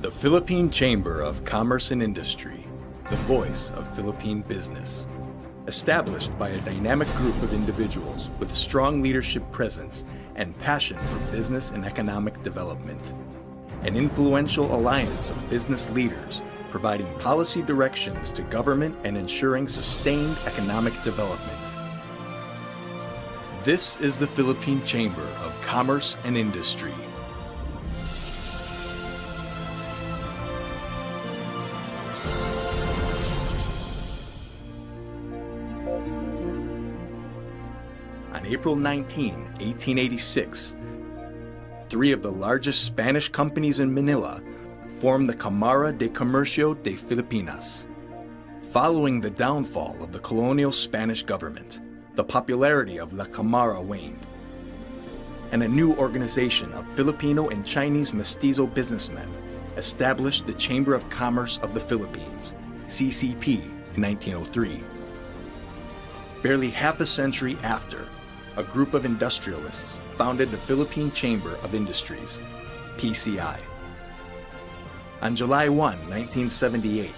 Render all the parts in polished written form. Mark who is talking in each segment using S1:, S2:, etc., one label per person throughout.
S1: The Philippine Chamber of Commerce and Industry, the voice of Philippine business. Established by a dynamic group of individuals with strong leadership presence and passion for business and economic development. An influential alliance of business leaders providing policy directions to government and ensuring sustained economic development. This is the Philippine Chamber of Commerce and Industry. On April 19, 1886, three of the largest Spanish companies in Manila formed the Cámara de Comercio de Filipinas. Following the downfall of the colonial Spanish government, the popularity of La Cámara waned, and a new organization of Filipino and Chinese mestizo businessmen established the Chamber of Commerce of the Philippines, CCP, in 1903. Barely half a century after, a group of industrialists founded the Philippine Chamber of Industries, PCI. On July 1, 1978,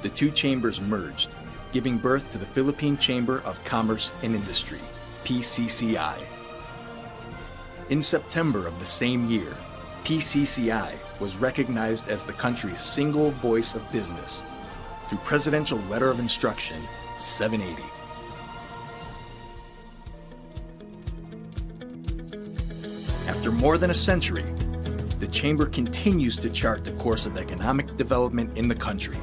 S1: the two chambers merged, giving birth to the Philippine Chamber of Commerce and Industry, PCCI. In September of the same year, PCCI was recognized as the country's single voice of business through Presidential Letter of Instruction 780. After more than a century, the Chamber continues to chart the course of economic development in the country.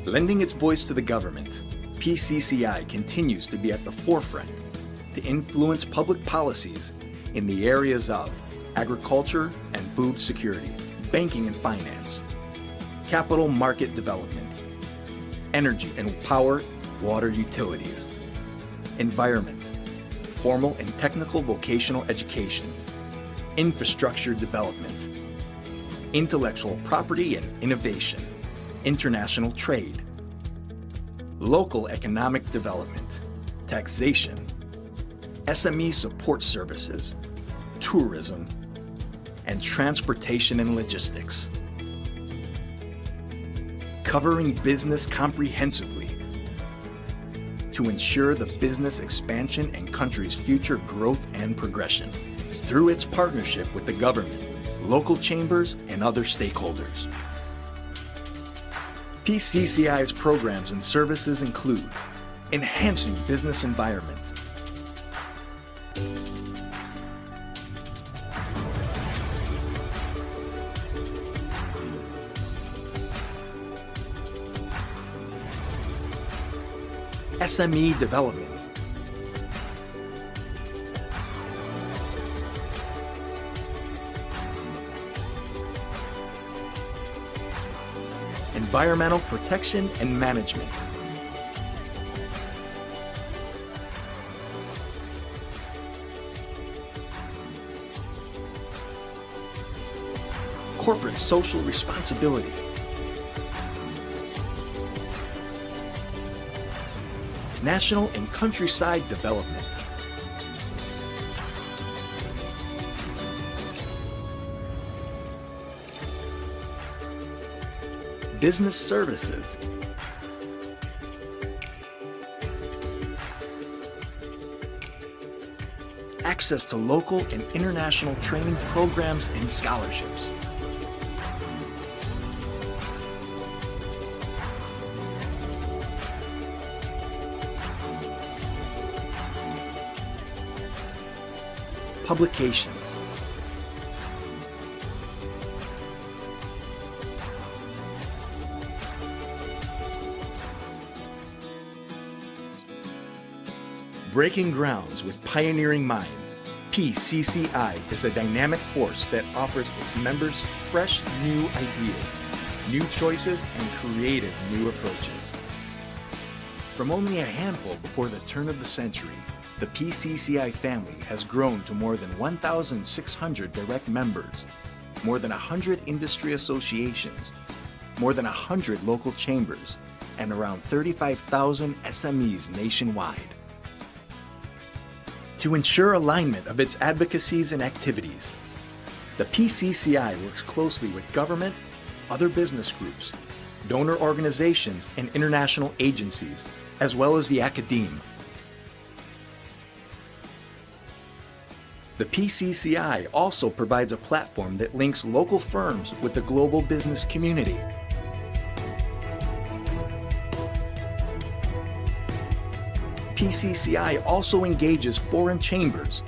S1: Lending its voice to the government, PCCI continues to be at the forefront to influence public policies in the areas of agriculture and food security, banking and finance, capital market development, energy and power, water utilities, environment, formal and technical vocational education, infrastructure development, intellectual property and innovation, international trade, local economic development, taxation, SME support services, tourism, and transportation and logistics. Covering business comprehensively to ensure the business expansion and country's future growth and progression through its partnership with the government, local chambers, and other stakeholders. PCCI's programs and services include enhancing business environment, SME development, environmental protection and management, corporate social responsibility, national and countryside development, business services, access to local and international training programs and scholarships, publications, breaking grounds with pioneering minds. PCCI is a dynamic force that offers its members fresh new ideas, new choices, and creative new approaches. From only a handful before the turn of the century, the PCCI family has grown to more than 1,600 direct members, more than 100 industry associations, more than 100 local chambers, and around 35,000 SMEs nationwide. to ensure alignment of its advocacies and activities. The PCCI works closely with government, other business groups, donor organizations, and international agencies, as well as the academe. The PCCI also provides a platform that links local firms with the global business community. PCCI also engages foreign chambers,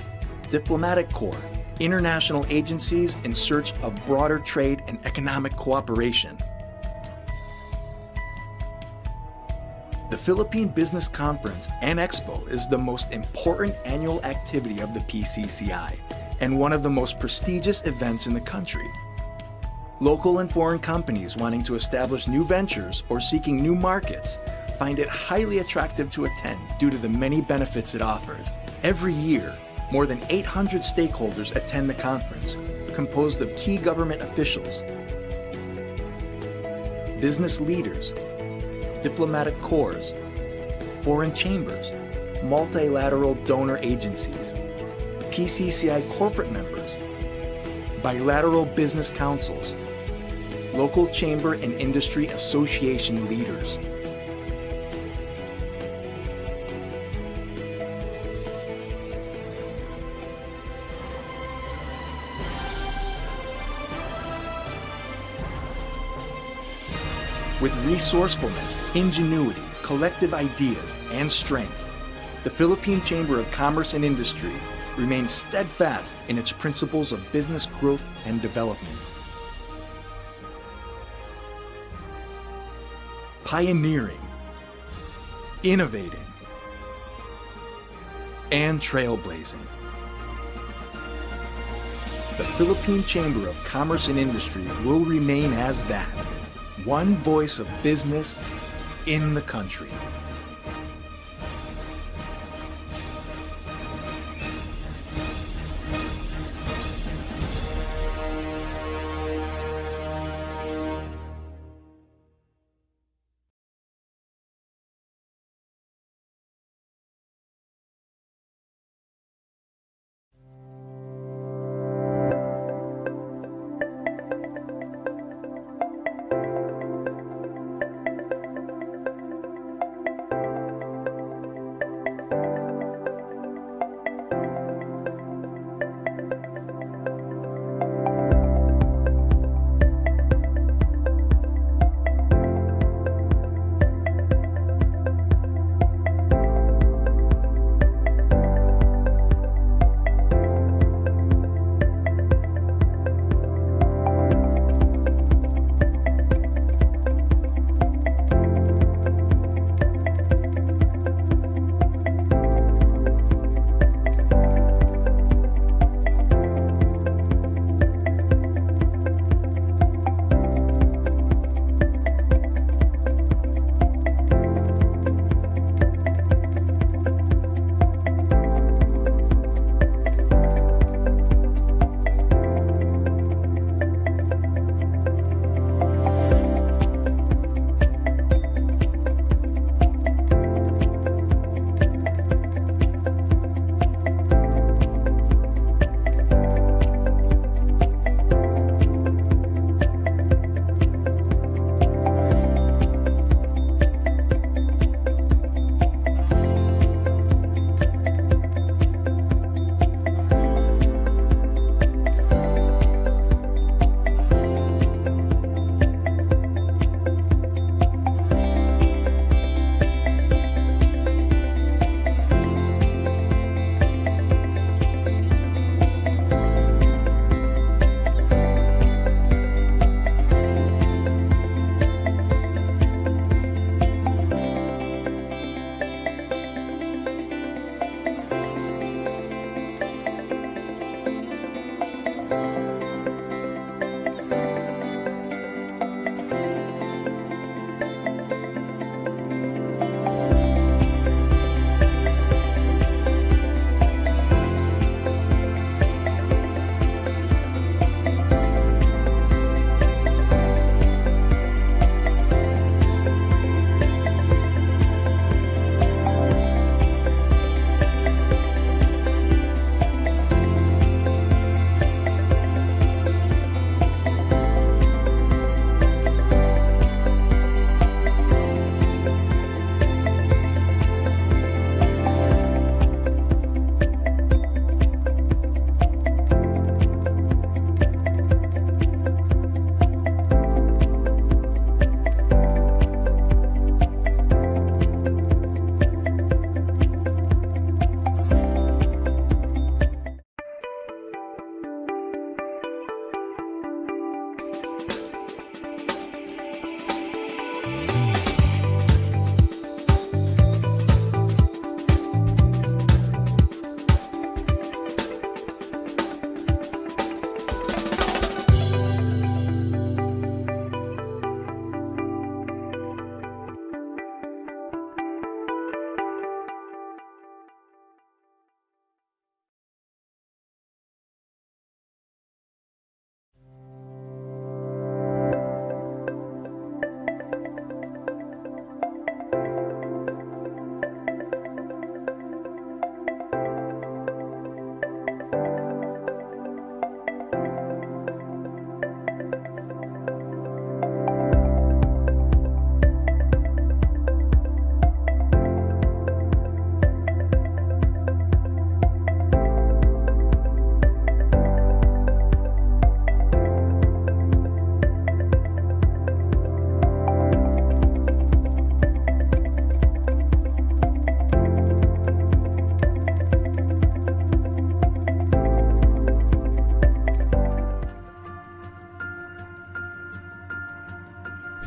S1: diplomatic corps, international agencies in search of broader trade and economic cooperation. The Philippine Business Conference and Expo is the most important annual activity of the PCCI and one of the most prestigious events in the country. Local and foreign companies wanting to establish new ventures or seeking new markets find it highly attractive to attend due to the many benefits it offers. Every year, more than 800 stakeholders attend the conference, composed of key government officials, business leaders, diplomatic corps, foreign chambers, multilateral donor agencies, PCCI corporate members, bilateral business councils, local chamber and industry association leaders. With resourcefulness, ingenuity, collective ideas, and strength, the Philippine Chamber of Commerce and Industry remains steadfast in its principles of business growth and development. Pioneering, innovating, and trailblazing. The Philippine Chamber of Commerce and Industry will remain as that. One voice of business in the country.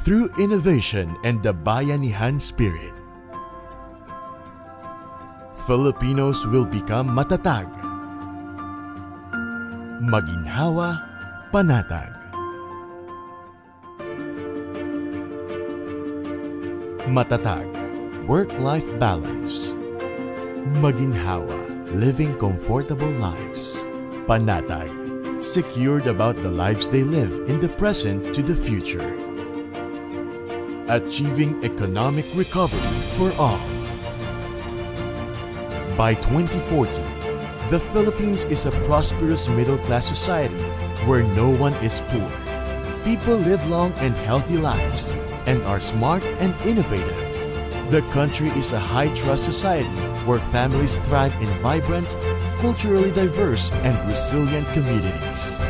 S2: through innovation and the bayanihan spirit. Filipinos will become matatag, maginhawa, panatag. Matatag, work-life balance. Maginhawa, living comfortable lives. Panatag, secured about the lives they live in the present to the future. Achieving economic recovery for all. By 2040, the Philippines is a prosperous middle-class society where no one is poor. People live long and healthy lives and are smart and innovative. The country is a high-trust society where families thrive in vibrant, culturally diverse, and resilient communities.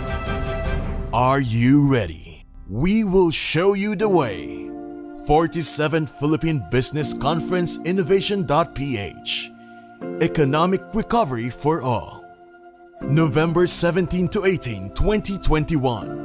S2: Are you ready? We will show you the way. 47th Philippine Business Conference Innovation.ph Economic Recovery for All. November 17 to 18, 2021.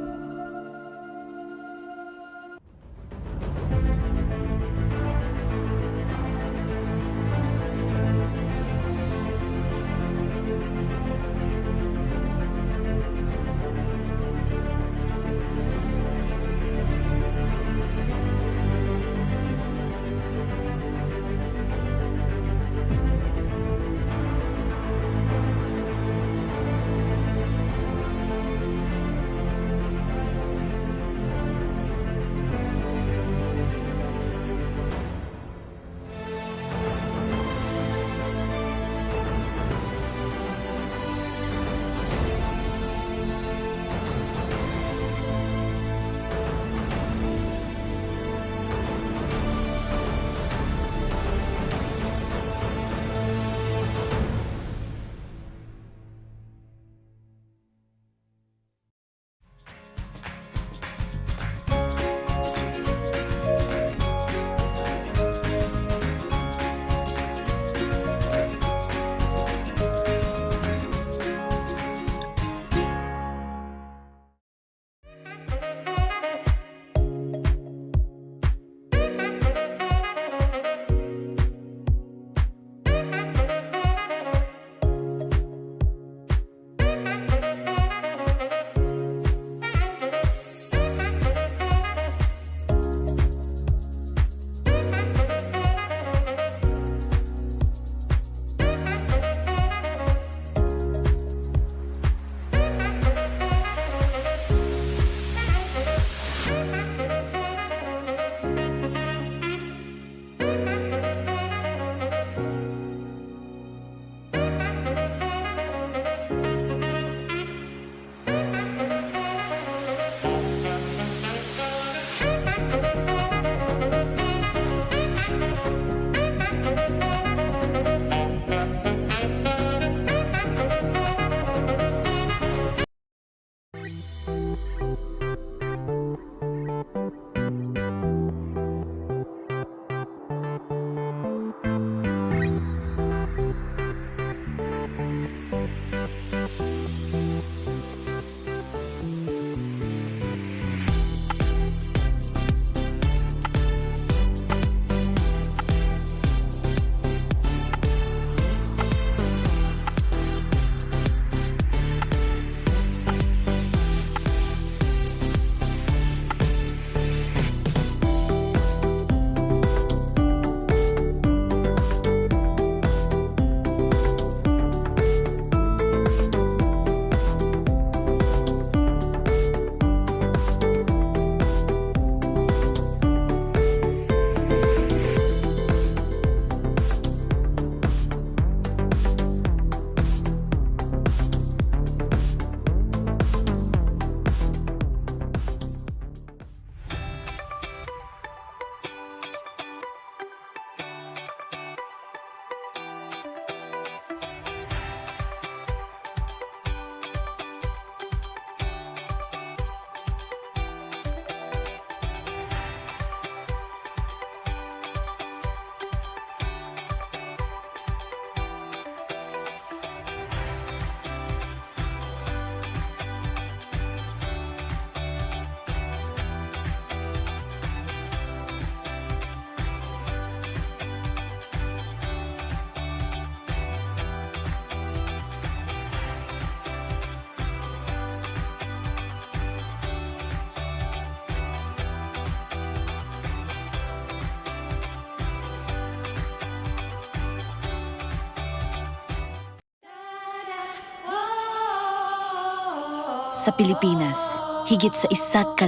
S3: Sa Pilipinas, higit sa 1.5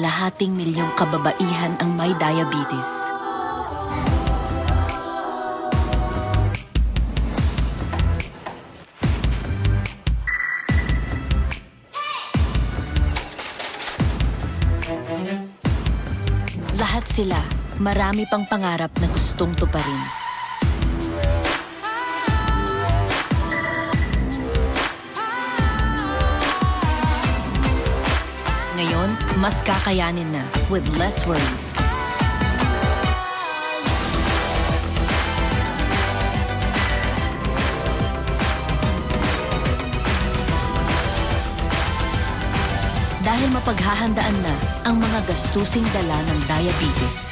S3: milyong kababaihan ang may diabetes. Lahat sila, marami pang pangarap na gustong tuparin. Ngayon, mas kakayanin na with less worries. Dahil mapaghahandaan na ang mga gastusing dala ng diabetes.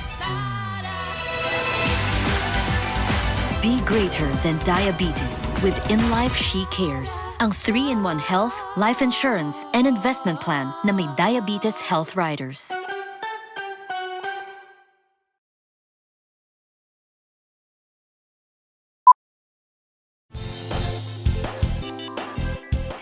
S3: Be greater than diabetes with In Life She Cares, ang 3-in-1 health, life insurance, and investment plan na may diabetes health riders.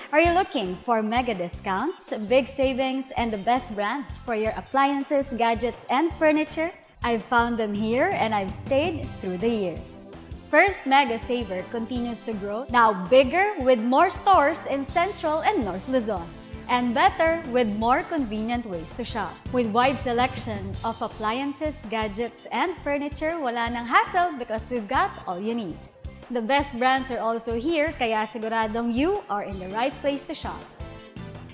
S4: Are you looking for mega discounts, big savings, and the best brands for your appliances, gadgets, and furniture? I've found them here and I've stayed through the years. First Mega Saver continues to grow, now bigger with more stores in Central and North Luzon. And better with more convenient ways to shop. With wide selection of appliances, gadgets, and furniture, wala nang hassle because we've got all you need. The best brands are also here, kaya siguradong you are in the right place to shop.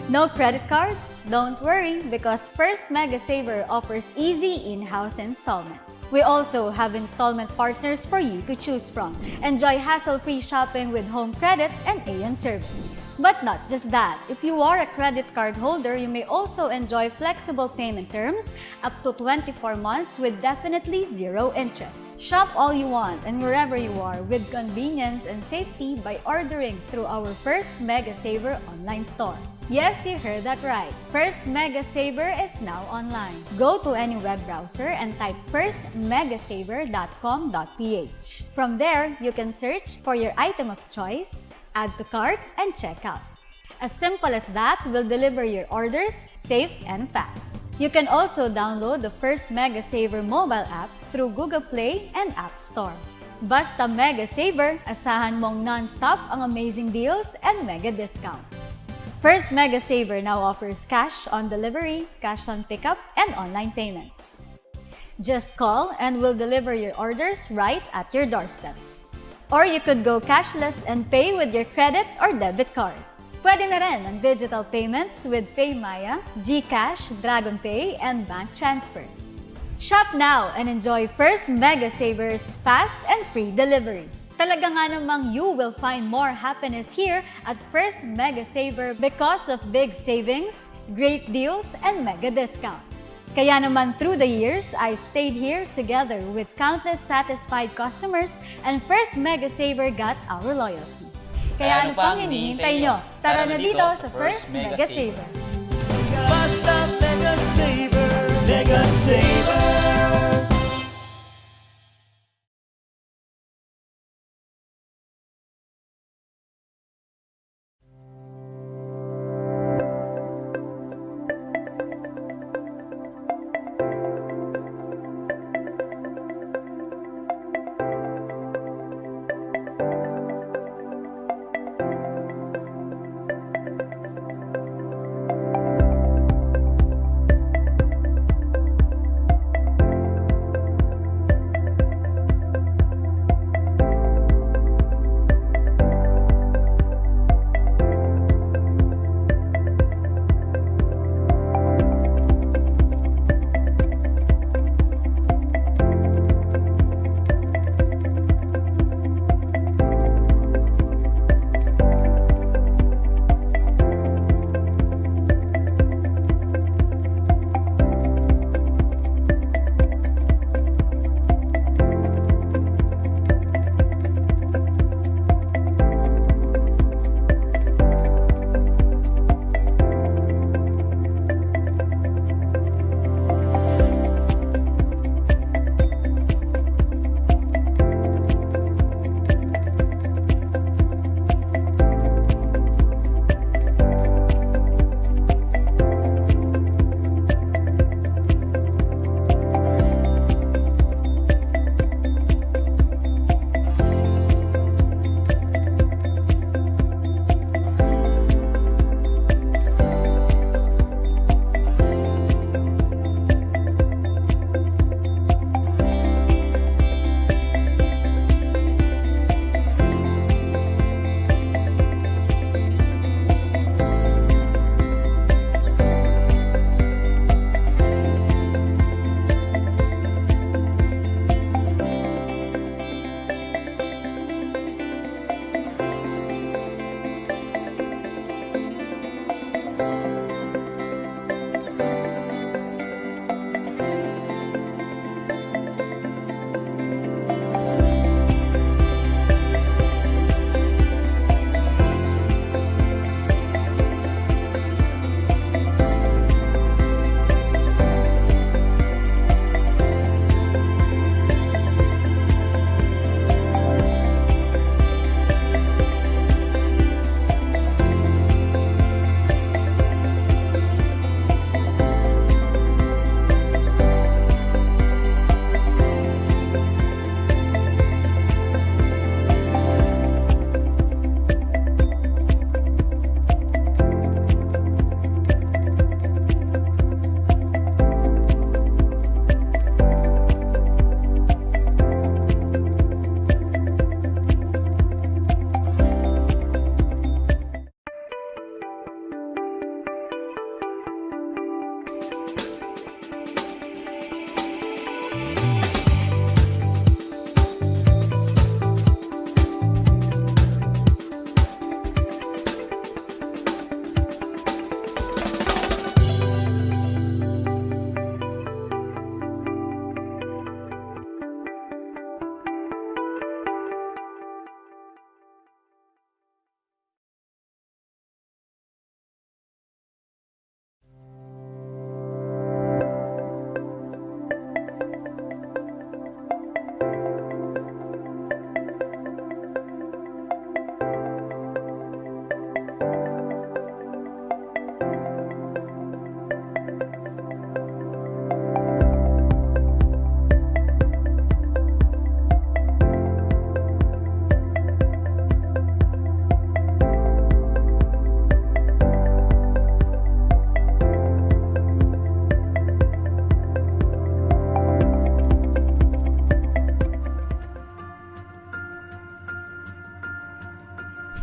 S4: No credit card? Don't worry because First Mega Saver offers easy in-house installment. We also have installment partners for you to choose from. Enjoy hassle-free shopping with home credit and AN service. But not just that. If you are a credit card holder, you may also enjoy flexible payment terms up to 24 months with definitely zero interest. Shop all you want and wherever you are with convenience and safety by ordering through our First Mega Saver online store. Yes, you heard that right. First Mega Saver is now online. Go to any web browser and type firstmegasaver.com.ph. From there, you can search for your item of choice, add to cart, and check out. As simple as that, we'll deliver your orders safe and fast. You can also download the First Mega Saver mobile app through Google Play and App Store. Basta Mega Saver, asahan mong non-stop ang amazing deals and mega discounts. First Mega Saver now offers cash on delivery, cash on pickup, and online payments. Just call and we'll deliver your orders right at your doorsteps. Or you could go cashless and pay with your credit or debit card. Pwede na rin ang digital payments with PayMaya, GCash, DragonPay, and bank transfers. Shop now and enjoy First Mega Saver's fast and free delivery. Talaga nga namang you will find more happiness here at First Mega Saver because of big savings, great deals, and mega discounts. Kaya naman through the years, I stayed here together with countless satisfied customers and First Mega Saver got our loyalty. Kaya ano pang hinihintay nyo? Tara na dito sa First Mega Saver.
S5: Basta Mega Saver, Mega Saver.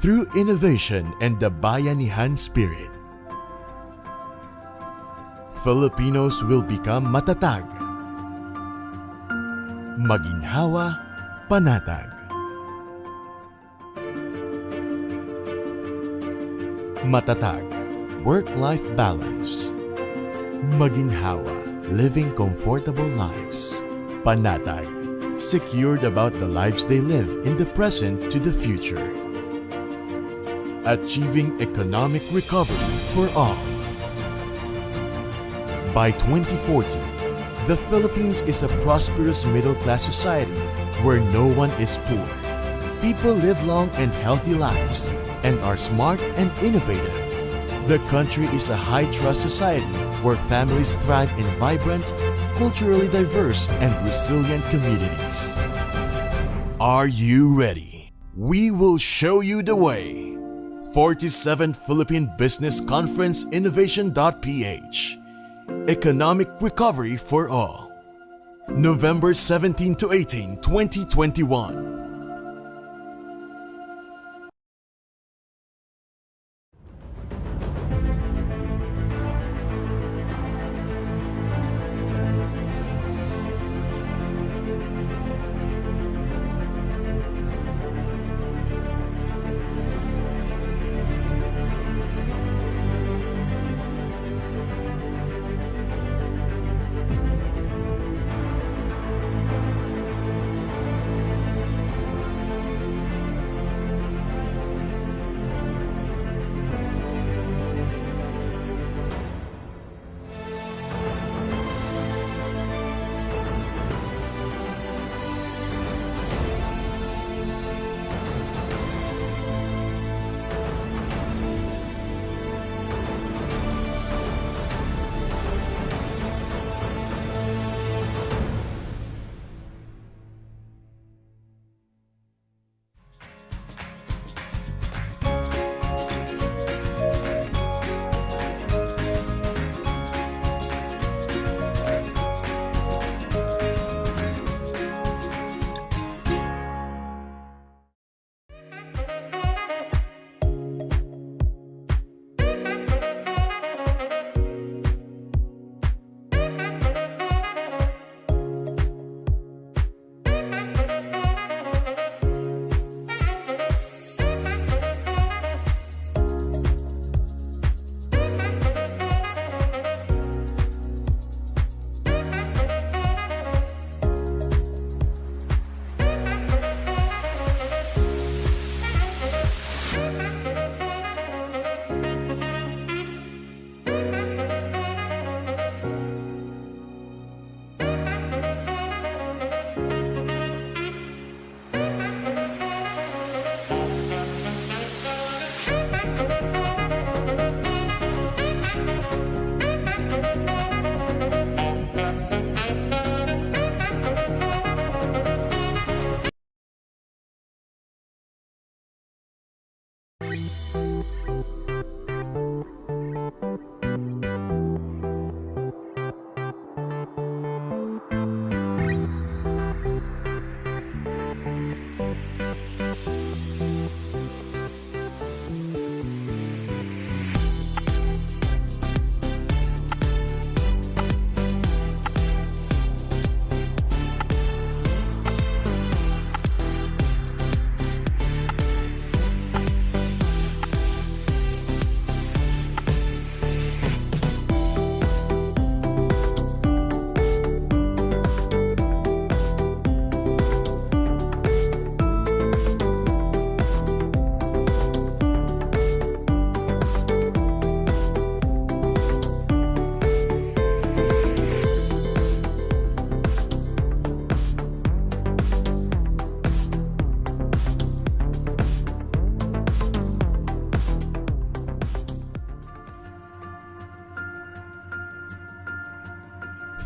S2: Through innovation and the bayanihan spirit, Filipinos will become matatag, maginhawa, panatag. Matatag, work-life balance. Maginhawa, living comfortable lives. Panatag, secured about the lives they live in the present to the future. Achieving economic recovery for all. By 2040, the Philippines is a prosperous middle-class society where no one is poor. People live long and healthy lives and are smart and innovative. The country is a high-trust society where families thrive in vibrant, culturally diverse, and resilient communities. Are you ready? We will show you the way. 47th Philippine Business Conference Innovation.ph Economic Recovery for All. November 17 to 18, 2021.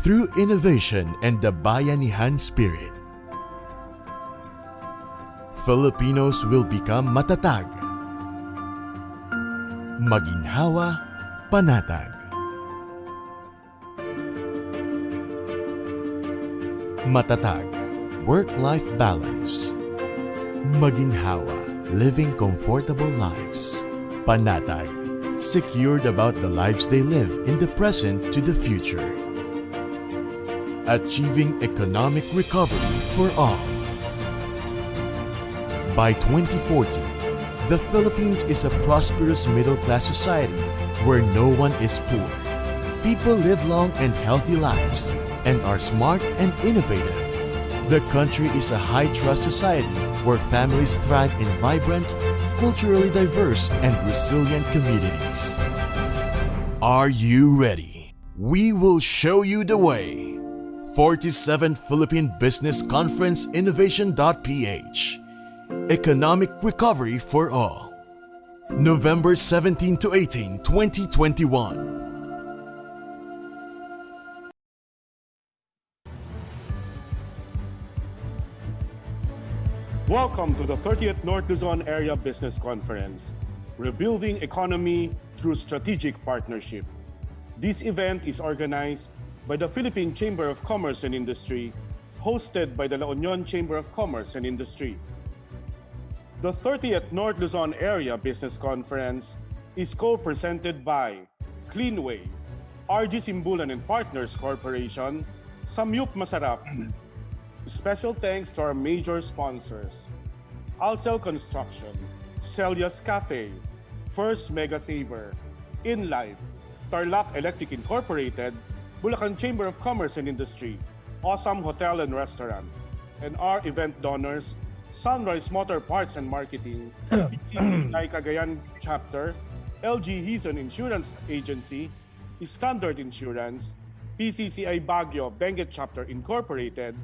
S2: Through innovation and the bayanihan spirit, Filipinos will become matatag, maginhawa, panatag. Matatag, work-life balance. Maginhawa, living comfortable lives. Panatag, secured about the lives they live in the present to the future. Achieving economic recovery for all. By 2040, the Philippines is a prosperous middle-class society where no one is poor. People live long and healthy lives and are smart and innovative. The country is a high-trust society where families thrive in vibrant, culturally diverse, and resilient communities. Are you ready? We will show you the way. 47th Philippine Business Conference Innovation.ph Economic Recovery for All. November 17 to 18, 2021.
S6: Welcome to the 30th North Luzon Area Business Conference, Rebuilding Economy Through Strategic Partnership. This event is organized by the Philippine Chamber of Commerce and Industry, hosted by the La Union Chamber of Commerce and Industry. The 30th North Luzon Area Business Conference is co-presented by Cleanway, RG Simbulan and Partners Corporation, Samyup Masarap. Special thanks to our major sponsors, Alcel Construction, Celia's Cafe, First Mega Saver, InLife, Tarlac Electric Incorporated, Bulacan Chamber of Commerce and Industry, Awesome Hotel and Restaurant, and our event donors, Sunrise Motor Parts and Marketing, PCCI Cagayan Chapter, LG Hizon Insurance Agency, Standard Insurance, PCCI Baguio Benguet Chapter Incorporated.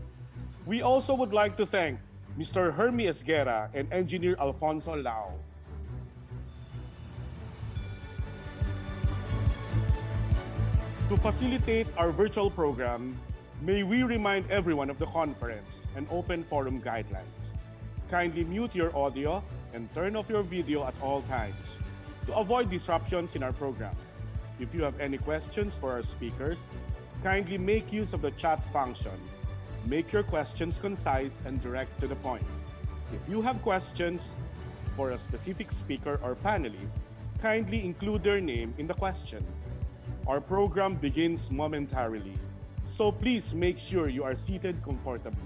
S6: We also would like to thank Mr. Hermie Esguera and Engineer Alfonso Lao. To facilitate our virtual program, may we remind everyone of the conference and open forum guidelines. Kindly mute your audio and turn off your video at all times to avoid disruptions in our program. If you have any questions for our speakers, kindly make use of the chat function. Make your questions concise and direct to the point. If you have questions for a specific speaker or panelist, kindly include their name in the question. Our program begins momentarily, so please make sure you are seated comfortably.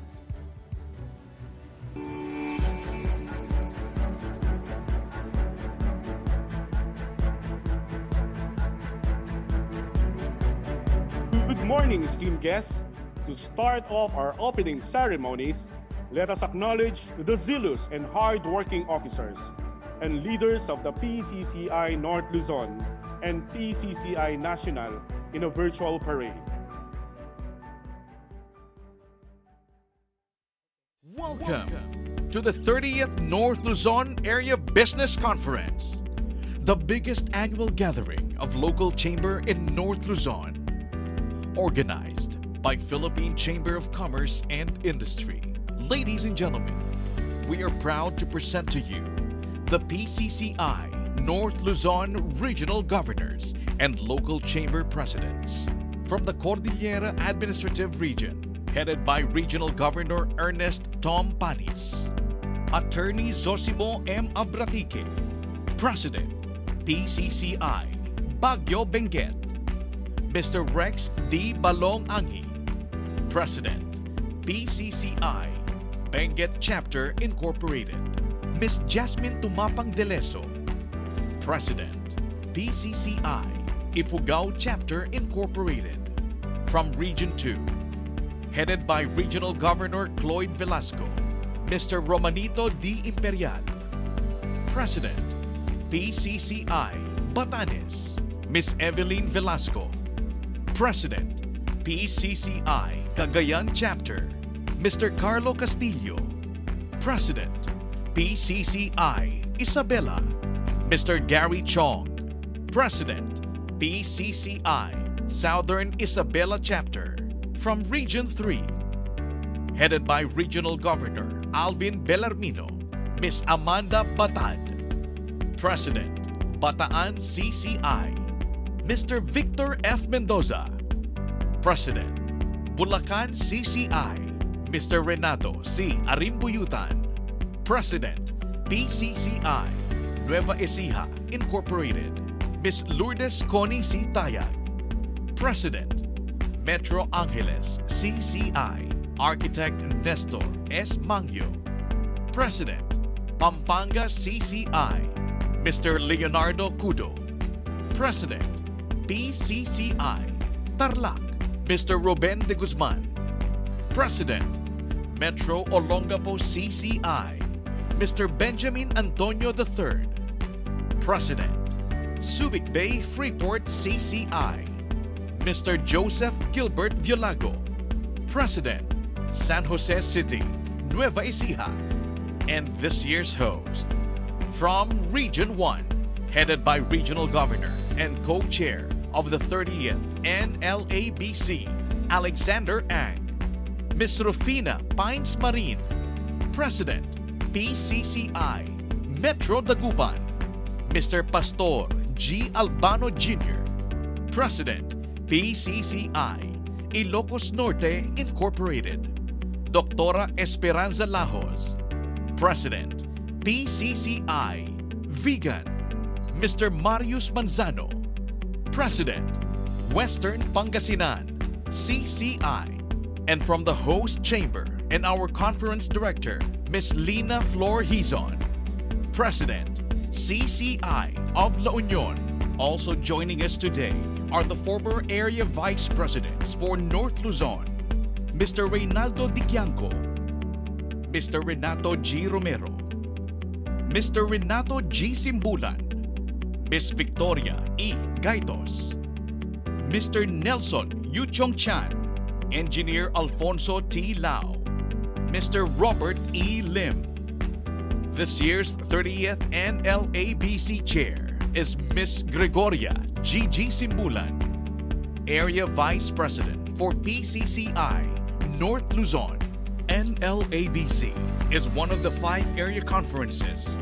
S6: Good morning, esteemed guests. To start off our opening ceremonies, let us acknowledge the zealous and hard-working officers and leaders of the PCCI North Luzon and PCCI National in a virtual parade.
S7: Welcome to the 30th North Luzon Area Business Conference, the biggest annual gathering of local chamber in North Luzon, organized by Philippine Chamber of Commerce and Industry. Ladies and gentlemen, we are proud to present to you the PCCI North Luzon Regional Governors and Local Chamber Presidents. From the Cordillera Administrative Region, headed by Regional Governor Ernest Tom Panis. Attorney Zosimo M. Abratique, President, PCCI, Baguio Benguet. Mr. Rex D. Balong Anghi, President, PCCI, Benguet Chapter Incorporated. Ms. Jasmine Tumapang Deleso, President, PCCI, Ifugao Chapter Incorporated. From Region 2, headed by Regional Governor Cloyd Velasco, Mr. Romanito D. Imperial, President, PCCI, Batanes, Ms. Evelyn Velasco, President, PCCI, Cagayan Chapter, Mr. Carlo Castillo, President, PCCI, Isabela, Mr. Gary Chong, President, PCCI, Southern Isabela Chapter. From Region 3, headed by Regional Governor Alvin Bellarmino, Ms. Amanda Batad, President, Bataan CCI, Mr. Victor F. Mendoza, President, Bulacan CCI, Mr. Renato C. Arimbuyutan, President, PCCI, Nueva Ecija, Incorporated, Ms. Lourdes Connie C. Tayag. President, Metro Angeles, CCI, Architect Nestor S. Mangyo. President, Pampanga CCI, Mr. Leonardo Cudo. President, PCCI, Tarlac, Mr. Ruben de Guzman. President, Metro Olongapo CCI, Mr. Benjamin Antonio III. President, Subic Bay Freeport CCI, Mr. Joseph Gilbert Violago. President, San Jose City, Nueva Ecija. And this year's host, from Region 1, headed by Regional Governor and co-chair of the 30th NLABC, Alexander Ang. Ms. Rufina Pines Marine, President, PCCI, Metro Dagupan. Mr. Pastor G. Albano Jr., President, PCCI, Ilocos Norte, Incorporated. Doctora Esperanza Lajos, President, PCCI, Vegan. Mr. Marius Manzano, President, Western Pangasinan, CCI. And from the host chamber and our conference director, Ms. Lina Flor Hizon, President, CCI of La Union. Also joining us today are the former area vice presidents for North Luzon, Mr. Reynaldo Diquianco, Mr. Renato G. Romero, Mr. Renato G. Simbulan, Ms. Victoria E. Gaitos, Mr. Nelson Yuchong Chan, Engineer Alfonso T. Lau, Mr. Robert E. Lim. This year's 30th NLABC Chair is Ms. Gregoria G.G. Simbulan, Area Vice President for PCCI, North Luzon. NLABC is one of the 5 area conferences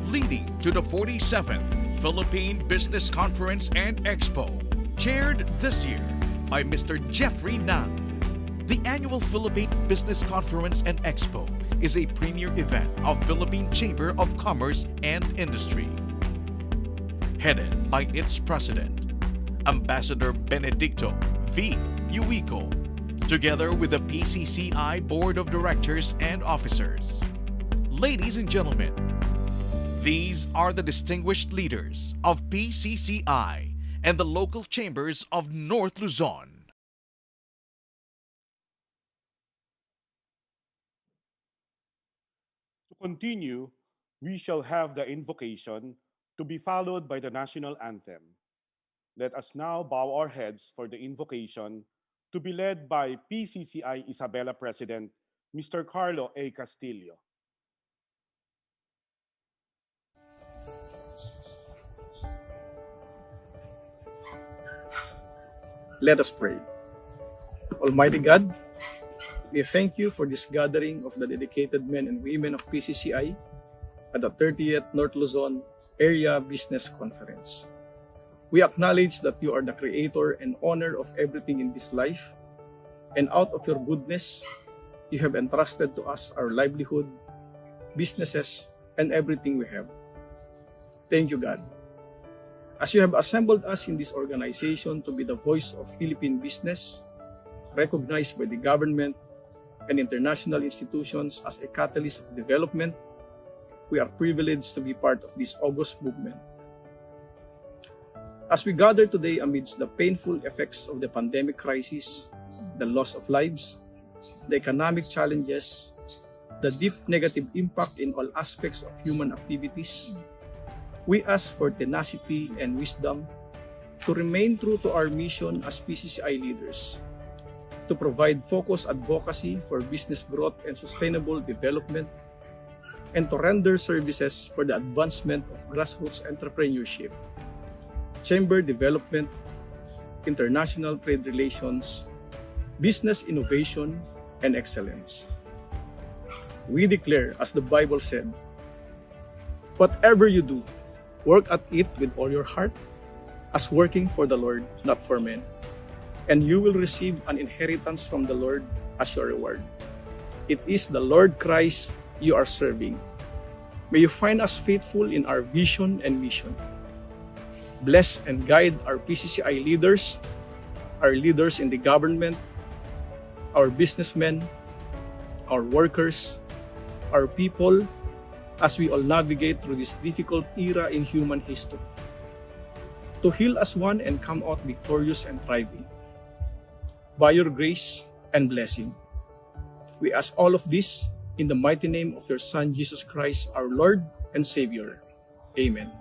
S7: leading to the 47th Philippine Business Conference and Expo, chaired this year by Mr. Jeffrey Nang. The annual Philippine Business Conference and Expo is a premier event of Philippine Chamber of Commerce and Industry, headed by its president, Ambassador Benedicto V. Uico, together with the PCCI Board of Directors and Officers. Ladies and gentlemen, these are the distinguished leaders of PCCI and the local chambers of North Luzon.
S6: To continue, we shall have the invocation to be followed by the national anthem. Let us now bow our heads for the invocation to be led by PCCI Isabela President, Mr. Carlo A. Castillo.
S8: Let us pray. Almighty God, we thank you for this gathering of the dedicated men and women of PCCI at the 30th North Luzon Area Business Conference. We acknowledge that you are the creator and owner of everything in this life, and out of your goodness, you have entrusted to us our livelihood, businesses, and everything we have. Thank you, God. As you have assembled us in this organization to be the voice of Philippine business, recognized by the government and international institutions as a catalyst of development, we are privileged to be part of this august movement. As we gather today amidst the painful effects of the pandemic crisis, the loss of lives, the economic challenges, the deep negative impact in all aspects of human activities, we ask for tenacity and wisdom to remain true to our mission as PCCI leaders, to provide focused advocacy for business growth and sustainable development, and to render services for the advancement of grassroots entrepreneurship, chamber development, international trade relations, business innovation, and excellence. We declare, as the Bible said, whatever you do, work at it with all your heart, as working for the Lord, not for men, and you will receive an inheritance from the Lord as your reward. It is the Lord Christ you are serving. May you find us faithful in our vision and mission. Bless and guide our PCCI leaders, our leaders in the government, our businessmen, our workers, our people, as we all navigate through this difficult era in human history. To heal as one and come out victorious and thriving. By your grace and blessing. We ask all of this in the mighty name of your Son, Jesus Christ, our Lord and Savior. Amen.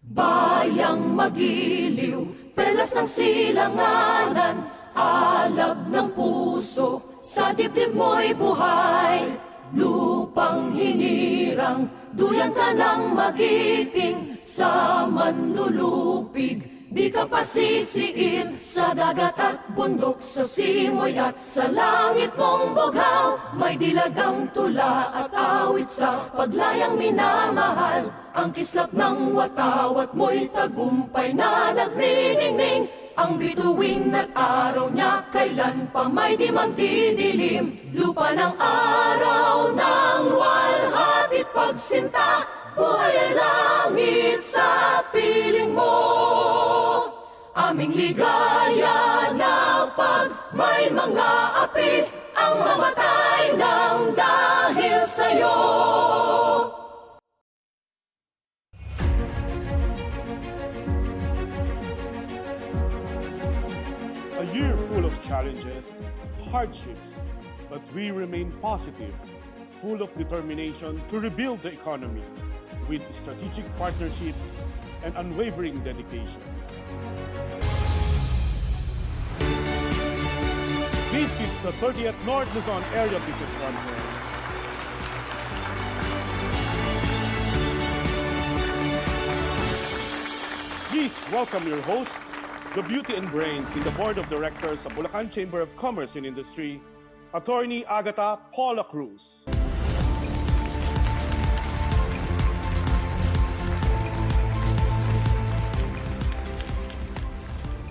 S9: Bayang magiliw, perlas ng silanganan, alab ng puso, sa dibdib mo'y buhay. Lupang hinirang, duyan ka ng magiting, sa manlulupig, di ka pasisiin. Sa dagat at bundok, sa simoy at sa langit mong bughaw, may dilagang tula at awit sa paglayang minamahal. Ang kislap ng watawat mo'y tagumpay na nagniningning. Ang bituin at araw niya kailan pa may di magdidilim. Lupa ng araw ng walhati't pagsinta, buhay ay langit sa piling mo. Aming ligaya na pag may mga api ang mamatay ng dahil sa'yo.
S6: A year full of challenges, hardships, but we remain positive, full of determination to rebuild the economy with strategic partnerships and unwavering dedication. This is the 30th North Luzon Area Business Conference. Please welcome your host, the beauty and brains in the Board of Directors of Bulacan Chamber of Commerce and Industry, Attorney Agatha Paula Cruz.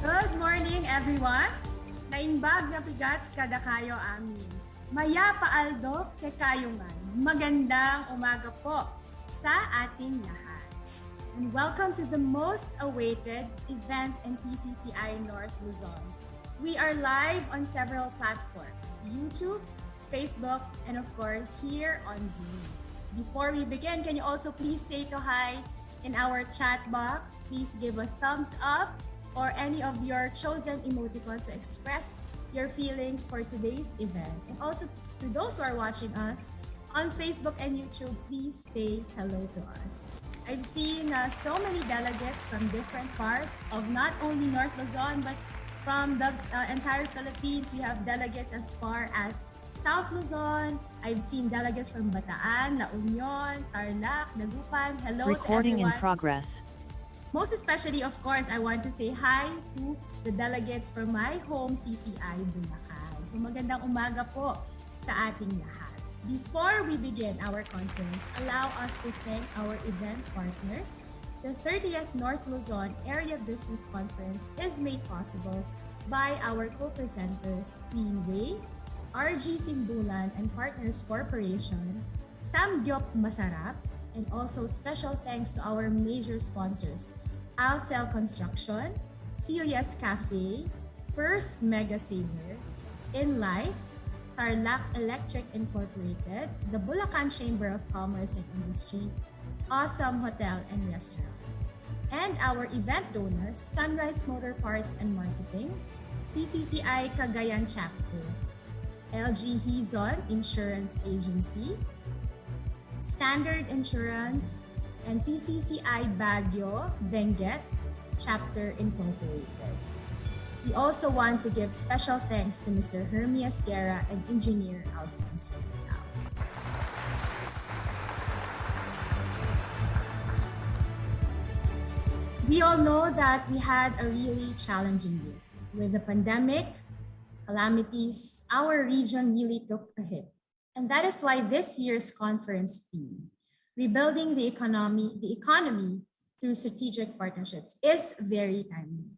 S10: Good morning, everyone. Naimbag na bigat kada kayo amin. Maya paaldo kay kayungan. Magandang umaga po sa ating lahat. And welcome to the most awaited event in PCCI North Luzon. We are live on several platforms, YouTube, Facebook, and of course here on Zoom. Before we begin, can you also please say to hi in our chat box? Please give a thumbs up or any of your chosen emoticons to express your feelings for today's event. And also to those who are watching us on Facebook and YouTube, please say hello to us. I've seen so many delegates from different parts of not only North Luzon, but from the entire Philippines. We have delegates as far as South Luzon. I've seen delegates from Bataan, La Union, Tarlac, Dagupan. Hello
S11: Recording
S10: to everyone.
S11: in progress.
S10: Most especially, of course, I want to say hi to the delegates from my home CCI, Bulacan. So magandang umaga po sa ating lahat. Before we begin our conference, allow us to thank our event partners. The 30th North Luzon Area Business Conference is made possible by our co-presenters Cleanway, RG Simbulan and Partners Corporation, Samgyup Masarap, and also special thanks to our major sponsors, Alcel Construction, Sirius Cafe, First Mega Saver, In Life, Tarlac Electric Incorporated, the Bulacan Chamber of Commerce and Industry, Awesome Hotel and Restaurant. And our event donors, Sunrise Motor Parts and Marketing, PCCI Cagayan Chapter, LG Hizon Insurance Agency, Standard Insurance, and PCCI Baguio Benguet Chapter Incorporated. We also want to give special thanks to Mr. Hermie Esguerra and Engineer Alfonso. We all know that we had a really challenging year. With the pandemic, calamities, our region really took a hit. And that is why this year's conference theme, Rebuilding the Economy through Strategic Partnerships, is very timely.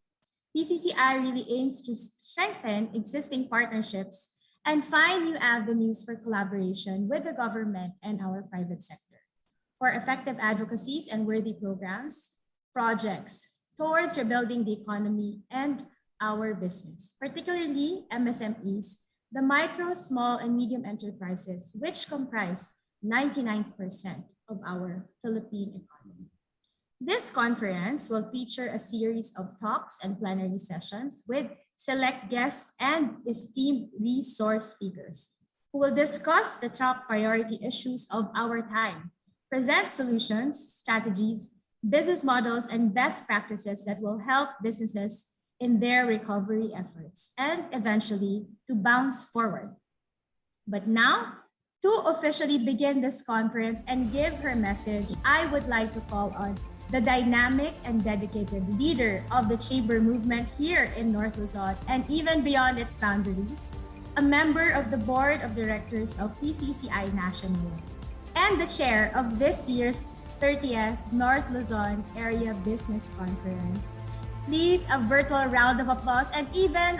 S10: PCCI really aims to strengthen existing partnerships and find new avenues for collaboration with the government and our private sector for effective advocacies and worthy programs, projects towards rebuilding the economy and our business, particularly MSMEs, the micro, small, and medium enterprises, which comprise 99% of our Philippine economy. This conference will feature a series of talks and plenary sessions with select guests and esteemed resource speakers who will discuss the top priority issues of our time, present solutions, strategies, business models, and best practices that will help businesses in their recovery efforts and eventually to bounce forward. But now, to officially begin this conference and give her message, I would like to call on the dynamic and dedicated leader of the Chamber movement here in North Luzon and even beyond its boundaries, a member of the Board of Directors of PCCI National, and the chair of this year's 30th North Luzon Area Business Conference. Please, a virtual round of applause and even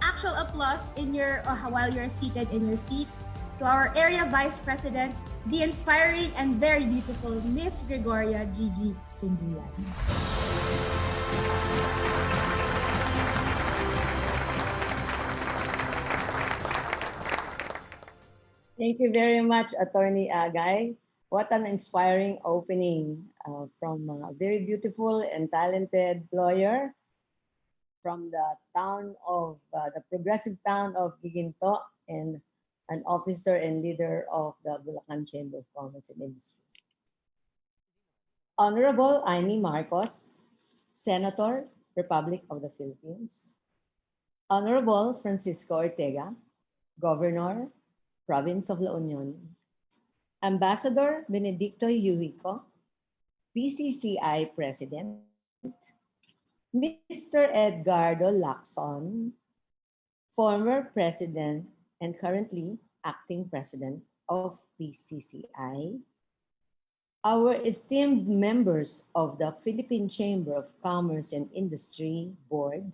S10: actual applause in your while you're seated in your seats to our area vice president, the inspiring and very beautiful Miss Gregoria Gigi Singuyan.
S11: Thank you very much, Attorney Agay. What an inspiring opening from a very beautiful and talented lawyer from the progressive town of Giginto, and an officer and leader of the Bulacan Chamber of Commerce and Industry. Honorable Amy Marcos, Senator, Republic of the Philippines. Honorable Francisco Ortega, Governor, Province of La Union. Ambassador Benedicto Yuhico, PCCI President. Mr. Edgardo Lacson, former President and currently acting President of PCCI. Our esteemed members of the Philippine Chamber of Commerce and Industry Board,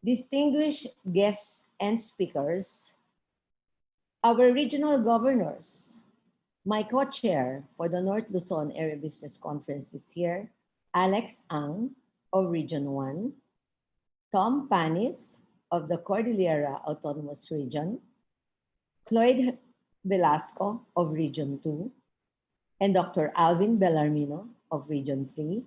S11: distinguished guests and speakers, our regional governors, my co-chair for the North Luzon Area Business Conference this year, Alex Ang of Region 1, Tom Panis of the Cordillera Autonomous Region, Cloyd Velasco of Region 2, and Dr. Alvin Bellarmino of Region 3,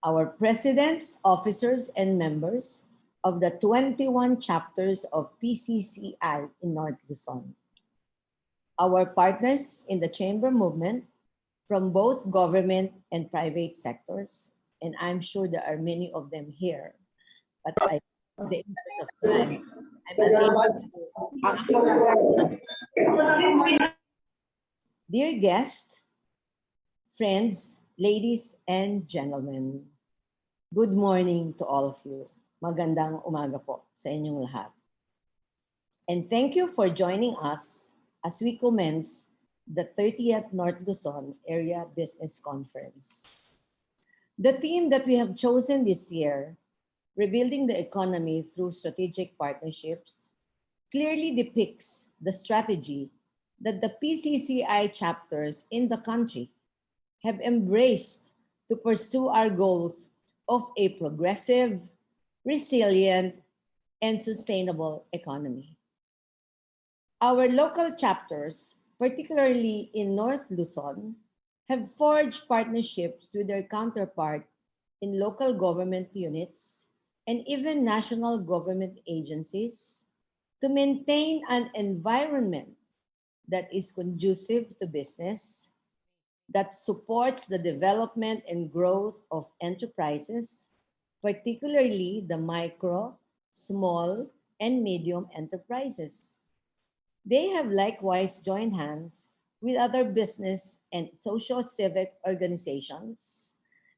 S11: our presidents, officers, and members of the 21 chapters of PCCI in North Luzon, our partners in the chamber movement from both government and private sectors, and I'm sure there are many of them here, but in the interest of time, I'm unable to. Dear guests, friends, ladies and gentlemen, good morning to all of you. Magandang umaga po sa inyong lahat. And thank you for joining us as we commence the 30th North Luzon Area Business Conference. The theme that we have chosen this year, Rebuilding the Economy Through Strategic Partnerships, clearly depicts the strategy that the PCCI chapters in the country have embraced to pursue our goals of a progressive, resilient, and sustainable economy. Our local chapters, particularly in North Luzon, have forged partnerships with their counterpart in local government units and even national government agencies to maintain an environment that is conducive to business, that supports the development and growth of enterprises, particularly the micro, small, and medium enterprises. They have likewise joined hands with other business and socio-civic organizations,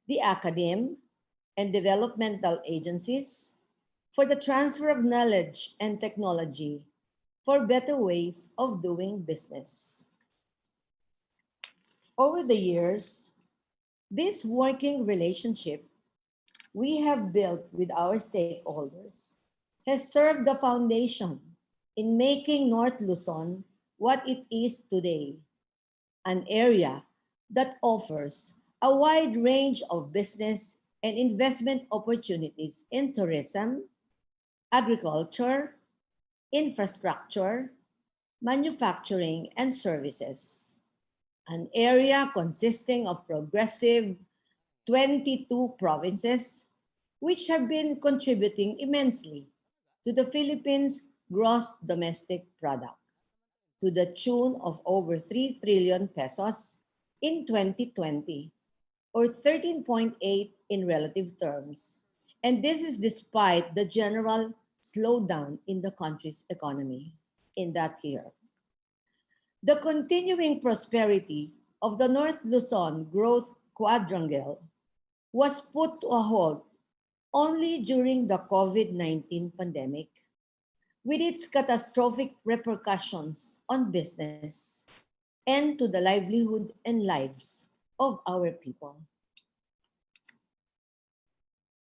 S11: the academe, and developmental agencies for the transfer of knowledge and technology for better ways of doing business. Over the years, this working relationship we have built with our stakeholders has served the foundation in making North Luzon what it is today, an area that offers a wide range of business and investment opportunities in tourism, agriculture, infrastructure, manufacturing, and services. An area consisting of progressive 22 provinces, which have been contributing immensely to the Philippines' gross domestic product, to the tune of over 3 trillion pesos in 2020, or 13.8 in relative terms. And this is despite the general slowdown in the country's economy in that year. The continuing prosperity of the North Luzon growth quadrangle was put to a halt only during the COVID-19 pandemic, with its catastrophic repercussions on business and to the livelihood and lives of our people.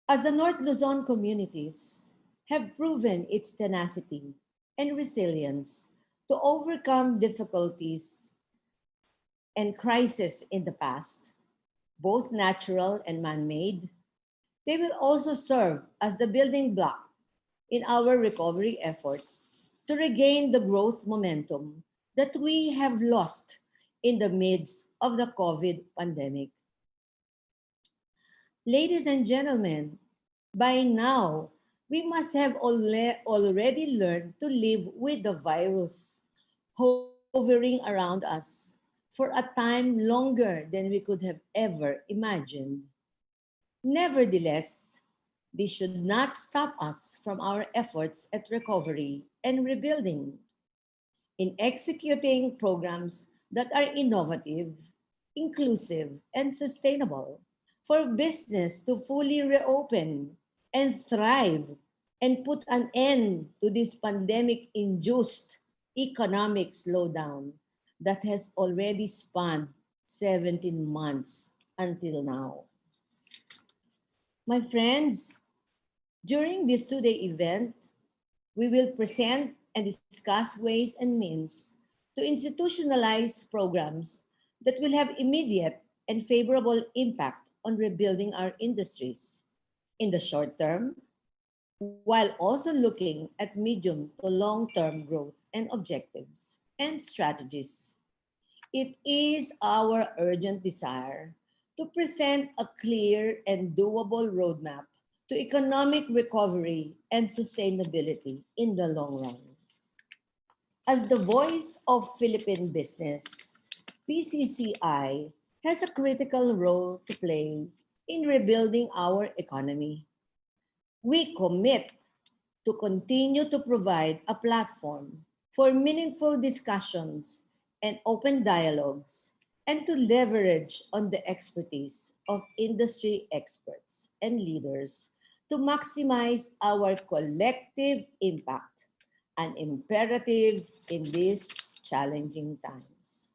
S11: As the North Luzon communities have proven its tenacity and resilience to overcome difficulties and crises in the past, both natural and man-made, they will also serve as the building block in our recovery efforts to regain the growth momentum that we have lost in the midst of the COVID pandemic. Ladies and gentlemen, by now, we must have already learned to live with the virus hovering around us for a time longer than we could have ever imagined. Nevertheless, this should not stop us from our efforts at recovery and rebuilding. In executing programs that are innovative, inclusive, and sustainable for business to fully reopen and thrive and put an end to this pandemic-induced economic slowdown that has already spanned 17 months until now. My friends, during this two-day event, we will present and discuss ways and means to institutionalize programs that will have immediate and favorable impact on rebuilding our industries in the short term, while also looking at medium to long-term growth and objectives and strategies. It is our urgent desire to present a clear and doable roadmap to economic recovery and sustainability in the long run. As the voice of Philippine business, PCCI has a critical role to play in rebuilding our economy. We commit to continue to provide a platform for meaningful discussions and open dialogues, and to leverage on the expertise of industry experts and leaders to maximize our collective impact, an imperative in these challenging times.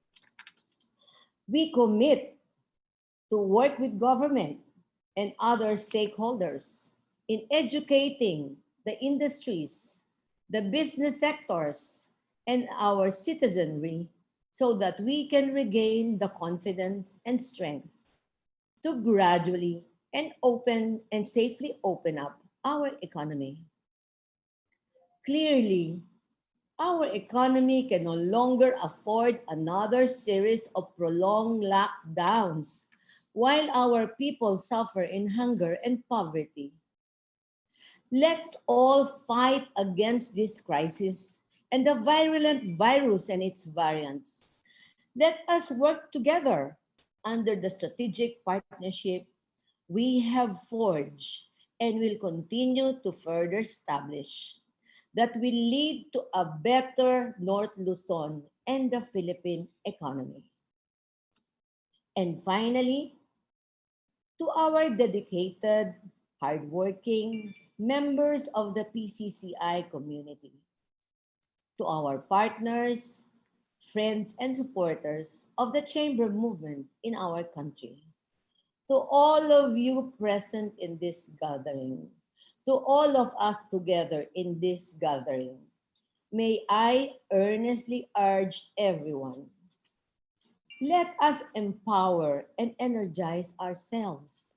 S11: We commit to work with government and other stakeholders in educating the industries, the business sectors, and our citizenry so that we can regain the confidence and strength to gradually and safely open up our economy. Clearly, our economy can no longer afford another series of prolonged lockdowns while our people suffer in hunger and poverty. Let's all fight against this crisis and the virulent virus and its variants. Let us work together under the strategic partnership we have forged and will continue to further establish that will lead to a better North Luzon and the Philippine economy. And finally, to our dedicated, hardworking members of the PCCI community, to our partners, friends, and supporters of the chamber movement in our country, to all of you present in this gathering, to all of us together in this gathering, may I earnestly urge everyone, let us empower and energize ourselves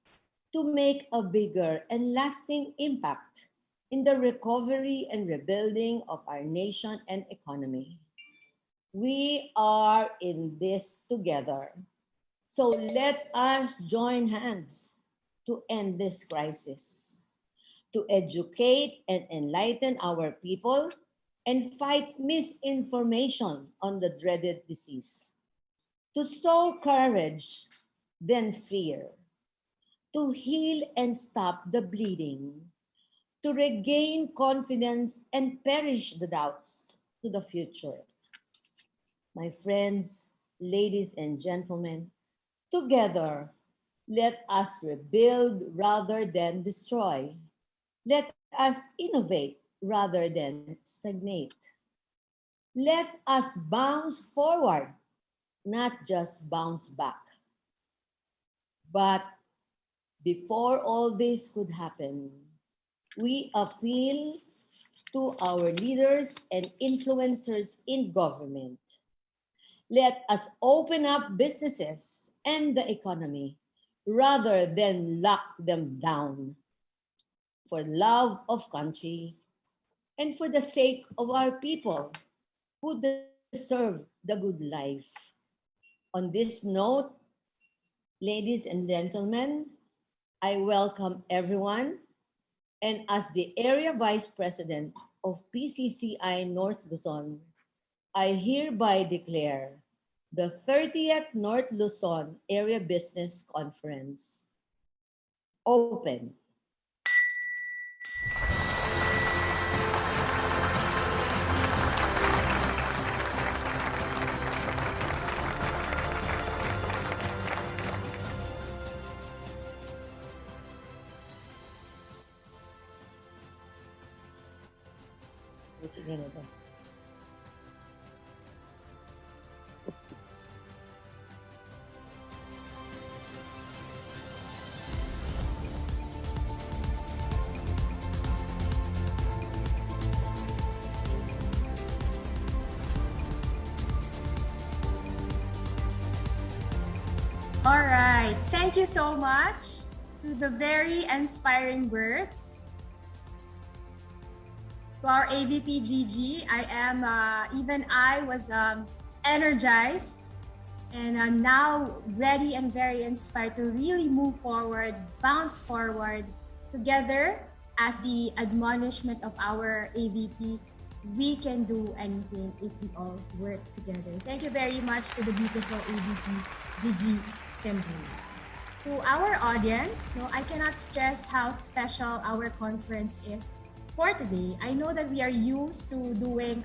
S11: to make a bigger and lasting impact in the recovery and rebuilding of our nation and economy. We are in this together. So let us join hands to end this crisis, to educate and enlighten our people and fight misinformation on the dreaded disease, to sow courage, then fear, to heal and stop the bleeding, to regain confidence and perish the doubts to the future. My friends, ladies and gentlemen, together, let us rebuild rather than destroy. Let us innovate rather than stagnate. Let us bounce forward, not just bounce back. But before all this could happen, we appeal to our leaders and influencers in government. Let us open up businesses and the economy rather than lock them down for love of country and for the sake of our people who deserve the good life. On this note, ladies and gentlemen, I welcome everyone, and as the Area Vice President of PCCI North Luzon, I hereby declare the 30th North Luzon Area Business Conference open. Sige na ba?
S10: All right. Thank you so much to the very inspiring words. To our AVP Gigi, even I was energized and now ready and very inspired to really move forward, bounce forward together as the admonishment of our AVP. We can do anything if we all work together. Thank you very much to the beautiful AVP Gigi Simple. To our audience, I cannot stress how special our conference is for today. I know that we are used to doing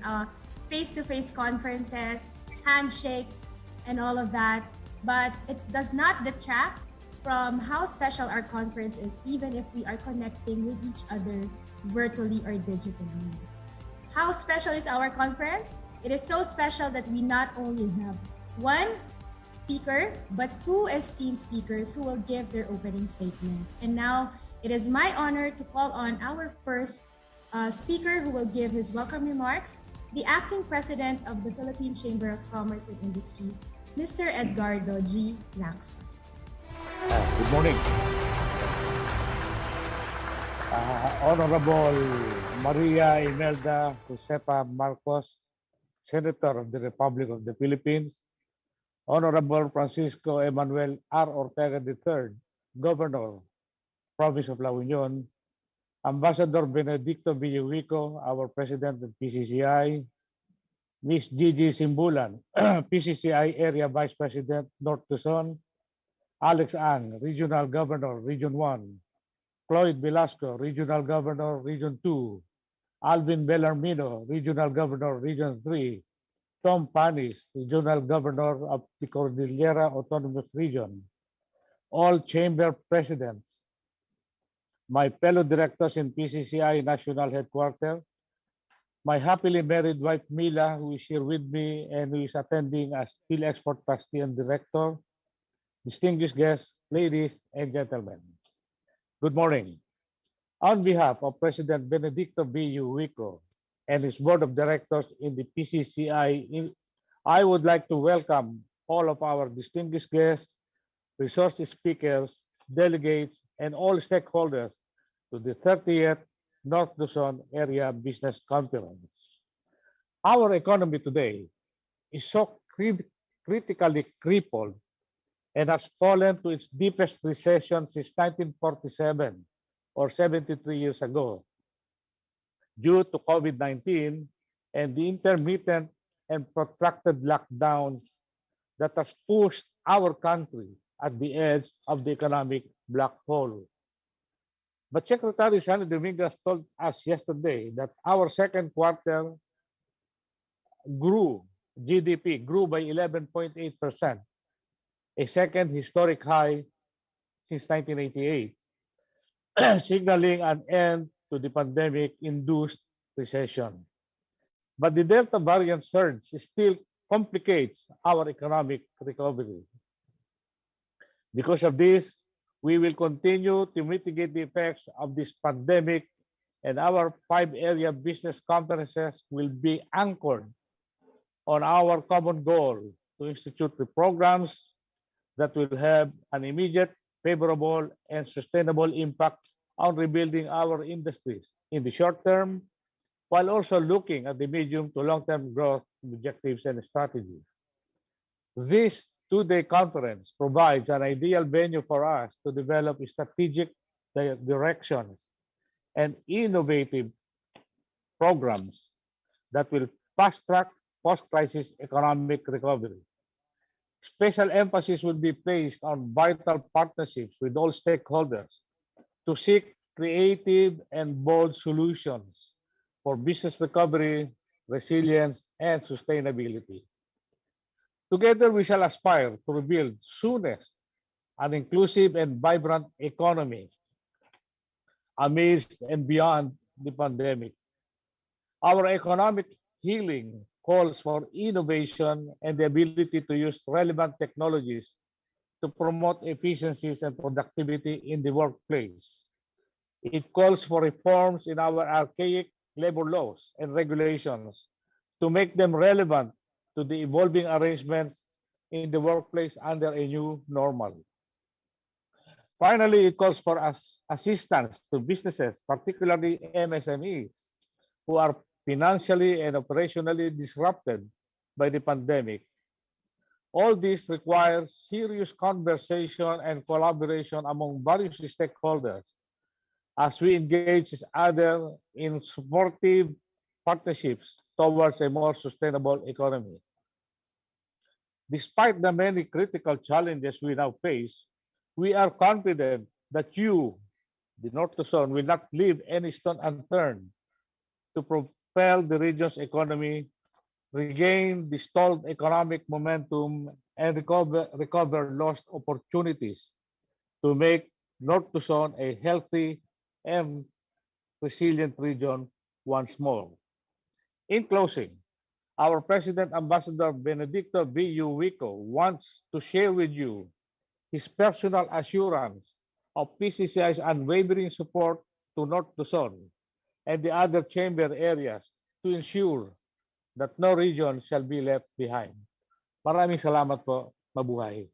S10: face-to-face conferences, handshakes, and all of that, but it does not detract from how special our conference is, even if we are connecting with each other virtually or digitally. How special is our conference? It is so special that we not only have one speaker, but two esteemed speakers who will give their opening statement. And now, it is my honor to call on our first speaker who will give his welcome remarks, the Acting President of the Philippine Chamber of Commerce and Industry, Mr. Edgardo G. Lacson.
S12: Good morning. Honorable Maria Imelda Josepa Marcos, Senator of the Republic of the Philippines, Honorable Francisco Emmanuel R. Ortega III, Governor, Province of La Union, Ambassador Benedicto Villauico, our President of PCCI, Ms. Gigi Simbulan, PCCI Area Vice President, North Luzon, Alex Ang, Regional Governor, Region 1, Cloyd Velasco, Regional Governor, Region 2, Alvin Bellarmino, Regional Governor, Region 3, Tom Panis, Regional Governor of the Cordillera Autonomous Region, all chamber presidents, my fellow directors in PCCI National Headquarters, my happily married wife Mila, who is here with me and who is attending as Steel Export Trustee and Director, distinguished guests, ladies and gentlemen. Good morning. On behalf of President Benedicto B. Uwico, and his board of directors in the PCCI. I would like to welcome all of our distinguished guests, resource speakers, delegates, and all stakeholders to the 30th North Luzon Area Business Conference. Our economy today is so critically crippled and has fallen to its deepest recession since 1947 or 73 years ago due to COVID-19 and the intermittent and protracted lockdowns that has pushed our country at the edge of the economic black hole. But Secretary Sani Dominguez told us yesterday that our second quarter GDP grew by 11.8%, a second historic high since 1988, signaling an end to the pandemic-induced recession. But the Delta variant surge still complicates our economic recovery. Because of this, we will continue to mitigate the effects of this pandemic, and our 5-area business conferences will be anchored on our common goal to institute the programs that will have an immediate, favorable, and sustainable impact on rebuilding our industries in the short term, while also looking at the medium to long-term growth objectives and strategies. This two-day conference provides an ideal venue for us to develop strategic directions and innovative programs that will fast-track post-crisis economic recovery. Special emphasis will be placed on vital partnerships with all stakeholders to seek creative and bold solutions for business recovery, resilience, and sustainability. Together, we shall aspire to rebuild soonest an inclusive and vibrant economy amidst and beyond the pandemic. Our economic healing calls for innovation and the ability to use relevant technologies to promote efficiencies and productivity in the workplace. It calls for reforms in our archaic labor laws and regulations to make them relevant to the evolving arrangements in the workplace under a new normal. Finally, it calls for assistance to businesses, particularly MSMEs, who are financially and operationally disrupted by the pandemic. All this requires serious conversation and collaboration among various stakeholders as we engage each other in supportive partnerships towards a more sustainable economy. Despite the many critical challenges we now face, we are confident that you, the North Luzon, will not leave any stone unturned to propel the region's economy, regain the stalled economic momentum, and recover lost opportunities to make North Luzon a healthy and resilient region once more. In closing, our President Ambassador Benedicto V. U. Wico wants to share with you his personal assurance of PCCI's unwavering support to North Luzon and the other chamber areas to ensure that no region shall be left behind. Maraming salamat po. Mabuhay.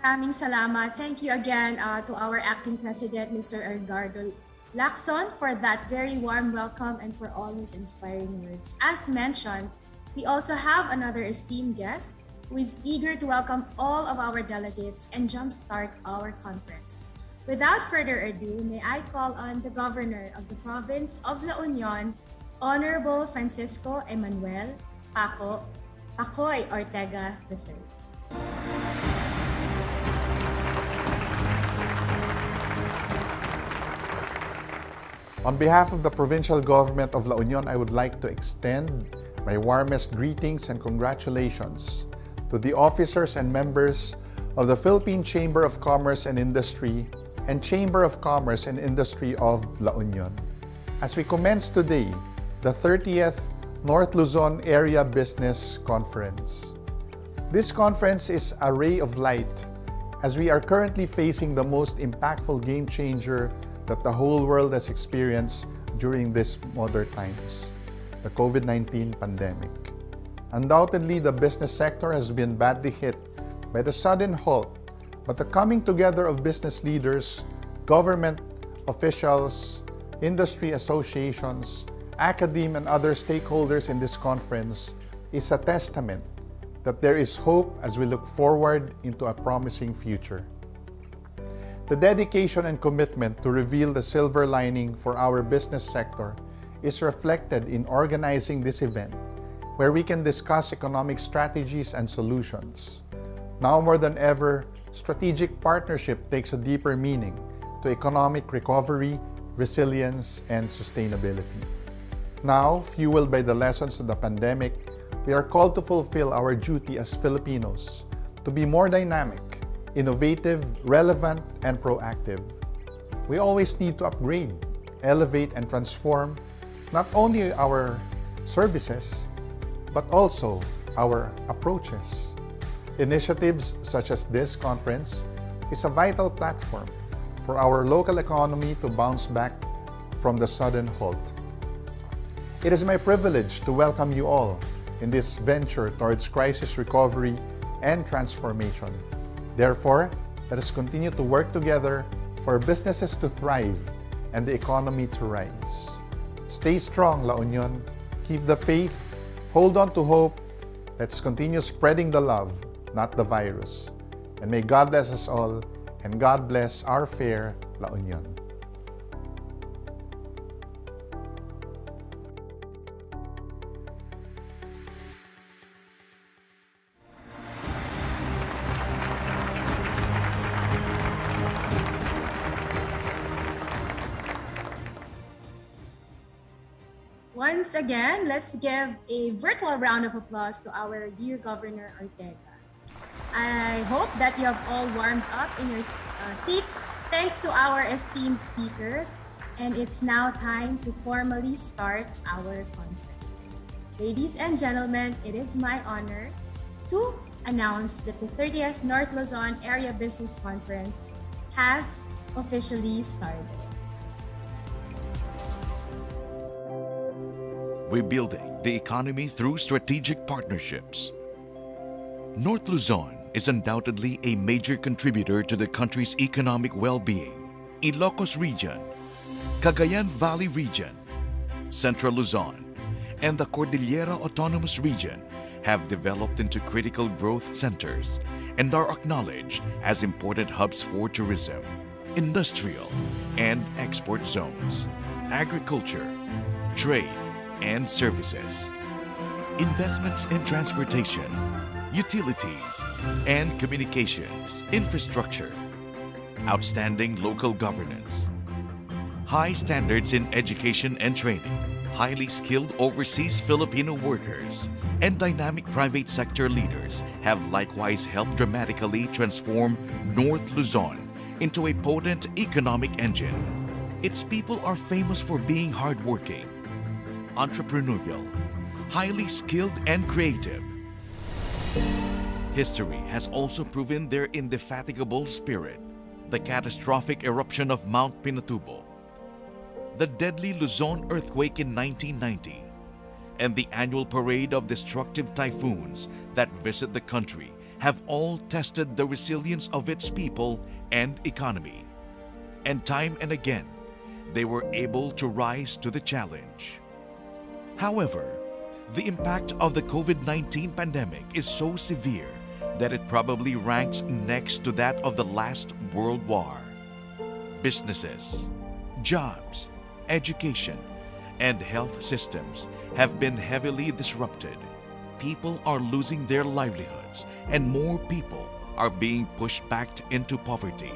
S10: Maraming salamat. Thank you again to our acting president, Mr. Edgardo Lacson, for that very warm welcome and for all his inspiring words. As mentioned, we also have another esteemed guest who is eager to welcome all of our delegates and jumpstart our conference. Without further ado, may I call on the Governor of the Province of La Union, Honorable Francisco Emmanuel Pacoy Ortega III.
S13: On behalf of the Provincial Government of La Union, I would like to extend my warmest greetings and congratulations to the officers and members of the Philippine Chamber of Commerce and Industry and Chamber of Commerce and Industry of La Union. As we commence today, the 30th North Luzon Area Business Conference. This conference is a ray of light as we are currently facing the most impactful game changer that the whole world has experienced during these modern times, the COVID-19 pandemic. Undoubtedly, the business sector has been badly hit by the sudden halt, but the coming together of business leaders, government officials, industry associations, academe, and other stakeholders in this conference is a testament that there is hope as we look forward into a promising future. The dedication and commitment to reveal the silver lining for our business sector is reflected in organizing this event, where we can discuss economic strategies and solutions. Now more than ever, strategic partnership takes a deeper meaning to economic recovery, resilience, and sustainability. Now, fueled by the lessons of the pandemic, we are called to fulfill our duty as Filipinos to be more dynamic, innovative, relevant, and proactive. We always need to upgrade, elevate, and transform not only our services, but also our approaches. Initiatives such as this conference is a vital platform for our local economy to bounce back from the sudden halt. It is my privilege to welcome you all in this venture towards crisis recovery and transformation. Therefore, let us continue to work together for businesses to thrive and the economy to rise. Stay strong, La Union. Keep the faith. Hold on to hope. Let's continue spreading the love, not the virus. And may God bless us all, and God bless our fair La Union.
S10: Once again, let's give a virtual round of applause to our dear Governor Ortega. I hope that you have all warmed up in your seats thanks to our esteemed speakers, and it's now time to formally start our conference. Ladies and gentlemen, it is my honor to announce that the 30th North Luzon Area Business Conference has officially started.
S7: Rebuilding the economy through strategic partnerships. North Luzon is undoubtedly a major contributor to the country's economic well-being. Ilocos Region, Cagayan Valley Region, Central Luzon, and the Cordillera Autonomous Region have developed into critical growth centers and are acknowledged as important hubs for tourism, industrial and export zones, agriculture, trade, and services, investments in transportation, utilities, and communications, infrastructure, outstanding local governance, high standards in education and training, highly skilled overseas Filipino workers, and dynamic private sector leaders have likewise helped dramatically transform North Luzon into a potent economic engine. Its people are famous for being hardworking, entrepreneurial, highly skilled, and creative. History has also proven their indefatigable spirit. The catastrophic eruption of Mount Pinatubo, the deadly Luzon earthquake in 1990, and the annual parade of destructive typhoons that visit the country have all tested the resilience of its people and economy. And time and again, they were able to rise to the challenge. However, the impact of the COVID-19 pandemic is so severe that it probably ranks next to that of the last World War. Businesses, jobs, education, and health systems have been heavily disrupted. People are losing their livelihoods, and more people are being pushed back into poverty,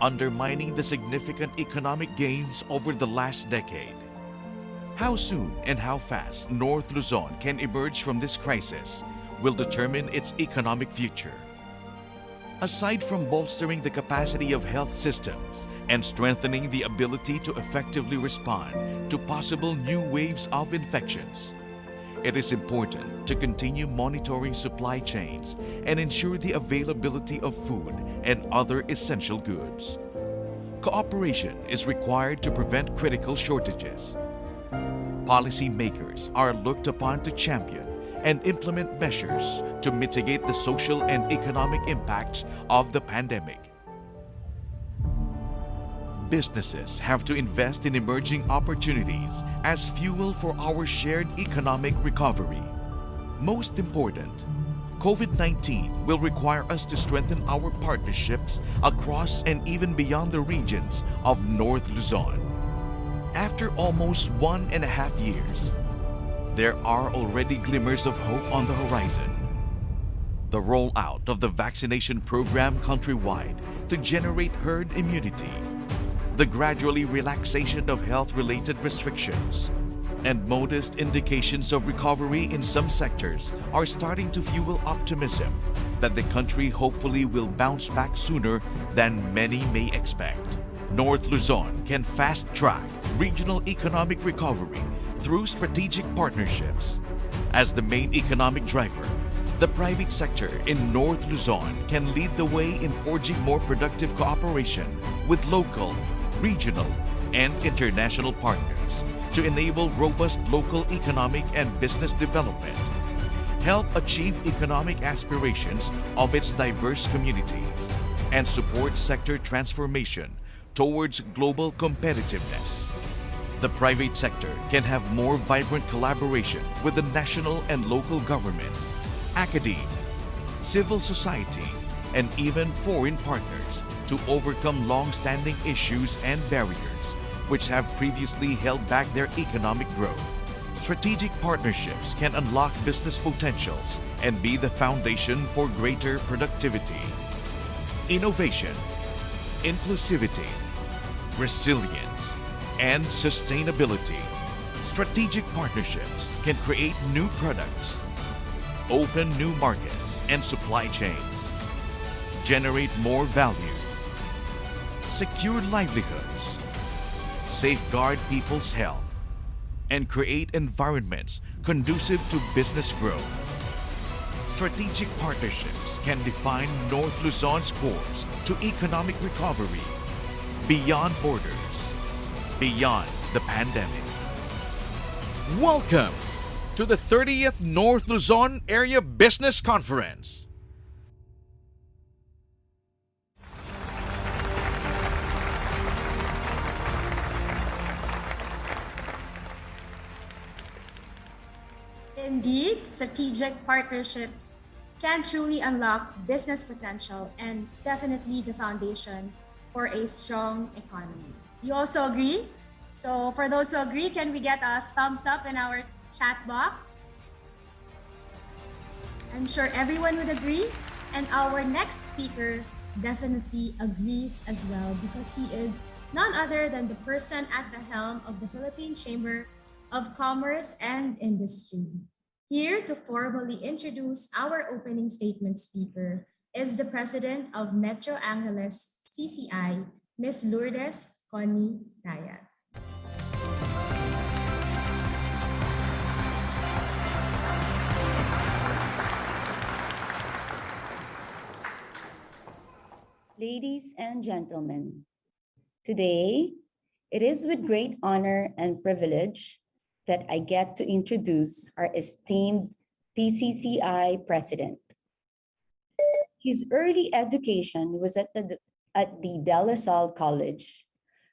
S7: undermining the significant economic gains over the last decade. How soon and how fast North Luzon can emerge from this crisis will determine its economic future. Aside from bolstering the capacity of health systems and strengthening the ability to effectively respond to possible new waves of infections, it is important to continue monitoring supply chains and ensure the availability of food and other essential goods. Cooperation is required to prevent critical shortages. Policymakers are looked upon to champion and implement measures to mitigate the social and economic impacts of the pandemic. Businesses have to invest in emerging opportunities as fuel for our shared economic recovery. Most important, COVID-19 will require us to strengthen our partnerships across and even beyond the regions of North Luzon. After almost 1.5 years, there are already glimmers of hope on the horizon. The rollout of the vaccination program countrywide to generate herd immunity, the gradually relaxation of health-related restrictions, and modest indications of recovery in some sectors are starting to fuel optimism that the country hopefully will bounce back sooner than many may expect. North Luzon can fast-track regional economic recovery through strategic partnerships. As the main economic driver, the private sector in North Luzon can lead the way in forging more productive cooperation with local, regional, and international partners to enable robust local economic and business development, help achieve economic aspirations of its diverse communities, and support sector transformation towards global competitiveness. The private sector can have more vibrant collaboration with the national and local governments, academia, civil society, and even foreign partners to overcome long-standing issues and barriers which have previously held back their economic growth. Strategic partnerships can unlock business potentials and be the foundation for greater productivity, innovation, inclusivity, resilience, and sustainability. Strategic partnerships can create new products, open new markets and supply chains, generate more value, secure livelihoods, safeguard people's health, and create environments conducive to business growth. Strategic partnerships can define North Luzon's course to economic recovery beyond borders, beyond the pandemic. Welcome to the 30th North Luzon Area Business Conference.
S10: Indeed, strategic partnerships can truly unlock business potential and definitely the foundation for a strong economy. You also agree? So for those who agree, can we get a thumbs up in our chat box? I'm sure everyone would agree. And our next speaker definitely agrees as well because he is none other than the person at the helm of the Philippine Chamber of Commerce and Industry. Here to formally introduce our opening statement speaker is the President of Metro Angeles CCI, Ms. Lourdes Connie Dayat.
S14: Ladies and gentlemen, today it is with great honor and privilege that I get to introduce our esteemed PCCI President. His early education was at the De La Salle College,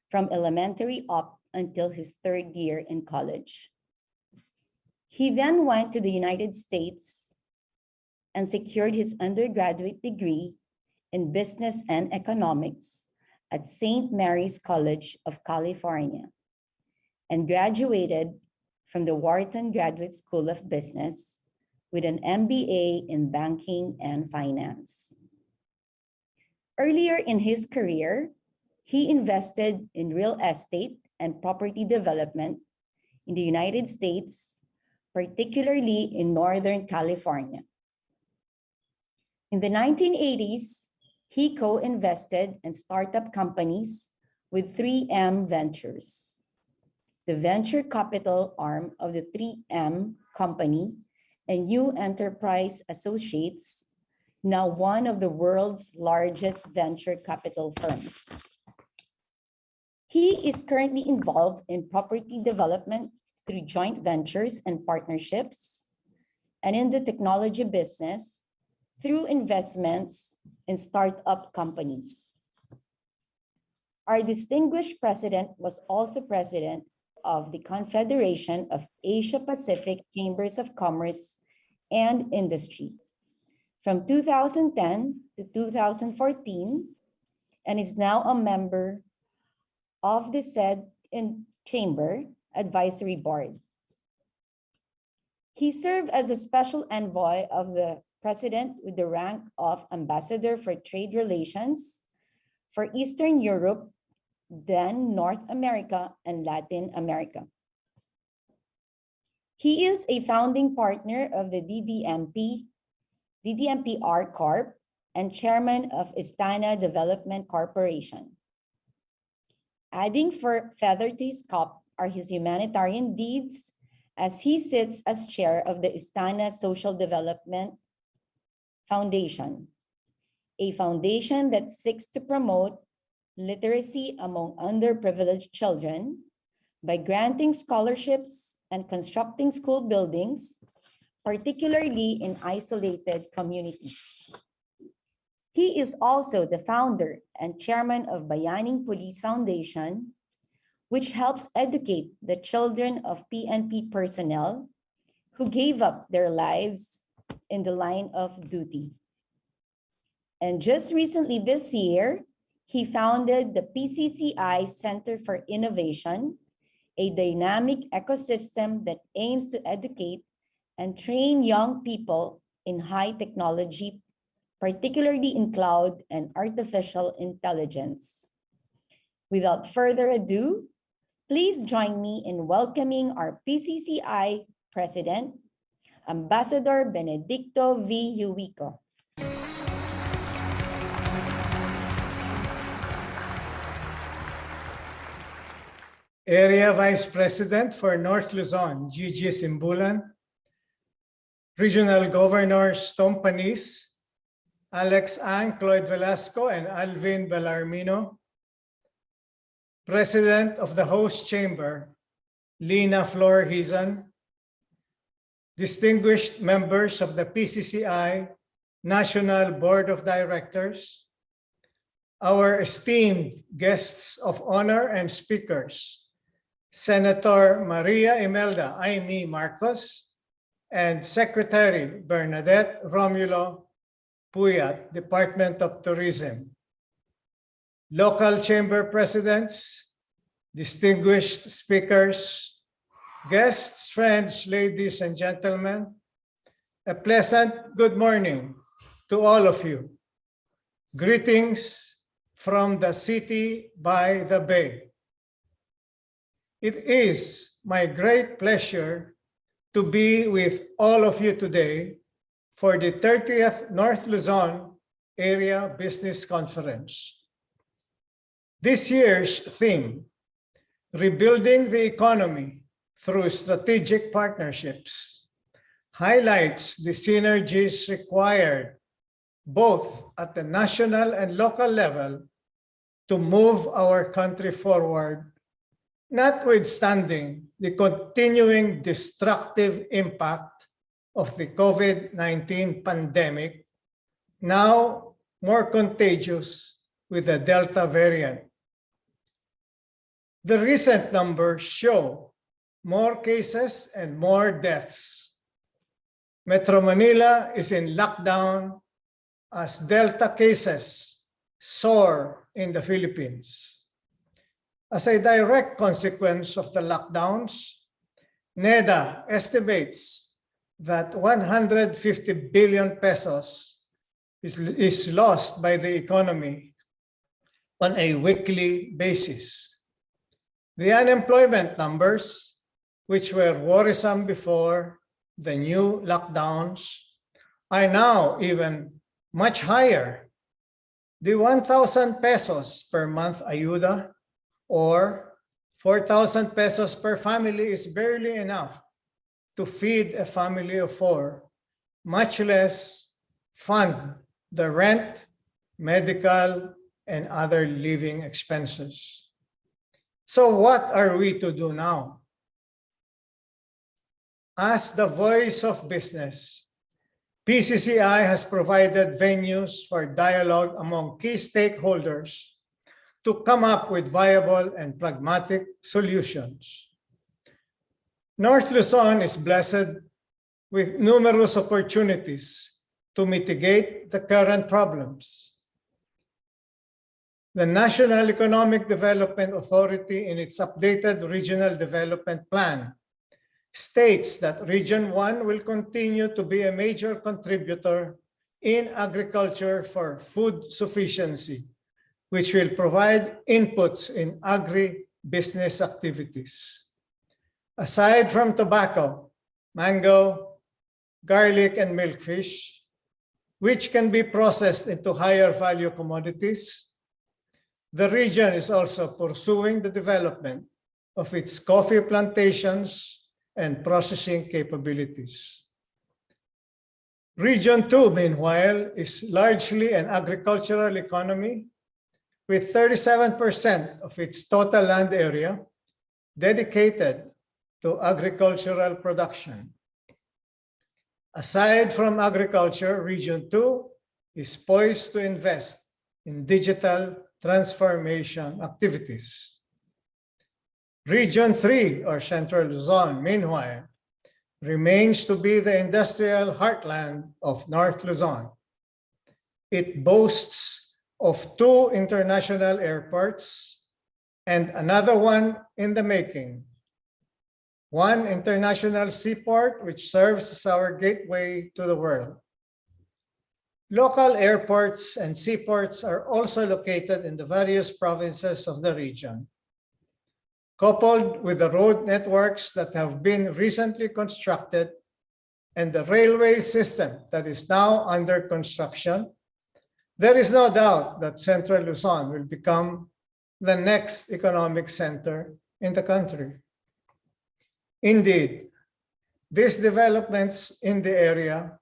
S14: from elementary up until his 3rd year in college. He then went to the United States and secured his undergraduate degree in Business and Economics at St. Mary's College of California and graduated from the Wharton Graduate School of Business with an MBA in Banking and Finance. Earlier in his career, he invested in real estate and property development in the United States, particularly in Northern California. In the 1980s, he co-invested in startup companies with 3M Ventures. the venture capital arm of the 3M company and New Enterprise Associates, now one of the world's largest venture capital firms. He is currently involved in property development through joint ventures and partnerships, and in the technology business through investments in startup companies. Our distinguished president was also president of the Confederation of Asia-Pacific Chambers of Commerce and Industry from 2010 to 2014, and is now a member of the said Chamber Advisory Board. He served as a special envoy of the president with the rank of Ambassador for Trade Relations for Eastern Europe, then North America and Latin America. He is a founding partner of the DDMPR Corp and chairman of Istana Development Corporation. Adding feather to his cap are his humanitarian deeds, as he sits as chair of the Istana Social Development Foundation, a foundation that seeks to promote literacy among underprivileged children by granting scholarships and constructing school buildings, particularly in isolated communities. He is also the founder and chairman of Bayaning Police Foundation, which helps educate the children of PNP personnel who gave up their lives in the line of duty. And just recently this year, he founded the PCCI Center for Innovation, a dynamic ecosystem that aims to educate and train young people in high technology, particularly in cloud and artificial intelligence. Without further ado, please join me in welcoming our PCCI President, Ambassador Benedicto V. Huico.
S15: Area Vice President for North Luzon, Gigi Simbulan, Regional Governors Tom Panis, Alex Ang, Cloyd Velasco, and Alvin Bellarmino, President of the Host Chamber, Lina Flor Hizan, distinguished members of the PCCI National Board of Directors, our esteemed guests of honor and speakers, Senator Maria Imelda Aimee Marcos, and Secretary Bernadette Romulo Puyat, Department of Tourism, local chamber presidents, distinguished speakers, guests, friends, ladies and gentlemen, a pleasant good morning to all of you. Greetings from the city by the bay. It is my great pleasure to be with all of you today for the 30th North Luzon Area Business Conference. This year's theme, Rebuilding the Economy through Strategic Partnerships, highlights the synergies required both at the national and local level to move our country forward, notwithstanding the continuing destructive impact of the COVID-19 pandemic, now more contagious with the Delta variant. The recent numbers show more cases and more deaths. Metro Manila is in lockdown as Delta cases soar in the Philippines. As a direct consequence of the lockdowns, NEDA estimates that 150 billion pesos is lost by the economy on a weekly basis. The unemployment numbers, which were worrisome before the new lockdowns, are now even much higher. The 1,000 pesos per month ayuda, or 4,000 pesos per family is barely enough to feed a family of 4, much less fund the rent, medical, and other living expenses. So what are we to do now? As the voice of business, PCCI has provided venues for dialogue among key stakeholders to come up with viable and pragmatic solutions. North Luzon is blessed with numerous opportunities to mitigate the current problems. The National Economic Development Authority, in its updated Regional Development Plan, states that Region 1 will continue to be a major contributor in agriculture for food sufficiency, which will provide inputs in agri-business activities. Aside from tobacco, mango, garlic, and milkfish, which can be processed into higher value commodities, the region is also pursuing the development of its coffee plantations and processing capabilities. Region 2, meanwhile, is largely an agricultural economy with 37% of its total land area dedicated to agricultural production. Aside from agriculture, Region 2 is poised to invest in digital transformation activities. Region 3, or Central Luzon, meanwhile, remains to be the industrial heartland of North Luzon. It boasts of 2 international airports and another one in the making. One international seaport, which serves as our gateway to the world. Local airports and seaports are also located in the various provinces of the region. Coupled with the road networks that have been recently constructed and the railway system that is now under construction, there is no doubt that Central Luzon will become the next economic center in the country. Indeed, these developments in the area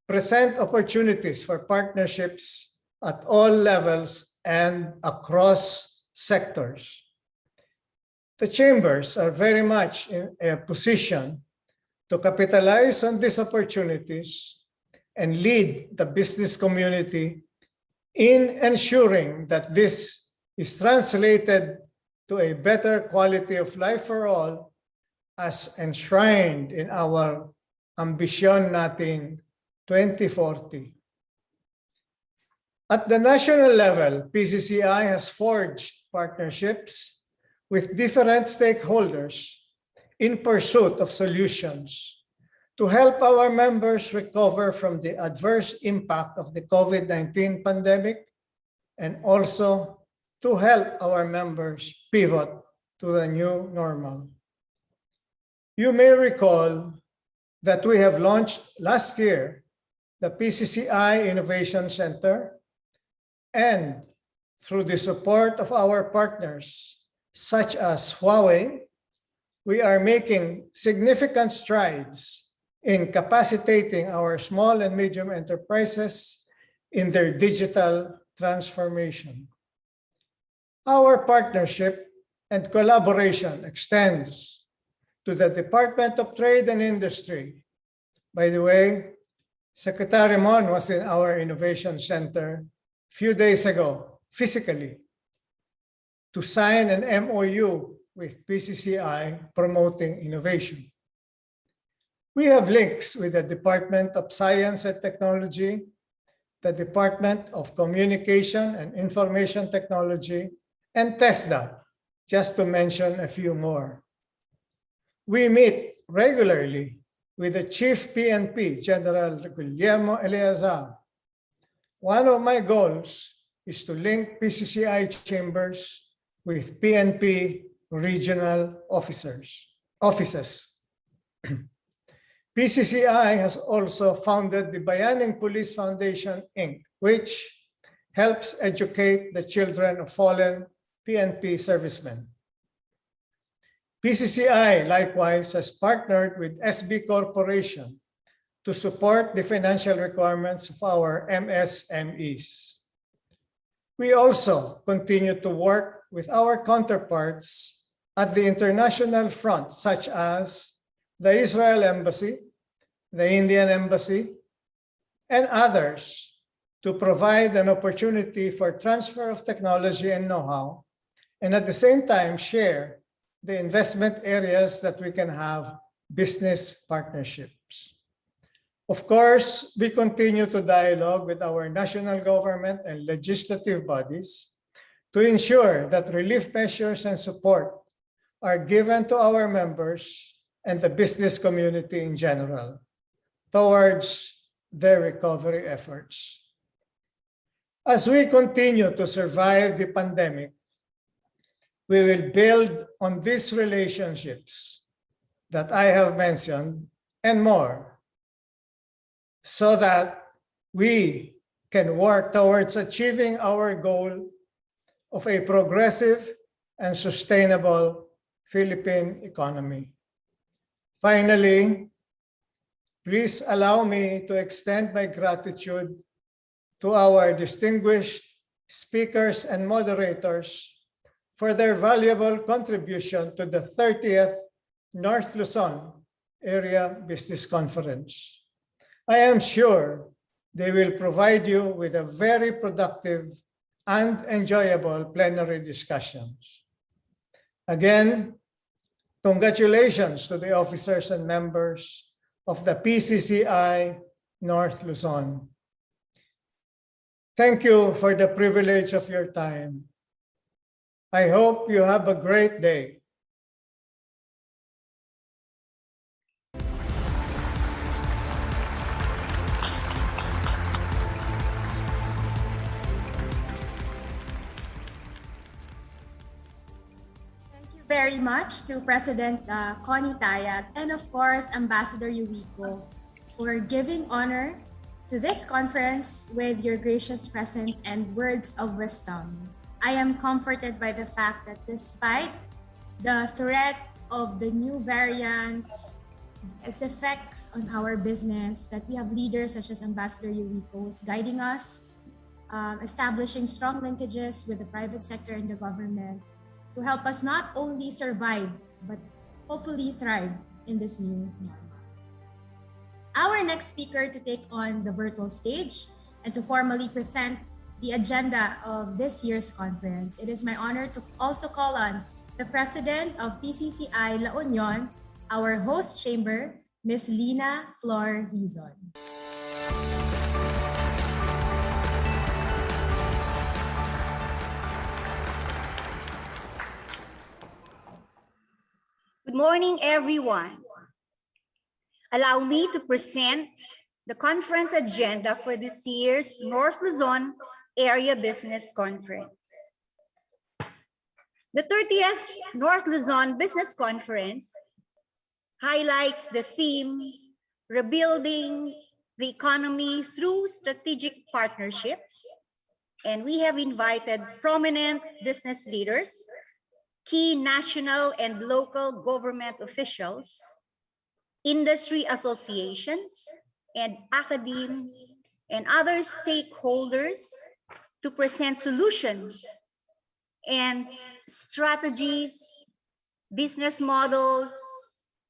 S15: present opportunities for partnerships at all levels and across sectors. The chambers are very much in a position to capitalize on these opportunities and lead the business community in ensuring that this is translated to a better quality of life for all, as enshrined in our ambisyon nating 2040. At the national level, PCCI has forged partnerships with different stakeholders in pursuit of solutions to help our members recover from the adverse impact of the COVID-19 pandemic and also to help our members pivot to the new normal. You may recall that we have launched last year the PCCI Innovation Center, and through the support of our partners such as Huawei, we are making significant strides in capacitating our small and medium enterprises in their digital transformation. Our partnership and collaboration extends to the Department of Trade and Industry. By the way, Secretary Mon was in our Innovation Center a few days ago, physically, to sign an MOU with PCCI promoting innovation. We have links with the Department of Science and Technology, the Department of Communication and Information Technology, and TESDA, just to mention a few more. We meet regularly with the Chief PNP, General Guillermo Eleazar. One of my goals is to link PCCI chambers with PNP regional offices. PCCI has also founded the Bayaning Police Foundation, Inc., which helps educate the children of fallen PNP servicemen. PCCI likewise has partnered with SB Corporation to support the financial requirements of our MSMEs. We also continue to work with our counterparts at the international front, such as the Israel Embassy, the Indian Embassy, and others, to provide an opportunity for transfer of technology and know-how, and at the same time share the investment areas that we can have business partnerships. Of course, we continue to dialogue with our national government and legislative bodies to ensure that relief measures and support are given to our members and the business community in general towards their recovery efforts. As we continue to survive the pandemic, we will build on these relationships that I have mentioned and more, so that we can work towards achieving our goal of a progressive and sustainable Philippine economy. Finally, please allow me to extend my gratitude to our distinguished speakers and moderators for their valuable contribution to the 30th North Luzon Area Business Conference. I am sure they will provide you with a very productive and enjoyable plenary discussions. Again, congratulations to the officers and members of the PCCI North Luzon. Thank you for the privilege of your time. I hope you have a great day.
S10: Very much to President Connie Tayag and of course Ambassador Yuwico for giving honor to this conference with your gracious presence and words of wisdom. I am comforted by the fact that despite the threat of the new variants, its effects on our business, that we have leaders such as Ambassador Yuwico guiding us, establishing strong linkages with the private sector and the government, to help us not only survive, but hopefully thrive in this new normal. Our next speaker to take on the virtual stage and to formally present the agenda of this year's conference, it is my honor to also call on the President of PCCI La Union, our host chamber, Ms. Lina Flor Rizon.
S16: Good morning, everyone. Allow me to present the conference agenda for this year's North Luzon Area Business Conference. The 30th North Luzon Business Conference highlights the theme, Rebuilding the Economy Through Strategic Partnerships, and we have invited prominent business leaders, key national and local government officials, industry associations, and academe and other stakeholders to present solutions and strategies, business models,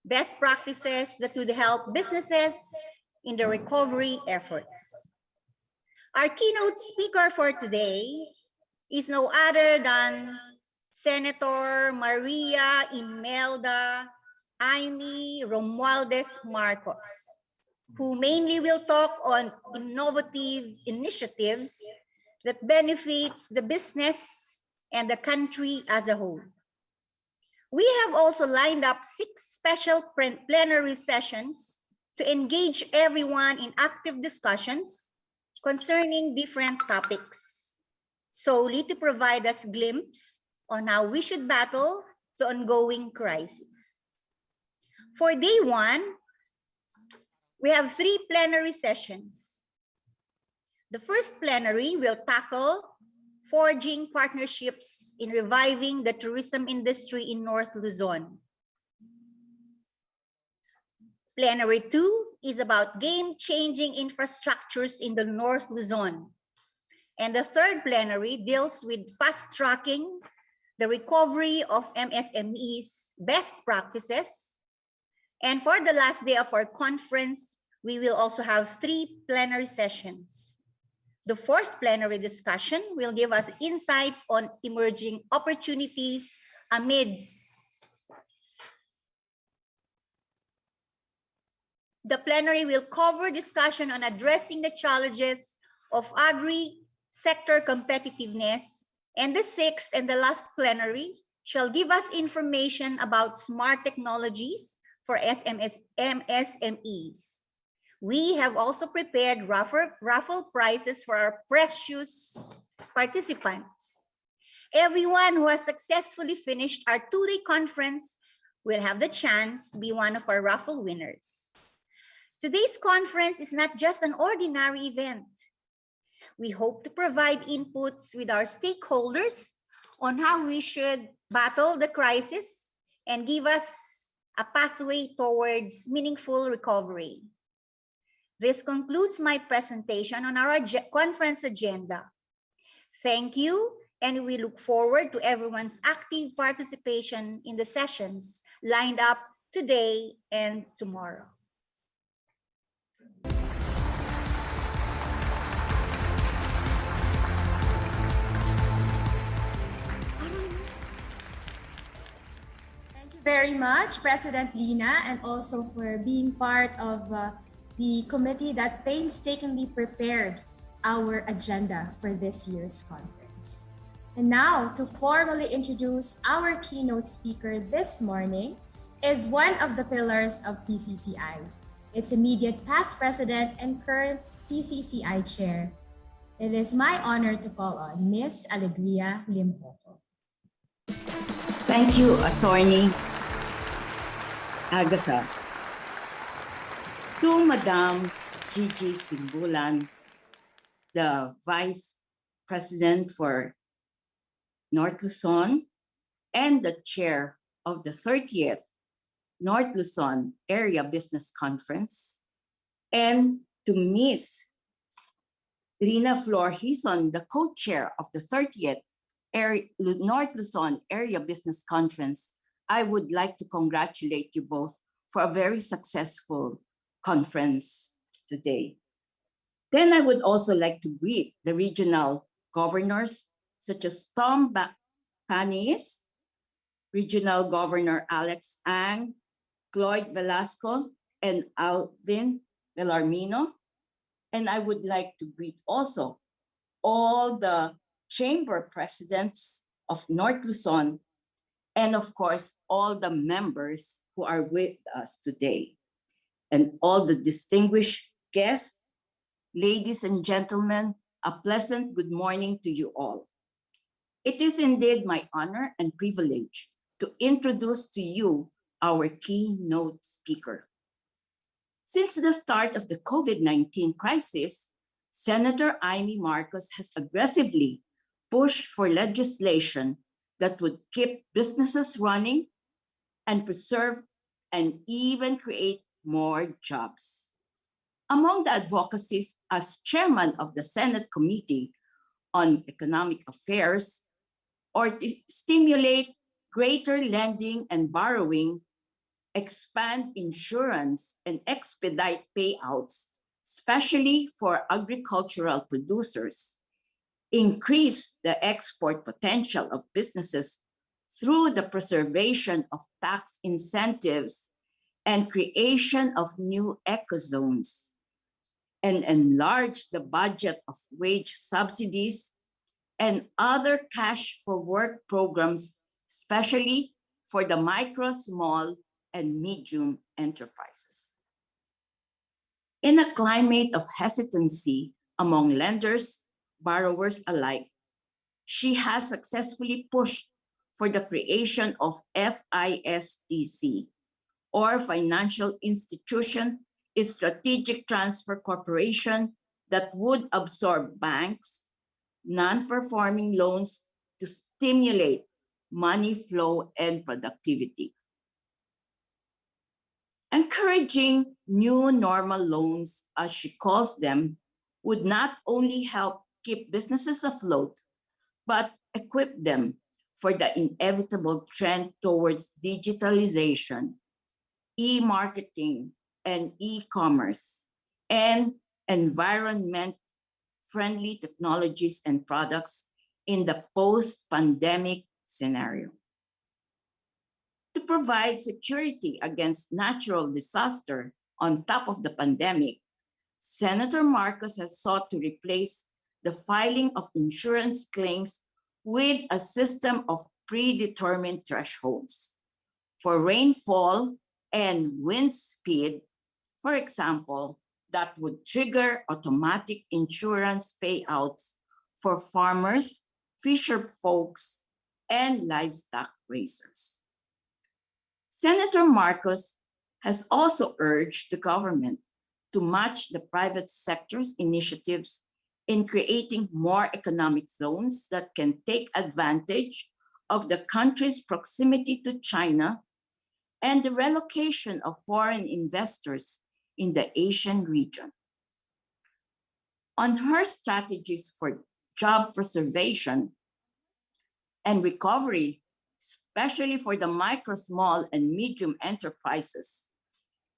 S16: best practices that would help businesses in the recovery efforts. Our keynote speaker for today is no other than Senator Maria Imelda Amy Romualdez Marcos, who mainly will talk on innovative initiatives that benefits the business and the country as a whole. We have also lined up 6 special plenary sessions to engage everyone in active discussions concerning different topics, solely to provide us a glimpse on how we should battle the ongoing crisis. For day 1, we have 3 plenary sessions. The first plenary will tackle forging partnerships in reviving the tourism industry in North Luzon. Plenary 2 is about game-changing infrastructures in the North Luzon. And the third plenary deals with fast-tracking the recovery of MSMEs' best practices. And for the last day of our conference, we will also have 3 plenary sessions. The fourth plenary discussion will give us insights on emerging opportunities amidst the plenary will cover discussion on addressing the challenges of agri-sector competitiveness, and the sixth and the last plenary shall give us information about smart technologies for MSMEs. We have also prepared raffle prizes for our precious participants. Everyone who has successfully finished our 2-day conference will have the chance to be one of our raffle winners. Today's conference is not just an ordinary event. We hope to provide inputs with our stakeholders on how we should battle the crisis and give us a pathway towards meaningful recovery. This concludes my presentation on our conference agenda. Thank you, and we look forward to everyone's active participation in the sessions lined up today and tomorrow.
S10: Very much, President Lina, and also for being part of the committee that painstakingly prepared our agenda for this year's conference. And now, to formally introduce our keynote speaker this morning is one of the pillars of PCCI. Its immediate past president and current PCCI chair. It is my honor to call on Ms. Alegria Limpopo.
S14: Thank you, Attorney Agatha. To Madam Gigi Simbulan, the Vice President for North Luzon and the Chair of the 30th North Luzon Area Business Conference, and to Ms. Rina Flor Hison, the Co-Chair of the 30th North Luzon Area Business Conference, I would like to congratulate you both for a very successful conference today. Then I would also like to greet the regional governors, such as Tom Panis, Regional Governor Alex Ang, Cloyd Velasco, and Alvin Belarmino. And I would like to greet also all the chamber presidents of North Luzon, and of course, all the members who are with us today, and all the distinguished guests, ladies and gentlemen, a pleasant good morning to you all. It is indeed my honor and privilege to introduce to you our keynote speaker. Since the start of the COVID-19 crisis, Senator Amy Marcos has aggressively pushed for legislation that would keep businesses running and preserve and even create more jobs. Among the advocacies as chairman of the Senate Committee on Economic Affairs, or to stimulate greater lending and borrowing, expand insurance, and expedite payouts, especially for agricultural producers, increase the export potential of businesses through the preservation of tax incentives and creation of new ecozones, and enlarge the budget of wage subsidies and other cash for work programs, especially for the micro, small, and medium enterprises. In a climate of hesitancy among lenders, borrowers alike, she has successfully pushed for the creation of FISTC, or Financial Institution Strategic Transfer Corporation, that would absorb banks' non-performing loans to stimulate money flow and productivity.
S17: Encouraging new normal loans, as she calls them, would not only help keep businesses afloat, but equip them for the inevitable trend towards digitalization, e-marketing, and e-commerce, and environment-friendly technologies and products in the post-pandemic scenario. To provide security against natural disaster on top of the pandemic, Senator Marcos has sought to replace the filing of insurance claims with a system of predetermined thresholds. For rainfall and wind speed, for example, that would trigger automatic insurance payouts for farmers, fisher folks, and livestock raisers. Senator Marcos has also urged the government to match the private sector's initiatives in creating more economic zones that can take advantage of the country's proximity to China and the relocation of foreign investors in the Asian region. On her strategies for job preservation and recovery, especially for the micro, small, and medium enterprises,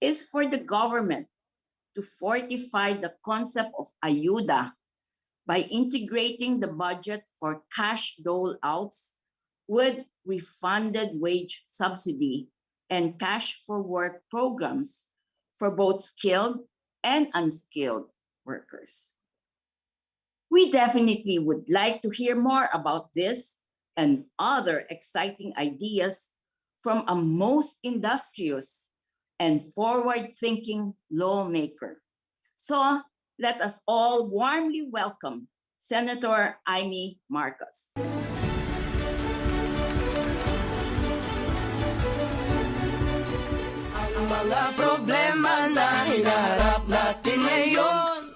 S17: is for the government to fortify the concept of ayuda by integrating the budget for cash dole-outs with refunded wage subsidy and cash for work programs for both skilled and unskilled workers. We definitely would like to hear more about this and other exciting ideas from a most industrious and forward-thinking lawmaker. So let us all warmly welcome Senator Amy Marcos.
S9: Ang mga problema na hinaharap natin ngayon,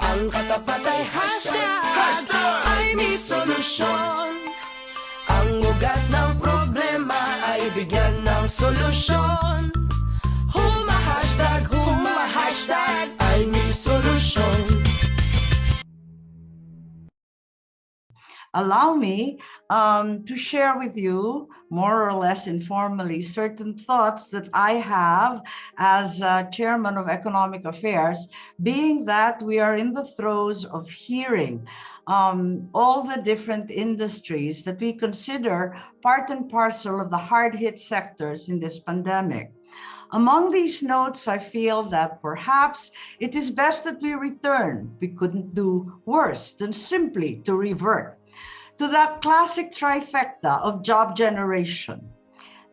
S9: ang katapat ay hashtag ay may solusyon. Ang ugat ng problema ay bigyan ng solusyon. Humahashtag ay may solusyon.
S18: Allow me to share with you, more or less informally, certain thoughts that I have as Chairman of Economic Affairs, being that we are in the throes of hearing all the different industries that we consider part and parcel of the hard-hit sectors in this pandemic. Among these notes, I feel that perhaps it is best that we return. We couldn't do worse than simply to revert to that classic trifecta of job generation.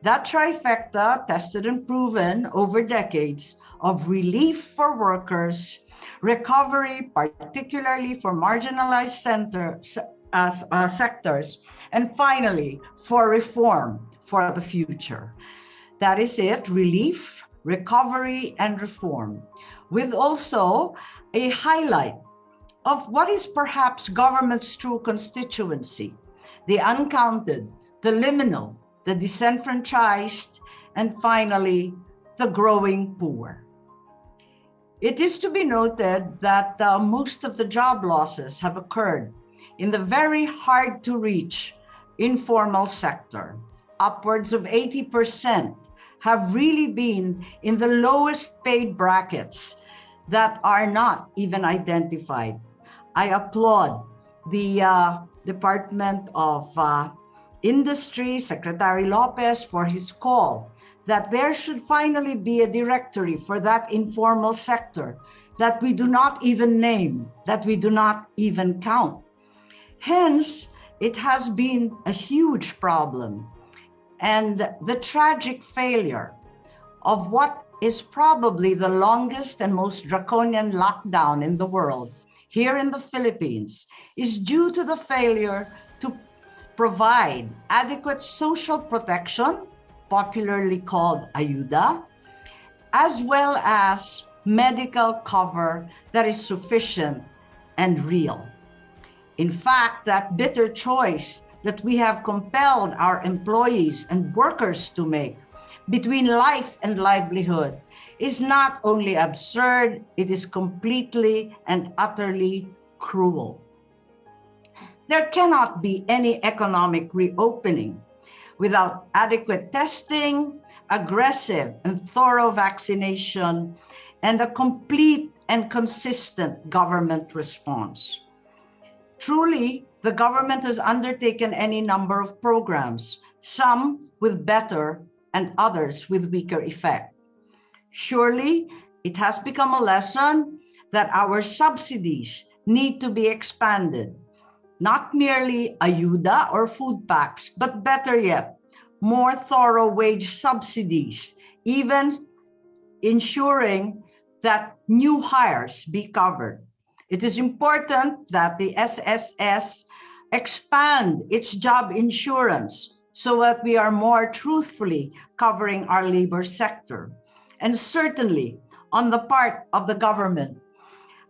S18: That trifecta, tested and proven over decades, of relief for workers, recovery, particularly for marginalized sectors, and finally, for reform for the future. That is it, relief, recovery, and reform, with also a highlight of what is perhaps government's true constituency, the uncounted, the liminal, the disenfranchised, and finally, the growing poor. It is to be noted that most of the job losses have occurred in the very hard-to-reach informal sector. Upwards of 80% have really been in the lowest paid brackets that are not even identified. I applaud the Department of Industry, Secretary Lopez, for his call that there should finally be a directory for that informal sector that we do not even name, that we do not even count. Hence, it has been a huge problem. And the tragic failure of what is probably the longest and most draconian lockdown in the world, here in the Philippines, is due to the failure to provide adequate social protection, popularly called ayuda, as well as medical cover that is sufficient and real. In fact, that bitter choice that we have compelled our employees and workers to make between life and livelihood is not only absurd, it is completely and utterly cruel. There cannot be any economic reopening without adequate testing, aggressive and thorough vaccination, and a complete and consistent government response. Truly, the government has undertaken any number of programs, some with better and others with weaker effect. Surely, it has become a lesson that our subsidies need to be expanded, not merely ayuda or food packs, but better yet, more thorough wage subsidies, even ensuring that new hires be covered. It is important that the SSS expand its job insurance so that we are more truthfully covering our labor sector. And certainly, on the part of the government,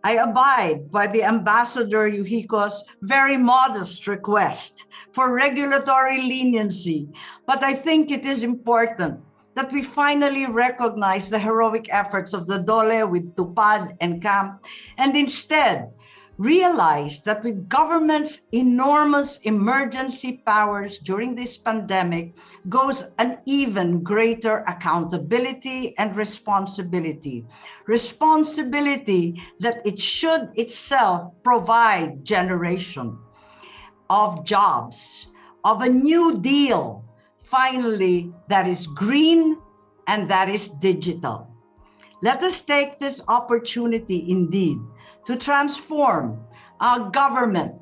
S18: I abide by the Ambassador Yuhiko's very modest request for regulatory leniency, but I think it is important that we finally recognize the heroic efforts of the DOLE with TUPAD and CAMP, and instead realize that with government's enormous emergency powers during this pandemic goes an even greater accountability and responsibility. Responsibility that it should itself provide generation of jobs, of a new deal, finally, that is green and that is digital. Let us take this opportunity indeed to transform a government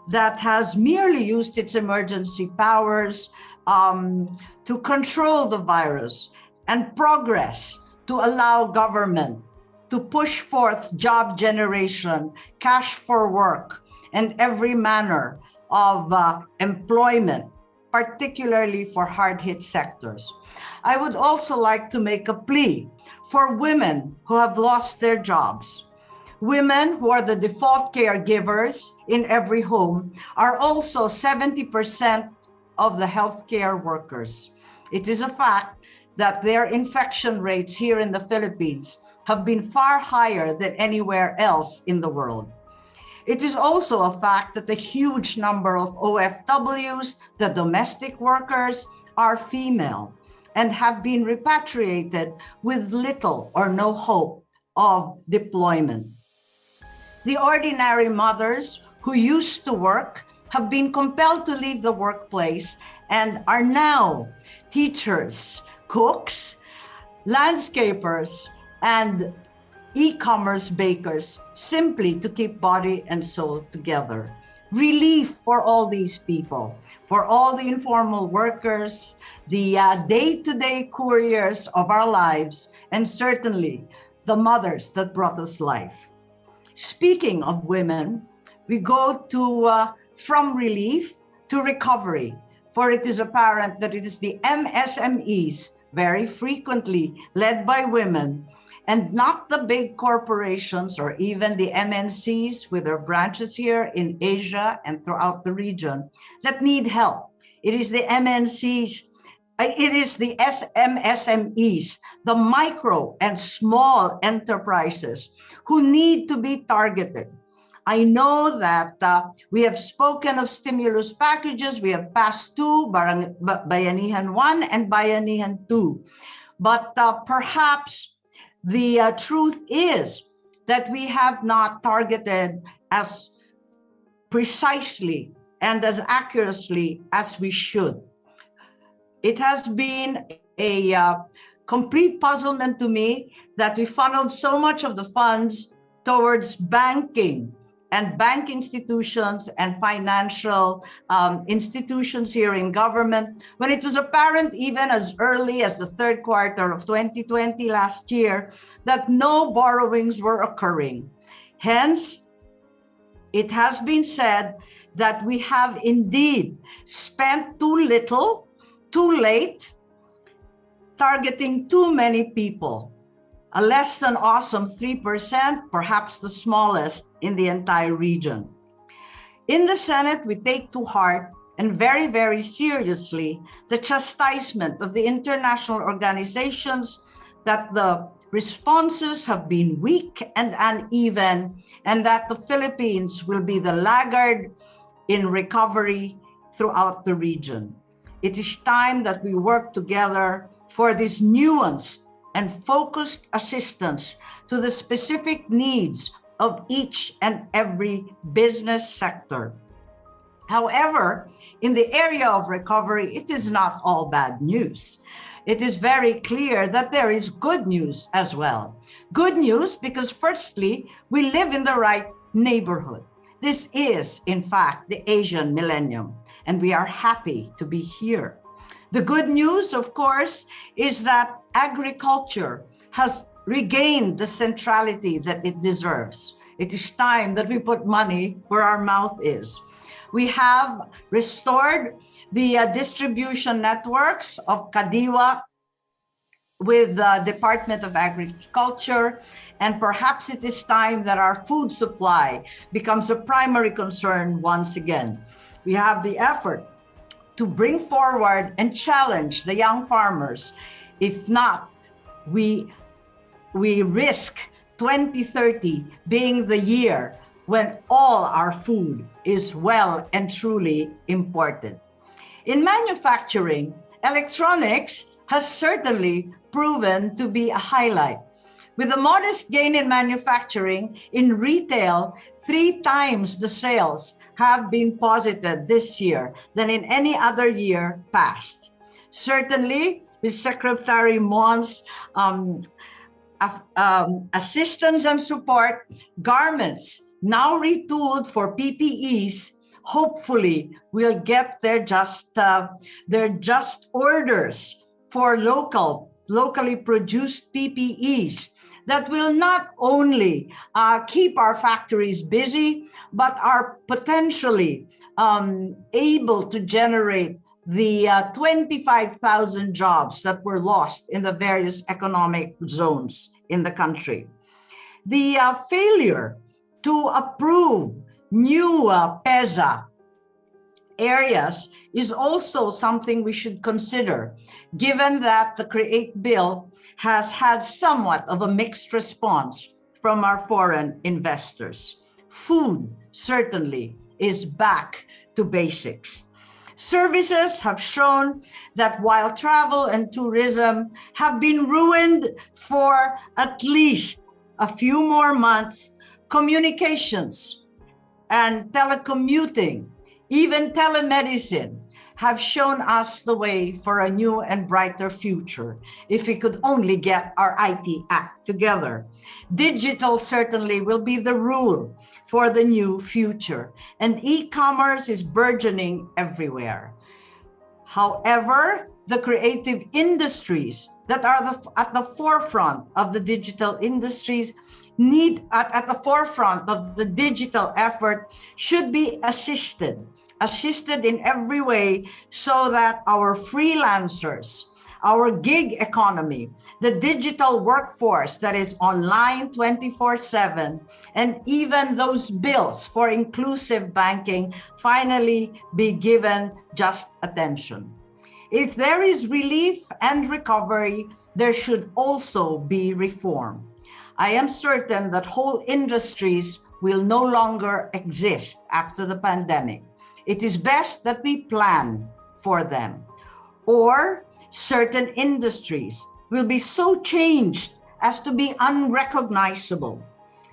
S18: that has merely used its emergency powers to control the virus, and progress to allow government to push forth job generation, cash for work, and every manner of employment, particularly for hard-hit sectors. I would also like to make a plea for women who have lost their jobs. Women who are the default caregivers in every home are also 70% of the healthcare workers. It is a fact that their infection rates here in the Philippines have been far higher than anywhere else in the world. It is also a fact that a huge number of OFWs, the domestic workers, are female and have been repatriated with little or no hope of deployment. The ordinary mothers who used to work have been compelled to leave the workplace and are now teachers, cooks, landscapers, and e-commerce bakers, simply to keep body and soul together. Relief for all these people, for all the informal workers, the day-to-day couriers of our lives, and certainly the mothers that brought us life. Speaking of women, we go to from relief to recovery, for it is apparent that it is the MSMEs, very frequently led by women, and not the big corporations or even the MNCs with their branches here in Asia and throughout the region that need help. It is the MNCs, it is the MSMEs, the micro and small enterprises who need to be targeted. I know that we have spoken of stimulus packages. We have passed two, Bayanihan 1 and Bayanihan 2. But perhaps the truth is that we have not targeted as precisely and as accurately as we should. It has been a complete puzzlement to me that we funneled so much of the funds towards banking and bank institutions and financial institutions here in government, when it was apparent even as early as the third quarter of 2020 last year that no borrowings were occurring. Hence, it has been said that we have indeed spent too little, too late, targeting too many people. A less than awesome 3%, perhaps the smallest in the entire region. In the Senate, we take to heart and very, very seriously the chastisement of the international organizations that the responses have been weak and uneven, and that the Philippines will be the laggard in recovery throughout the region. It is time that we work together for this nuanced and focused assistance to the specific needs of each and every business sector. However, in the area of recovery, it is not all bad news. It is very clear that there is good news as well. Good news because firstly, we live in the right neighborhood. This is, in fact, the Asian millennium, and we are happy to be here. The good news, of course, is that agriculture has regained the centrality that it deserves. It is time that we put money where our mouth is. We have restored the distribution networks of Kadiwa with the Department of Agriculture, and perhaps it is time that our food supply becomes a primary concern once again. We have the effort to bring forward and challenge the young farmers. If not, we risk 2030 being the year when all our food is well and truly imported. In manufacturing, electronics has certainly proven to be a highlight. With a modest gain in manufacturing, in retail, 3 times the sales have been posited this year than in any other year past. Certainly, with Secretary Mon's assistance and support, garments now retooled for PPEs, hopefully will get their just orders for locally produced PPEs that will not only keep our factories busy, but are potentially able to generate the 25,000 jobs that were lost in the various economic zones in the country. The failure to approve new PEZA areas is also something we should consider, given that the CREATE bill has had somewhat of a mixed response from our foreign investors. Food certainly is back to basics. Services have shown that while travel and tourism have been ruined for at least a few more months, communications and telecommuting, even telemedicine, have shown us the way for a new and brighter future if we could only get our IT act together. Digital certainly will be the rule for the new future, and e-commerce is burgeoning everywhere. However, the creative industries that are at the forefront of the digital industries at the forefront of the digital effort should be assisted in every way so that our freelancers, our gig economy, the digital workforce that is online 24/7, and even those bills for inclusive banking finally be given just attention. If there is relief and recovery, there should also be reform. I am certain that whole industries will no longer exist after the pandemic. It is best that we plan for them. Or certain industries will be so changed as to be unrecognizable.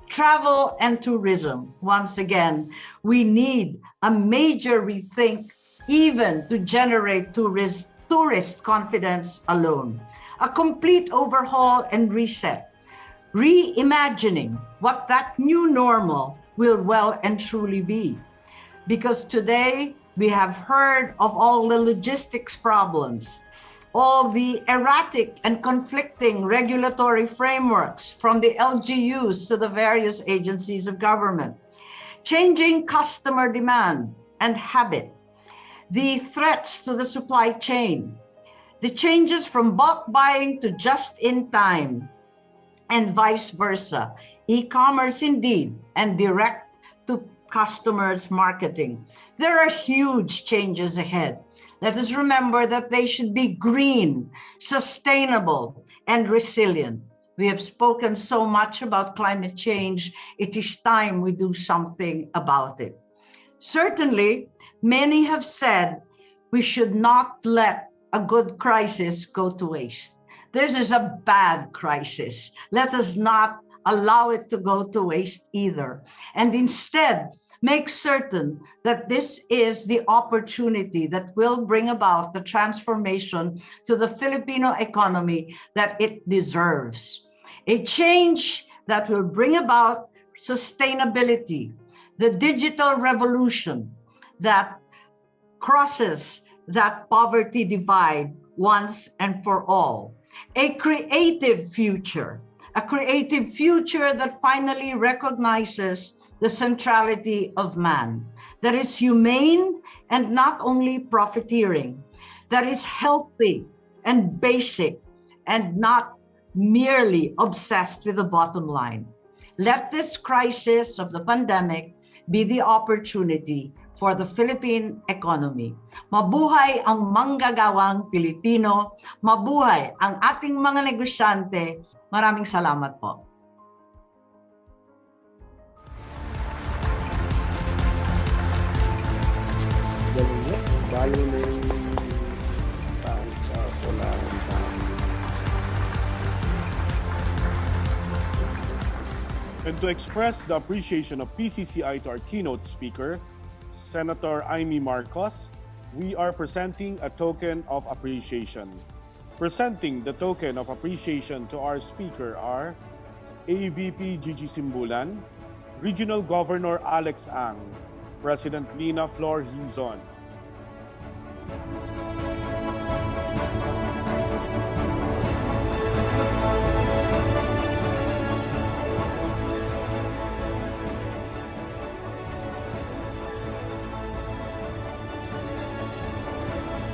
S18: Travel and tourism, once again, we need a major rethink even to generate tourist confidence alone. A complete overhaul and reset. Reimagining what that new normal will well and truly be. Because today we have heard of all the logistics problems, all the erratic and conflicting regulatory frameworks from the LGUs to the various agencies of government, changing customer demand and habit, the threats to the supply chain, the changes from bulk buying to just in time, and vice versa, e-commerce indeed, and direct to customers, marketing. There are huge changes ahead. Let us remember that they should be green, sustainable, and resilient. We have spoken so much about climate change. It is time we do something about it. Certainly, many have said we should not let a good crisis go to waste. This is a bad crisis. Let us not allow it to go to waste either. And instead, make certain that this is the opportunity that will bring about the transformation to the Filipino economy that it deserves. A change that will bring about sustainability, the digital revolution that crosses that poverty divide once and for all. A creative future that finally recognizes the centrality of man, that is humane and not only profiteering, that is healthy and basic and not merely obsessed with the bottom line. Let this crisis of the pandemic be the opportunity for the Philippine economy. Mabuhay ang manggagawang Pilipino, mabuhay ang ating mga negosyante. Maraming salamat po.
S6: And to express the appreciation of PCCI to our keynote speaker, Senator Amy Marcos, we are presenting a token of appreciation. Presenting the token of appreciation to our speaker are AVP Gigi Simbulan, Regional Governor Alex Ang, President Lina Flor Hizon.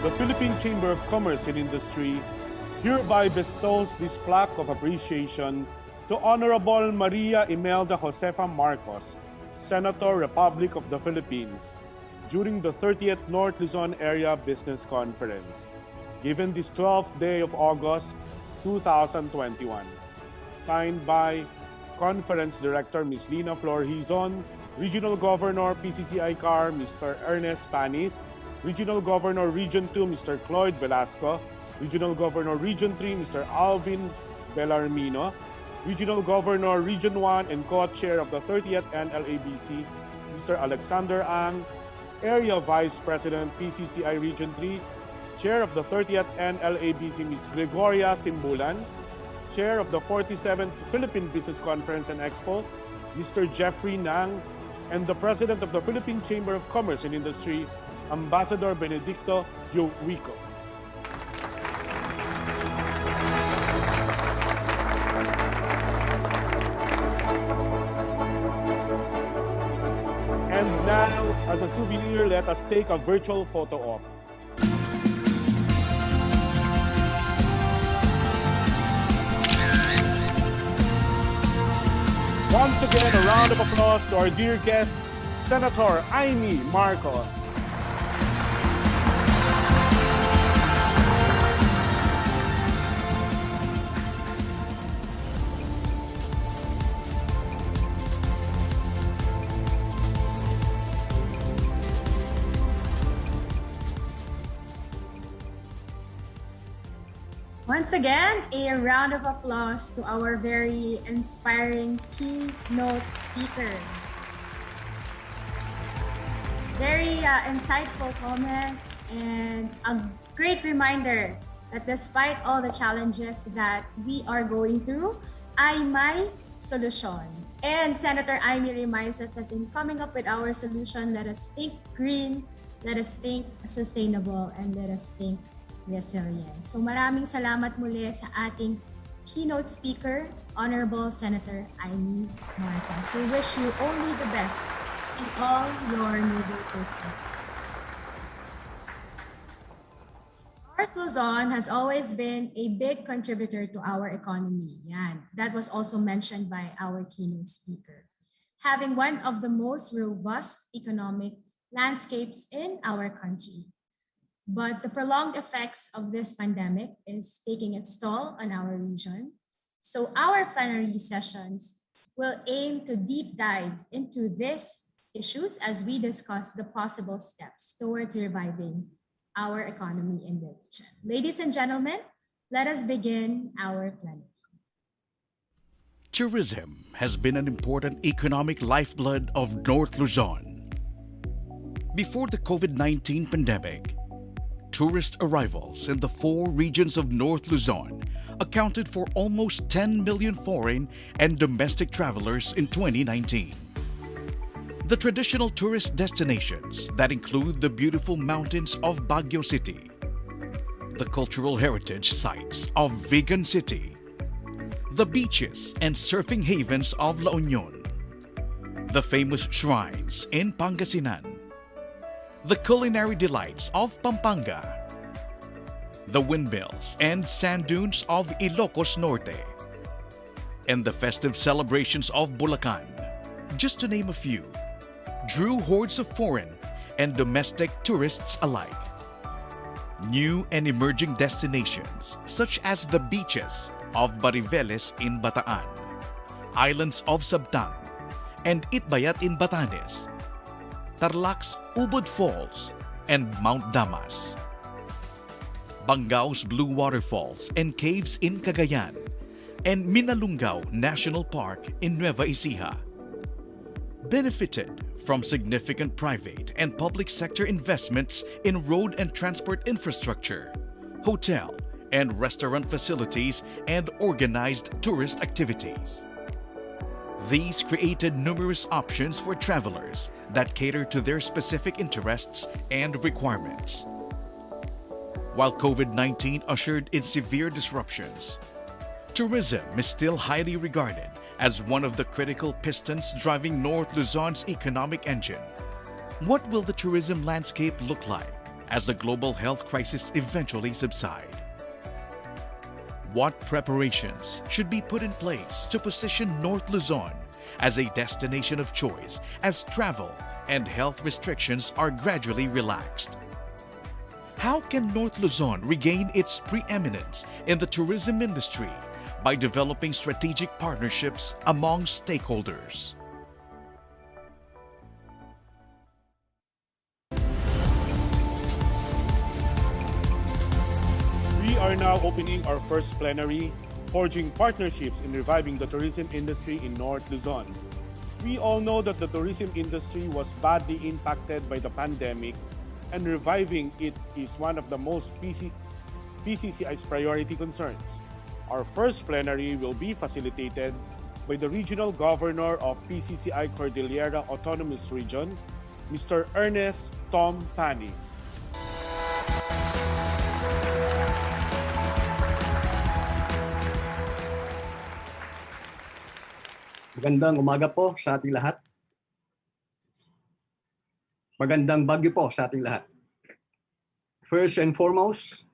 S6: The Philippine Chamber of Commerce and Industry hereby bestows this plaque of appreciation to Honorable Maria Imelda Josefa Marcos, Senator, Republic of the Philippines, during the 30th North Luzon Area Business Conference, given this 12th day of August 2021. Signed by Conference Director Ms. Lina Flor Hizon, Regional Governor PCCI CAR Mr. Ernest Panis, Regional Governor Region 2 Mr. Cloyd Velasco, Regional Governor Region 3 Mr. Alvin Bellarmino, Regional Governor Region 1 and Co-Chair of the 30th NLABC Mr. Alexander Ang, Area Vice President PCCI Region 3, Chair of the 30th NLABC Ms. Gregoria Simbulan, Chair of the 47th Philippine Business Conference and Expo Mr. Jeffrey Nang, and the President of the Philippine Chamber of Commerce and Industry Ambassador Benedicto Yowico. And now, as a souvenir, let us take a virtual photo op. Once again, a round of applause to our dear guest, Senator Amy Marcos.
S10: Once again, a round of applause to our very inspiring keynote speaker. Very insightful comments and a great reminder that despite all the challenges that we are going through, ay may solution. And Senator Amy reminds us that in coming up with our solution, let us think green, let us think sustainable, and let us think resilient. So maraming salamat muli sa ating keynote speaker, Honorable Senator Amy Marcos. We wish you only the best in all your noble pursuits. North Luzon has always been a big contributor to our economy. Yan. That was also mentioned by our keynote speaker. having one of the most robust economic landscapes in our country. But the prolonged effects of this pandemic is taking its toll on our region. So our plenary sessions will aim to deep dive into these issues as we discuss the possible steps towards reviving our economy in the region. Ladies and gentlemen, let us begin our plenary.
S19: Tourism has been an important economic lifeblood of North Luzon. Before the COVID-19 pandemic, tourist arrivals in the 4 regions of North Luzon accounted for almost 10 million foreign and domestic travelers in 2019. The traditional tourist destinations that include the beautiful mountains of Baguio City, the cultural heritage sites of Vigan City, the beaches and surfing havens of La Union, the famous shrines in Pangasinan, the culinary delights of Pampanga, the windmills and sand dunes of Ilocos Norte, and the festive celebrations of Bulacan, just to name a few, drew hordes of foreign and domestic tourists alike. New and emerging destinations such as the beaches of Bariveles in Bataan, islands of Sabtang, and Itbayat in Batanes, Tarlac's Ubud Falls, and Mount Damas, Bangao's Blue Waterfalls and Caves in Cagayan, and Minalungao National Park in Nueva Ecija benefited from significant private and public sector investments in road and transport infrastructure, hotel and restaurant facilities, and organized tourist activities. These created numerous options for travelers that cater to their specific interests and requirements. While COVID-19 ushered in severe disruptions, tourism is still highly regarded as one of the critical pistons driving North Luzon's economic engine. What will the tourism landscape look like as the global health crisis eventually subside? What preparations should be put in place to position North Luzon as a destination of choice as travel and health restrictions are gradually relaxed? How can North Luzon regain its preeminence in the tourism industry by developing strategic partnerships among stakeholders?
S6: We are now opening our first plenary, forging partnerships in reviving the tourism industry in North Luzon. We all know that the tourism industry was badly impacted by the pandemic, and reviving it is one of the most PCCI's priority concerns. Our first plenary will be facilitated by the Regional Governor of PCCI Cordillera Autonomous Region, Mr. Ernest Tom Panis.
S20: Magandang umaga po sa ating lahat. Magandang bagyo po sa ating lahat. First and foremost,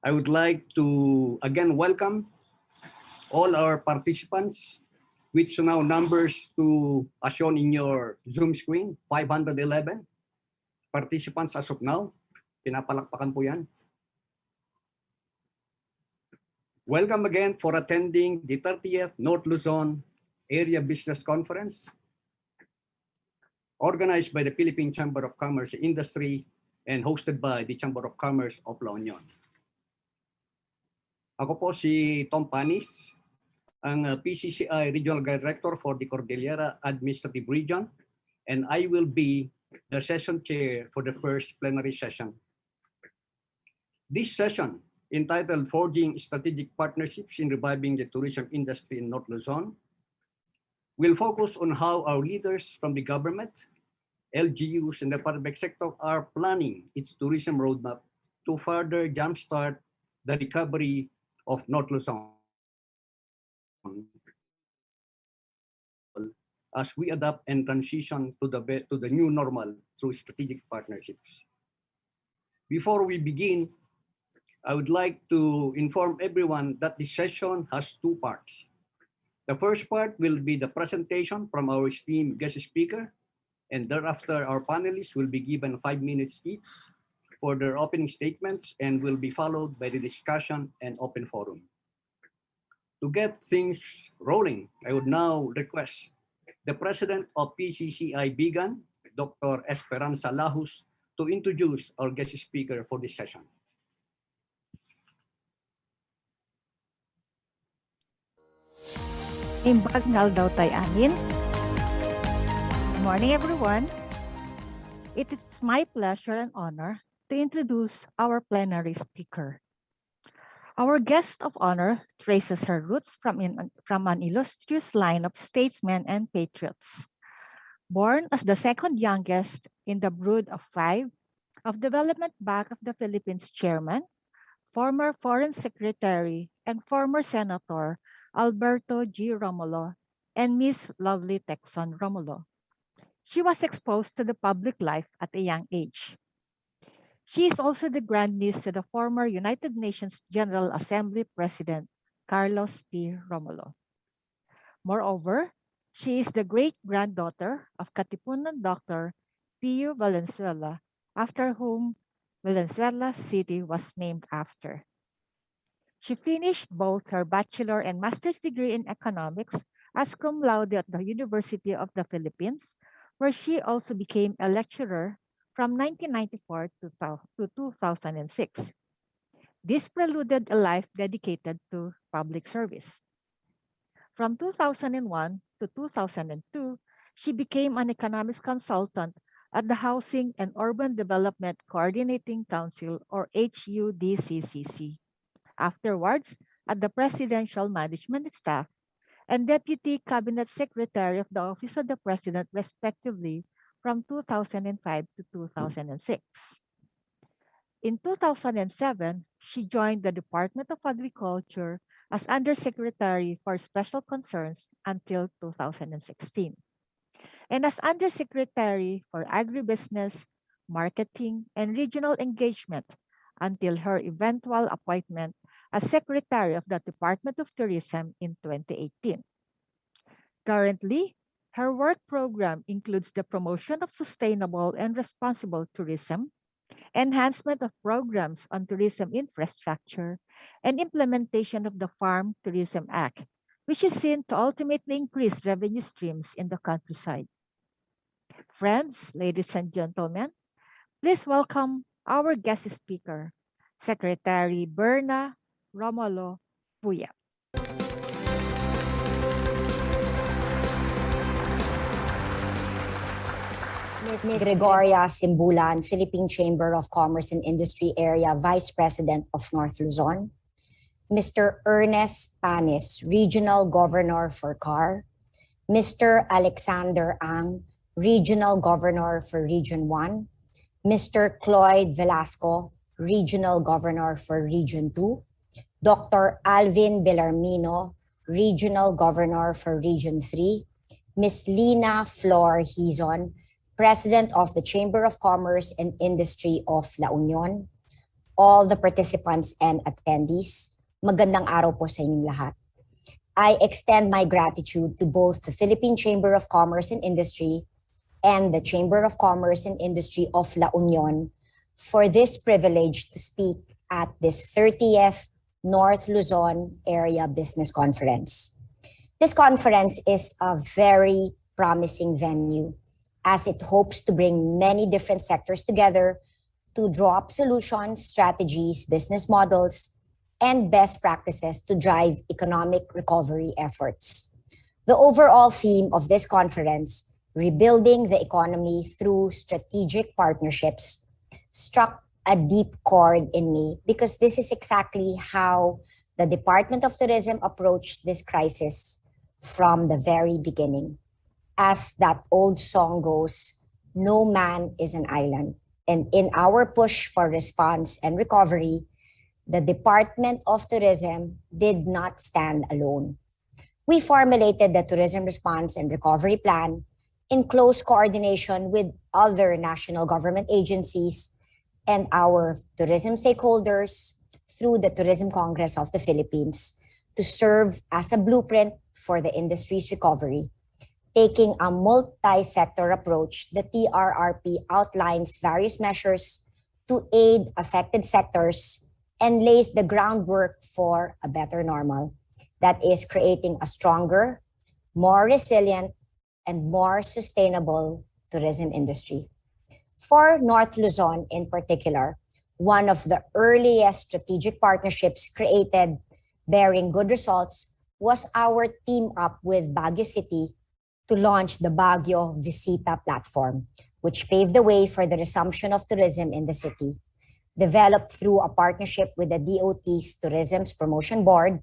S20: I would like to again welcome all our participants, which now numbers to as shown in your Zoom screen, 511 participants as of now. Pinapalakpakan po yan. Welcome again for attending the 30th North Luzon Area Business Conference, organized by the Philippine Chamber of Commerce and Industry and hosted by the Chamber of Commerce of La Union. Ako po si Tom Panis, ang PCCI Regional Director for the Cordillera Administrative Region, and I will be the session chair for the first plenary session. This session, entitled Forging Strategic Partnerships in Reviving the Tourism Industry in North Luzon, will focus on how our leaders from the government, LGUs, and the public sector are planning its tourism roadmap to further jumpstart the recovery of North Luzon as we adapt and transition to the new normal through strategic partnerships. Before we begin, I would like to inform everyone that this session has two parts. The first part will be the presentation from our esteemed guest speaker, and thereafter our panelists will be given 5 minutes each for their opening statements and will be followed by the discussion and open forum. To get things rolling, I would now request the President of PCCI Bigan, Dr. Esperanza Lahus, to introduce our guest speaker for this session.
S21: Imbag ngal daw tay anin. Good morning, everyone. It is my pleasure and honor to introduce our plenary speaker. Our guest of honor traces her roots from an illustrious line of statesmen and patriots. Born as the second youngest in the brood of 5 of Development Bank of the Philippines chairman, former Foreign Secretary and former Senator Alberto G. Romulo, and Miss Lovely Texon Romulo. She was exposed to the public life at a young age. She is also the grandniece to the former United Nations General Assembly President Carlos P. Romulo. Moreover, she is the great-granddaughter of Katipunan Dr. Pio Valenzuela, after whom Valenzuela City was named after. She finished both her bachelor and master's degree in economics as cum laude at the University of the Philippines, where she also became a lecturer from 1994 to 2006. This preluded a life dedicated to public service. From 2001 to 2002, she became an economics consultant at the Housing and Urban Development Coordinating Council, or HUDCCC. Afterwards, at the Presidential Management Staff and Deputy Cabinet Secretary of the Office of the President, respectively, from 2005 to 2006. In 2007, she joined the Department of Agriculture as Undersecretary for Special Concerns until 2016, and as Undersecretary for Agribusiness, Marketing, and Regional Engagement until her eventual appointment as Secretary of the Department of Tourism in 2018. Currently, her work program includes the promotion of sustainable and responsible tourism, enhancement of programs on tourism infrastructure, and implementation of the Farm Tourism Act, which is seen to ultimately increase revenue streams in the countryside. Friends, ladies and gentlemen, please welcome our guest speaker, Secretary Berna Romulo Puya.
S22: Ms. Gregoria Simbulan, Philippine Chamber of Commerce and Industry Area Vice President of North Luzon. Mr. Ernest Panis, Regional Governor for CAR. Mr. Alexander Ang, Regional Governor for Region 1. Mr. Cloyd Velasco, Regional Governor for Region 2. Dr. Alvin Bellarmino, Regional Governor for Region 3. Ms. Lina Flor Hizon, President of the Chamber of Commerce and Industry of La Union. All the participants and attendees, magandang araw po sa inyong lahat. I extend my gratitude to both the Philippine Chamber of Commerce and Industry and the Chamber of Commerce and Industry of La Union for this privilege to speak at this 30th North Luzon Area Business Conference. This conference is a very promising venue as it hopes to bring many different sectors together to draw up solutions, strategies, business models, and best practices to drive economic recovery efforts. The overall theme of this conference, Rebuilding the Economy Through Strategic Partnerships, struck a deep chord in me because this is exactly how the Department of Tourism approached this crisis from the very beginning. As that old song goes, no man is an island. And in our push for response and recovery, the Department of Tourism did not stand alone. We formulated the Tourism Response and Recovery Plan in close coordination with other national government agencies and our tourism stakeholders through the Tourism Congress of the Philippines to serve as a blueprint for the industry's recovery. Taking a multi-sector approach, the TRRP outlines various measures to aid affected sectors and lays the groundwork for a better normal that is creating a stronger, more resilient, and more sustainable tourism industry. For North Luzon in particular, one of the earliest strategic partnerships created bearing good results was our team up with Baguio City to launch the Baguio Visita platform, which paved the way for the resumption of tourism in the city. Developed through a partnership with the DOT's Tourism's Promotion Board,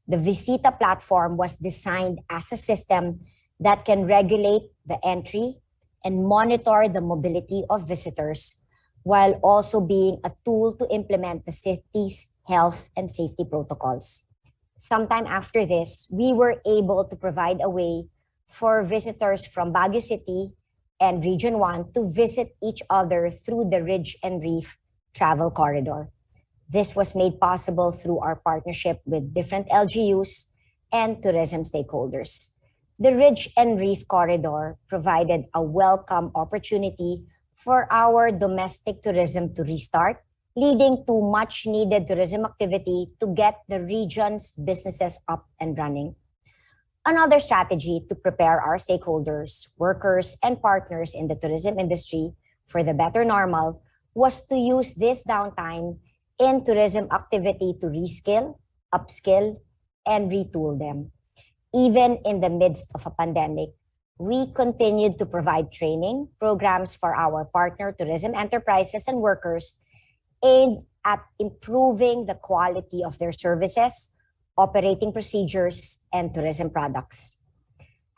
S22: the Visita platform was designed as a system that can regulate the entry and monitor the mobility of visitors, while also being a tool to implement the city's health and safety protocols. Sometime after this, we were able to provide a way for visitors from Baguio City and Region 1 to visit each other through the Ridge and Reef travel corridor. This was made possible through our partnership with different LGUs and tourism stakeholders. The Ridge and Reef corridor provided a welcome opportunity for our domestic tourism to restart, leading to much needed tourism activity to get the region's businesses up and running. Another strategy to prepare our stakeholders, workers, and partners in the tourism industry for the better normal was to use this downtime in tourism activity to reskill, upskill, and retool them. Even in the midst of a pandemic, we continued to provide training programs for our partner tourism enterprises and workers aimed at improving the quality of their services, operating procedures, and tourism products.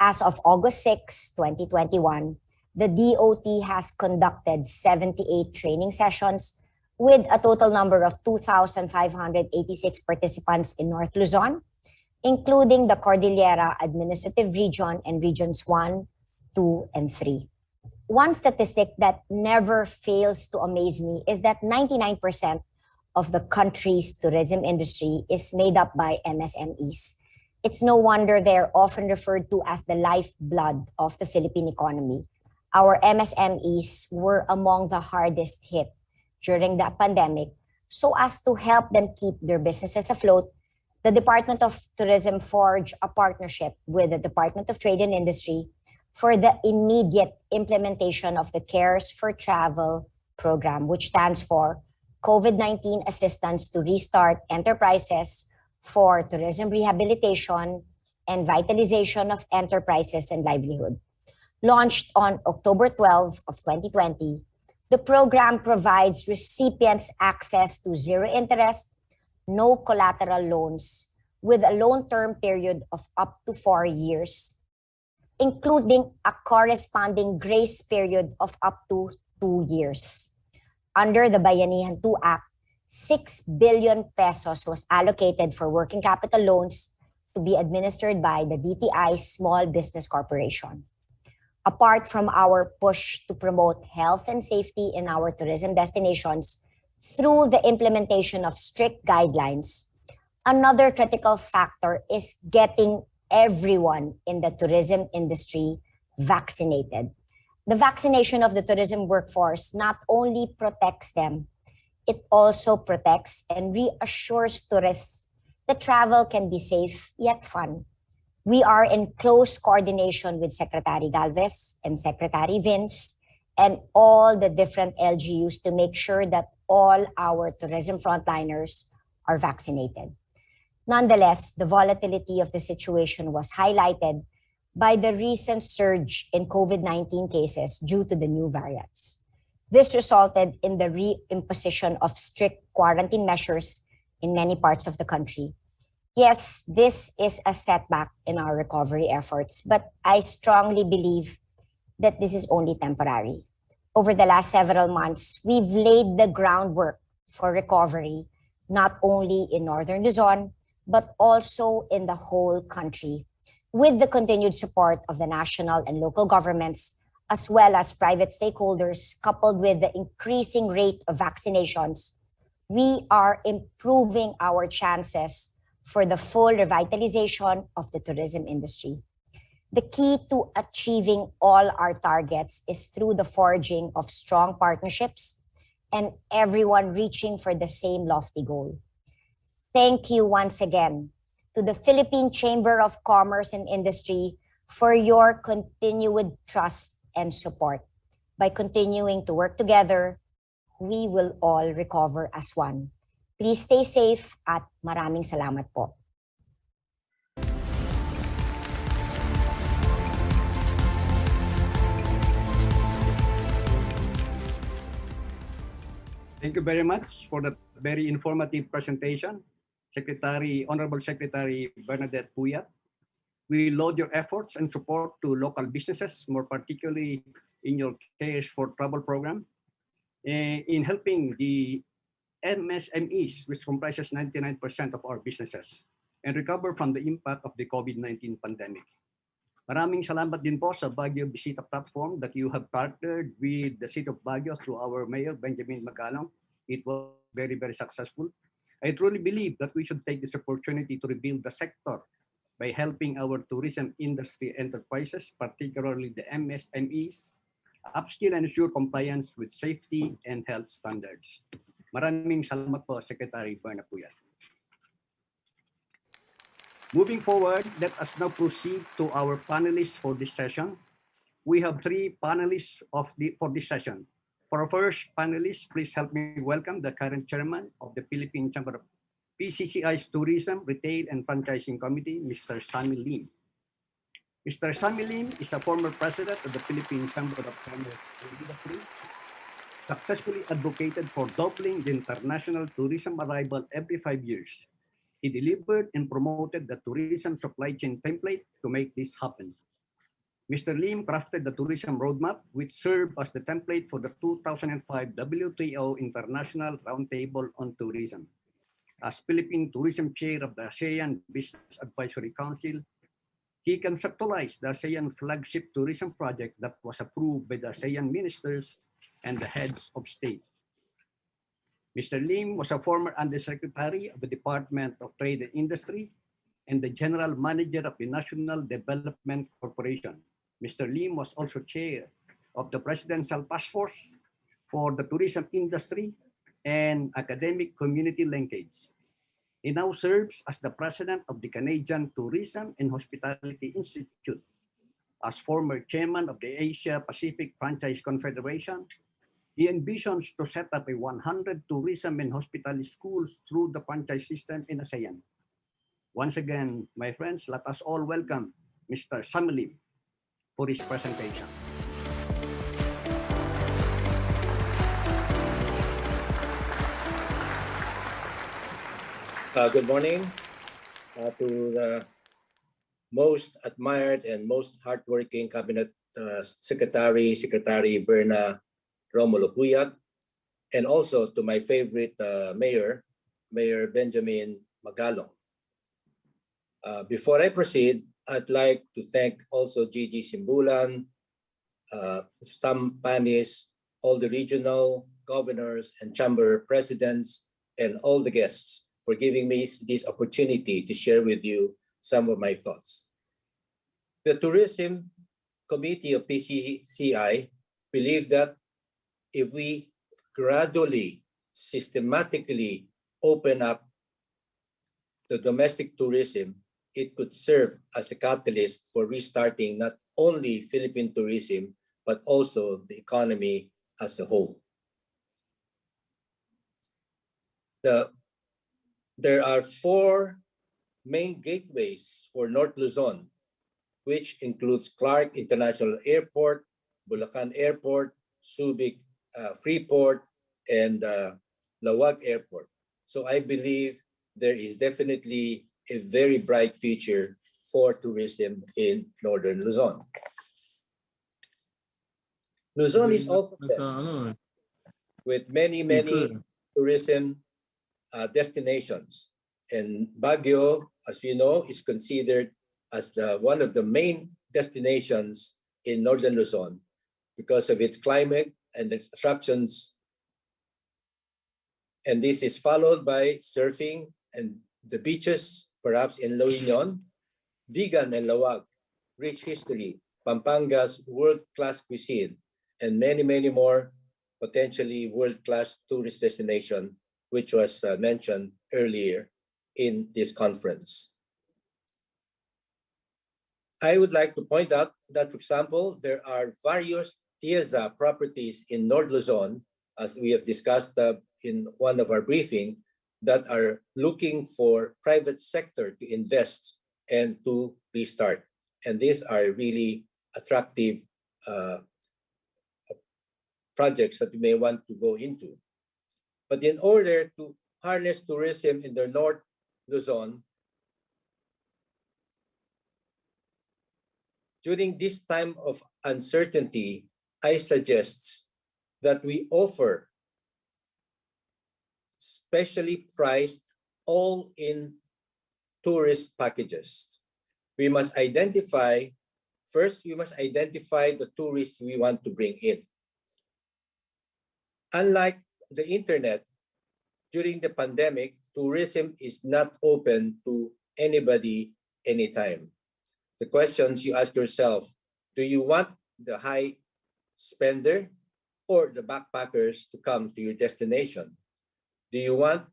S22: As of August 6, 2021, the DOT has conducted 78 training sessions with a total number of 2,586 participants in North Luzon, including the Cordillera Administrative Region and Regions 1, 2, and 3. One statistic that never fails to amaze me is that 99% of the country's tourism industry is made up by MSMEs. It's no wonder they're often referred to as the lifeblood of the Philippine economy. Our MSMEs were among the hardest hit during the pandemic, so as to help them keep their businesses afloat, the Department of Tourism forged a partnership with the Department of Trade and Industry for the immediate implementation of the CARES for Travel program, which stands for COVID-19 Assistance to Restart Enterprises for Tourism Rehabilitation and Vitalization of Enterprises and Livelihood. Launched on October 12 of 2020, the program provides recipients access to zero interest, no collateral loans with a loan term period of up to 4 years, including a corresponding grace period of up to 2 years. Under the Bayanihan 2 Act, 6 billion pesos was allocated for working capital loans to be administered by the DTI Small Business Corporation. Apart from our push to promote health and safety in our tourism destinations through the implementation of strict guidelines, another critical factor is getting everyone in the tourism industry vaccinated. The vaccination of the tourism workforce not only protects them, it also protects and reassures tourists that travel can be safe yet fun. We are in close coordination with Secretary Galvez and Secretary Vince and all the different LGUs to make sure that all our tourism frontliners are vaccinated. Nonetheless, the volatility of the situation was highlighted by the recent surge in COVID-19 cases due to the new variants. This resulted in the reimposition of strict quarantine measures in many parts of the country. Yes, this is a setback in our recovery efforts, but I strongly believe that this is only temporary. Over the last several months, we've laid the groundwork for recovery, not only in Northern Luzon, but also in the whole country, with the continued support of the national and local governments, as well as private stakeholders, coupled with the increasing rate of vaccinations. We are improving our chances for the full revitalization of the tourism industry. The key to achieving all our targets is through the forging of strong partnerships and everyone reaching for the same lofty goal. Thank you once again to the Philippine Chamber of Commerce and Industry for your continued trust and support. By continuing to work together, we will all recover as one. Please stay safe at maraming salamat po.
S20: Thank you very much for that very informative presentation, Honorable Secretary Bernadette Puyat. We laud your efforts and support to local businesses, more particularly in your Cares for Trouble program, in helping the MSMEs, which comprises 99% of our businesses, and recover from the impact of the COVID-19 pandemic. Maraming salamat din po sa Baguio Bisita platform that you have partnered with the City of Baguio through our Mayor, Benjamin Magalong. It was very, very successful. I truly believe that we should take this opportunity to rebuild the sector by helping our tourism industry enterprises, particularly the MSMEs, upskill and ensure compliance with safety and health standards. Maraming salamat po, Secretary Bernadette Puyat. Moving forward, let us now proceed to our panelists for this session. We have 3 panelists for this session. For our first panelist, please help me welcome the current chairman of the Philippine Chamber of PCCI's Tourism, Retail, and Franchising Committee, Mr. Sammy Lim. Mr. Sammy Lim is a former president of the Philippine Chamber of Commerce and Industry, successfully advocated for doubling the international tourism arrival every 5 years. He delivered and promoted the tourism supply chain template to make this happen. Mr. Lim crafted the tourism roadmap, which served as the template for the 2005 WTO International Roundtable on Tourism. As Philippine Tourism Chair of the ASEAN Business Advisory Council, he conceptualized the ASEAN flagship tourism project that was approved by the ASEAN ministers and the heads of state. Mr. Lim was a former Undersecretary of the Department of Trade and Industry and the General Manager of the National Development Corporation. Mr. Lim was also chair of the Presidential Task Force for the Tourism Industry and Academic Community Linkage. He now serves as the president of the Canadian Tourism and Hospitality Institute, as former chairman of the Asia Pacific Franchise Confederation. He envisions to set up 100 tourism and hospitality schools through the franchise system in ASEAN. Once again, my friends, let us all welcome Mr. Sammy Lim for his presentation.
S1: Good morning to the most admired and most hardworking Cabinet Secretary Berna Romulo Puyat, and also to my favorite Mayor Benjamin Magalong. Before I proceed, I'd like to thank also Gigi Simbulan, Stam Panis, all the regional governors and chamber presidents, and all the guests for giving me this opportunity to share with you some of my thoughts. The Tourism Committee of PCCI believe that if we gradually, systematically open up the domestic tourism, it could serve as a catalyst for restarting not only Philippine tourism, but also the economy as a whole. There are 4 main gateways for North Luzon, which includes Clark International Airport, Bulacan Airport, Subic Freeport, and Lawag Airport. So I believe there is definitely a very bright future for tourism in Northern Luzon. Luzon is also blessed with many tourism destinations. And Baguio, as you know, is considered as one of the main destinations in Northern Luzon because of its climate and the attractions. And this is followed by surfing and the beaches perhaps in La Union, Vigan and Lawag, rich history, Pampanga's world-class cuisine, and many, many more potentially world-class tourist destination, which was mentioned earlier in this conference. I would like to point out that, for example, there are various TIEZA properties in North Luzon, as we have discussed in one of our briefing, that are looking for private sector to invest and to restart. And these are really attractive projects that you may want to go into. But in order to harness tourism in the North Luzon, during this time of uncertainty, I suggest that we offer specially priced all-in tourist packages. We must identify, first, we must identify the tourists we want to bring in. Unlike the internet, during the pandemic, tourism is not open to anybody anytime. The questions you ask yourself, do you want the high spender or the backpackers to come to your destination? Do you want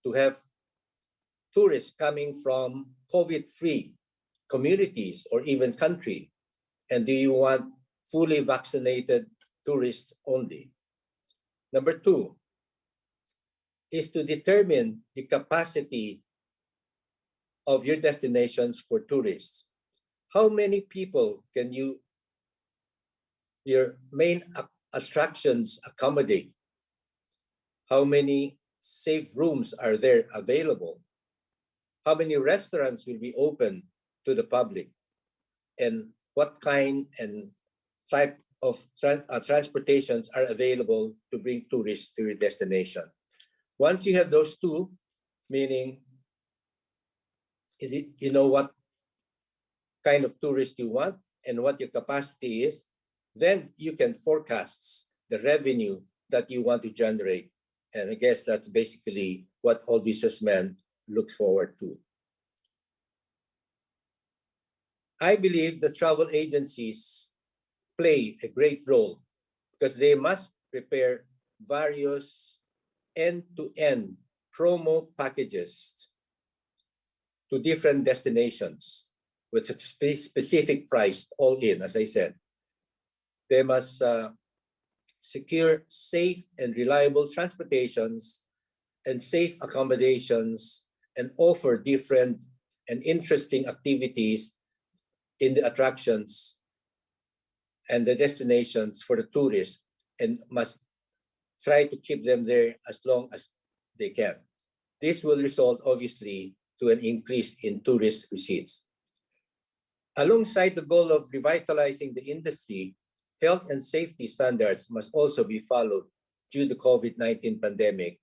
S1: to have tourists coming from COVID-free communities or even country? And do you want fully vaccinated tourists only? Number two is to determine the capacity of your destinations for tourists. How many people can your main attractions accommodate? How many safe rooms are there available? How many restaurants will be open to the public? And what kind and type of transportations are available to bring tourists to your destination? Once you have those two, meaning you know what kind of tourist you want and what your capacity is, then you can forecast the revenue that you want to generate. And I guess that's basically what all businessmen look forward to. I believe the travel agencies play a great role because they must prepare various end-to-end promo packages to different destinations with a specific price all in, as I said. They must secure safe and reliable transportations and safe accommodations and offer different and interesting activities in the attractions and the destinations for the tourists, and must try to keep them there as long as they can. This will result, obviously, to an increase in tourist receipts. Alongside the goal of revitalizing the industry, health and safety standards must also be followed due to the COVID-19 pandemic.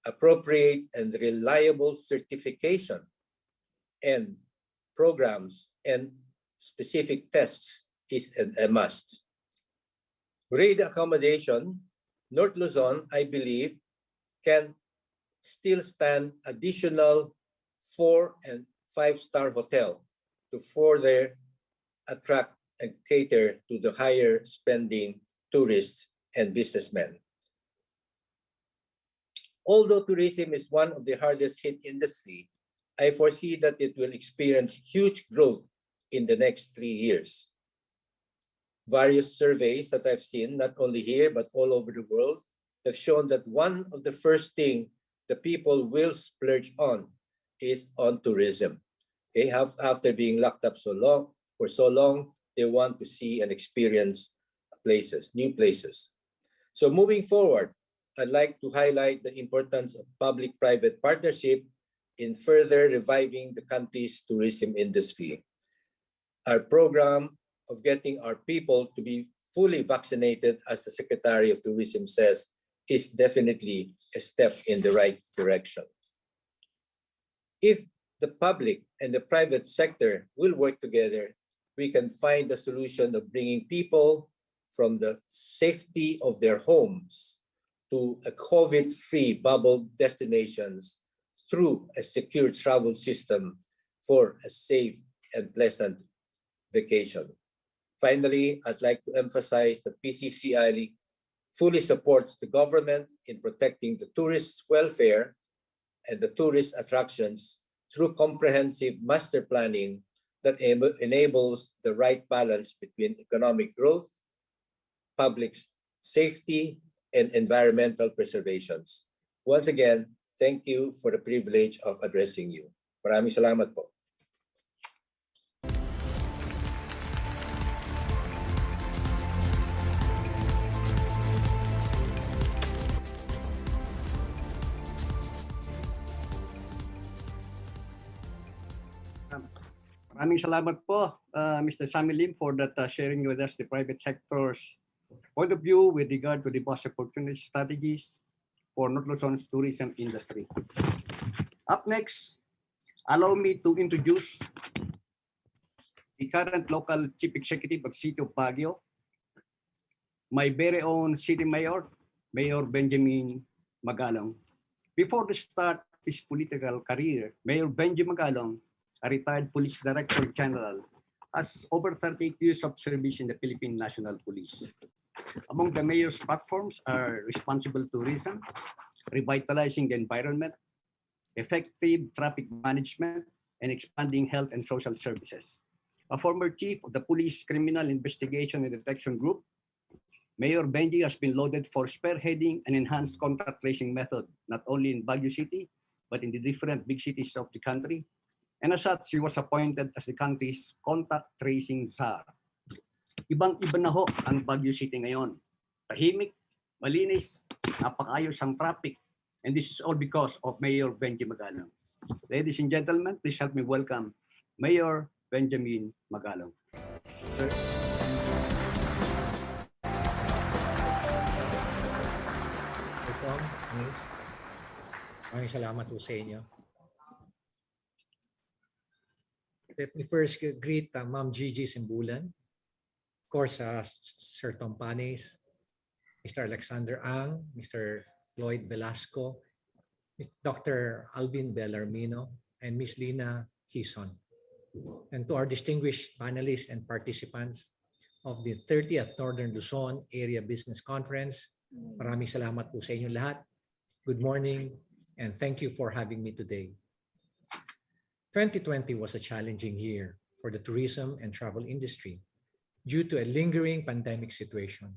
S1: Appropriate and reliable certification and programs and specific tests is a must. Grade accommodation, North Luzon, I believe, can still stand additional 4- and 5-star hotel to further attract and cater to the higher spending tourists and businessmen. Although tourism is one of the hardest hit industry, I foresee that it will experience huge growth in the next 3 years. Various surveys that I've seen, not only here, but all over the world, have shown that one of the first things the people will splurge on is on tourism. Okay, after being locked up for so long, they want to see and experience places, new places. So moving forward, I'd like to highlight the importance of public-private partnership in further reviving the country's tourism industry. Our program of getting our people to be fully vaccinated, as the Secretary of Tourism says, is definitely a step in the right direction. If the public and the private sector will work together, we can find a solution of bringing people from the safety of their homes to a COVID-free bubble destinations through a secure travel system for a safe and pleasant vacation. Finally, I'd like to emphasize that PCCI fully supports the government in protecting the tourists' welfare and the tourist attractions through comprehensive master planning that enables the right balance between economic growth, public safety, and environmental preservations. Once again, thank you for the privilege of addressing you. Maraming salamat po.
S20: Maraming salamat po, Mr. Sammy Lim, for that sharing with us the private sector's point of view with regard to the bus opportunity strategies for North Luzon's tourism industry. Up next, allow me to introduce the current local chief executive of City of Baguio, my very own city mayor, Mayor Benjamin Magalong. Before the start of his political career, Mayor Benjamin Magalong, a retired Police Director General, has over 38 years of service in the Philippine National Police. Among the mayor's platforms are responsible tourism, revitalizing the environment, effective traffic management, and expanding health and social services. A former chief of the Police Criminal Investigation and Detection Group, Mayor Benji has been lauded for spearheading an enhanced contact tracing method, not only in Baguio City, but in the different big cities of the country. And as such, he was appointed as the country's contact tracing czar. Ibang-iba na ho ang Baguio City ngayon. Tahimik, malinis, napakaayos ang traffic. And this is all because of Mayor Benji Magalong. Ladies and gentlemen, please help me welcome Mayor Benjamin Magalong. Sir.
S3: Maraming salamat po sa inyo. Let me first greet Ma'am Gigi Simbulan, of course, Sir Tom Panis, Mr. Alexander Ang, Mr. Lloyd Velasco, Dr. Alvin Bellarmino, and Ms. Lina Hison. And to our distinguished panelists and participants of the 30th Northern Luzon Area Business Conference, maraming salamat po sa inyo lahat. Good morning, and thank you for having me today. 2020 was a challenging year for the tourism and travel industry due to a lingering pandemic situation.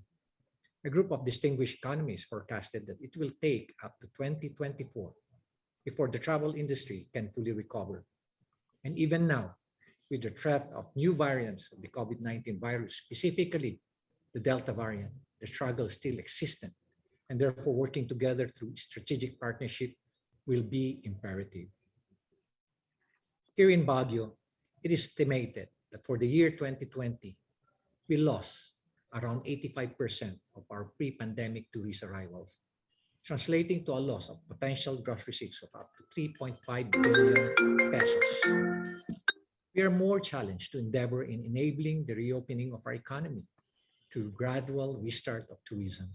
S3: A group of distinguished economists forecasted that it will take up to 2024 before the travel industry can fully recover. And even now, with the threat of new variants of the COVID-19 virus, specifically the Delta variant, the struggle is still existent, and therefore working together through strategic partnership will be imperative. Here in Baguio, it is estimated that for the year 2020, we lost around 85% of our pre-pandemic tourist arrivals, translating to a loss of potential gross receipts of up to 3.5 billion pesos. We are more challenged to endeavor in enabling the reopening of our economy through gradual restart of tourism.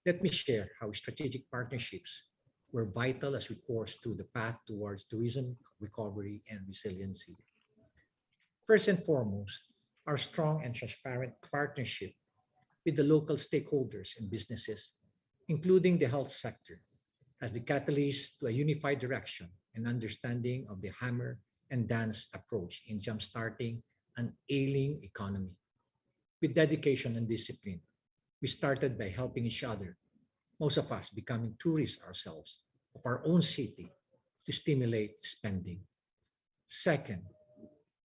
S3: Let me share how strategic partnerships were vital as we course through the path towards tourism recovery and resiliency. First and foremost, our strong and transparent partnership with the local stakeholders and businesses, including the health sector, as the catalyst to a unified direction and understanding of the hammer and dance approach in jumpstarting an ailing economy. With dedication and discipline, we started by helping each other, most of us becoming tourists ourselves of our own city to stimulate spending. Second,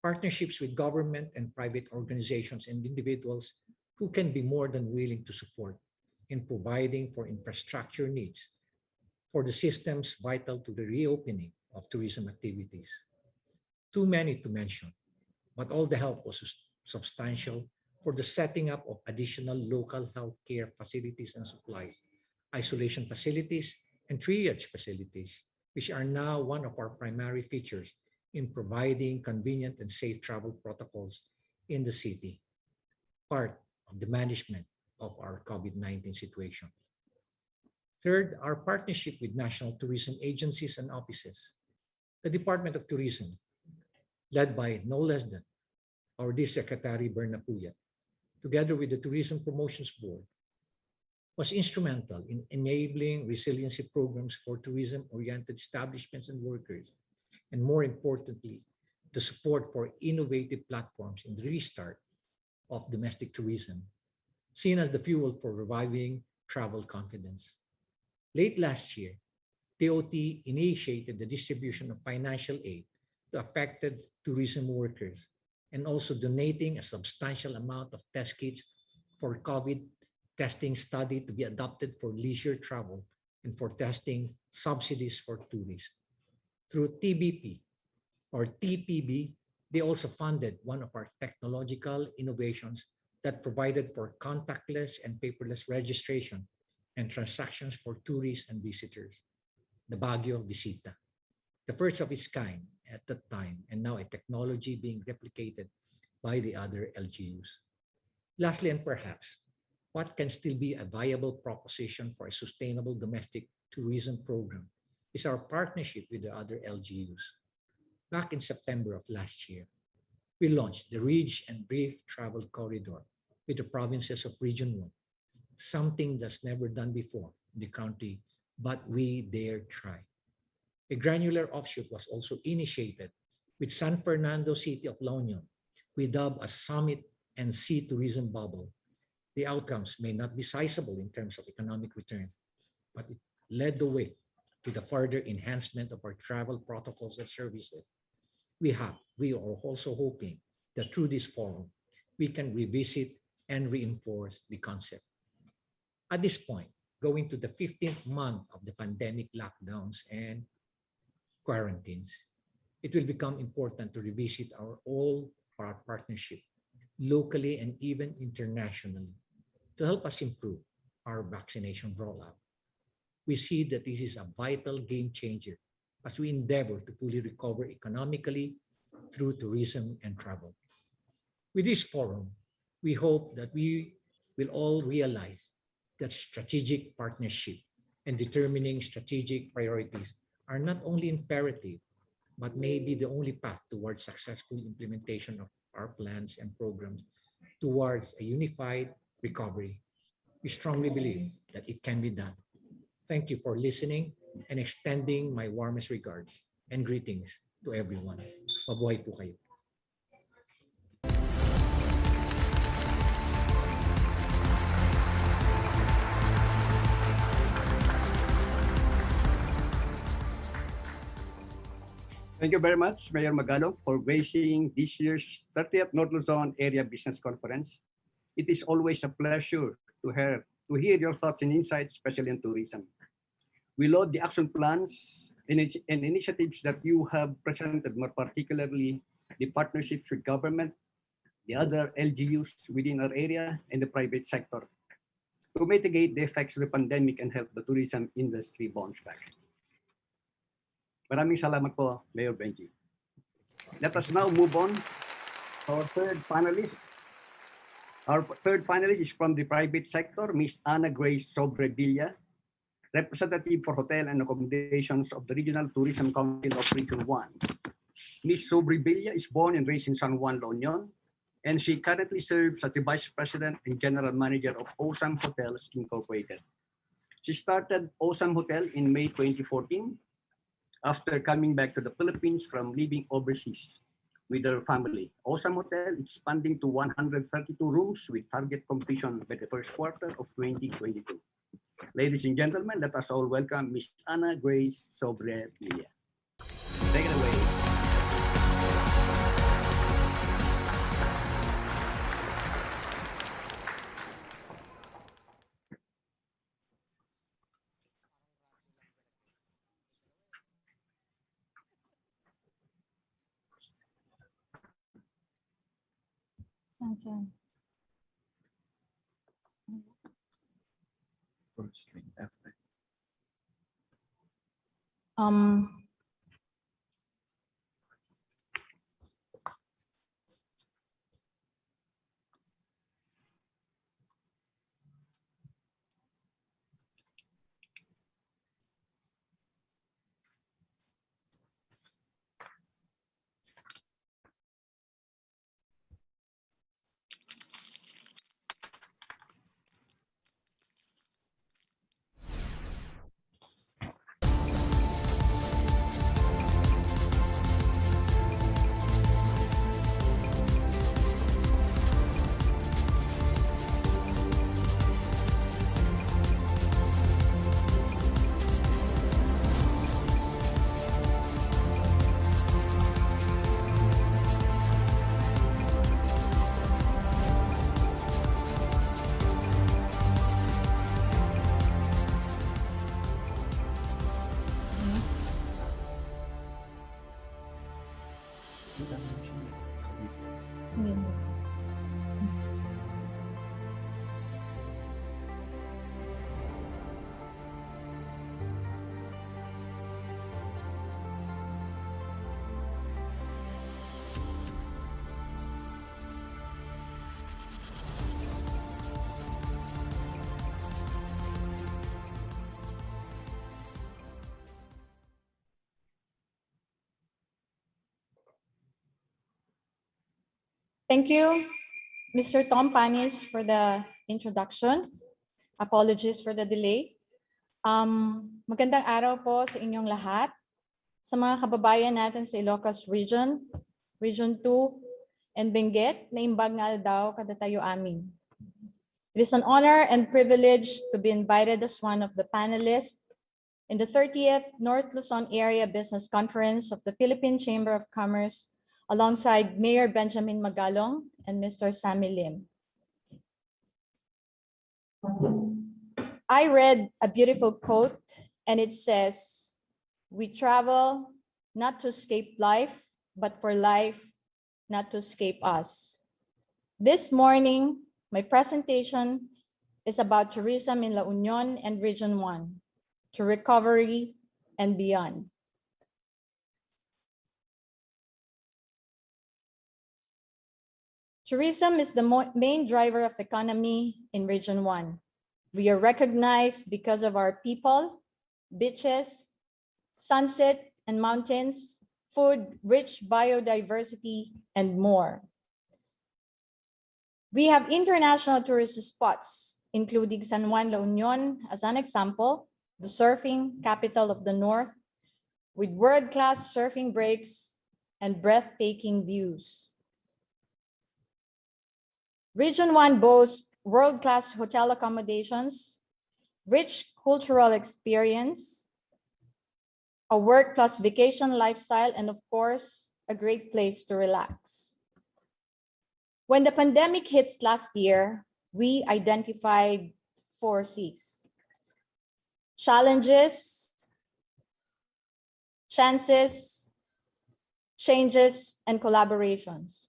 S3: partnerships with government and private organizations and individuals who can be more than willing to support in providing for infrastructure needs for the systems vital to the reopening of tourism activities. Too many to mention, but all the help was substantial for the setting up of additional local healthcare facilities and supplies, isolation facilities, and triage facilities, which are now one of our primary features in providing convenient and safe travel protocols in the city, part of the management of our COVID-19 situation. Third, our partnership with national tourism agencies and offices. The Department of Tourism, led by no less than our dear Secretary Berna Puyat, together with the Tourism Promotions Board, was instrumental in enabling resiliency programs for tourism-oriented establishments and workers, and more importantly, the support for innovative platforms in the restart of domestic tourism, seen as the fuel for reviving travel confidence. Late last year, DOT initiated the distribution of financial aid to affected tourism workers and also donating a substantial amount of test kits for COVID testing study to be adopted for leisure travel and for testing subsidies for tourists. Through TBP or TPB, they also funded one of our technological innovations that provided for contactless and paperless registration and transactions for tourists and visitors, the Baguio Visita, the first of its kind at that time, and now a technology being replicated by the other LGUs. Lastly, and perhaps, what can still be a viable proposition for a sustainable domestic tourism program is our partnership with the other LGUs. Back in September of last year, we launched the Ridge and Brief Travel Corridor with the provinces of Region 1, something that's never done before in the country, but we dare try. A granular offshoot was also initiated with San Fernando City of La Union. We dub a summit and sea tourism bubble. The outcomes may not be sizable in terms of economic returns, but it led the way to the further enhancement of our travel protocols and services. We are also hoping that through this forum, we can revisit and reinforce the concept. At this point, going to the 15th month of the pandemic lockdowns and quarantines, it will become important to revisit our partnership locally and even internationally to help us improve our vaccination rollout. We see that this is a vital game changer as we endeavor to fully recover economically through tourism and travel. With this forum, we hope that we will all realize that strategic partnership and determining strategic priorities are not only imperative, but may be the only path towards successful implementation of our plans and programs towards a unified recovery. We strongly believe that it can be done. Thank you for listening and extending my warmest regards and greetings to everyone. Mabuhay po kayo.
S20: Thank you very much, Mayor Magalong, for gracing this year's 30th North Luzon Area Business Conference. It is always a pleasure to hear your thoughts and insights, especially on tourism. We laud the action plans and initiatives that you have presented, more particularly the partnerships with government, the other LGUs within our area, and the private sector to mitigate the effects of the pandemic and help the tourism industry bounce back. Maraming salamat po, Mayor Benji. Let us now move on to our third panelist. Our third panelist is from the private sector, Ms. Ana Grace Sobrevilla, representative for Hotel and Accommodations of the Regional Tourism Council of Region 1. Ms. Sobrevilla is born and raised in San Juan, La Union, and she currently serves as the Vice President and General Manager of Osam Hotels Incorporated. She started Osam Hotel in May 2014 after coming back to the Philippines from living overseas with her family. Osam Hotel expanding to 132 rooms with target completion by the first quarter of 2022. Ladies and gentlemen, let us all welcome Ms. Ana Grace Sobrevilla. Take it away.
S4: Thank you, Mr. Tom Panis, for the introduction. Apologies for the delay. Magandang araw po sa inyong lahat. Sa mga kababayan natin sa Ilocos Region, Region 2, and Benguet, na imbag nga daw kada tayo amin. It is an honor and privilege to be invited as one of the panelists in the 30th North Luzon Area Business Conference of the Philippine Chamber of Commerce, alongside Mayor Benjamin Magalong and Mr. Sammy Lim. I read a beautiful quote, and it says, "We travel not to escape life, but for life not to escape us." This morning, my presentation is about tourism in La Union and Region 1, to recovery and beyond. Tourism is the main driver of economy in Region 1. We are recognized because of our people, beaches, sunset and mountains, food, rich biodiversity, and more. We have international tourist spots, including San Juan La Union as an example, the surfing capital of the North, with world-class surfing breaks and breathtaking views. Region 1 boasts world-class hotel accommodations, rich cultural experience, a work plus vacation lifestyle, and of course, a great place to relax. When the pandemic hit last year, we identified 4 C's: challenges, chances, changes, and collaborations.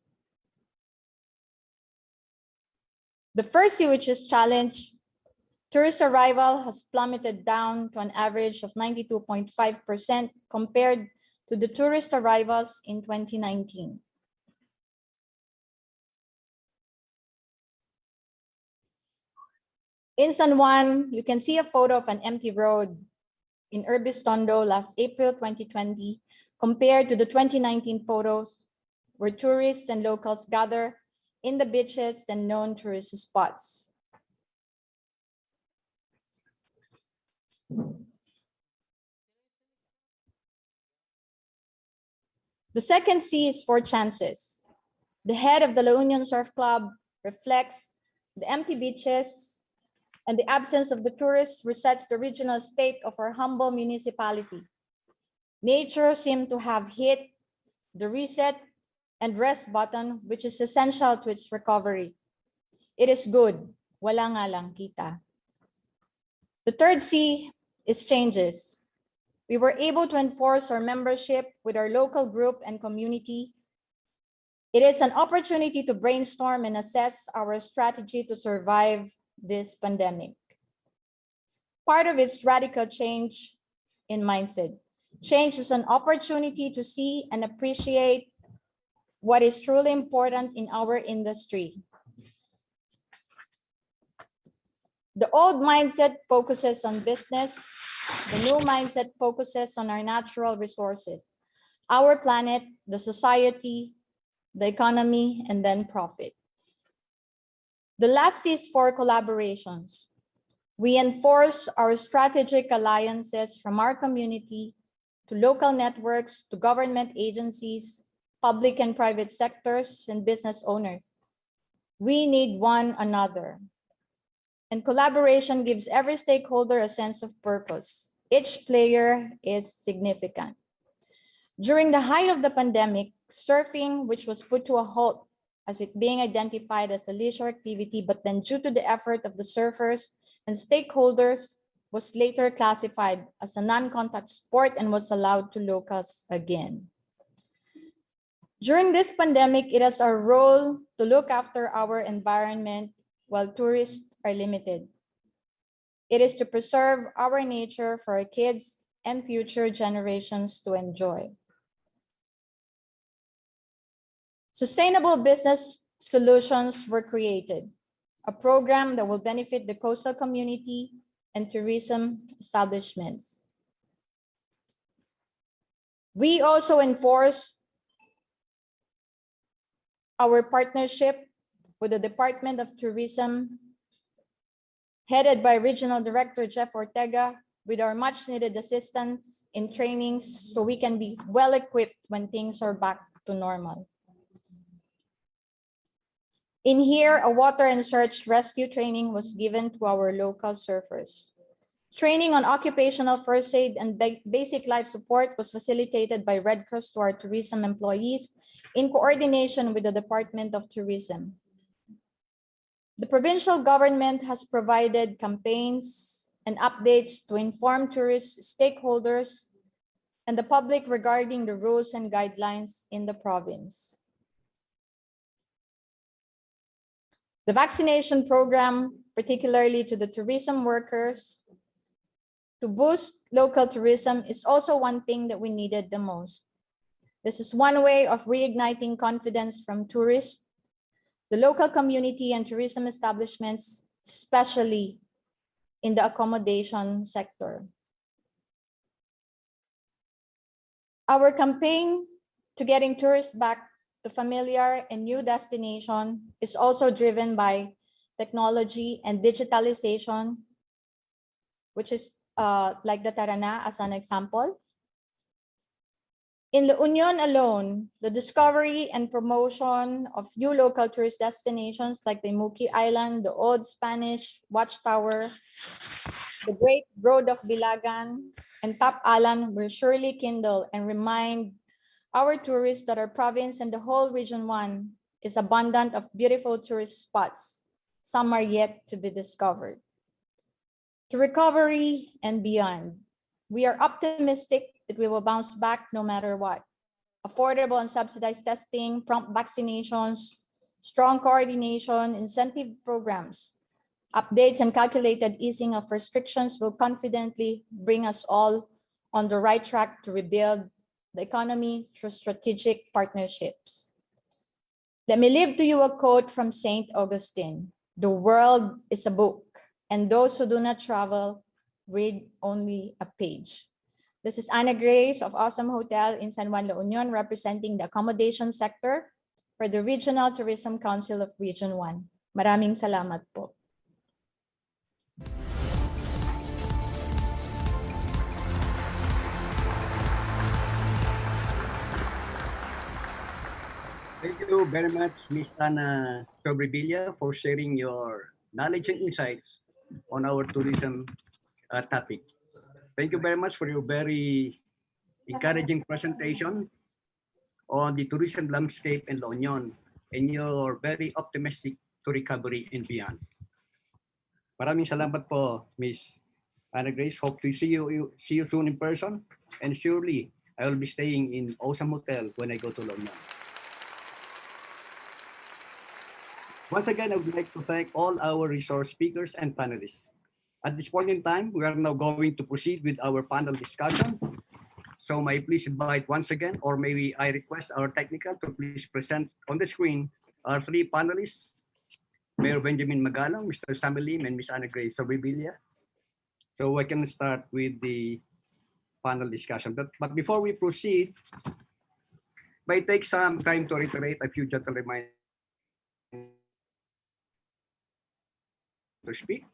S4: The first C, which is challenge, tourist arrival has plummeted down to an average of 92.5% compared to the tourist arrivals in 2019. In San Juan, you can see a photo of an empty road in Urbistondo last April 2020 compared to the 2019 photos where tourists and locals gather in the beaches and known tourist spots. The second C is for chances. The head of the La Union Surf Club reflects the empty beaches, and the absence of the tourists resets the regional state of our humble municipality. Nature seemed to have hit the reset and rest button, which is essential to its recovery. It is good, wala nga lang kita. The third C is changes. We were able to enforce our membership with our local group and community. It is an opportunity to brainstorm and assess our strategy to survive this pandemic. Part of its radical change in mindset. Change is an opportunity to see and appreciate what is truly important in our industry. The old mindset focuses on business. The new mindset focuses on our natural resources, our planet, the society, the economy, and then profit. The last is for collaborations. We enforce our strategic alliances from our community to local networks, to government agencies, public and private sectors, and business owners. We need one another. And collaboration gives every stakeholder a sense of purpose. Each player is significant. During the height of the pandemic, surfing, which was put to a halt as it being identified as a leisure activity, but then due to the effort of the surfers and stakeholders, was later classified as a non-contact sport and was allowed to locals again. During this pandemic, it is our role to look after our environment while tourists are limited. It is to preserve our nature for our kids and future generations to enjoy. Sustainable business solutions were created, a program that will benefit the coastal community and tourism establishments. We also enforce our partnership with the Department of Tourism, headed by Regional Director Jeff Ortega, with our much needed assistance in trainings so we can be well equipped when things are back to normal. In here, a water and search rescue training was given to our local surfers. Training on occupational first aid and basic life support was facilitated by Red Cross to our tourism employees in coordination with the Department of Tourism. The provincial government has provided campaigns and updates to inform tourist stakeholders and the public regarding the rules and guidelines in the province. The vaccination program, particularly to the tourism workers, to boost local tourism is also one thing that we needed the most. This is one way of reigniting confidence from tourists, the local community and tourism establishments, especially in the accommodation sector. Our campaign to getting tourists back to familiar and new destination is also driven by technology and digitalization, which is like the Tarana as an example. In La Union alone, the discovery and promotion of new local tourist destinations like the Muki Island, the Old Spanish Watchtower, the Great Road of Bilagan, and Tap Alan will surely kindle and remind our tourists that our province and the whole Region 1 is abundant of beautiful tourist spots. Some are yet to be discovered. To recovery and beyond, we are optimistic that we will bounce back no matter what. Affordable and subsidized testing, prompt vaccinations, strong coordination, incentive programs, updates and calculated easing of restrictions will confidently bring us all on the right track to rebuild the economy through strategic partnerships. Let me leave to you a quote from St. Augustine. The world is a book, and those who do not travel read only a page. This is Ana Grace of Awesome Hotel in San Juan, La Union, representing the accommodation sector for the Regional Tourism Council of Region 1. Maraming salamat po.
S20: Thank you very much, Ms. Ana Sobrevilla, for sharing your knowledge and insights on our tourism topic. Thank you very much for your very encouraging presentation on the tourism landscape in La Union and your very optimistic to recovery and beyond. Maraming salamat po, Ms. Ana Grace. Hope to see you soon in person, and surely I will be staying in Awesome Hotel when I go to La Union. Once again, I would like to thank all our resource speakers and panelists. At this point in time, we are now going to proceed with our panel discussion. So may I please invite once again, or maybe I request our technical to please present on the screen our three panelists, Mayor Benjamin Magalong, Mr. Samuel Lim, and Ms. Ana Grace Sobrevilla. So I can start with the panel discussion. But before we proceed, may take some time to reiterate a few gentle reminders to speak.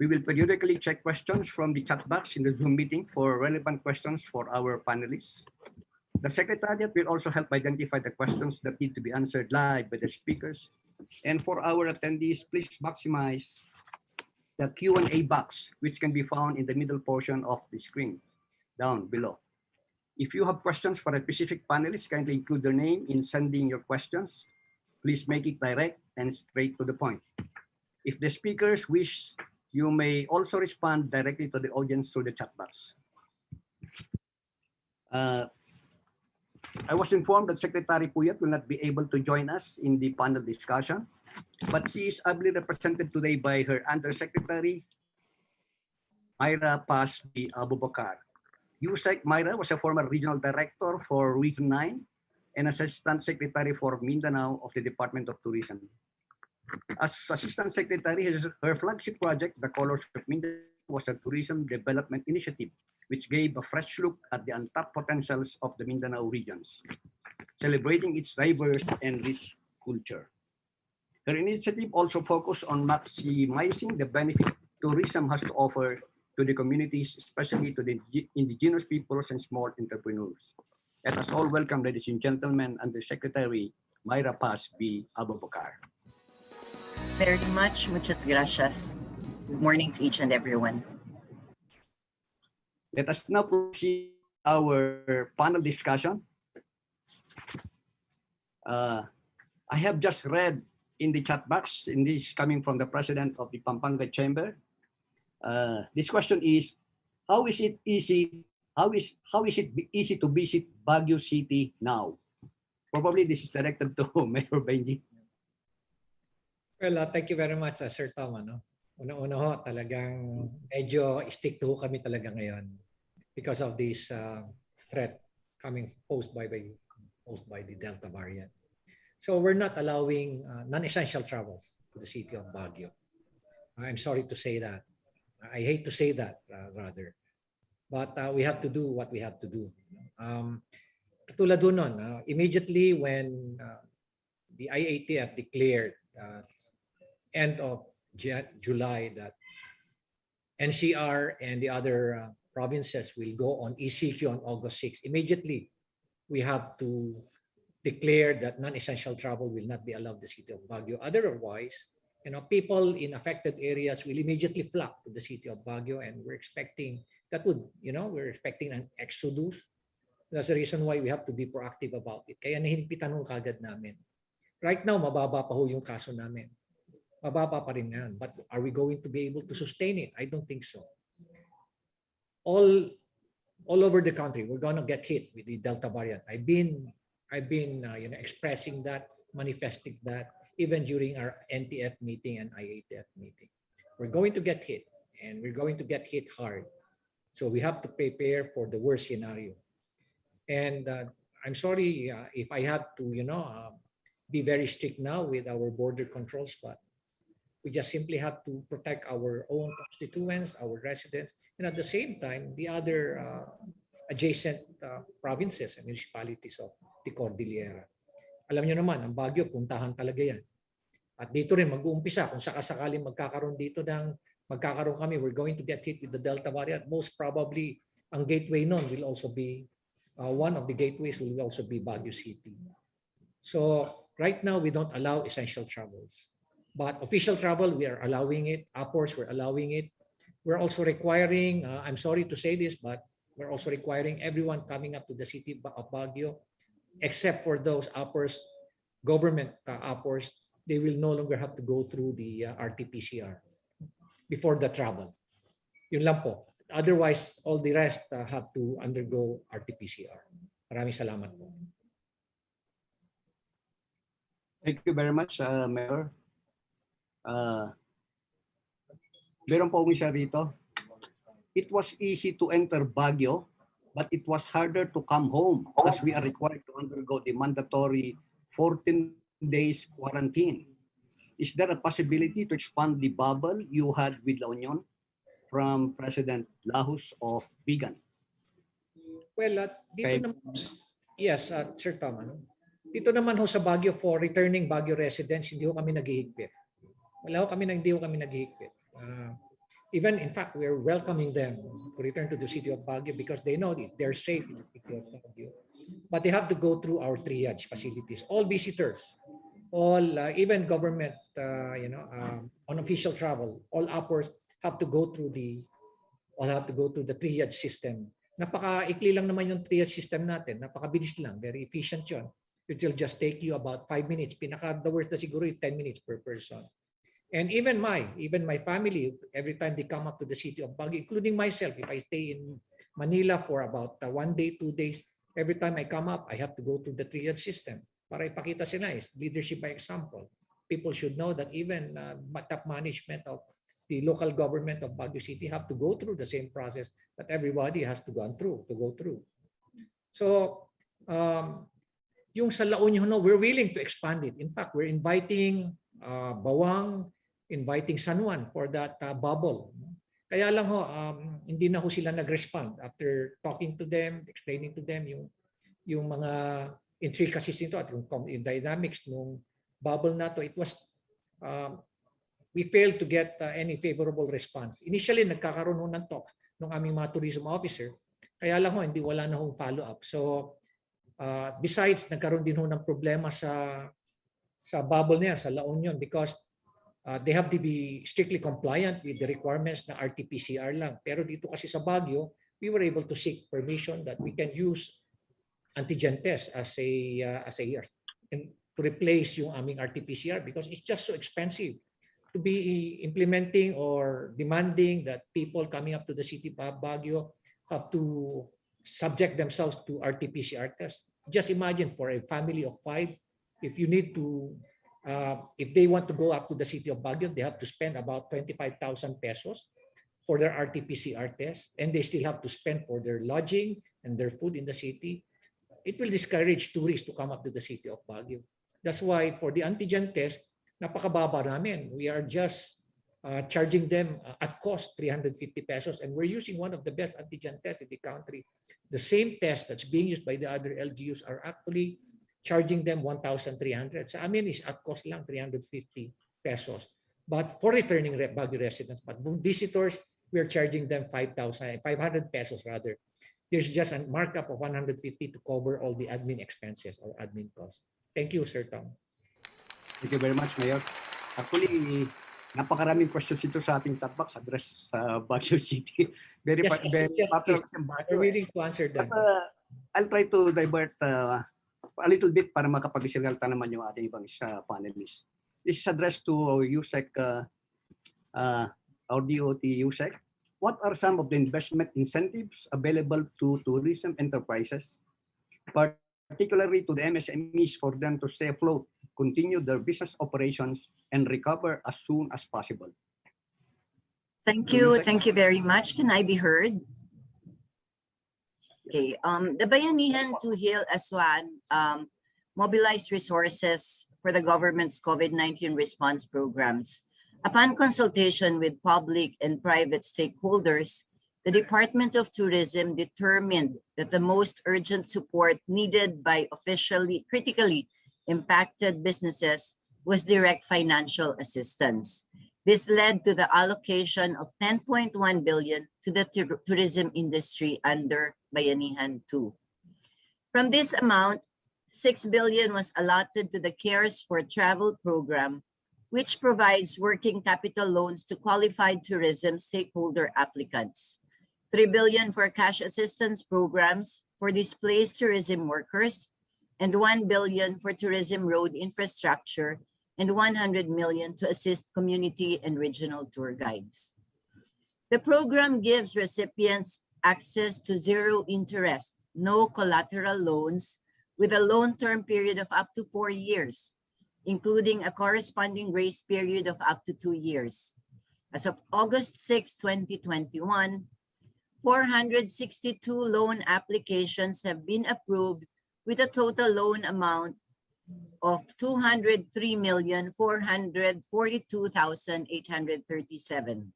S20: We will periodically check questions from the chat box in the Zoom meeting for relevant questions for our panelists. The Secretariat will also help identify the questions that need to be answered live by the speakers. And for our attendees, please maximize the Q&A box, which can be found in the middle portion of the screen, down below. If you have questions for a specific panelist, kindly include their name in sending your questions. Please make it direct and straight to the point. If the speakers wish, you may also respond directly to the audience through the chat box. I was informed that Secretary Puyat will not be able to join us in the panel discussion, but she is ably represented today by her Undersecretary, Myra Paz B. Abubakar. USEC Myra was a former Regional Director for Region 9 and Assistant Secretary for Mindanao of the Department of Tourism. As Assistant Secretary, her flagship project, The Colors of Mindanao, was a tourism development initiative, which gave a fresh look at the untapped potentials of the Mindanao regions, celebrating its diverse and rich culture. Her initiative also focused on maximizing the benefit tourism has to offer to the communities, especially to the indigenous peoples and small entrepreneurs. Let us all welcome, ladies and gentlemen, Undersecretary Mayra Paz B. Abubakar.
S2: Very much. Muchas gracias. Good morning to each and everyone.
S20: Let us now proceed our panel discussion. I have just read in the chat box, in this coming from the president of the Pampanga Chamber. This question is, how is it easy to visit Baguio City now? Probably this is directed to Mayor Benji.
S3: Well, thank you very much, Sir Tom. Una-una ho, talagang medyo stick to kami talaga ngayon because of this threat coming posed by the Delta variant. So we're not allowing non-essential travels to the city of Baguio. I'm sorry to say that. I hate to say that, rather. But we have to do what we have to do. Katulad doon nun, immediately when the IATF declared end of July that NCR and the other provinces will go on ECQ on August 6, immediately we have to declare that non-essential travel will not be allowed in the city of Baguio. Otherwise, people in affected areas will immediately flock to the city of Baguio, and we're expecting we're expecting an exodus. That's the reason why we have to be proactive about it. Kaya nahinpitan nung kagad namin. Right now, mababa pa ho yung kaso namin. Mababa pa rin yan. But are we going to be able to sustain it? I don't think so. All over the country, we're gonna get hit with the Delta variant. I've been expressing that, manifesting that, even during our NTF meeting and IATF meeting. We're going to get hit, and we're going to get hit hard. So we have to prepare for the worst scenario. And I'm sorry if I have to, be very strict now with our border controls, but we just simply have to protect our own constituents, our residents, and at the same time, the other adjacent provinces and municipalities of the Cordillera. Alam niyo naman, ang Baguio, puntahan talaga yan. At dito rin mag-uumpisa, kung sakasakaling magkakaroon kami, we're going to get hit with the Delta variant. Most probably, ang gateway nun will also be, one of the gateways will also be Baguio City. So right now, we don't allow essential travels. But official travel, we are allowing it. Upwards, we're allowing it. We're also requiring, I'm sorry to say this, but we're also requiring everyone coming up to the city of Baguio, except for those uppers, government uppers, they will no longer have to go through the RT-PCR before the travel. Yun lang po. Otherwise, all the rest have to undergo RT-PCR. Maraming salamat po.
S20: Thank you very much, Mayor. Meron po isa rito. It was easy to enter Baguio, but it was harder to come home as we are required to undergo the mandatory 14 days quarantine. Is there a possibility to expand the bubble you had with La Union? From President Lahus of Bigan.
S3: Well, dito naman, yes, Sir Tom, dito naman ho sa Baguio for returning Baguio residents, hindi ho kami naghihigpit. Hindi ho kami naghihigpit. Even, in fact, we're welcoming them to return to the city of Baguio because they know they're safe in the city of Baguio. But they have to go through our triage facilities. All visitors, even government, unofficial travel, all uppers have to go through the triage system. Napaka-ikli lang naman yung triage system natin. Napakabilis lang, very efficient yun. It will just take you about 5 minutes. The worst na siguro 10 minutes per person. And even my family, every time they come up to the city of Baguio, including myself, if I stay in Manila for about 1 day, 2 days, every time I come up, I have to go through the triage system para ipakita sila is leadership by example. People should know that even top management of the local government of Baguio City have to go through the same process that everybody has to go through. So, yung sa La Union, we're willing to expand it. In fact, we're inviting Bawang, inviting San Juan for that bubble. Kaya lang hindi na ho sila nag-respond after talking to them, explaining to them yung mga intricacies nito at yung dynamics bubble na to, it was we failed to get any favorable response. Initially, nagkakaroon ho ng talk ng aming mga tourism officer. Kaya lang ho, wala na hong follow-up. So, besides, nagkaroon din ho ng problema sa bubble niya, sa La Union, because they have to be strictly compliant with the requirements na RT-PCR lang. Pero dito kasi sa Baguio, we were able to seek permission that we can use antigen test as a and to replace yung aming RT-PCR because it's just so expensive to be implementing or demanding that people coming up to the city of Baguio have to subject themselves to RT-PCR test. Just imagine for a family of 5, if you need to, if they want to go up to the city of Baguio, they have to spend about 25,000 pesos for their RT-PCR test, and they still have to spend for their lodging and their food in the city. It will discourage tourists to come up to the city of Baguio. That's why for the antigen test, napakababa namin. We are just charging them at cost 350 pesos, and we're using one of the best antigen tests in the country. The same test that's being used by the other LGUs are actually charging them 1,300. Sa amin is at cost lang 350 pesos. But for returning Baguio residents, but visitors, we are charging them 500 pesos rather. There's just a markup of 150 to cover all the admin expenses or admin costs. Thank you, Sir Tom.
S20: Thank you very much, Mayor. Actually, napakaraming questions ito sa ating chat box address sa Baguio City. Very popular sa Baguio.
S3: We're willing to answer them.
S20: But, I'll try to divert a little bit para makapag-isalta naman yung ating ibang panelists. This is addressed to USEC, our DOT USEC. What are some of the investment incentives available to tourism enterprises, particularly to the MSMEs, for them to stay afloat, continue their business operations, and recover as soon as possible?
S2: Thank you. Thank you very much. Can I be heard? Okay. The Bayanihan to Heal Aswan mobilized resources for the government's COVID-19 response programs. Upon consultation with public and private stakeholders, the Department of Tourism determined that the most urgent support needed by critically impacted businesses was direct financial assistance. This led to the allocation of 10.1 billion to the tourism industry under Bayanihan 2. From this amount, 6 billion was allotted to the CARES for Travel program, which provides working capital loans to qualified tourism stakeholder applicants. 3 billion for cash assistance programs for displaced tourism workers, and 1 billion for tourism road infrastructure, and 100 million to assist community and regional tour guides. The program gives recipients access to zero interest, no collateral loans with a loan term period of up to 4 years, including a corresponding grace period of up to 2 years. As of August 6, 2021, 462 loan applications have been approved with a total loan amount of 203,442,837.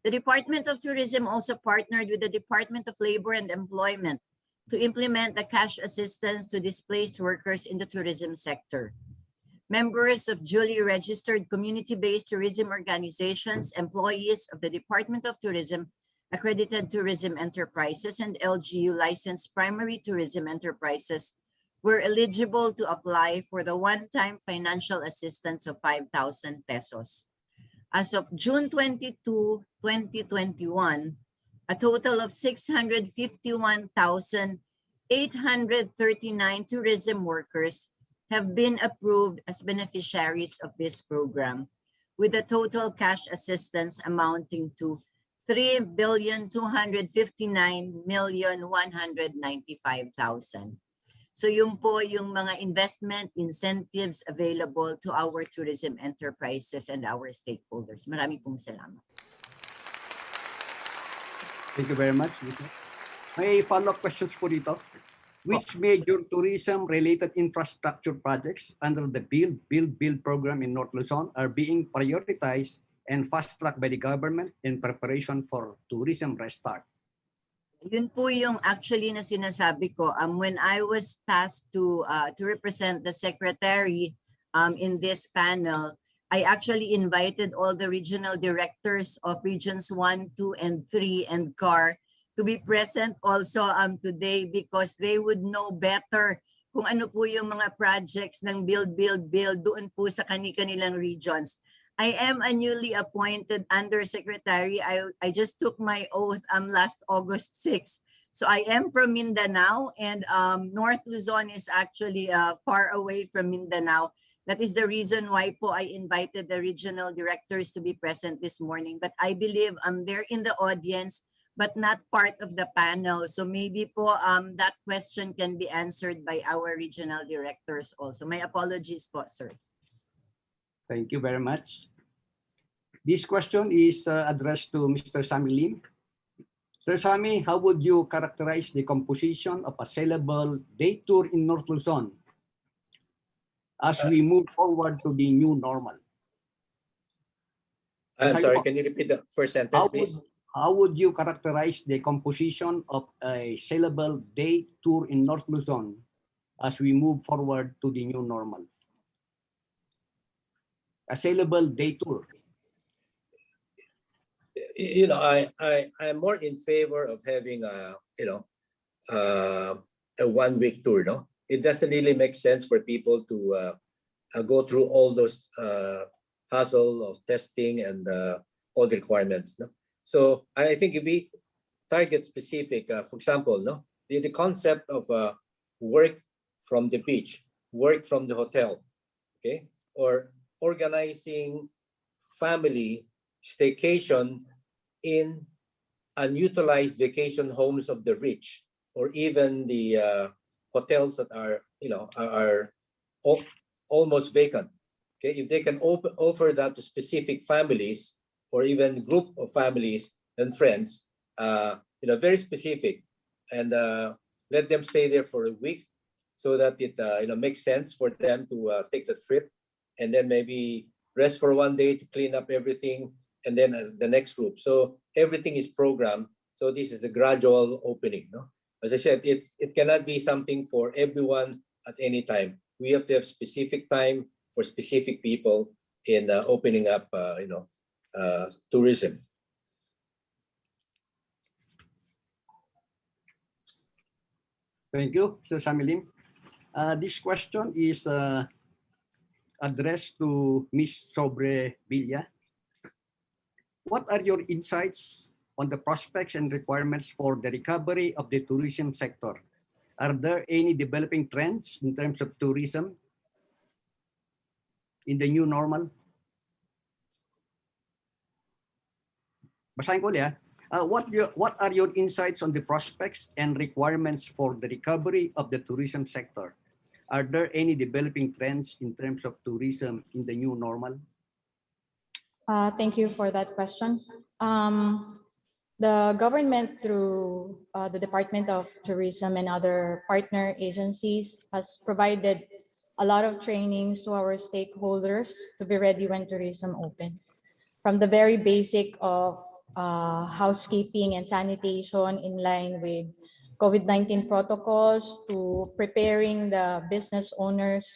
S2: The Department of Tourism also partnered with the Department of Labor and Employment to implement the cash assistance to displaced workers in the tourism sector. Members of duly registered community-based tourism organizations, employees of the Department of Tourism, accredited tourism enterprises, and LGU licensed primary tourism enterprises were eligible to apply for the one-time financial assistance of 5,000 pesos. As of June 22, 2021, a total of 651,839 tourism workers have been approved as beneficiaries of this program, with a total cash assistance amounting to 3,259,195,000. So yun po yung mga investment incentives available to our tourism enterprises and our stakeholders. Marami pong salamat.
S20: Thank you very much, Lisa. May follow-up questions po dito. Which major tourism-related infrastructure projects under the Build program in North Luzon are being prioritized and fast-tracked by the government in preparation for tourism restart?
S2: Yun po yung actually na sinasabi ko. When I was tasked to represent the Secretary in this panel, I actually invited all the regional directors of regions 1, 2, and 3 and CAR to be present also today because they would know better kung ano po yung mga projects ng build doon po sa kanilang regions. I am a newly appointed undersecretary. I just took my oath last August 6. So I am from Mindanao, and North Luzon is actually far away from Mindanao. That is the reason why po I invited the regional directors to be present this morning. But I believe they're in the audience, but not part of the panel. So maybe po that question can be answered by our regional directors also. My apologies po, sir.
S20: Thank you very much. This question is addressed to Mr. Sammy Lim. Sir Sammy, how would you characterize the composition of a saleable day tour in North Luzon as we move forward to the new normal?
S1: I'm sorry, can you repeat the first sentence, please?
S20: How would you characterize the composition of a saleable day tour in North Luzon as we move forward to the new normal? A saleable day tour.
S1: You know, I'm more in favor of having a one-week tour. No, it doesn't really make sense for people to go through all those hassle of testing and all the requirements. No, so I think if we target specific, for example, no, the concept of work from the beach, work from the hotel, okay, or organizing family staycation in unutilized vacation homes of the rich, or even the hotels that are almost vacant. Okay, if they can offer that to specific families or even group of families and friends, very specific, and let them stay there for a week, so that it makes sense for them to take the trip, and then maybe rest for one day to clean up everything, and then the next group. So everything is programmed. So this is a gradual opening. No, as I said, it cannot be something for everyone at any time. We have to have specific time for specific people in opening up, tourism.
S20: Thank you, Mr. Sammy Lim. This question is addressed to Ms. Sobre Villa. What are your insights on the prospects and requirements for the recovery of the tourism sector? Are there any developing trends in terms of tourism in the new normal? Basahin ko ulit. What are your insights on the prospects and requirements for the recovery of the tourism sector? Are there any developing trends in terms of tourism in the new normal?
S4: Thank you for that question. The government, through the Department of Tourism and other partner agencies, has provided a lot of trainings to our stakeholders to be ready when tourism opens. From the very basic of housekeeping and sanitation in line with COVID-19 protocols, to preparing the business owners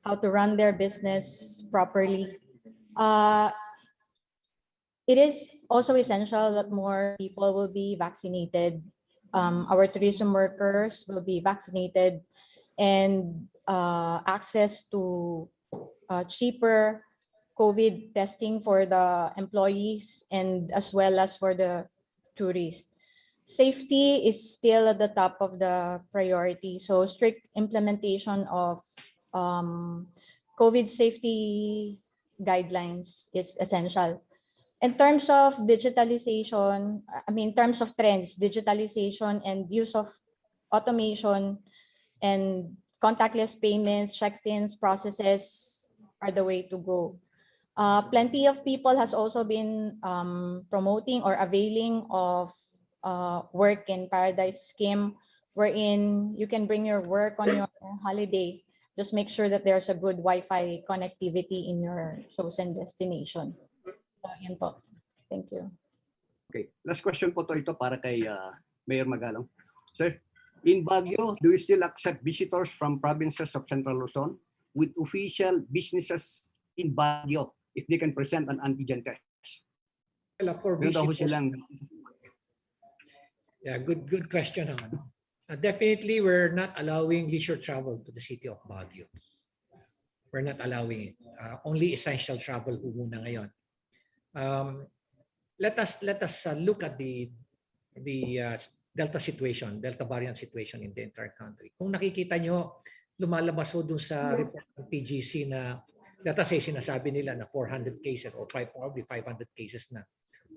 S4: how to run their business properly. It is also essential that more people will be vaccinated. Our tourism workers will be vaccinated, and access to cheaper COVID testing for the employees and as well as for the tourists. Safety is still at the top of the priority. So strict implementation of COVID safety guidelines is essential. In terms of digitalization, in terms of trends, digitalization and use of automation and contactless payments, check-ins, processes are the way to go. Plenty of people has also been promoting or availing of work in paradise scheme, wherein you can bring your work on your holiday. Just make sure that there's a good Wi-Fi connectivity in your chosen destination. Yan po. Thank you.
S20: Okay, last question po ito para kay Mayor Magalong. Sir, in Baguio, do you still accept visitors from provinces of Central Luzon? with official businesses in Baguio if they can present an antigen test?
S3: Well, for
S20: Meron daw ho
S3: visitors,
S20: silang
S3: yeah, good question. Definitely, we're not allowing leisure travel to the city of Baguio. We're not allowing it. Only essential travel po muna ngayon. Let us look at the Delta situation, Delta variant situation in the entire country. Kung nakikita nyo, lumalabas ho dun sa report ng PGC na let us say sinasabi nila na 400 cases or probably 500 cases na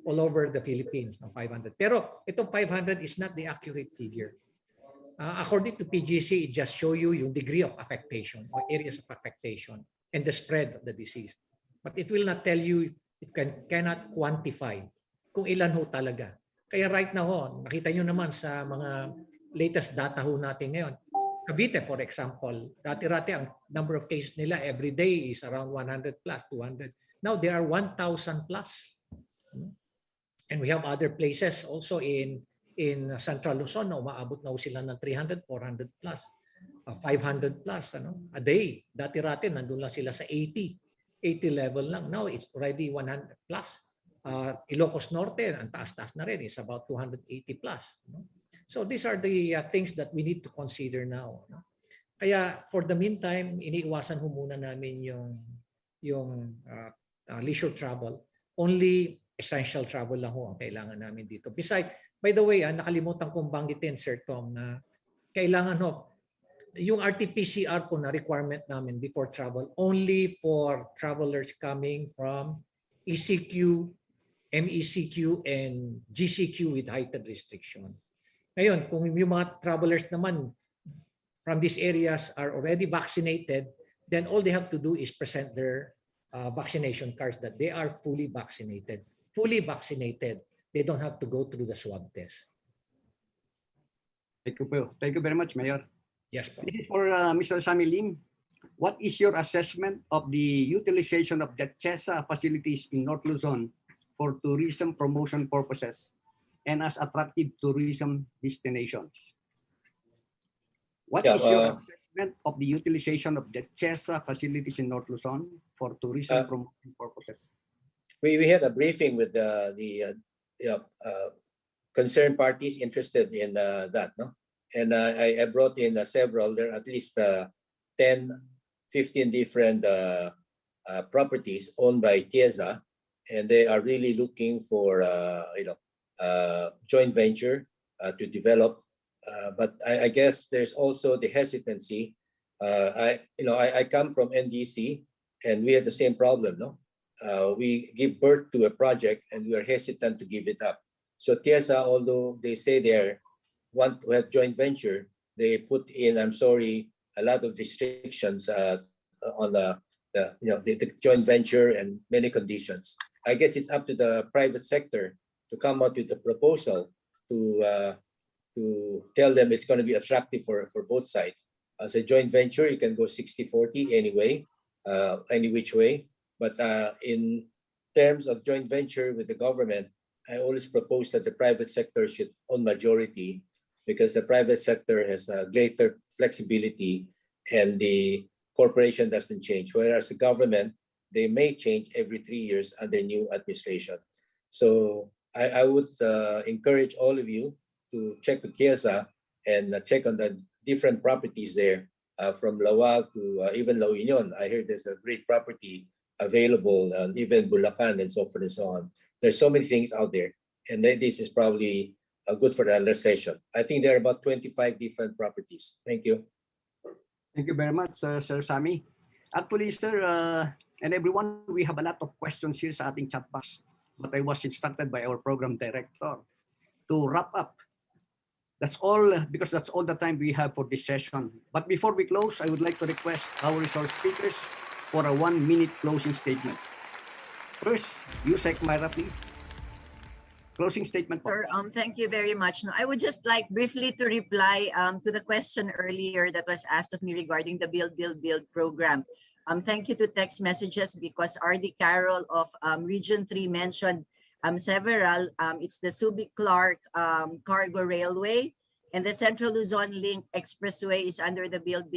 S3: all over the Philippines, 500. Pero itong 500 is not the accurate figure. According to PGC, it just show you yung degree of affectation or areas of affectation and the spread of the disease. But it will not tell you, it cannot quantify kung ilan ho talaga. Kaya right now ho, nakita nyo naman sa mga latest data ho natin ngayon. Cavite, for example, dati-rati ang number of cases nila every day is around 100 plus, 200. Now there are 1,000 plus. And we have other places also in Central Luzon na umaabot na sila ng 300, 400 plus, 500 plus a day. Dati-rati nandun lang sila sa 80 level lang. Now it's already 100 plus. Ilocos Norte, ang taas-taas na rin, is about 280 plus. So these are the things that we need to consider now. Kaya for the meantime, iniiwasan ho muna namin yung leisure travel. Only essential travel lang ho ang kailangan namin dito. Besides, by the way, nakalimutan kong banggitin, Sir Tom, na kailangan ho, yung RT-PCR po na requirement namin before travel, only for travelers coming from ECQ, MECQ, and GCQ with heightened restriction. Ngayon, kung yung mga travelers naman from these areas are already vaccinated, then all they have to do is present their vaccination cards that they are fully vaccinated. Fully vaccinated. They don't have to go through the swab test.
S20: Thank you, po. Thank you very much, Mayor.
S3: Yes, po.
S20: This is for Mr. Sammy Lim. What is your assessment of the utilization of the CHESA facilities in North Luzon for tourism promotion purposes and as attractive tourism destinations? What is your assessment of the utilization of the CHESA facilities in North Luzon for tourism promotion purposes?
S1: We had a briefing with the concerned parties interested in that, no? And I brought in several. There are at least 10, 15 different properties owned by TIESA, and they are really looking for joint venture to develop. But I guess there's also the hesitancy. I come from NDC, and we have the same problem, no? We give birth to a project and we are hesitant to give it up. So TIESA, although they say they want to have joint venture, they put in, I'm sorry, a lot of restrictions on the joint venture and many conditions. I guess it's up to the private sector to come out with a proposal to tell them it's going to be attractive for both sides. As a joint venture, you can go 60-40 anyway, any which way. But in terms of joint venture with the government, I always propose that the private sector should own majority, because the private sector has a greater flexibility and the corporation doesn't change. Whereas the government, they may change every 3 years under new administration. So I would encourage all of you to check with TIESA and check on the different properties there, from Lawag to even La Union. I heard there's a great property available, even Bulacan and so forth and so on. There's so many things out there, and this is probably good for the conversation. I think there are about 25 different properties. Thank you.
S20: Thank you very much, Sir Sammy. Actually, sir, and everyone, we have a lot of questions here sa ating chat box, but I was instructed by our program director to wrap up. That's all, because that's all the time we have for this session. But before we close, I would like to request our resource speakers for a 1-minute closing statement. First, Yusek Myra, please. Closing statement.
S2: Sure, thank you very much. No, I would just like briefly to reply to the question earlier that was asked of me regarding the Build program. Thank you to text messages, because RD Carroll of Region 3 mentioned several. It's the Subic-Clark Cargo Railway, and the Central Luzon Link Expressway is under the Build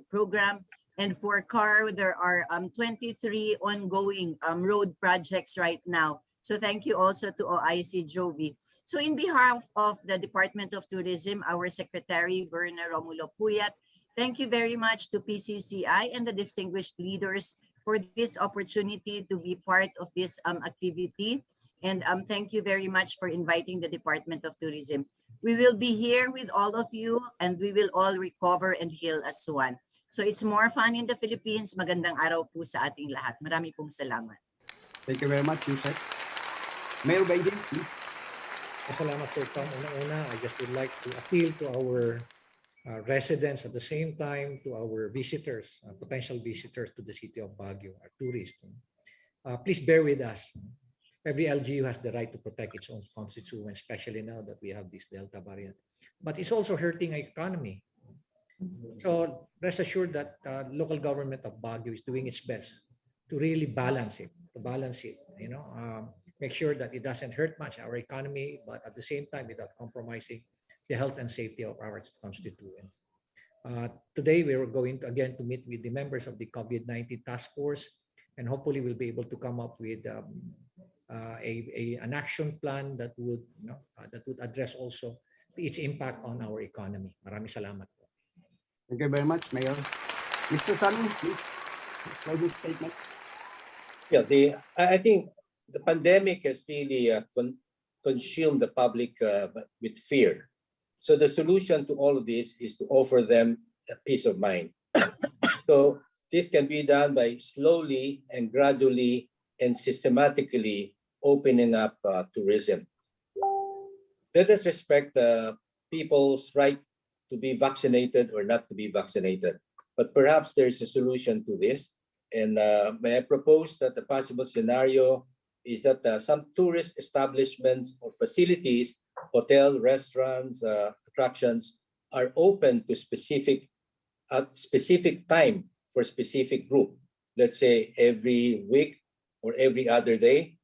S2: program. And for CAR, there are 23 ongoing road projects right now. So thank you also to OIC Jovi. So in behalf of the Department of Tourism, our Secretary, Verna Romulo Puyat, thank you very much to PCCI and the distinguished leaders for this opportunity to be part of this activity. And thank you very much for inviting the Department of Tourism. We will be here with all of you and we will all recover and heal as one. So it's more fun in the Philippines. Magandang araw po sa ating lahat. Marami pong salamat.
S20: Thank you very much, Yusek. Mayor Benjamin, please.
S3: Salamat, Sir Tom. Una-una, I just would like to appeal to our residents, at the same time to our visitors, potential visitors to the city of Baguio, our tourists. Please bear with us. Every LGU has the right to protect its own constituent, especially now that we have this Delta variant. But it's also hurting our economy. So rest assured that local government of Baguio is doing its best to really balance it, make sure that it doesn't hurt much our economy, but at the same time without compromising the health and safety of our constituents. Today, we are going to again to meet with the members of the COVID-19 task force, and hopefully we'll be able to come up with an action plan that would address also its impact on our economy. Maraming salamat.
S20: Thank you very much, Mayor. Mr. Sami, please, closing statements.
S1: Yeah, I think the pandemic has really consumed the public with fear. So the solution to all of this is to offer them a peace of mind. So this can be done by slowly and gradually and systematically opening up tourism. Let us respect people's right to be vaccinated or not to be vaccinated. But perhaps there's a solution to this. And may I propose that the possible scenario is that some tourist establishments or facilities, hotel, restaurants, attractions are open to specific time for specific group. Let's say every week or every other day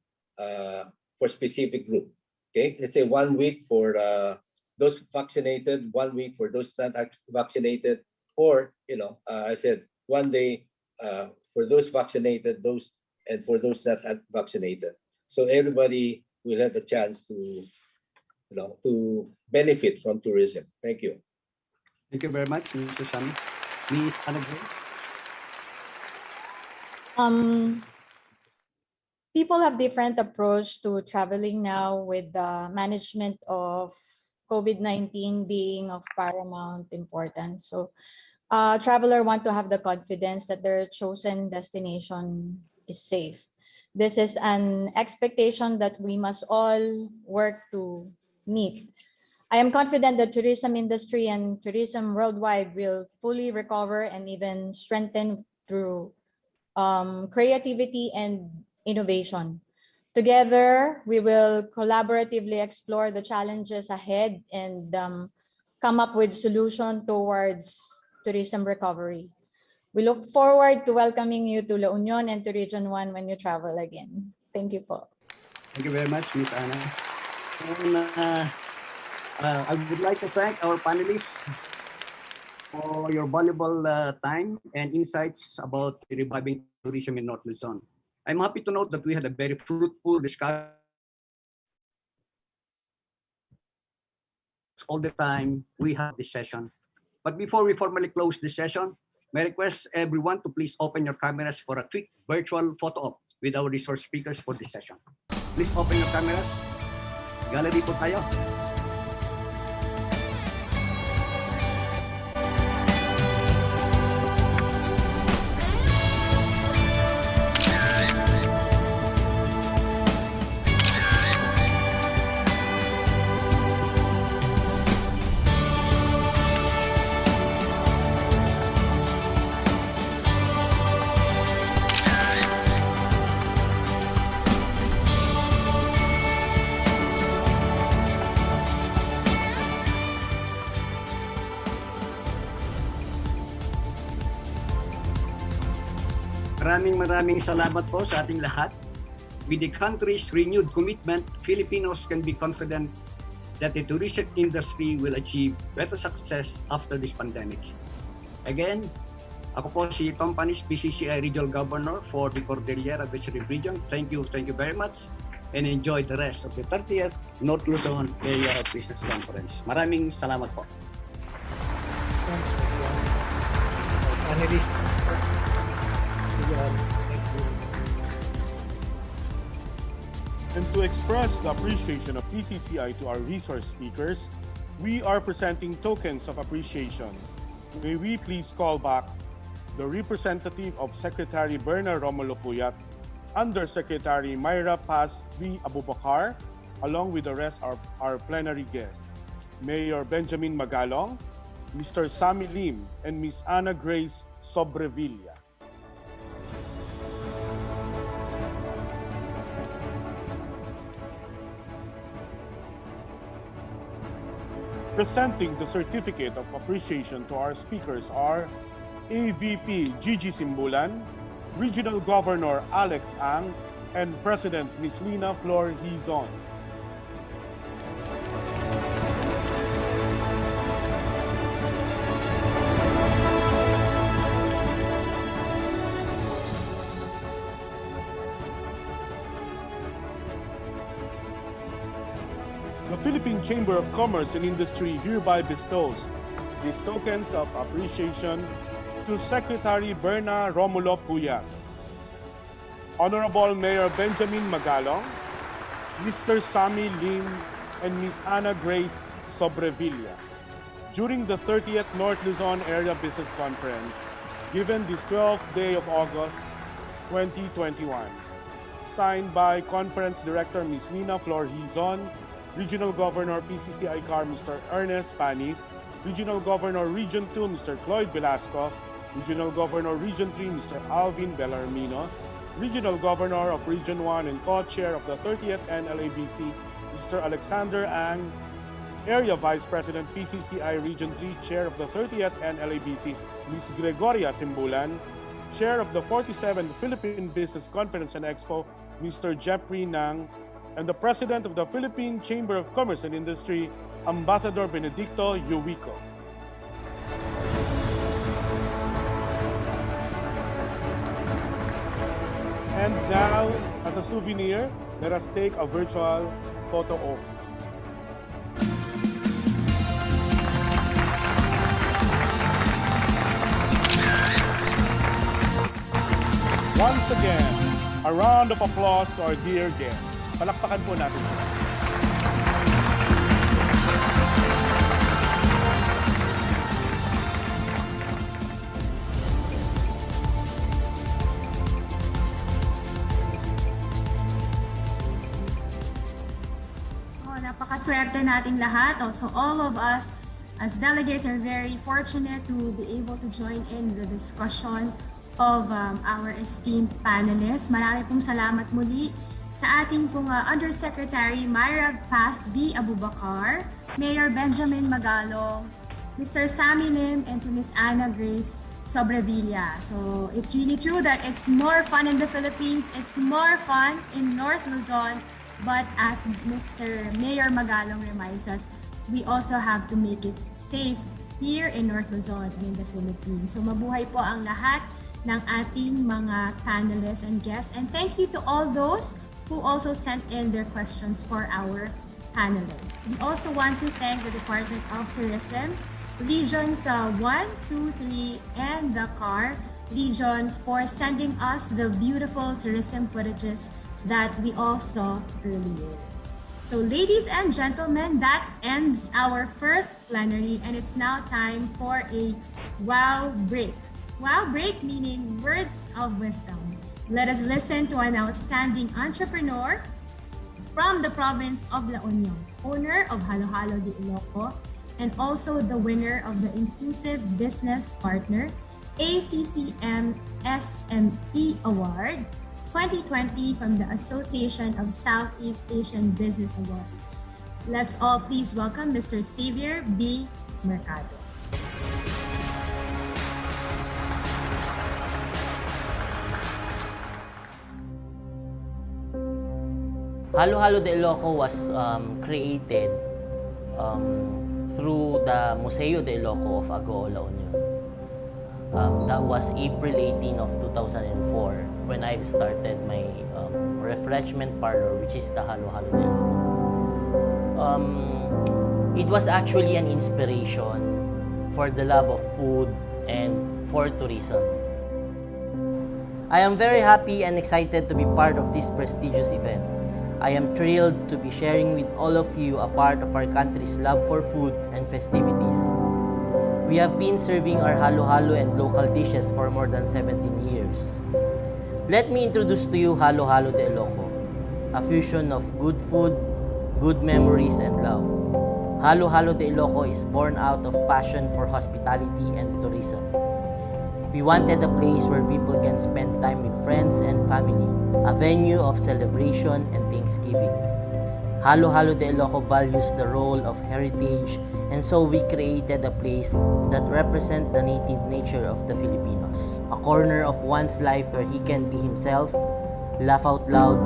S1: for specific group. Okay, let's say 1 week for those vaccinated, 1 week for those not vaccinated, or I said 1 day for those vaccinated, and for those not vaccinated. So everybody will have a chance to benefit from tourism. Thank you.
S20: Thank you very much, Mr. Sami. Ms. Anagay.
S4: People have different approach to traveling now, with the management of COVID-19 being of paramount importance. So traveler want to have the confidence that their chosen destination is safe. This is an expectation that we must all work to meet. I am confident that tourism industry and tourism worldwide will fully recover and even strengthen through creativity and innovation. Together, we will collaboratively explore the challenges ahead and come up with solutions towards tourism recovery. We look forward to welcoming you to La Union and to Region 1 when you travel again. Thank you po.
S20: Thank you very much, Ms. Ana. And I would like to thank our panelists for your valuable time and insights about reviving tourism in North Luzon. I'm happy to note that we had a very fruitful discussion all the time we have this session. But before we formally close this session, may I request everyone to please open your cameras for a quick virtual photo op with our resource speakers for this session. Please open your cameras. Gallery po tayo. Maraming salamat po sa ating lahat. With the country's renewed commitment, Filipinos can be confident that the tourism industry will achieve better success after this pandemic. Again, Ako po si Tom Panis, PCCI Regional Governor for the Cordillera Pacific Region. Thank you very much, and enjoy the rest of the 30th North Luzon Area Business Conference. Maraming salamat po.
S6: And to express the appreciation of PCCI to our resource speakers, we are presenting tokens of appreciation. May we please call back the representative of Secretary Berna Romulo Puyat, Undersecretary Myra Paz V. Abubakar, along with the rest of our plenary guests, Mayor Benjamin Magalong, Mr. Sammy Lim, and Ms. Ana Grace Sobrevilla. Presenting the certificate of appreciation to our speakers are AVP Gigi Simbulan, Regional Governor Alex Ang, and President Ms. Lina Flor Hizon. The Philippine Chamber of Commerce and Industry hereby bestows these tokens of appreciation to Secretary Berna Romulo Puyat, Honorable Mayor Benjamin Magalong, Mr. Sammy Lim, and Ms. Ana Grace Sobrevilla during the 30th North Luzon Area Business Conference given this 12th day of August 2021. Signed by Conference Director Ms. Lina Flor Hizon, Regional Governor PCCI CAR Mr. Ernest Panis, Regional Governor Region 2 Mr. Cloyd Velasco, Regional Governor Region 3 Mr. Alvin Bellarmino, Regional Governor of Region 1 and Co-Chair of the 30th NLABC Mr. Alexander Ang, Area Vice President PCCI Region 3 Chair of the 30th NLABC Ms. Gregoria Simbulan, Chair of the 47th Philippine Business Conference and Expo Mr. Jeffrey Nang, and the President of the Philippine Chamber of Commerce and Industry, Ambassador Benedicto Yuwico. And now, as a souvenir, let us take a virtual photo op. Once again, a round of applause to our dear guests. Palakpakan po natin sila.
S10: Napakaswerte nating lahat. So all of us as delegates are very fortunate to be able to join in the discussion of our esteemed panelists. Marami pong salamat muli sa ating pong Undersecretary Myra Paz V. Abubakar, Mayor Benjamin Magalong, Mr. Sammy Lim, and to Ms. Ana Grace Sobrevilla. So it's really true that it's more fun in the Philippines, it's more fun in North Luzon, but as Mr. Mayor Magalong reminds us, we also have to make it safe here in North Luzon and in the Philippines. So mabuhay po ang lahat ng ating mga panelists and guests. And thank you to all those who also sent in their questions for our panelists. We also want to thank the Department of Tourism, Regions 1, 2, 3, and the CAR region for sending us the beautiful tourism footages that we all saw earlier. So ladies and gentlemen, that ends our first plenary, and it's now time for a wow break. Wow break meaning words of wisdom. Let us listen to an outstanding entrepreneur from the province of La Union, owner of Halo Halo de Iloco, and also the winner of the Inclusive Business Partner ACCM SME Award 2020 from the Association of Southeast Asian Business Awards. Let's all please welcome Mr. Xavier B. Mercado.
S5: Halo Halo de Iloco was created through the Museo de Iloco of Agoo, La Union. That was April 18 of 2004 when I started my refreshment parlor, which is the Halo Halo de Ilocos. It was actually an inspiration for the love of food and for tourism. I am very happy and excited to be part of this prestigious event. I am thrilled to be sharing with all of you a part of our country's love for food and festivities. We have been serving our Halo Halo and local dishes for more than 17 years. Let me introduce to you Halo Halo de Ilocos, a fusion of good food, good memories, and love. Halo Halo de Ilocos is born out of passion for hospitality and tourism. We wanted a place where people can spend time with friends and family, a venue of celebration and thanksgiving. Halo Halo de Ilocos values the role of heritage, and so we created a place that represents the native nature of the Filipinos. A corner of one's life where he can be himself, laugh out loud,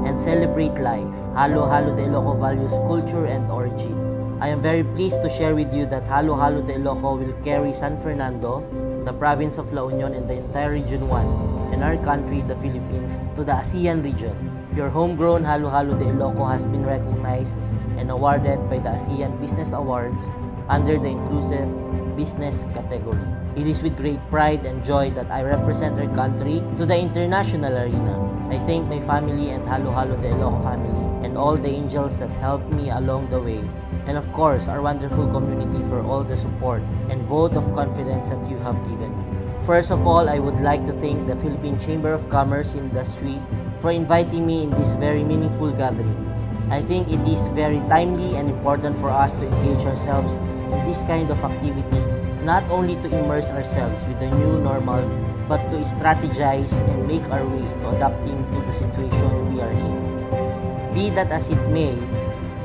S5: and celebrate life. Halo Halo de Ilocos values culture and origin. I am very pleased to share with you that Halo Halo de Ilocos will carry San Fernando, the province of La Union, and the entire Region 1, and our country, the Philippines, to the ASEAN region. Your homegrown Halo Halo de Ilocos has been recognized and awarded by the ASEAN Business Awards under the Inclusive Business category. It is with great pride and joy that I represent our country to the international arena. I thank my family and Halo Halo de Ilocos family and all the angels that helped me along the way, and of course our wonderful community for all the support and vote of confidence that you have given me. First of all, I would like to thank the Philippine Chamber of Commerce Industry for inviting me in this very meaningful gathering. I think it is very timely and important for us to engage ourselves in this kind of activity, not only to immerse ourselves with the new normal, but to strategize and make our way to adapting to the situation we are in. Be that as it may,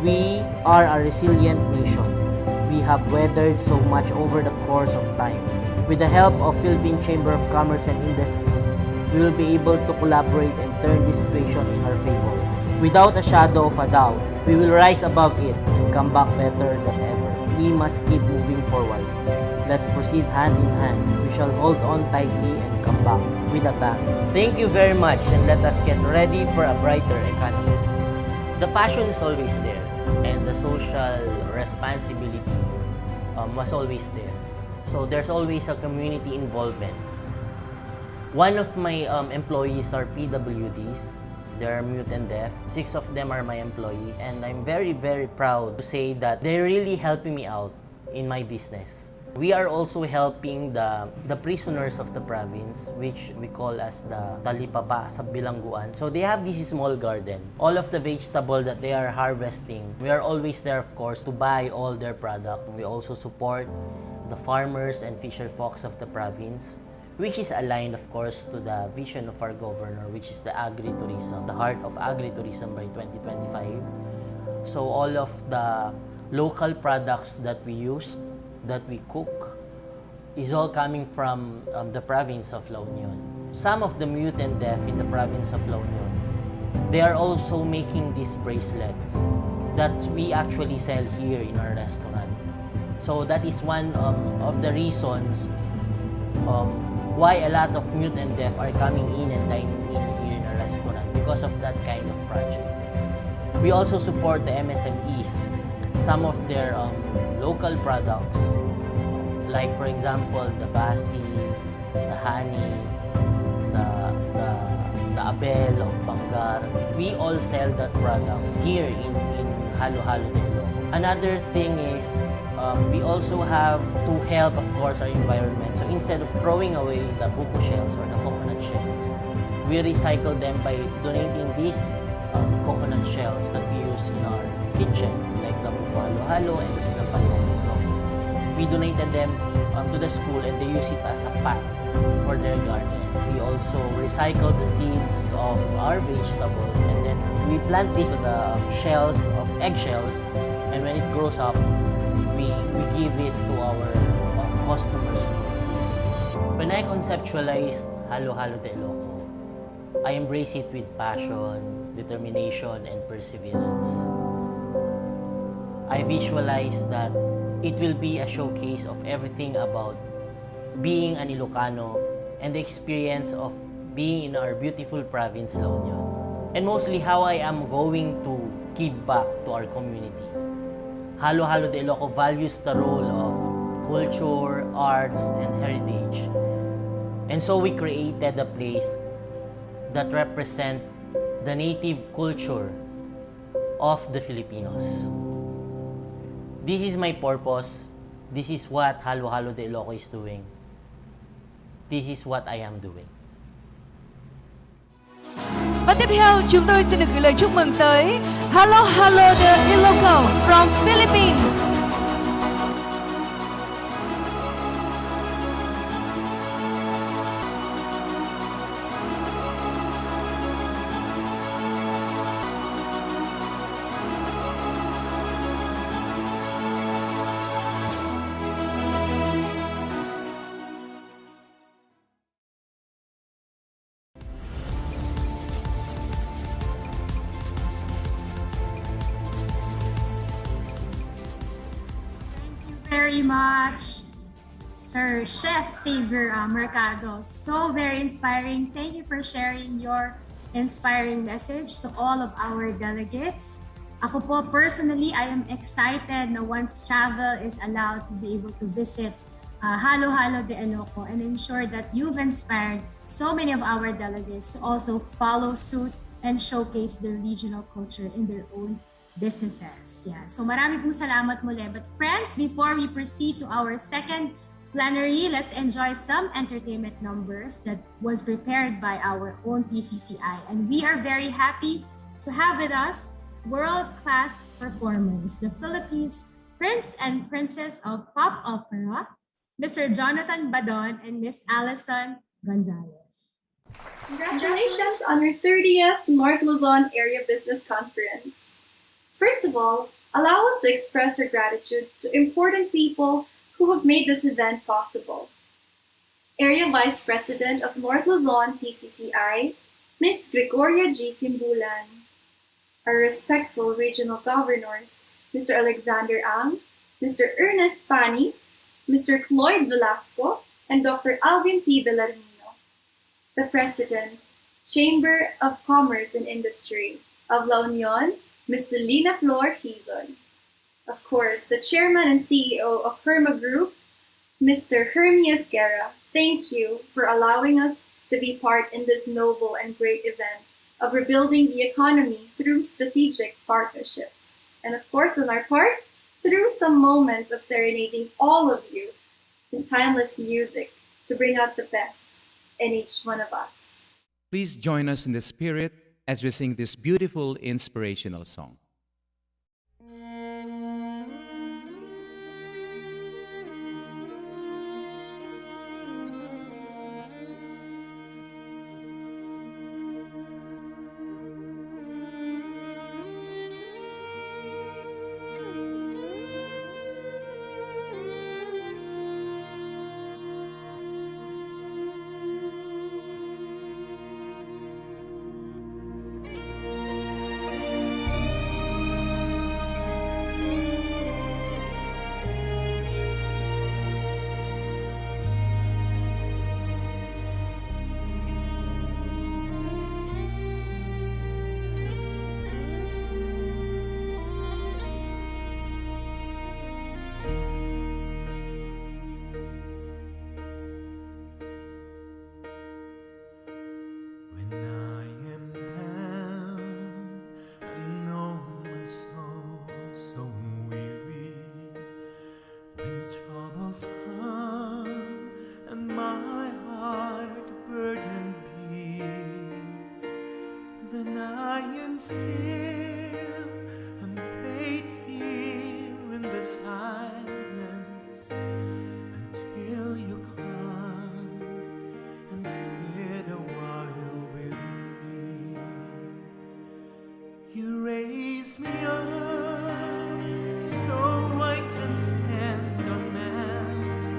S5: we are a resilient nation. We have weathered so much over the course of time. With the help of Philippine Chamber of Commerce and Industry, we will be able to collaborate and turn this situation in our favor. Without a shadow of a doubt, we will rise above it and come back better than ever. We must keep moving forward. Let's proceed hand in hand. We shall hold on tightly and come back with a bang. Thank you very much, and let us get ready for a brighter economy. The passion is always there, and the social responsibility was always there. So there's always a community involvement. One of my employees are PWDs. They're mute and deaf. 6 of them are my employee, and I'm very, very proud to say that they're really helping me out in my business. We are also helping the prisoners of the province, which we call as the talipapa sa bilangguan. So they have this small garden. All of the vegetable that they are harvesting, we are always there, of course, to buy all their product. We also support the farmers and fisher folks of the province, which is aligned, of course, to the vision of our governor, which is the agritourism, the heart of agritourism by 2025. So all of the local products that we use, that we cook, is all coming from the province of La Union. Some of the mute and deaf in the province of La Union, they are also making these bracelets that we actually sell here in our restaurant. So that is one of the reasons why a lot of mute and deaf are coming in and dining in here in our restaurant, because of that kind of project. We also support the MSMEs, some of their local products, like for example the basi, the honey, the abel of Bangar. We all sell that product here in Halo Halo de Ilocos. Another thing is we also have to help, of course, our environment. So instead of throwing away the buko shells or the coconut shells, we recycle them by donating these coconut shells that we use in our kitchen, like the buko halo-halo and the sinampalong. We donated them to the school, and they use it as a pot for their garden. We also recycle the seeds of our vegetables, and then we plant these to the shells of eggshells, and when it grows up, we give it to our customers. When I conceptualized Halo Halo de Ilocos, I embrace it with passion, determination, and perseverance. I visualize that it will be a showcase of everything about being an Ilocano and the experience of being in our beautiful province, La Union. And mostly how I am going to give back to our community. Halo-Halo de Iloco values the role of culture, arts, and heritage. And so we created a place that represents the native culture of the Filipinos. This is my purpose. This is what Halo-Halo de Iloco is doing. This is what I am doing.
S8: Và tiếp theo chúng tôi xin được gửi lời chúc mừng tới Halo-Halo de Iloco from Philippines.
S10: Very much, Sir Chef Xavier Mercado. So very inspiring. Thank you for sharing your inspiring message to all of our delegates. Ako po, personally, I am excited na once travel is allowed to be able to visit Halo-Halo de Iloco and ensure that you've inspired so many of our delegates to also follow suit and showcase their regional culture in their own businesses. Yeah. So marami pong salamat muli. But friends, before we proceed to our second plenary, let's enjoy some entertainment numbers that was prepared by our own PCCI. And we are very happy to have with us world-class performers, the Philippines Prince and Princess of Pop Opera, Mr. Jonathan Badon and Miss Alison Gonzalez.
S11: Congratulations on your 30th North Luzon Area Business Conference. First of all, allow us to express our gratitude to important people who have made this event possible. Area Vice President of North Luzon PCCI, Ms. Gregoria G. Simbulan. Our respectful regional governors, Mr. Alexander Ang, Mr. Ernest Panis, Mr. Cloyd Velasco, and Dr. Alvin P. Bellarmino. The President, Chamber of Commerce and Industry of La Union, Ms. Selena Flor Hizon. Of course, the Chairman and CEO of Herma Group, Mr. Hermias Guerra. Thank you for allowing us to be part in this noble and great event of rebuilding the economy through strategic partnerships. And of course, on our part, through some moments of serenading all of you in timeless music to bring out the best in each one of us.
S23: Please join us in the spirit as we sing this beautiful inspirational song.
S24: me up so I can stand unmanned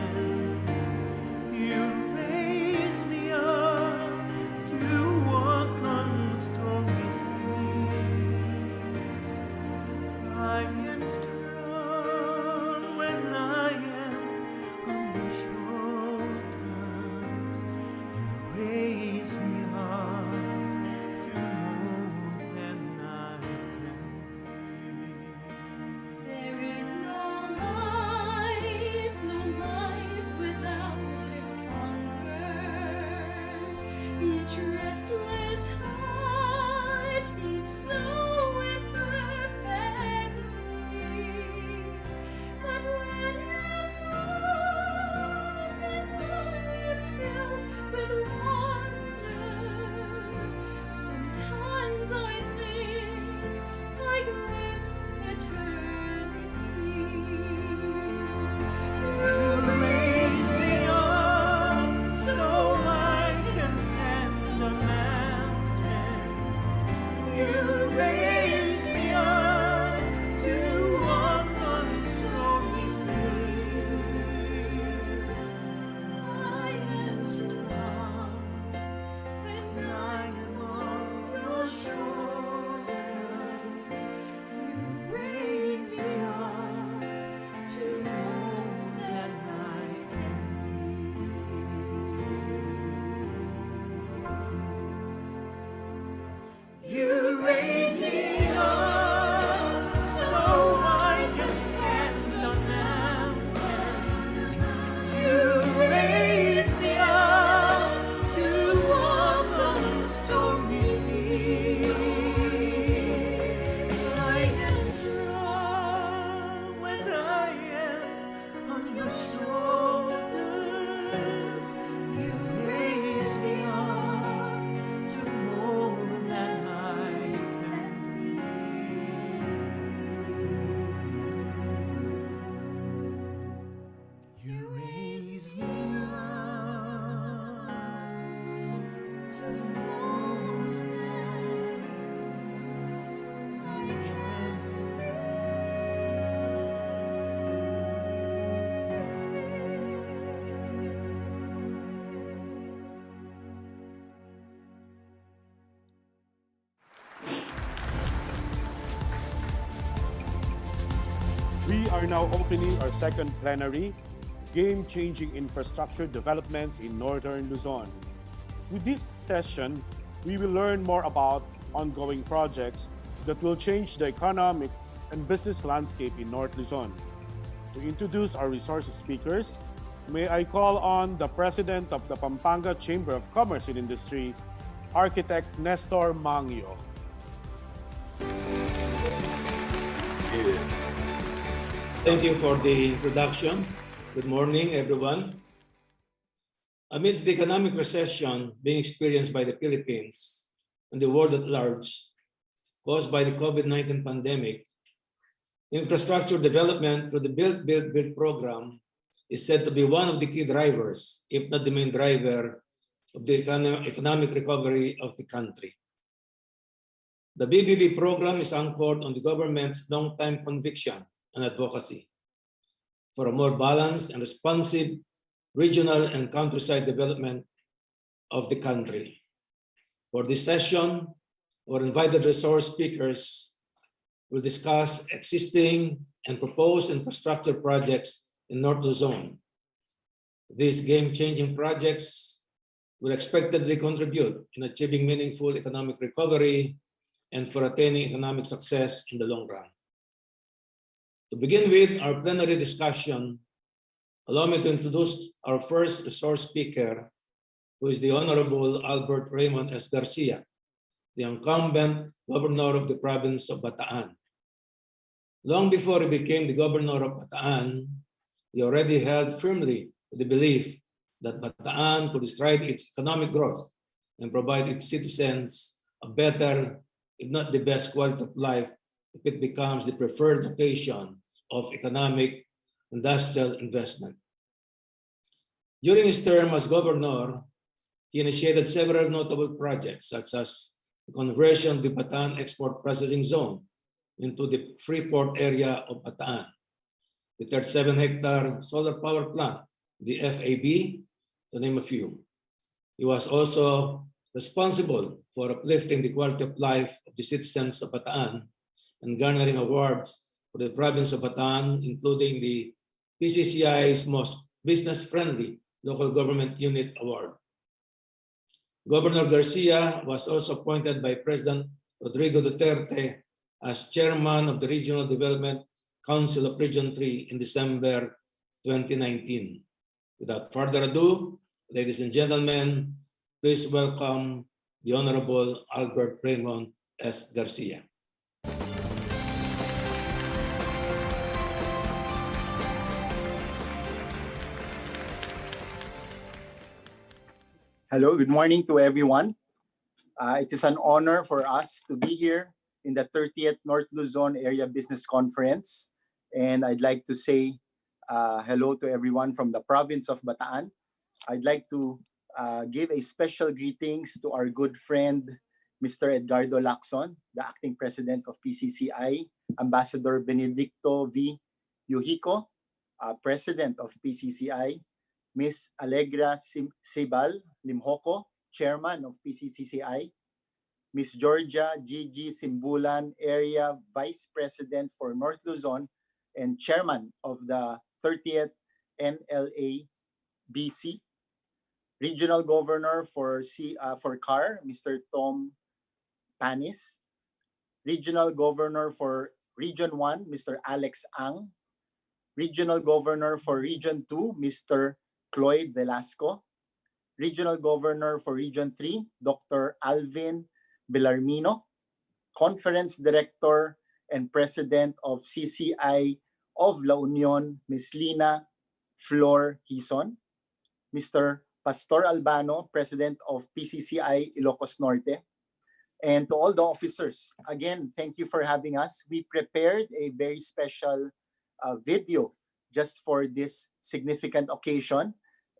S6: are now opening our second plenary, Game-Changing Infrastructure Developments in Northern Luzon. With this session, we will learn more about ongoing projects that will change the economic and business landscape in North Luzon. To introduce our resources speakers, may I call on the President of the Pampanga Chamber of Commerce and Industry, Architect Nestor Mangio.
S7: Thank you for the introduction. Good morning, everyone. Amidst the economic recession being experienced by the Philippines and the world at large, caused by the COVID-19 pandemic, infrastructure development through the Build, Build, Build program is said to be one of the key drivers, if not the main driver, of the economic recovery of the country. The BBB program is anchored on the government's long-time conviction and advocacy for a more balanced and responsive regional and countryside development of the country. For this session, our invited resource speakers will discuss existing and proposed infrastructure projects in North Luzon. These game-changing projects will expectedly contribute in achieving meaningful economic recovery and for attaining economic success in the long run. To begin with our plenary discussion, allow me to introduce our first resource speaker, who is the Honorable Albert Raymond S. Garcia, the incumbent governor of the province of Bataan. Long before he became the governor of Bataan, he already held firmly the belief that Bataan could stride its economic growth and provide its citizens a better, if not the best, quality of life if it becomes the preferred location of economic industrial investment. During his term as governor, he initiated several notable projects, such as the conversion of the Bataan Export Processing Zone into the Freeport area of Bataan, the 37-hectare solar power plant, the FAB, to name a few. He was also responsible for uplifting the quality of life of the citizens of Bataan and garnering awards for the province of Bataan, including the PCCI's most business-friendly local government unit award. Governor Garcia was also appointed by President Rodrigo Duterte as chairman of the Regional Development Council of Region 3 in December 2019. Without further ado, ladies and gentlemen, please welcome the Honorable Albert Raymond S. Garcia.
S12: Hello, good morning to everyone. It is an honor for us to be here in the 30th North Luzon Area Business Conference. And I'd like to say hello to everyone from the province of Bataan. I'd like to give a special greetings to our good friend, Mr. Edgardo Lacson, the acting president of PCCI, Ambassador Benedicto V. Yuhico, president of PCCI, Ms. Allegra Sibal Limhoco, chairman of PCCI, Ms. Georgia Gigi Simbulan, area vice president for North Luzon and chairman of the 30th NLA-BC, regional governor for CAR, Mr. Tom Panis, regional governor for Region 1, Mr. Alex Ang, regional governor for Region 2, Mr. Cloyd Velasco, regional governor for Region 3, Dr. Alvin Belarmino, conference director and president of CCI of La Union, Ms. Lina Flor Hison, Mr. Pastor Albano, president of PCCI Ilocos Norte, and to all the officers. Again, thank you for having us. We prepared a very special video just for this significant occasion.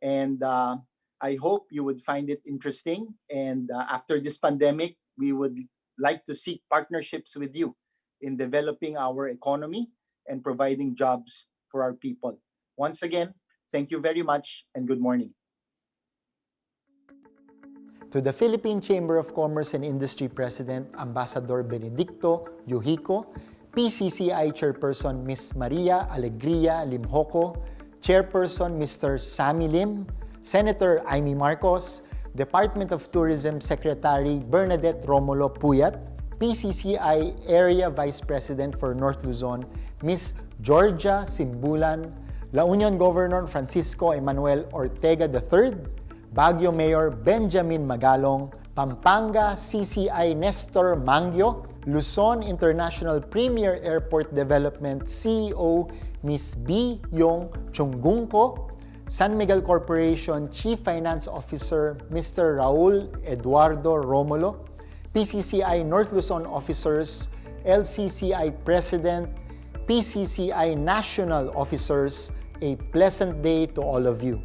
S12: And I hope you would find it interesting. And after this pandemic, we would like to seek partnerships with you in developing our economy and providing jobs for our people. Once again, thank you very much and good morning.
S13: To the Philippine Chamber of Commerce and Industry President, Ambassador Benedicto Yuhico,
S12: PCCI Chairperson Ms. Maria Alegria Limhoco, Chairperson Mr. Sammy Lim, Senator Amy Marcos, Department of Tourism Secretary Bernadette Romulo Puyat, PCCI Area Vice President for North Luzon, Ms. Georgia Simbulan, La Union Governor Francisco Emmanuel Ortega III, Baguio Mayor Benjamin Magalong, Pampanga CCI Nestor Mangyo, Luzon International Premier Airport Development CEO Ms. B. Yong Chungungko, San Miguel Corporation Chief Finance Officer Mr. Raul Eduardo Romulo, PCCI North Luzon Officers, LCCI President, PCCI National Officers, a pleasant day to all of you.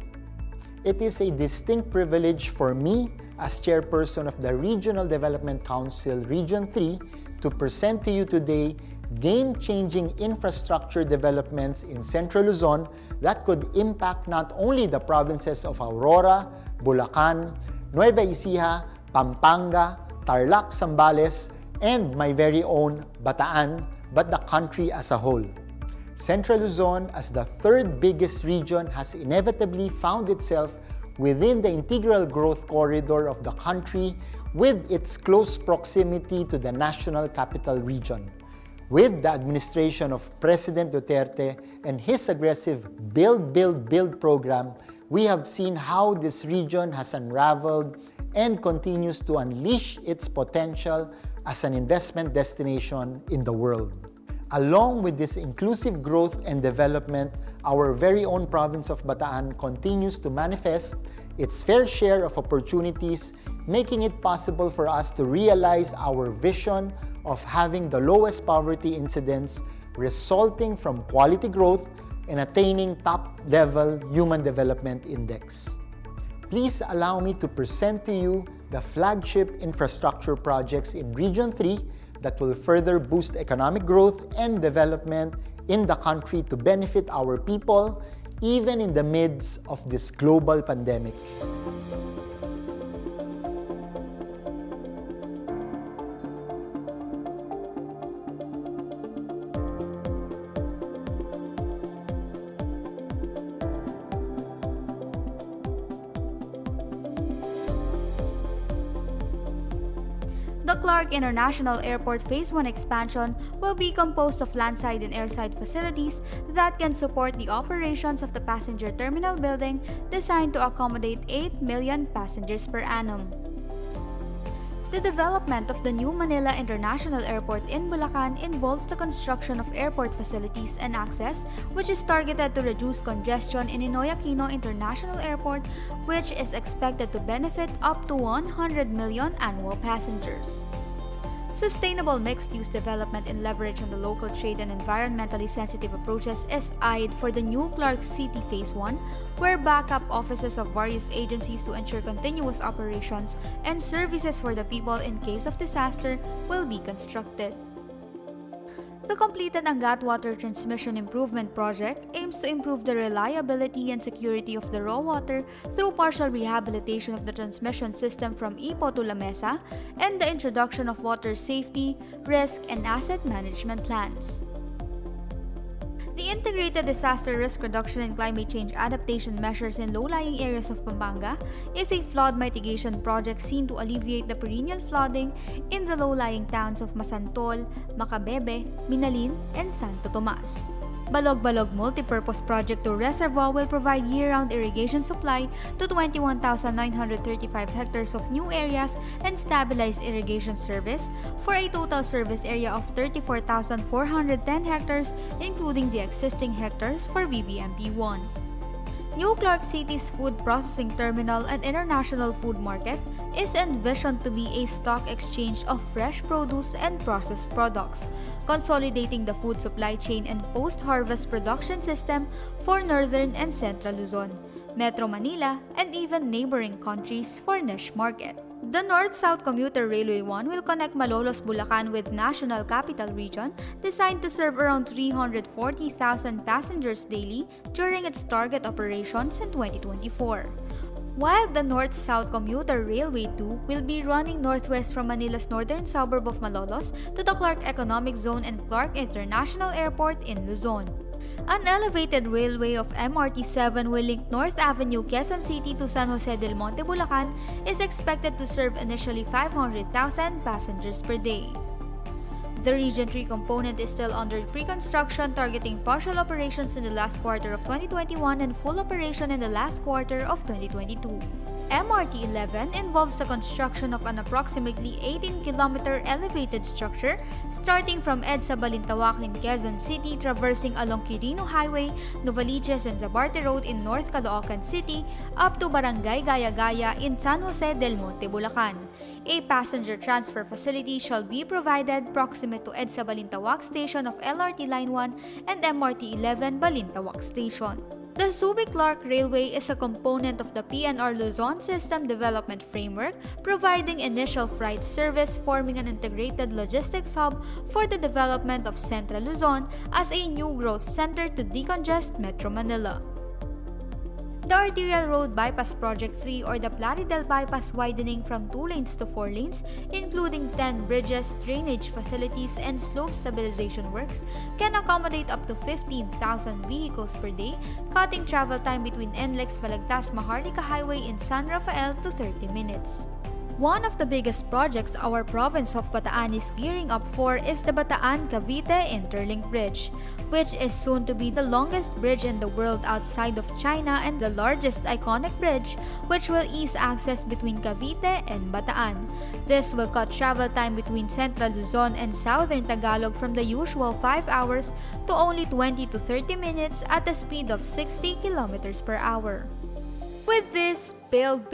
S12: It is a distinct privilege for me as Chairperson of the Regional Development Council Region 3 to present to you today game-changing infrastructure developments in Central Luzon that could impact not only the provinces of Aurora, Bulacan, Nueva Ecija, Pampanga, Tarlac, Zambales, and my very own Bataan, but the country as a whole. Central Luzon, as the third biggest region, has inevitably found itself within the integral growth corridor of the country with its close proximity to the National Capital Region. With the administration of President Duterte and his aggressive Build, Build, Build program, we have seen how this region has unraveled and continues to unleash its potential as an investment destination in the world. Along with this inclusive growth and development, our very own province of Bataan continues to manifest its fair share of opportunities, making it possible for us to realize our vision of having the lowest poverty incidence resulting from quality growth and attaining top-level Human Development Index. Please allow me to present to you the flagship infrastructure projects in Region 3 that will further boost economic growth and development in the country to benefit our people, even in the midst of this global pandemic.
S13: The Clark International Airport Phase 1 expansion will be composed of landside and airside facilities that can support the operations of the passenger terminal building designed to accommodate 8 million passengers per annum. The development of the new Manila International Airport in Bulacan involves the construction of airport facilities and access, which is targeted to reduce congestion in Ninoy Aquino International Airport, which is expected to benefit up to 100 million annual passengers. Sustainable mixed-use development and leverage on the local trade and environmentally sensitive approaches is eyed for the new Clark City Phase 1, where backup offices of various agencies to ensure continuous operations and services for the people in case of disaster will be constructed. The completed Angat Water Transmission Improvement Project aims to improve the reliability and security of the raw water through partial rehabilitation of the transmission system from Ipo to La Mesa and the introduction of water safety, risk, and asset management plans. The Integrated Disaster Risk Reduction and Climate Change Adaptation Measures in Low-Lying Areas of Pampanga is a flood mitigation project seen to alleviate the perennial flooding in the low-lying towns of Masantol, Macabebe, Minalin, and Santo Tomas. Balog-Balog Multipurpose Project to Reservoir will provide year-round irrigation supply to 21,935 hectares of new areas and stabilized irrigation service for a total service area of 34,410 hectares, including the existing hectares for BBMP-1. New Clark City's food processing terminal and international food market is envisioned to be a stock exchange of fresh produce and processed products, consolidating the food supply chain and post-harvest production system for Northern and Central Luzon, Metro Manila, and even neighboring countries for niche market. The North-South Commuter Railway 1 will connect Malolos, Bulacan with National Capital Region, designed to serve around 340,000 passengers daily during its target operations in 2024. while the North-South Commuter Railway 2 will be running northwest from Manila's northern suburb of Malolos to the Clark Economic Zone and Clark International Airport in Luzon. An elevated railway of MRT-7 will link North Avenue, Quezon City to San Jose del Monte, Bulacan is expected to serve initially 500,000 passengers per day. The Region 3 component is still under pre-construction, targeting partial operations in the last quarter of 2021 and full operation in the last quarter of 2022. MRT 11 involves the construction of an approximately 18-kilometer elevated structure starting from EDSA Balintawak in Quezon City, traversing along Quirino Highway, Novaliches and Zabarte Road in North Caloocan City, up to Barangay Gaya-Gaya in San Jose del Monte, Bulacan. A passenger transfer facility shall be provided proximate to EDSA Balintawak Station of LRT Line 1 and MRT 11 Balintawak Station. The Subic-Clark Railway is a component of the PNR Luzon System Development Framework, providing initial freight service, forming an integrated logistics hub for the development of Central Luzon as a new growth center to decongest Metro Manila. The Arterial Road Bypass Project 3 or the Plaridel Bypass widening from 2 lanes to 4 lanes, including 10 bridges, drainage facilities, and slope stabilization works, can accommodate up to 15,000 vehicles per day, cutting travel time between NLEX Balagtas-Maharlika Highway in San Rafael to 30 minutes. One of the biggest projects our province of Bataan is gearing up for is the Bataan-Cavite Interlink Bridge, which is soon to be the longest bridge in the world outside of China and the largest iconic bridge, which will ease access between Cavite and Bataan. This will cut travel time between Central Luzon and Southern Tagalog from the usual 5 hours to only 20 to 30 minutes at a speed of 60 kilometers per hour. With this build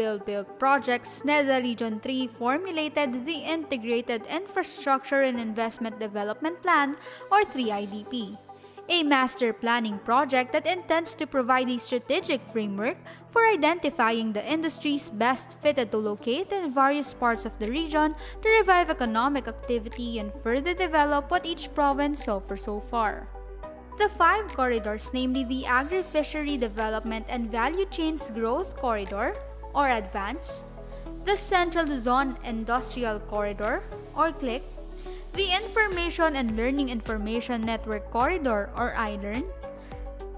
S13: projects, NEDA Region 3 formulated the Integrated Infrastructure and Investment Development Plan or 3IDP, a master planning project that intends to provide a strategic framework for identifying the industries best fitted to locate in various parts of the region to revive economic activity and further develop what each province offers so far. The 5 corridors, namely the Agri-Fishery Development and Value Chains Growth Corridor, or ADVANCE, the Central Luzon Industrial Corridor, or CLIC, the Information and Learning Information Network Corridor, or iLearn,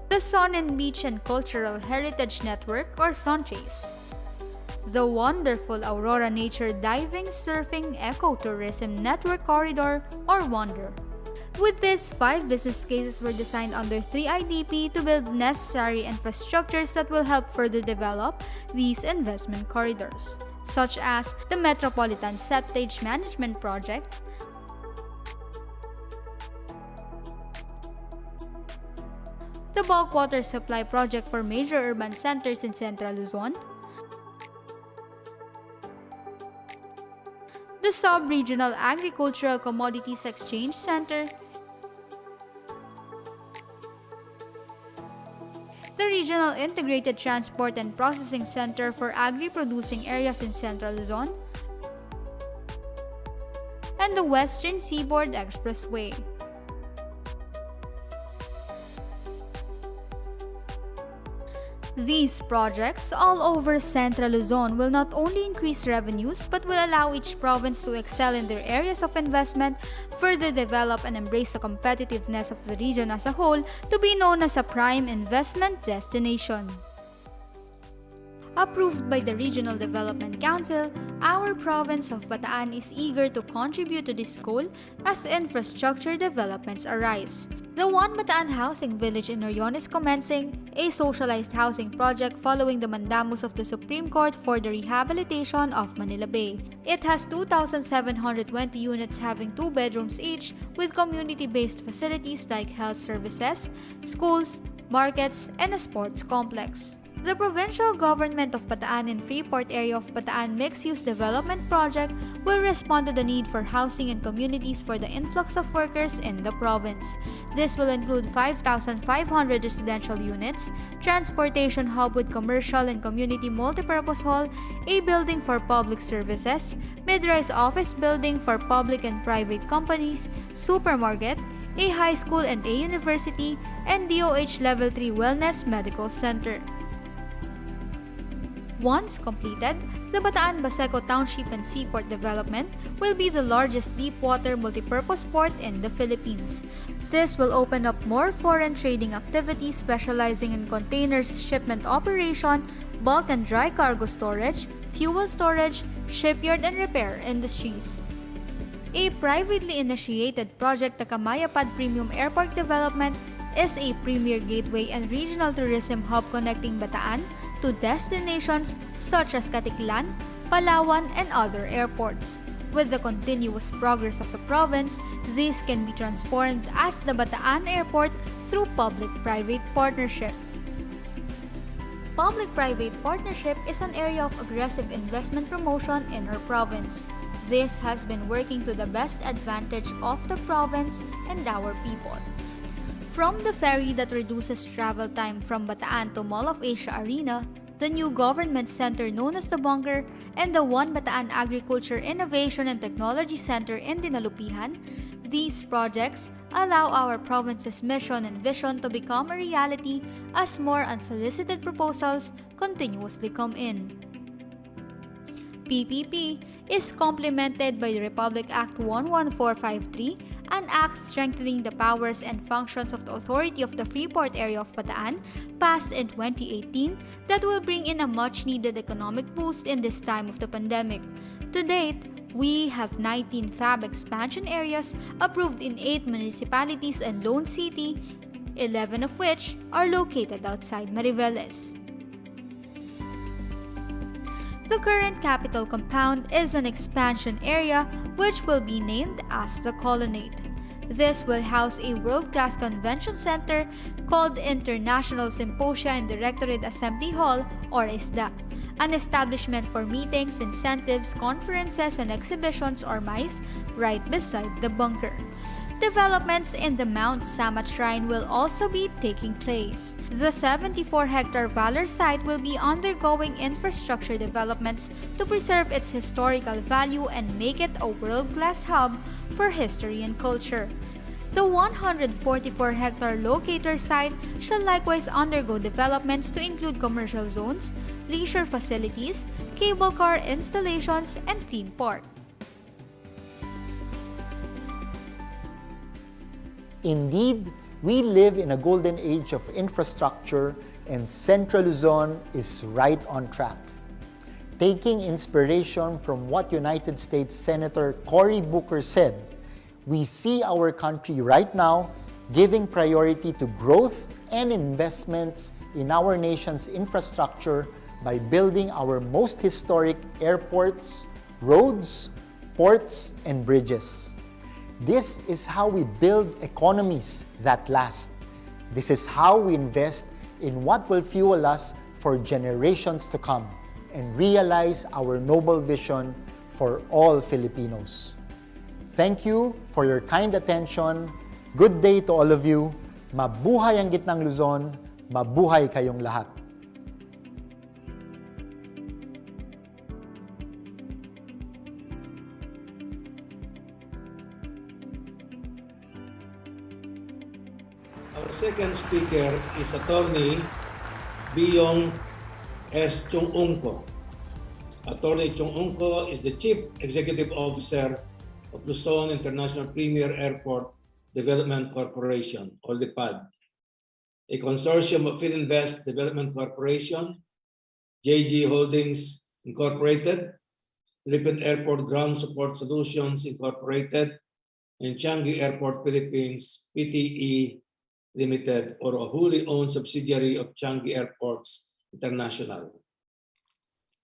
S13: the Sun and Beach and Cultural Heritage Network, or SUNCHASE, the wonderful Aurora Nature Diving, Surfing, Ecotourism Network Corridor, or WONDER. With this, 5 business cases were designed under 3IDP to build necessary infrastructures that will help further develop these investment corridors, such as the Metropolitan Septage Management Project, the Bulk Water Supply Project for major urban centers in Central Luzon, the Sub-Regional Agricultural Commodities Exchange Center, the Regional Integrated Transport and Processing Center for agri-producing areas in Central Luzon, and the Western Seaboard Expressway. These projects all over Central Luzon will not only increase revenues but will allow each province to excel in their areas of investment, further develop and embrace the competitiveness of the region as a whole to be known as a prime investment destination. Approved by the Regional Development Council, our province of Bataan is eager to contribute to this goal as infrastructure developments arise. The One Bataan Housing Village in Orion is commencing, a socialized housing project following the mandamus of the Supreme Court for the rehabilitation of Manila Bay. It has 2,720 units having 2 bedrooms each, with community-based facilities like health services, schools, markets, and a sports complex. The provincial government of Bataan and Freeport area of Bataan Mixed-Use Development Project will respond to the need for housing and communities for the influx of workers in the province. This will include 5,500 residential units, transportation hub with commercial and community multipurpose hall, a building for public services, mid-rise office building for public and private companies, supermarket, a high school and a university, and DOH Level 3 Wellness Medical Center. Once completed, the Bataan-Baseco Township and Seaport development will be the largest deep-water multipurpose port in the Philippines. This will open up more foreign trading activities specializing in containers shipment operation, bulk and dry cargo storage, fuel storage, shipyard and repair industries. A privately initiated project, the Kamayapad Premium Airport Development, is a premier gateway and regional tourism hub connecting Bataan to destinations such as Caticlan, Palawan, and other airports. With the continuous progress of the province, this can be transformed as the Bataan Airport through public-private partnership. Public-private partnership is an area of aggressive investment promotion in our province. This has been working to the best advantage of the province and our people. From the ferry that reduces travel time from Bataan to Mall of Asia Arena, the new government center known as the Bunker, and the One Bataan Agriculture Innovation and Technology Center in Dinalupihan, these projects allow our province's mission and vision to become a reality as more unsolicited proposals continuously come in. PPP is complemented by the Republic Act 11453, an act strengthening the powers and functions of the Authority of the Freeport Area of Bataan, passed in 2018, that will bring in a much-needed economic boost in this time of the pandemic. To date, we have 19 FAB expansion areas approved in 8 municipalities and Lone City, 11 of which are located outside Mariveles. The current capital compound is an expansion area which will be named as the Colonnade. This will house a world-class convention center called International Symposia and Directorate Assembly Hall, or ISDA, an establishment for meetings, incentives, conferences, and exhibitions, or MICE, right beside the bunker. Developments in the Mount Samat Shrine will also be taking place. The 74-hectare Valor site will be undergoing infrastructure developments to preserve its historical value and make it a world-class hub for history and culture. The 144-hectare locator site shall likewise undergo developments to include commercial zones, leisure facilities, cable car installations, and theme park.
S12: Indeed, we live in a golden age of infrastructure, and Central Luzon is right on track. Taking inspiration from what United States Senator Cory Booker said, we see our country right now giving priority to growth and investments in our nation's infrastructure by building our most historic airports, roads, ports, and bridges. This is how we build economies that last. This is how we invest in what will fuel us for generations to come and realize our noble vision for all Filipinos. Thank you for your kind attention. Good day to all of you. Mabuhay ang Gitnang Luzon. Mabuhay kayong lahat.
S7: Our second speaker is Attorney Biyong S. Chung-Ungko. Attorney Chung-Ungko is the Chief Executive Officer of Luzon International Premier Airport Development Corporation, or the PAD, a consortium of Philinvest Development Corporation, JG Holdings Incorporated, Philippine Airport Ground Support Solutions Incorporated, and Changi Airport Philippines Pte. Limited, or a wholly owned subsidiary of Changi Airports International.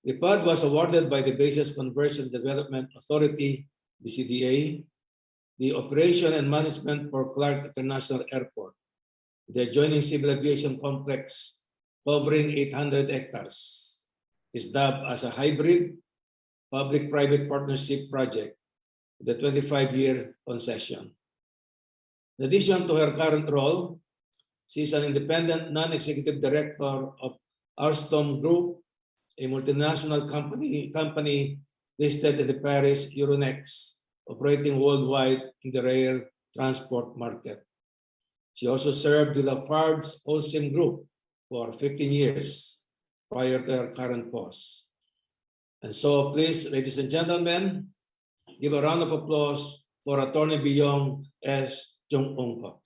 S7: The PAD was awarded by the Bases Conversion Development Authority, BCDA, the operation and management for Clark International Airport, the adjoining civil aviation complex covering 800 hectares, is dubbed as a hybrid public-private partnership project with a 25-year concession. In addition to her current role, she is an independent non-executive director of Alstom Group, a multinational company listed in the Paris Euronext, operating worldwide in the rail transport market. She also served the Lafarge Holcim Group for 15 years prior to her current post. And so please, ladies and gentlemen, give a round of applause for Attorney Biyong S. Jung-Ungko.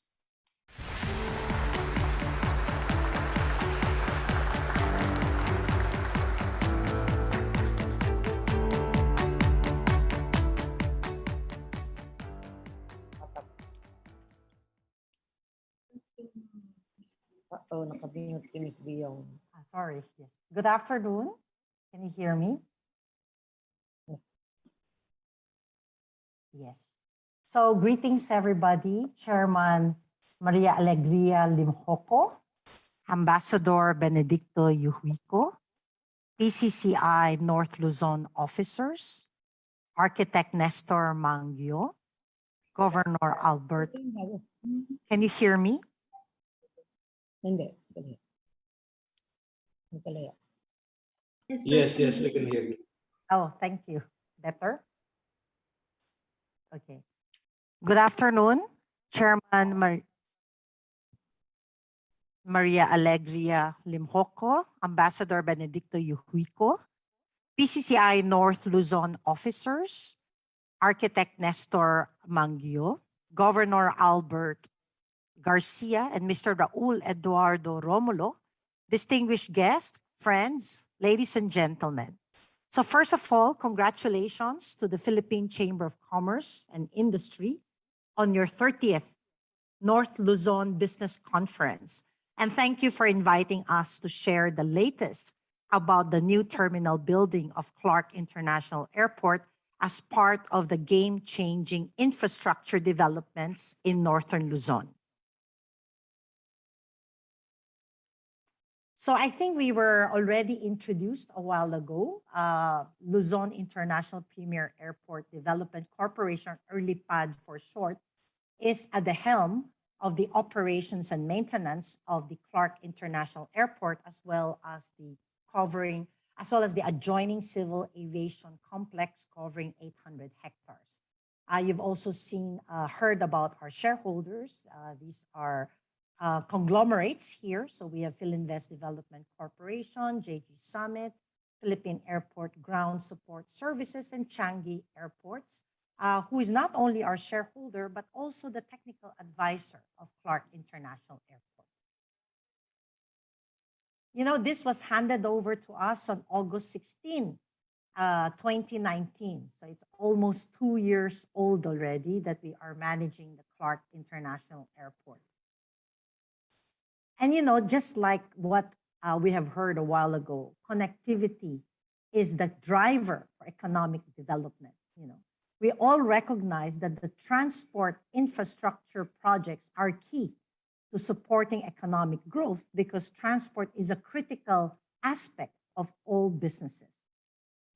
S14: Oh, naka-mute si Miss Biyong.
S15: Sorry. Yes. Good afternoon. Can you hear me? Yes. So greetings everybody. Chairman Maria Alegria Limjoco, Ambassador Benedicto Yuhuico, PCCI North Luzon officers, Architect Nestor Mangyo, Governor Albert. Can you hear me?
S14: Hindi.
S7: Yes, we can hear you.
S15: Oh, thank you. Better? Okay. Good afternoon, Chairman Maria Alegria Limjoco, Ambassador Benedicto Yuhuico, PCCI North Luzon officers, Architect Nestor Mangyo, Governor Albert Garcia, and Mr. Raul Eduardo Romulo, distinguished guests, friends, ladies and gentlemen. So first of all, congratulations to the Philippine Chamber of Commerce and Industry on your 30th North Luzon Business Conference. And thank you for inviting us to share the latest about the new terminal building of Clark International Airport as part of the game-changing infrastructure developments in Northern Luzon. So I think we were already introduced a while ago. Luzon International Premier Airport Development Corporation, EarlyPAD for short, is at the helm of the operations and maintenance of the Clark International Airport, as well as the adjoining civil aviation complex covering 800 hectares. You've also heard about our shareholders. These are conglomerates here. So we have Philinvest Development Corporation, JG Summit, Philippine Airport Ground Support Services, and Changi Airports, who is not only our shareholder, but also the technical advisor of Clark International Airport. You know, this was handed over to us on August 16, 2019. So it's almost 2 years old already that we are managing the Clark International Airport. And, you know, just like what we have heard a while ago, connectivity is the driver for economic development. You know, we all recognize that the transport infrastructure projects are key to supporting economic growth because transport is a critical aspect of all businesses.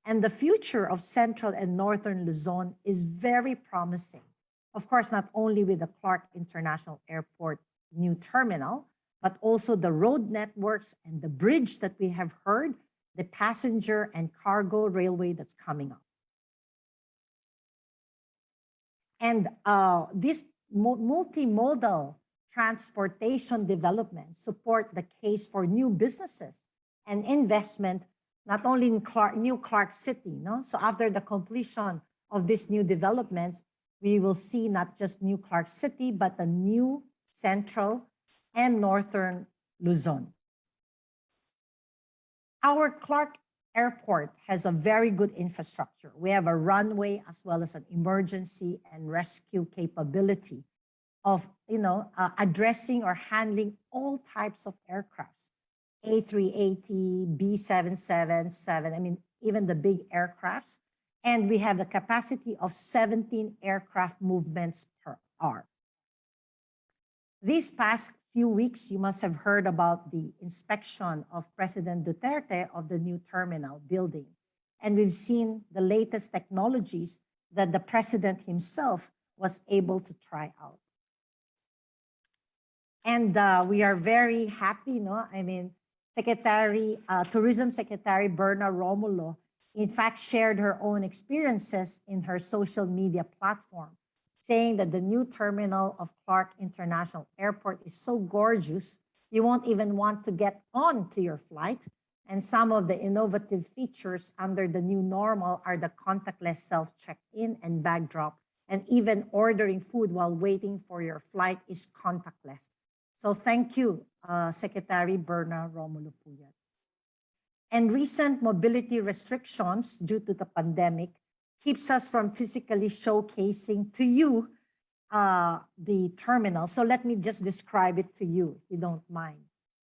S15: And the future of Central and Northern Luzon is very promising. Of course, not only with the Clark International Airport new terminal, but also the road networks and the bridge that we have heard, the passenger and cargo railway that's coming up. And this multimodal transportation development support the case for new businesses and investment, not only in New Clark City. No? So after the completion of these new developments, we will see not just New Clark City, but the new Central and Northern Luzon. Our Clark Airport has a very good infrastructure. We have a runway as well as an emergency and rescue capability of, addressing or handling all types of aircrafts, A380, B777, even the big aircrafts. And we have the capacity of 17 aircraft movements per hour. These past few weeks, you must have heard about the inspection of President Duterte of the new terminal building. And we've seen the latest technologies that the president himself was able to try out. And we are very happy, Tourism Secretary Berna Romulo, in fact, shared her own experiences in her social media platform, saying that the new terminal of Clark International Airport is so gorgeous, you won't even want to get on to your flight And some of the innovative features under the new normal are the contactless self-check-in and bag drop. And even ordering food while waiting for your flight is contactless. So thank you, Secretary Berna Romulo Puyat. And recent mobility restrictions due to the pandemic keeps us from physically showcasing to you the terminal. So let me just describe it to you, if you don't mind.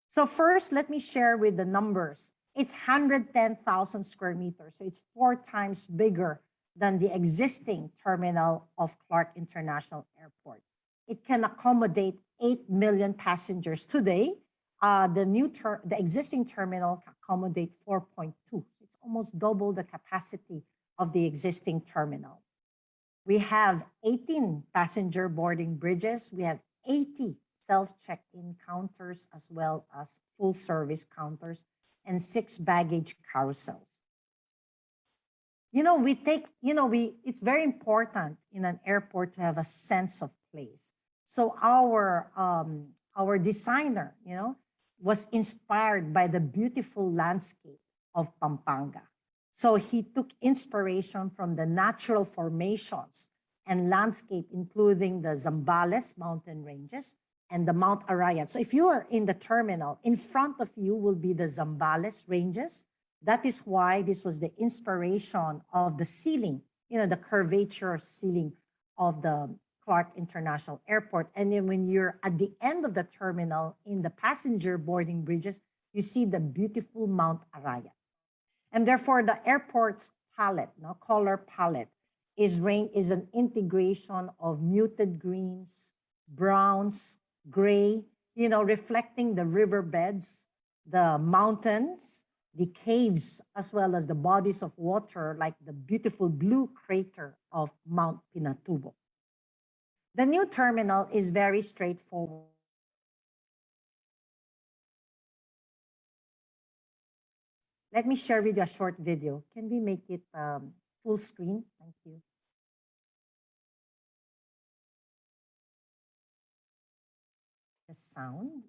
S15: So first, let me share with the numbers. It's 110,000 square meters. So it's 4 times bigger than the existing terminal of Clark International Airport. It can accommodate 8 million passengers today. The existing terminal can accommodate 4.2. So it's almost double the capacity of the existing terminal. We have 18 passenger boarding bridges. We have 80 self-check-in counters as well as full service counters and 6 baggage carousels. It's very important in an airport to have a sense of place. So our designer, was inspired by the beautiful landscape of Pampanga. So he took inspiration from the natural formations and landscape, including the Zambales mountain ranges and the Mount Arayat. So if you are in the terminal, in front of you will be the Zambales ranges. That is why this was the inspiration of the ceiling, the curvature ceiling of the Clark International Airport. And then when you're at the end of the terminal in the passenger boarding bridges, you see the beautiful Mount Arayat. And therefore the airport's palette, color palette, is an integration of muted greens, browns, gray, reflecting the riverbeds, the mountains, the caves, as well as the bodies of water, like the beautiful blue crater of Mount Pinatubo. The new terminal is very straightforward. Let me share with you a short video. Can we make it full screen? Thank you. The sound.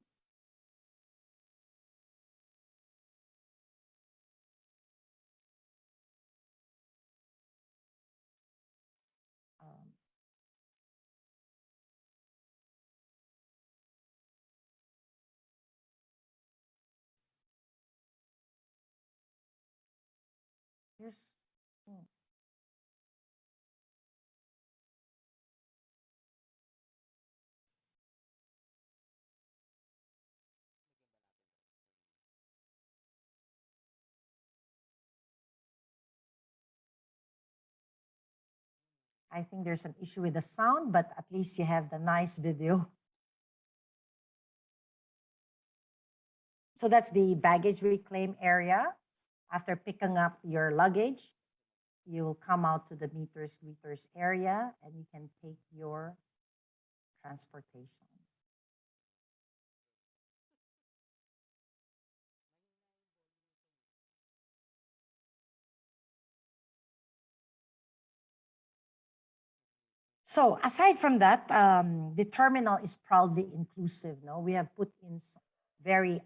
S15: Here's, I think there's an issue with the sound, but at least you have the nice video. So that's the baggage reclaim area. After picking up your luggage, you will come out to the meters greeters area and you can take your transportation. So aside from that, the terminal is proudly inclusive. No, we have put in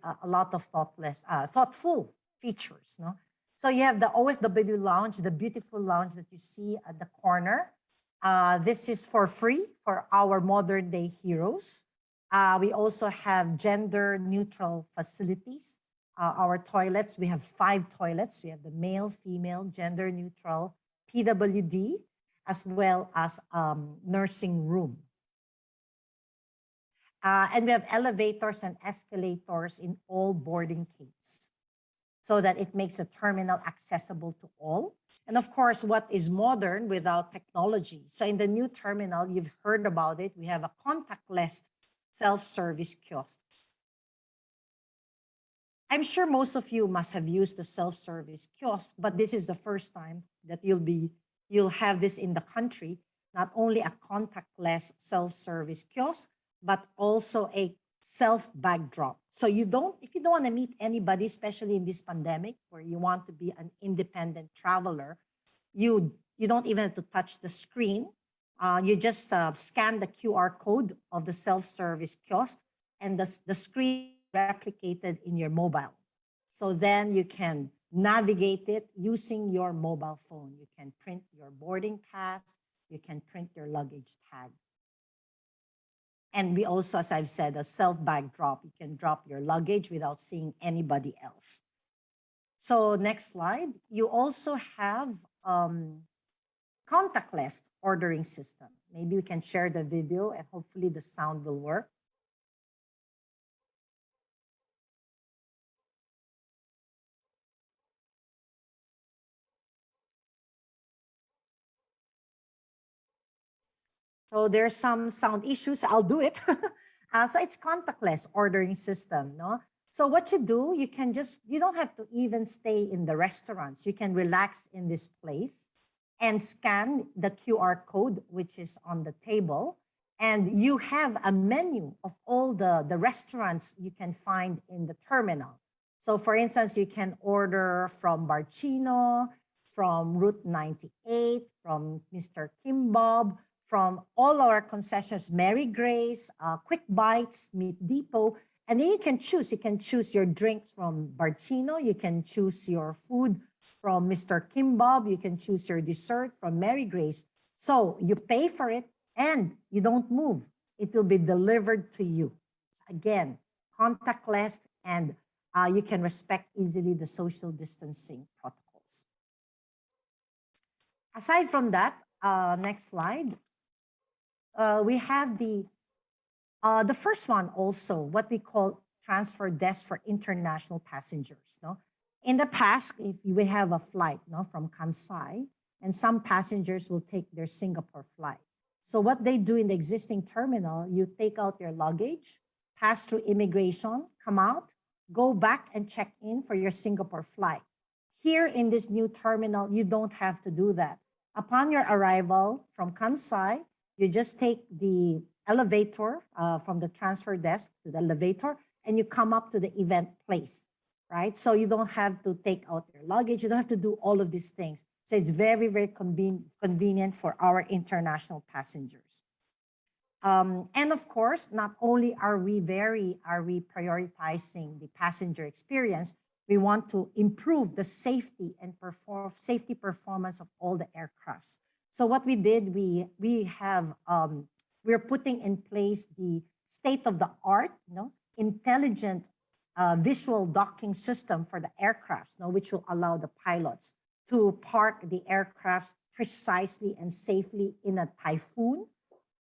S15: a lot of thoughtful features. No, so you have the OFW lounge, the beautiful lounge that you see at the corner. This is for free for our modern day heroes. We also have gender neutral facilities. Our toilets, we have 5 toilets. We have the male, female, gender neutral, PWD, as well as nursing room. And we have elevators and escalators in all boarding gates so that it makes the terminal accessible to all. And of course, what is modern without technology? So in the new terminal, you've heard about it, we have a contactless self-service kiosk. I'm sure most of you must have used the self-service kiosk, but this is the first time that you'll have this in the country, not only a contactless self-service kiosk, but also a self-bag drop. So if you don't want to meet anybody, especially in this pandemic, where you want to be an independent traveler, you don't even have to touch the screen. You just scan the QR code of the self-service kiosk and the screen replicated in your mobile. So then you can navigate it using your mobile phone. You can print your boarding pass, you can print your luggage tag. And we also, as I've said, a self-bag drop. You can drop your luggage without seeing anybody else. So next slide. You also have contactless ordering system. Maybe we can share the video and hopefully the sound will work. So there's some sound issues. I'll do it. So it's contactless ordering system, no? So what you do, you can just, you don't have to even stay in the restaurants. You can relax in this place and scan the QR code, which is on the table. And you have a menu of all the restaurants you can find in the terminal. So for instance, you can order from Barcino, from Route 98, from Mr. Kimbab, from all our concessions, Mary Grace, Quick Bites, Meat Depot, and then you can choose your drinks from Barcino, you can choose your food from Mr. Kimbab, you can choose your dessert from Mary Grace. So you pay for it and you don't move. It will be delivered to you. Again, contactless, and you can respect easily the social distancing protocols. Aside from that, next slide. We have the first one also, what we call transfer desk for international passengers. No? In the past, if we have a flight from Kansai, and some passengers will take their Singapore flight. So what they do in the existing terminal, you take out your luggage, pass through immigration, come out, go back and check in for your Singapore flight. Here in this new terminal, you don't have to do that. Upon your arrival from Kansai, you just take the elevator from the transfer desk to the elevator, and you come up to the event place, right? So you don't have to take out your luggage. You don't have to do all of these things. So it's very, very convenient for our international passengers. And of course, not only are we prioritizing the passenger experience, we want to improve the safety and safety performance of all the aircrafts. So what we did, we're putting in place the state-of-the-art, intelligent visual docking system for the aircrafts, which will allow the pilots to park the aircrafts precisely and safely in a typhoon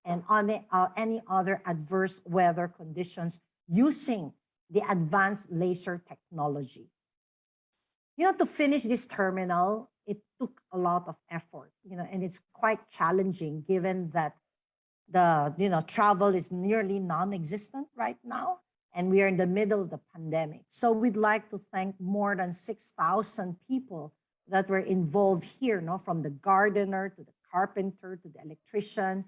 S15: and on any other adverse weather conditions using the advanced laser technology. To finish this terminal, it took a lot of effort, and it's quite challenging given that the travel is nearly non-existent right now, and we are in the middle of the pandemic. So we'd like to thank more than 6,000 people that were involved here, from the gardener to the carpenter to the electrician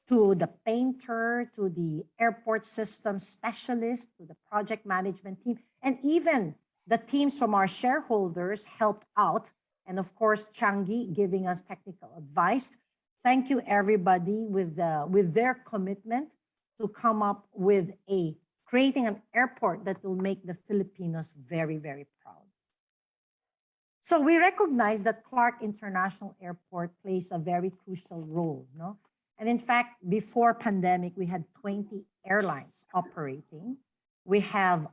S15: to the painter to the airport system specialist to the project management team, and even the teams from our shareholders helped out. And of course, Changi giving us technical advice. Thank you, everybody, with their commitment to come up with creating an airport that will make the Filipinos very, very proud. So we recognize that Clark International Airport plays a very crucial role, And in fact, before pandemic, we had 20 airlines operating. We have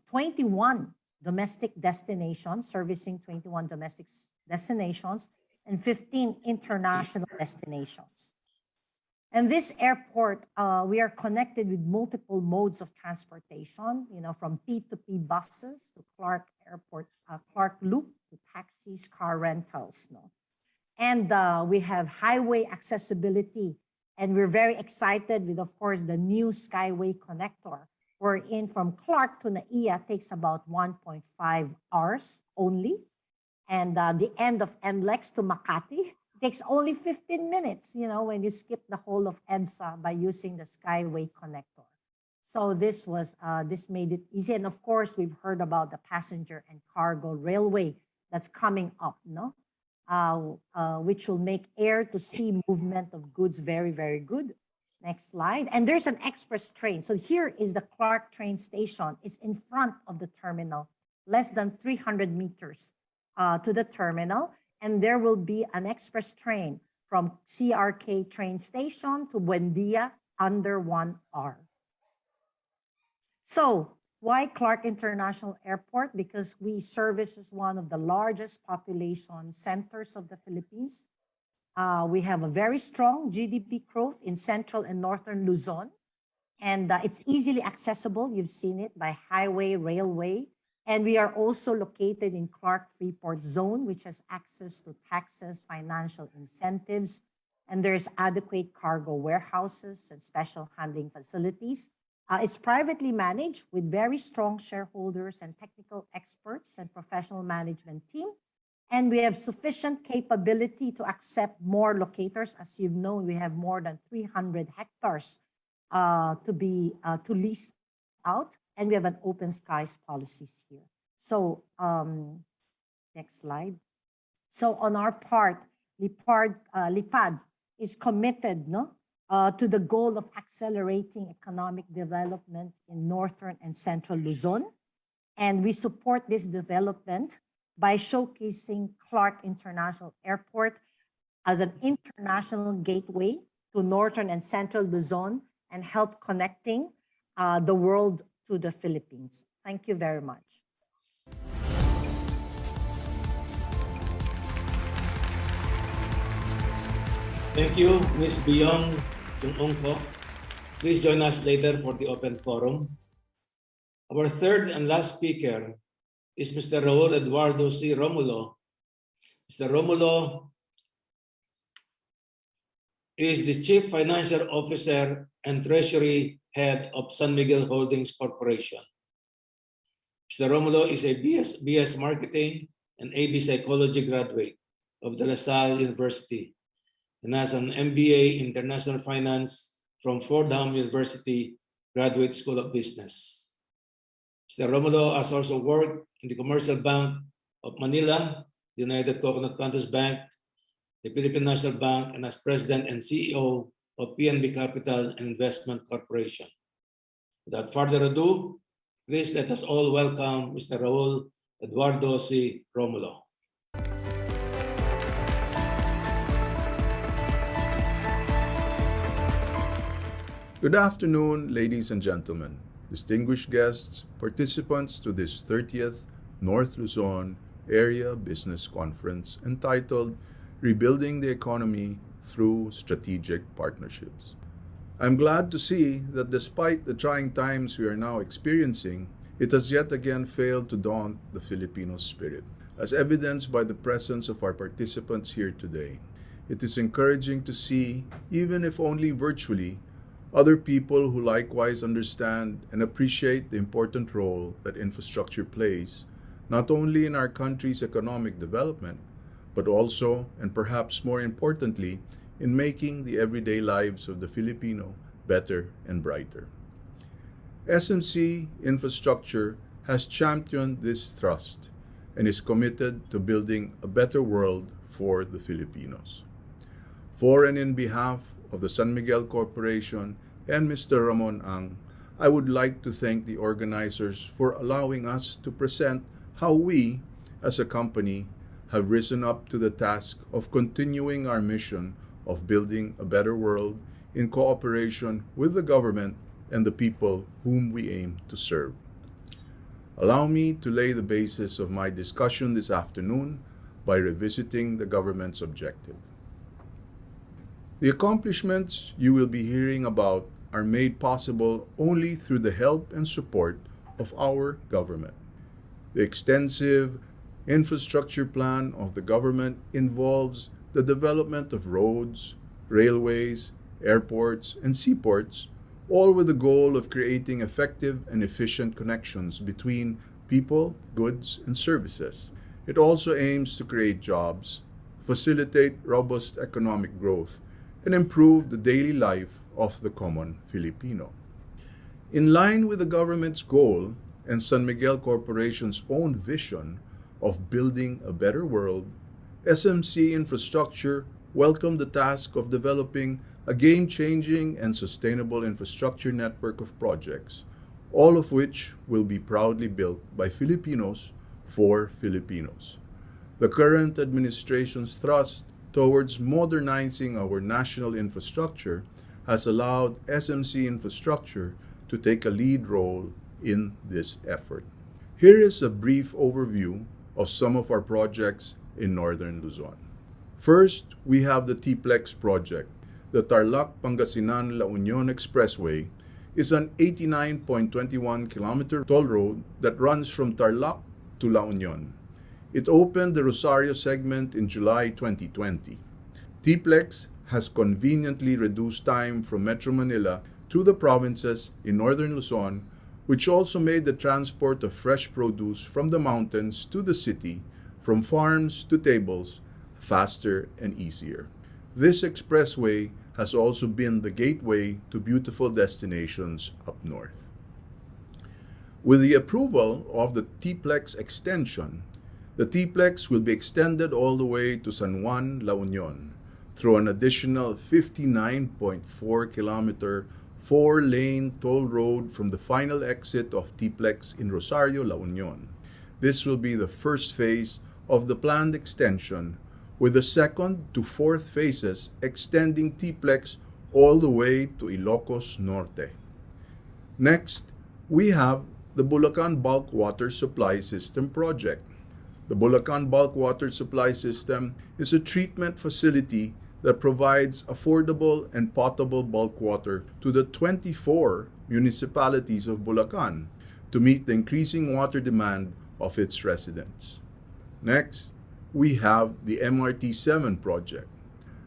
S15: 21 domestic destinations, servicing 21 domestic destinations, and 15 international destinations. And this airport, we are connected with multiple modes of transportation, from P2P buses to Clark Airport, Clark Loop to taxis, car rentals. And we have highway accessibility. And we're very excited with, of course, the new Skyway connector. Wherein from Clark to NAIA takes about 1.5 hours only. And the end of NLEX to Makati takes only 15 minutes, when you skip the whole of EDSA by using the Skyway connector. So this made it easy. And of course, we've heard about the passenger and cargo railway that's coming up, which will make air to sea movement of goods very, very good. Next slide. And there's an express train. So here is the Clark train station. It's in front of the terminal. less than 300 meters to the terminal. And there will be an express train from CRK train station to Buendia under 1 hour. So why Clark International Airport? Because we service as one of the largest population centers of the Philippines. We have a very strong GDP growth in central and northern Luzon. And it's easily accessible. You've seen it by highway, railway. And we are also located in Clark Freeport Zone, which has access to taxes, financial incentives, and there's adequate cargo warehouses and special handling facilities. It's privately managed with very strong shareholders and technical experts and professional management team. And we have sufficient capability to accept more locators. As you've known, we have more than 300 hectares to lease out, and we have an open skies policies here. So next slide. So on our part, LIPAD is committed to the goal of accelerating economic development in northern and central Luzon. And we support this development by showcasing Clark International Airport as an international gateway to northern and central Luzon and help connecting the world to the Philippines. Thank you very much.
S7: Thank you, Ms. Biyong Tung-Ongko. Please join us later for the open forum. Our third and last speaker is Mr. Raul Eduardo C. Romulo. Mr. Romulo is the Chief Financial Officer and Treasury Head of San Miguel Holdings Corporation. Mr. Romulo is a BS Marketing and AB Psychology graduate of De La Salle University and has an MBA in International Finance from Fordham University Graduate School of Business. Mr. Romulo has also worked in the Commercial Bank of Manila, the United Coconut Planters Bank, the Philippine National Bank, and as President and CEO of PNB Capital and Investment Corporation. Without further ado, please let us all welcome Mr. Raul Eduardo C. Romulo.
S9: Good afternoon, ladies and gentlemen, distinguished guests, participants to this 30th North Luzon Area Business Conference entitled Rebuilding the Economy Through Strategic Partnerships. I'm glad to see that despite the trying times we are now experiencing, it has yet again failed to daunt the Filipino spirit, as evidenced by the presence of our participants here today. It is encouraging to see, even if only virtually, other people who likewise understand and appreciate the important role that infrastructure plays, not only in our country's economic development, but also, and perhaps more importantly, in making the everyday lives of the Filipino better and brighter. SMC Infrastructure has championed this thrust and is committed to building a better world for the Filipinos. For and in behalf of the San Miguel Corporation and Mr. Ramon Ang, I would like to thank the organizers for allowing us to present how we, as a company, have risen up to the task of continuing our mission of building a better world in cooperation with the government and the people whom we aim to serve. Allow me to lay the basis of my discussion this afternoon by revisiting the government's objective. The accomplishments you will be hearing about are made possible only through the help and support of our government. The extensive infrastructure plan of the government involves the development of roads, railways, airports, and seaports, all with the goal of creating effective and efficient connections between people, goods, and services. It also aims to create jobs, facilitate robust economic growth, and improve the daily life of the common Filipino. In line with the government's goal and San Miguel Corporation's own vision of building a better world, SMC Infrastructure welcomed the task of developing a game-changing and sustainable infrastructure network of projects, all of which will be proudly built by Filipinos for Filipinos. The current administration's thrust towards modernizing our national infrastructure has allowed SMC Infrastructure to take a lead role in this effort. Here is a brief overview of some of our projects in Northern Luzon. First, we have the TPLEX project. The Tarlac-Pangasinan-La Union Expressway is an 89.21-kilometer toll road that runs from Tarlac to La Union. It opened the Rosario segment in July 2020. TPLEX has conveniently reduced time from Metro Manila to the provinces in Northern Luzon, which also made the transport of fresh produce from the mountains to the city, from farms to tables, faster and easier. This expressway has also been the gateway to beautiful destinations up north. With the approval of the TPLEX extension, the TPLEX will be extended all the way to San Juan, La Union, through an additional 59.4-kilometer, 4-lane toll road from the final exit of TPLEX in Rosario, La Union. This will be the first phase of the planned extension, with the second to fourth phases extending TPLEX all the way to Ilocos Norte. Next, we have the Bulacan Bulk Water Supply System project. The Bulacan Bulk Water Supply System is a treatment facility that provides affordable and potable bulk water to the 24 municipalities of Bulacan to meet the increasing water demand of its residents. Next, we have the MRT-7 project.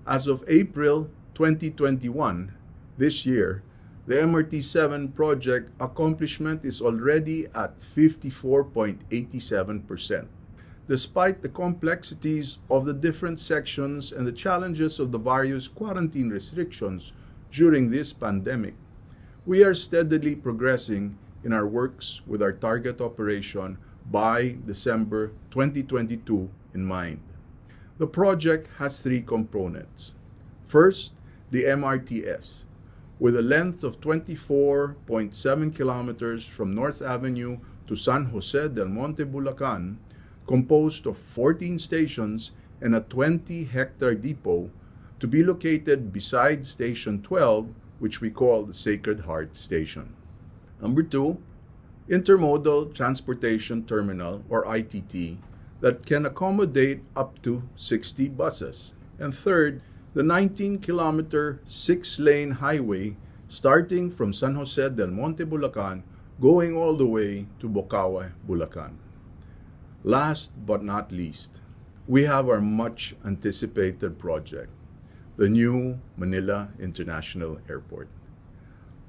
S9: As of April 2021, this year, the MRT-7 project accomplishment is already at 54.87%. Despite the complexities of the different sections and the challenges of the various quarantine restrictions during this pandemic, we are steadily progressing in our works with our target operation by December 2022 in mind. The project has three components. First, the MRTS, with a length of 24.7 kilometers from North Avenue to San Jose del Monte, Bulacan, composed of 14 stations and a 20-hectare depot to be located beside Station 12, which we call the Sacred Heart Station. Number two, Intermodal Transportation Terminal, or ITT, that can accommodate up to 60 buses. And third, the 19-kilometer 6-lane highway starting from San Jose del Monte, Bulacan, going all the way to Bocaue, Bulacan. Last but not least, we have our much anticipated project, the new Manila International Airport.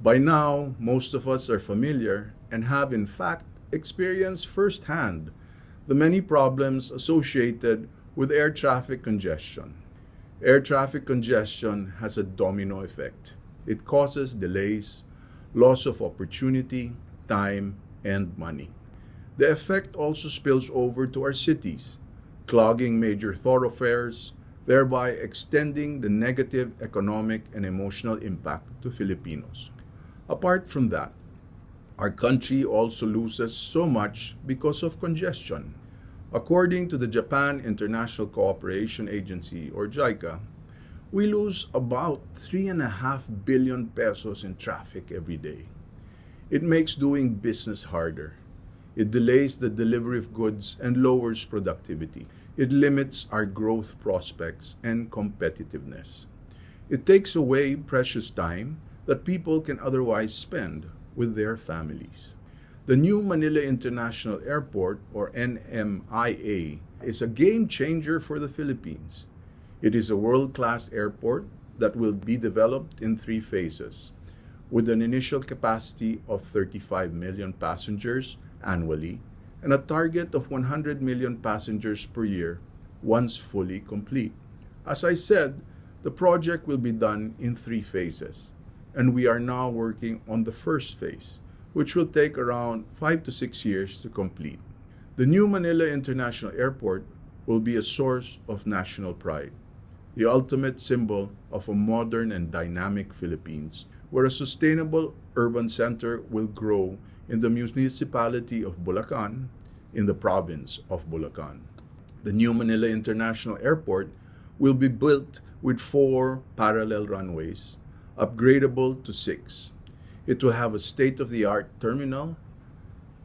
S9: By now, most of us are familiar and have in fact experienced firsthand the many problems associated with air traffic congestion. Air traffic congestion has a domino effect. It causes delays, loss of opportunity, time, and money. The effect also spills over to our cities, clogging major thoroughfares, thereby extending the negative economic and emotional impact to Filipinos. Apart from that, our country also loses so much because of congestion. According to the Japan International Cooperation Agency, or JICA, we lose about 3.5 billion pesos in traffic every day. It makes doing business harder. It delays the delivery of goods and lowers productivity. It limits our growth prospects and competitiveness. It takes away precious time that people can otherwise spend with their families. The new Manila International Airport, or NMIA, is a game changer for the Philippines. It is a world-class airport that will be developed in 3 phases, with an initial capacity of 35 million passengers annually and a target of 100 million passengers per year once fully complete. As I said, the project will be done in 3 phases, and we are now working on the first phase, which will take around 5 to 6 years to complete. The new Manila International Airport will be a source of national pride, the ultimate symbol of a modern and dynamic Philippines where a sustainable urban center will grow in the municipality of Bulacan in the province of Bulacan. The new Manila International Airport will be built with 4 parallel runways, upgradable to 6. It will have a state-of-the-art terminal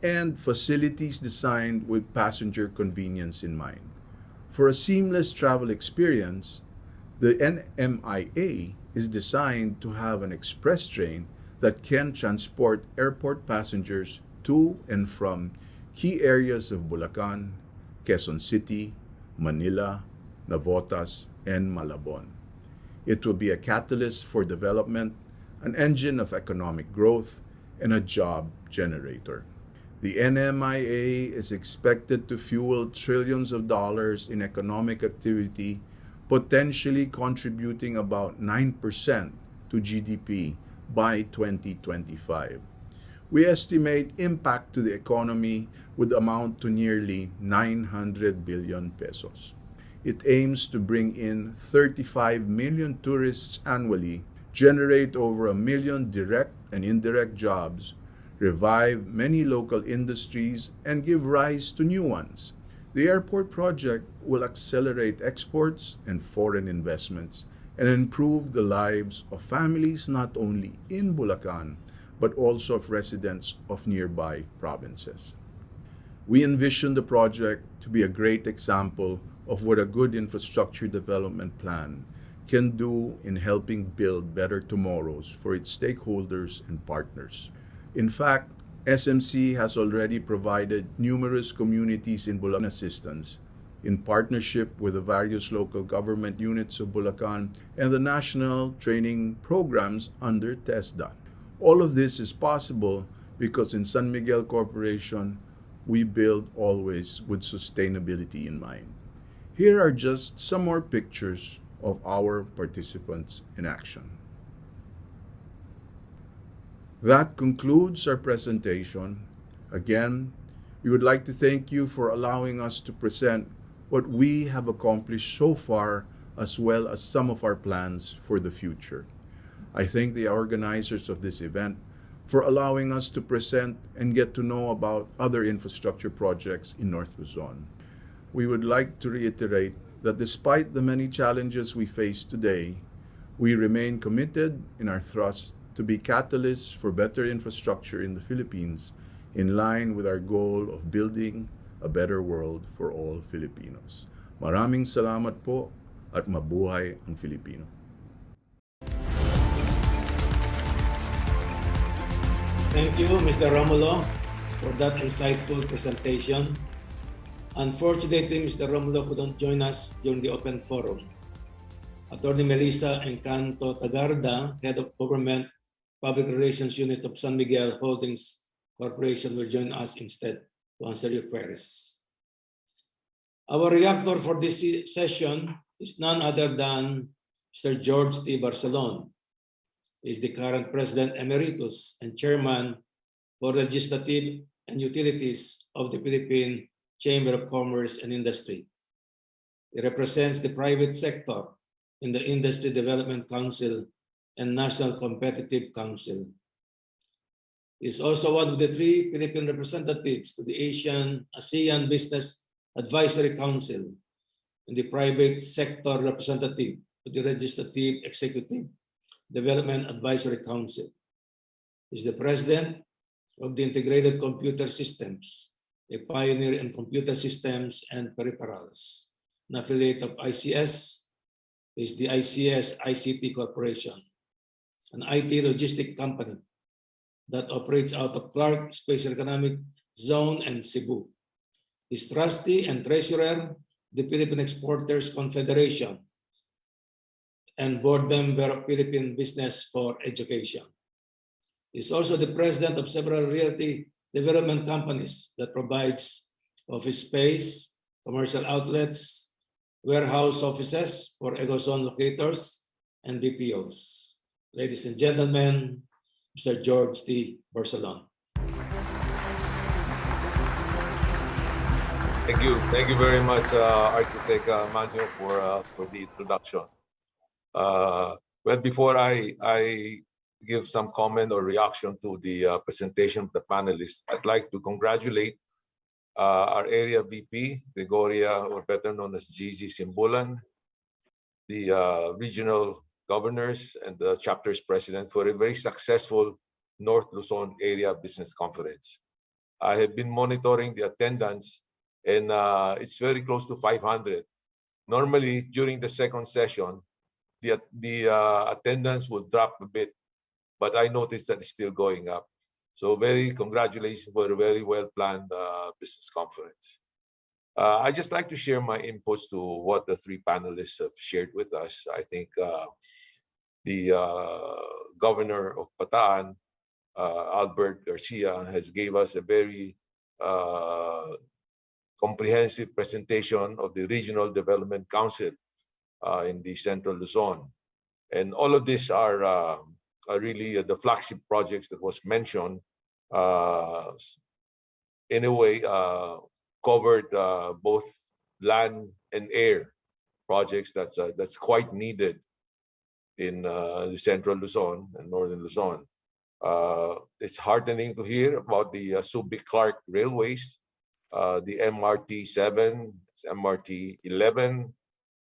S9: and facilities designed with passenger convenience in mind. For a seamless travel experience, the NMIA is designed to have an express train that can transport airport passengers to and from key areas of Bulacan, Quezon City, Manila, Navotas, and Malabon. It will be a catalyst for development, an engine of economic growth, and a job generator. The NMIA is expected to fuel trillions of dollars in economic activity, potentially contributing about 9% to GDP by 2025. We estimate impact to the economy would amount to nearly 900 billion pesos. It aims to bring in 35 million tourists annually, generate over 1 million direct and indirect jobs, revive many local industries, and give rise to new ones. The airport project will accelerate exports and foreign investments and improve the lives of families not only in Bulacan, but also of residents of nearby provinces. We envision the project to be a great example of what a good infrastructure development plan can do in helping build better tomorrows for its stakeholders and partners. In fact, SMC has already provided numerous communities in Bulacan assistance in partnership with the various local government units of Bulacan and the national training programs under TESDA. All of this is possible because in San Miguel Corporation, we build always with sustainability in mind. Here are just some more pictures of our participants in action. That concludes our presentation. Again, we would like to thank you for allowing us to present what we have accomplished so far, as well as some of our plans for the future. I thank the organizers of this event for allowing us to present and get to know about other infrastructure projects in North Luzon. We would like to reiterate that despite the many challenges we face today, we remain committed in our thrust to be catalysts for better infrastructure in the Philippines, in line with our goal of building a better world for all Filipinos. Maraming salamat po at mabuhay ang Filipino.
S7: Thank you, Mr. Romulo, for that insightful presentation. Unfortunately, Mr. Romulo couldn't join us during the open forum. Attorney Melissa Encanto Tagarda, Head of Government Public Relations Unit of San Miguel Holdings Corporation, will join us instead to answer your queries. Our reactor for this session is none other than Mr. George T. Barcelon. He is the current President Emeritus and Chairman for Legislative and Utilities of the Philippine Chamber of Commerce and Industry. He represents the private sector in the Industry Development Council and National Competitive Council. He is also one of the 3 Philippine representatives to the ASEAN Business Advisory Council and the private sector representative to the Legislative Executive Development Advisory Council. He is the president of the Integrated Computer Systems, a pioneer in computer systems and peripherals. An affiliate of ICS is the ICS ICT Corporation, an IT logistic company that operates out of Clark Special Economic Zone and Cebu. Is trustee and treasurer, the Philippine Exporters Confederation, and board member of Philippine Business for Education. Is also the president of several realty development companies that provides office space, commercial outlets, warehouse offices for EgoZone locators, and BPOs. Ladies and gentlemen, Mr. George T. Barcelon.
S16: Thank you very much, Architect Manuel, for the introduction. Well, before I give some comment or reaction to the presentation of the panelists, I'd like to congratulate our area VP, Gregoria, or better known as Gigi Simbulan, the regional governors and the chapter's president for a very successful North Luzon Area Business Conference. I have been monitoring the attendance, and it's very close to 500. Normally, during the second session, the attendance will drop a bit, but I noticed that it's still going up. So very congratulations for a very well-planned business conference. I just like to share my inputs to what the three panelists have shared with us. I think the governor of Bataan, Albert Garcia, has gave us a very comprehensive presentation of the Regional Development Council in the Central Luzon. And all of these are really the flagship projects that was mentioned, in a way, covered both land and air projects that's quite needed in the Central Luzon and Northern Luzon. It's heartening to hear about the Subic-Clark railways, the MRT 7, MRT 11,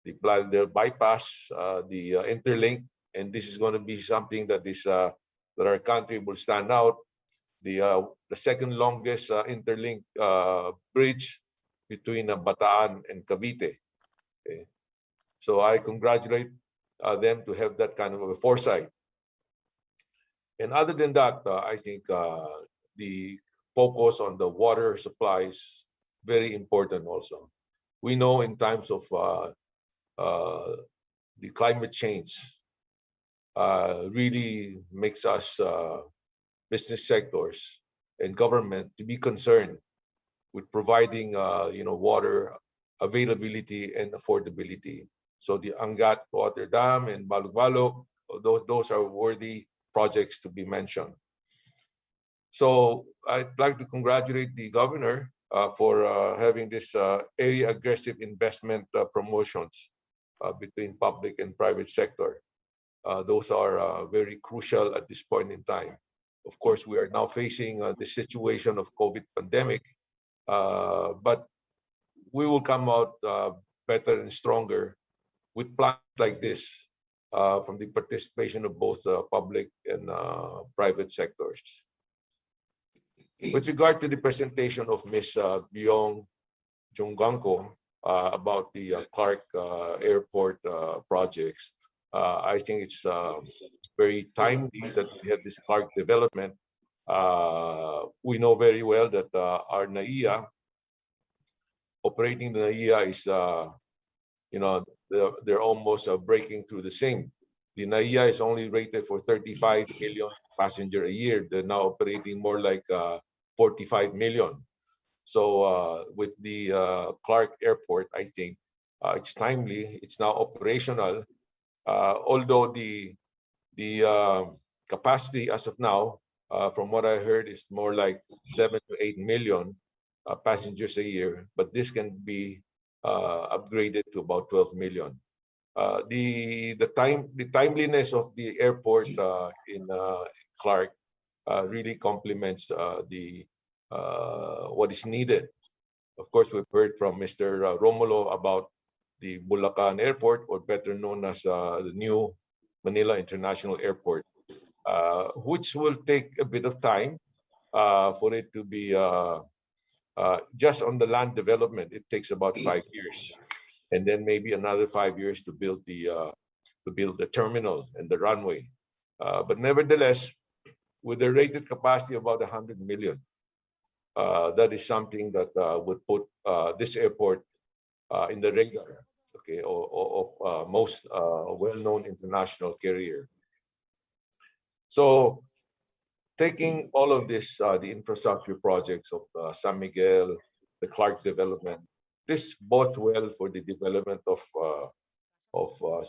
S16: the Bladder bypass, the interlink, and this is going to be something that that our country will stand out. The second longest interlink bridge between Bataan and Cavite. Okay. So I congratulate them to have that kind of a foresight. And other than that, I think the focus on the water supply is very important also. We know in times of the climate change really makes us business sectors and government to be concerned with providing water availability and affordability. So the Angat Water Dam and Balog-Balog, those are worthy projects to be mentioned. So I'd like to congratulate the governor for having this area aggressive investment promotions between public and private sector. Those are very crucial at this point in time. Of course, we are now facing the situation of COVID pandemic, but we will come out better and stronger with plans like this from the participation of both public and private sectors. With regard to the presentation of Ms. Byong Junganko about the Clark Airport projects, I think it's very timely that we have this Clark development. We know very well that our NAIA, operating the NAIA is, they're almost breaking through the same. The NAIA is only rated for 35 million passenger a year. They're now operating more like 45 million. So with the Clark Airport, I think it's timely. It's now operational. Although the capacity as of now, from what I heard, is more like 7 to 8 million passengers a year, but this can be upgraded to about 12 million. The timeliness of the airport in Clark really complements what is needed. Of course, we've heard from Mr. Romulo about the Bulacan Airport, or better known as the new Manila International Airport, which will take a bit of time for it to be just on the land development. It takes about 5 years, and then maybe another 5 years to build the terminal and the runway. But nevertheless, with a rated capacity of about 100 million, that is something that would put this airport in the radar, okay, of most well-known international carrier. So taking all of this, the infrastructure projects of San Miguel, the Clark development, this bodes well for the development of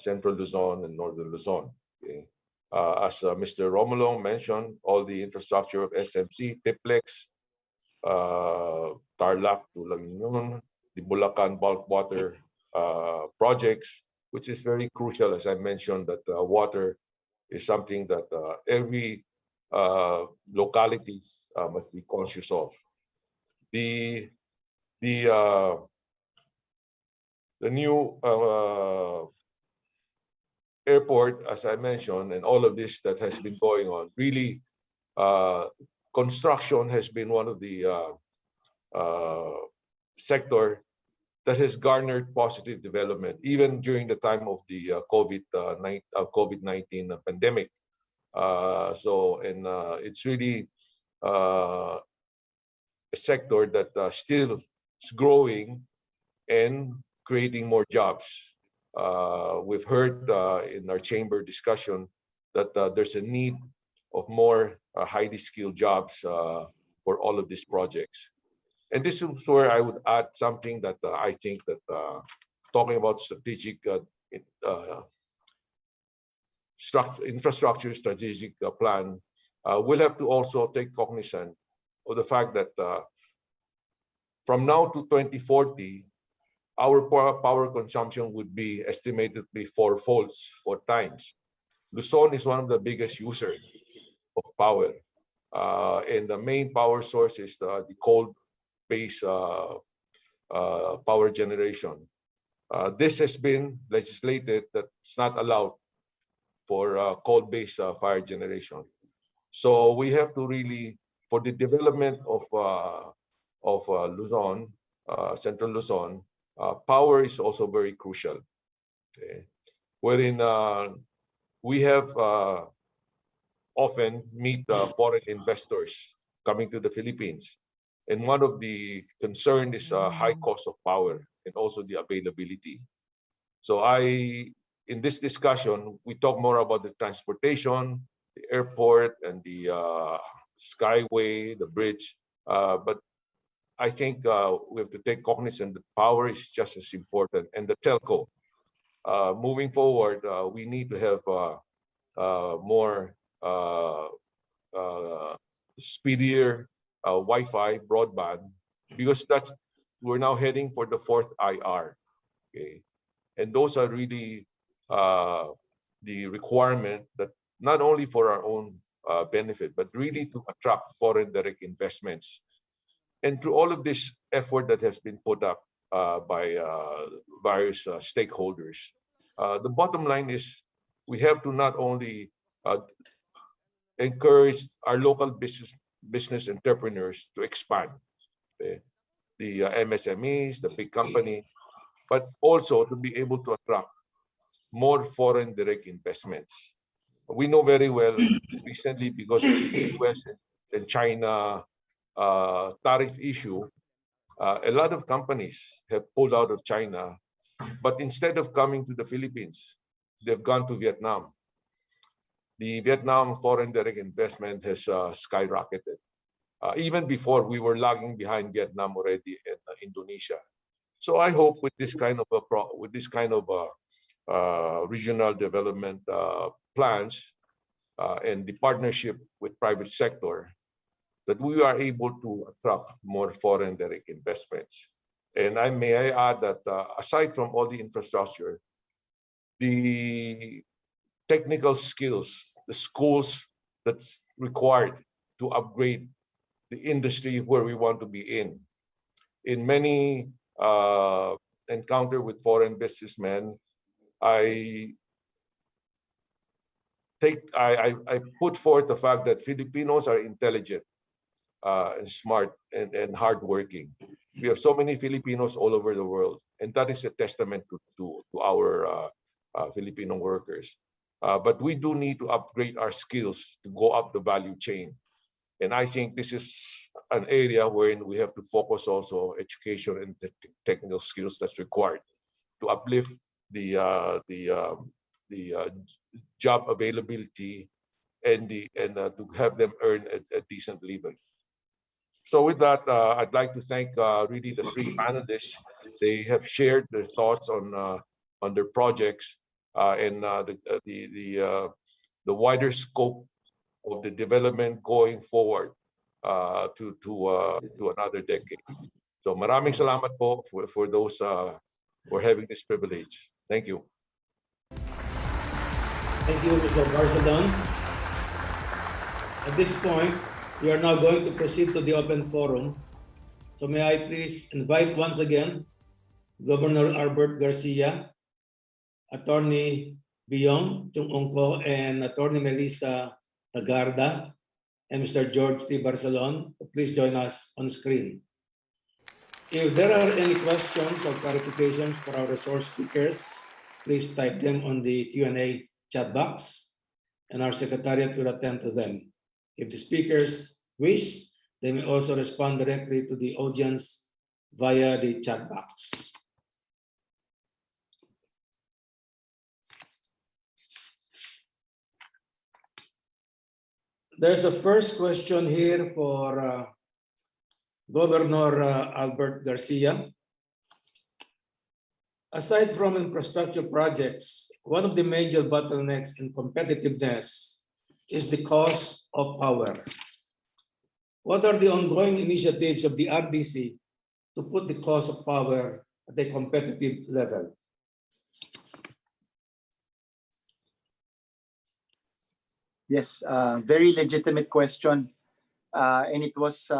S16: Central Luzon and Northern Luzon. Okay? As Mr. Romulo mentioned, all the infrastructure of SMC, Tiplex, Tarlac to La Union, the Bulacan bulk water projects, which is very crucial, as I mentioned, that water is something that every locality must be conscious of. The new airport, as I mentioned, and all of this that has been going on, really, construction has been one of the sector that has garnered positive development, even during the time of the COVID-19 pandemic. It's really a sector that still is growing and creating more jobs. We've heard in our chamber discussion that there's a need of more highly skilled jobs for all of these projects. And this is where I would add something that I think that talking about strategic infrastructure strategic plan, we'll have to also take cognizance of the fact that from now to 2040, our power consumption would be estimated to be four times. Luzon is one of the biggest users of power, and the main power source is the coal-based power generation. This has been legislated that it's not allowed for coal-based fire generation. So we have to really, for the development of Luzon, Central Luzon, power is also very crucial. Okay? Wherein we have often meet foreign investors coming to the Philippines. And one of the concerns is high cost of power and also the availability. So in this discussion, we talk more about the transportation, the airport, and the skyway, the bridge. But I think we have to take cognizance that power is just as important, and the telco. Moving forward, we need to have more speedier Wi-Fi broadband, because we're now heading for the fourth IR. Okay, and those are really the requirement that not only for our own benefit, but really to attract foreign direct investments. And through all of this effort that has been put up by various stakeholders, the bottom line is we have to not only encourage our local business entrepreneurs to expand, the MSMEs, the big company, but also to be able to attract more foreign direct investments. We know very well recently, because of the US and China tariff issue, a lot of companies have pulled out of China, but instead of coming to the Philippines, they've gone to Vietnam. The Vietnam foreign direct investment has skyrocketed. Even before, we were lagging behind Vietnam already and Indonesia. So I hope with this kind of regional development plans and the partnership with private sector, that we are able to attract more foreign direct investments. And may I add that aside from all the infrastructure, the technical skills, the schools that's required to upgrade the industry where we want to be in. In many encounter with foreign businessmen, I put forth the fact that Filipinos are intelligent and smart and hardworking. We have so many Filipinos all over the world, and that is a testament to our Filipino workers. But we do need to upgrade our skills to go up the value chain. And I think this is an area wherein we have to focus also education and technical skills that's required to uplift the job availability and to have them earn a decent living. So with that, I'd like to thank really the three panelists. They have shared their thoughts on their projects and the wider scope of the development going forward to another decade. So maraming salamat po for those for having this privilege. Thank you.
S7: Thank you, Mr. Barcelon. At this point, we are now going to proceed to the open forum. So may I please invite once again Governor Albert Garcia, Attorney Biyong Chung Ongko, and Attorney Melissa Tagarda, and Mr. George T. Barcelon to please join us on screen. If there are any questions or clarifications for our resource speakers, please type them on the Q&A chat box, and our secretariat will attend to them. If the speakers wish, they may also respond directly to the audience via the chat box. There's a first question here for Governor Albert Garcia. Aside from infrastructure projects, one of the major bottlenecks in competitiveness is the cost of power. What are the ongoing initiatives of the RDC to put the cost of power at a competitive level?
S12: Yes, very legitimate question. And it was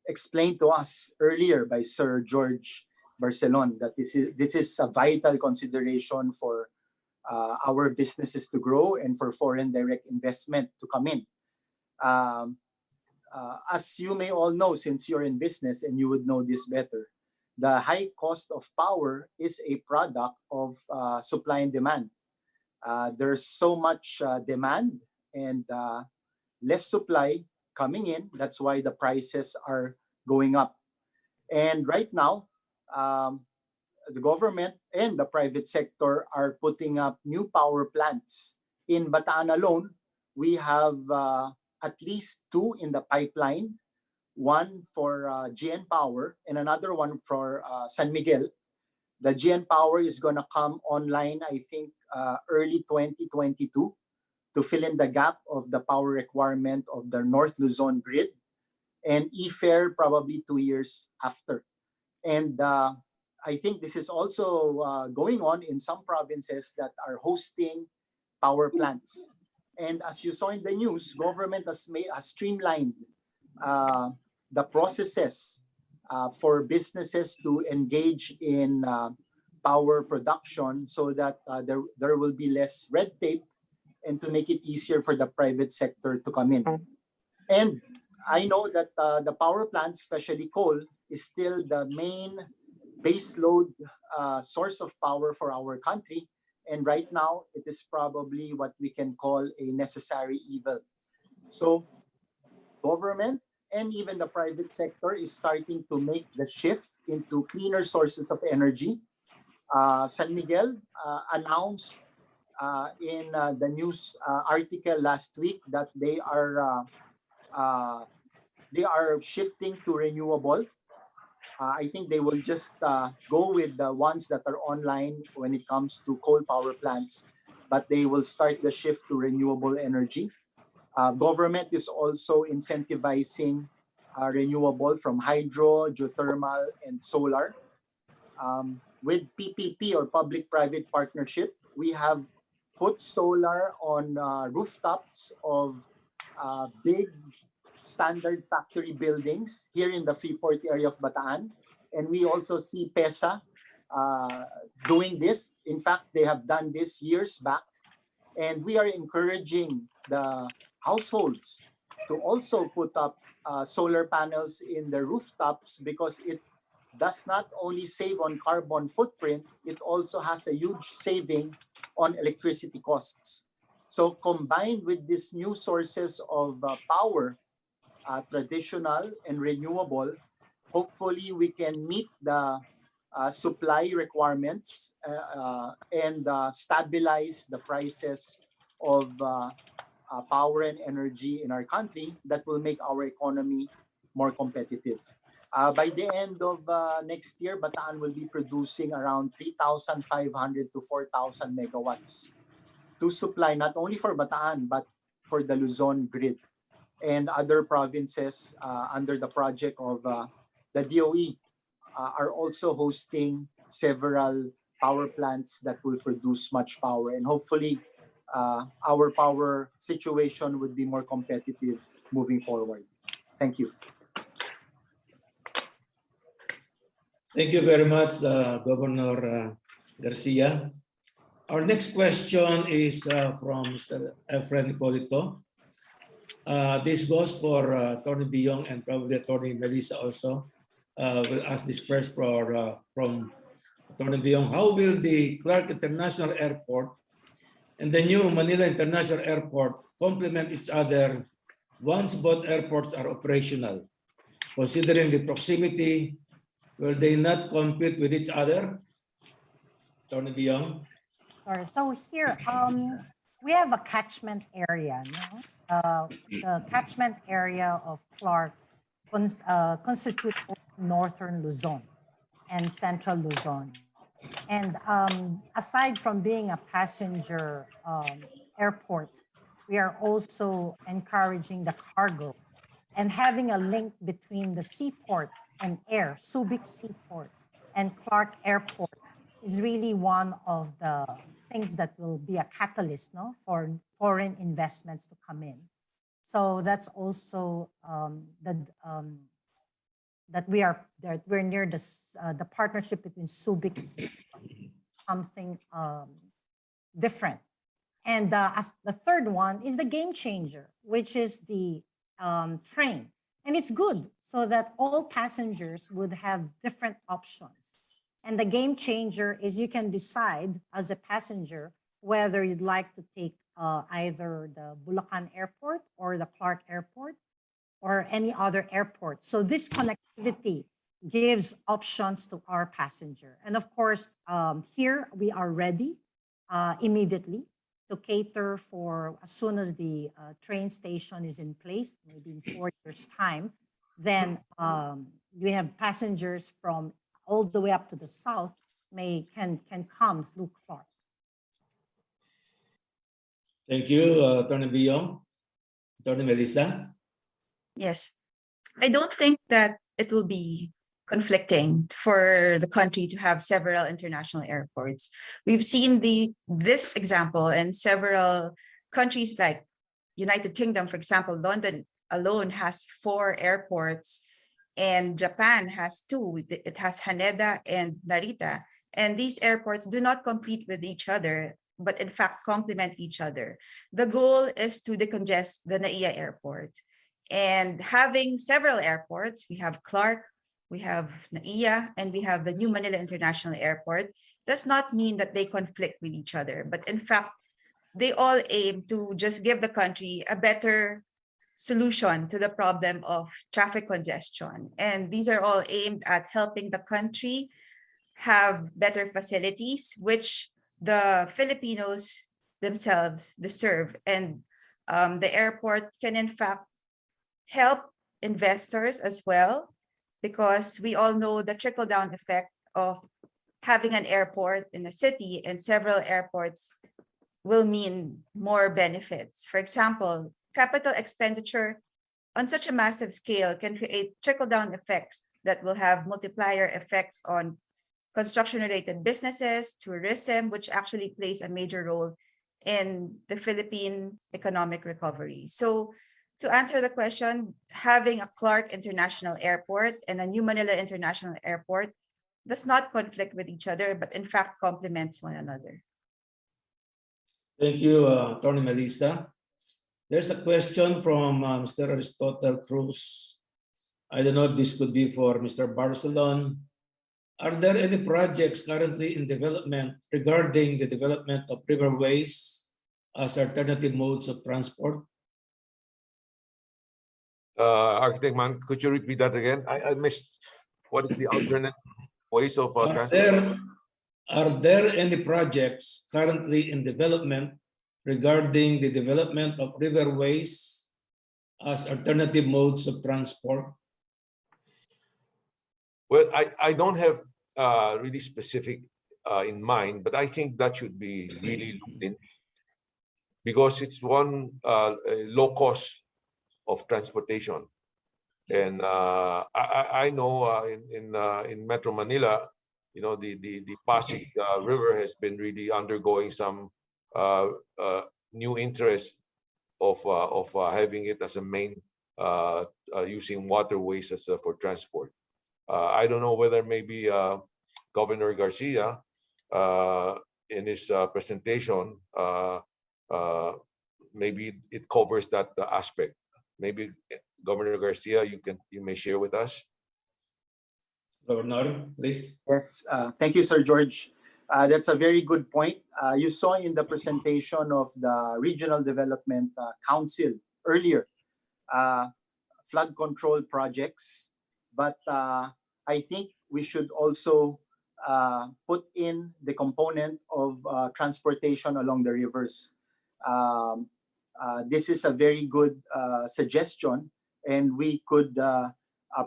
S12: explained to us earlier by Sir George Barcelon that this is a vital consideration for our businesses to grow and for foreign direct investment to come in. As you may all know, since you're in business and you would know this better, the high cost of power is a product of supply and demand. There's so much demand and less supply coming in. That's why the prices are going up. And right now, the government and the private sector are putting up new power plants. In Bataan alone, we have at least 2 in the pipeline, one for GN Power and another one for San Miguel. The GN Power is going to come online, I think, early 2022 to fill in the gap of the power requirement of the North Luzon grid, and EFAIR probably 2 years after. And I think this is also going on in some provinces that are hosting power plants. And as you saw in the news, government has streamlined the processes for businesses to engage in power production so that there will be less red tape and to make it easier for the private sector to come in. And I know that the power plant, especially coal, is still the main baseload source of power for our country. And right now, it is probably what we can call a necessary evil. So government and even the private sector is starting to make the shift into cleaner sources of energy. San Miguel announced in the news article last week that they are shifting to renewable. I think they will just go with the ones that are online when it comes to coal power plants, but they will start the shift to renewable energy. Government is also incentivizing renewable from hydro, geothermal, and solar. With PPP or public-private partnership, we have put solar on rooftops of big standard factory buildings here in the Freeport area of Bataan. And we also see PESA doing this. In fact, they have done this years back. And we are encouraging the households to also put up solar panels in the rooftops because it does not only save on carbon footprint, it also has a huge saving on electricity costs. So combined with these new sources of power, traditional and renewable, hopefully we can meet the supply requirements and stabilize the prices of power and energy in our country that will make our economy more competitive. By the end of next year, Bataan will be producing around 3,500 to 4,000 megawatts to supply not only for Bataan, but for the Luzon grid and other provinces under the project of the DOE are also hosting several power plants that will produce much power, and hopefully our power situation would be more competitive moving forward. Thank you.
S7: Thank you very much, Governor Garcia. Our next question is from Mr. Efren Hipolito. This goes for Attorney Biyong and probably Attorney Melissa also. We'll ask this first from Attorney Biyong. How will the Clark International Airport and the new Manila International Airport complement each other once both airports are operational? Considering the proximity, will they not compete with each other? Attorney Biyong.
S15: Sure. So here, we have a catchment area. No? The catchment area of Clark constitutes northern Luzon and central Luzon. And aside from being a passenger airport, we are also encouraging the cargo and having a link between the seaport and air, Subic Seaport and Clark Airport is really one of the things that will be a catalyst, no, for foreign investments to come in. So that's also that we're near the partnership between Subic, something different. And as the third one is the game changer, which is the train. And it's good so that all passengers would have different options. And the game changer is you can decide as a passenger whether you'd like to take either the Bulacan Airport or the Clark Airport or any other airport. So this connectivity gives options to our passenger. And of course, here we are ready immediately to cater for as soon as the train station is in place, maybe in 4 years' time, then we have passengers from all the way up to the south can come through Clark.
S7: Thank you, Attorney Biyong. Attorney Melissa.
S17: Yes, I don't think that it will be conflicting for the country to have several international airports. We've seen this example in several countries like United Kingdom, for example. London alone has 4 airports and Japan has 2. It has Haneda and Narita. And these airports do not compete with each other, but in fact complement each other. The goal is to decongest the NAIA airport. And having several airports, we have Clark, we have NAIA, and we have the new Manila International Airport, does not mean that they conflict with each other. But in fact, they all aim to just give the country a better solution to the problem of traffic congestion. And these are all aimed at helping the country have better facilities, which the Filipinos themselves deserve. And the airport can in fact help investors as well, because we all know the trickle-down effect of having an airport in a city, and several airports will mean more benefits. For example, capital expenditure on such a massive scale can create trickle-down effects that will have multiplier effects on construction-related businesses, tourism, which actually plays a major role in the Philippine economic recovery. So to answer the question, having a Clark International Airport and a new Manila International Airport does not conflict with each other, but in fact complements one another.
S7: Thank you, Attorney Melissa. There's a question from Mr. Aristotle Cruz. I don't know if this could be for Mr. Barcelon. Are there any projects currently in development regarding the development of riverways as alternative modes of transport?
S16: Architect Man, could you repeat that again? I missed. What is the alternate ways of transport?
S7: Are there any projects currently in development regarding the development of riverways as alternative modes of transport?
S16: Well, I don't have really specific in mind, but I think that should be really looked in, because it's one low cost of transportation. And I know in Metro Manila, the Pasig River has been really undergoing some new interest of having it as a main using waterways as for transport. I don't know whether maybe Governor Garcia in his presentation maybe it covers that aspect. Maybe Governor Garcia, you may share with us.
S7: Governor, please.
S12: Yes, thank you, Sir George. That's a very good point. You saw in the presentation of the Regional Development Council earlier, flood control projects, but I think we should also put in the component of transportation along the rivers. This is a very good suggestion, and we could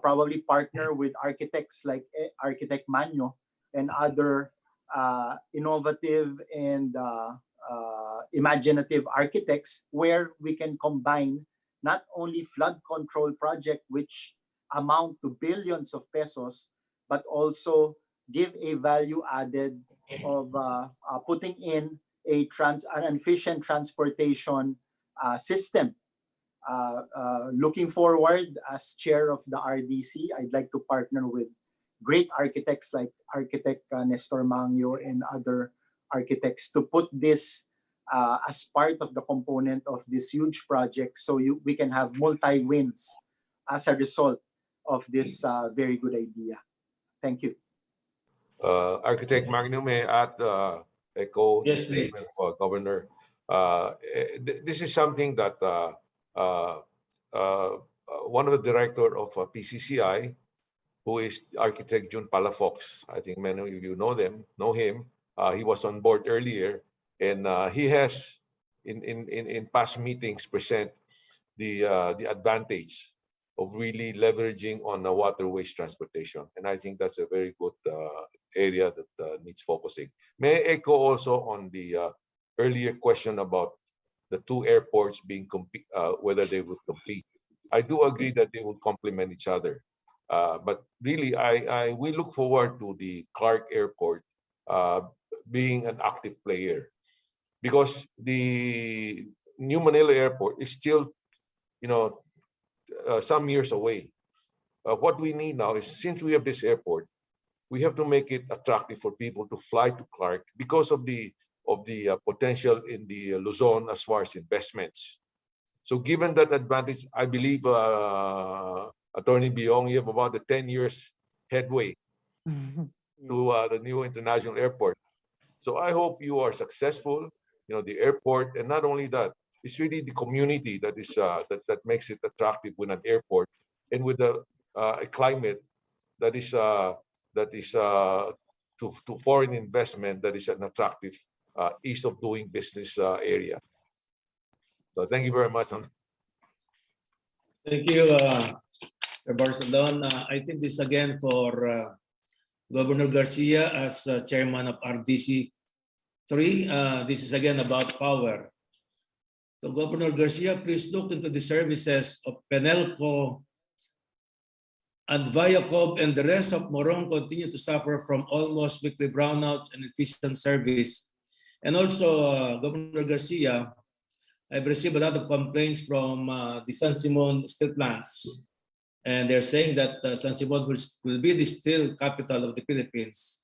S12: probably partner with architects like Architect Manyo and other innovative and imaginative architects, where we can combine not only flood control project, which amount to billions of pesos, but also give a value added of putting in an efficient transportation system. Looking forward, as chair of the RDC, I'd like to partner with great architects like Architect Nestor Mangyo and other architects to put this as part of the component of this huge project, so we can have multi-wins as a result of this very good idea. Thank you.
S16: Architect Magno, may I add, echo the statement of Governor. This is something that one of the director of PCCI, who is Architect June Palafox, I think many of you know him. He was on board earlier, and he has in past meetings present the advantage of really leveraging on the waterways transportation, and I think that's a very good area that needs focusing. May I echo also on the earlier question about the two airports being whether they would compete. I do agree that they would complement each other, but really, we look forward to the Clark Airport being an active player, because the New Manila Airport is still, some years away. What we need now is, since we have this airport, we have to make it attractive for people to fly to Clark because of the potential in the Luzon as far as investments. So given that advantage, I believe, Attorney Biong, you have about a 10 years headway to the new international airport. So I hope you are successful, the airport, and not only that, it's really the community that is that makes it attractive with an airport, and with a climate that is to foreign investment, that is an attractive ease of doing business area. So thank you very much.
S7: Thank you, Barcelon. I think this again for Governor Garcia as chairman of RDC 3. This is again about power. So Governor Garcia, please look into the services of Penelco and Viacom, and the rest of Morong continue to suffer from almost weekly brownouts and inefficient service. And also, Governor Garcia, I've received a lot of complaints from the San Simon steel plants, and they're saying that San Simon will be the steel capital of the Philippines.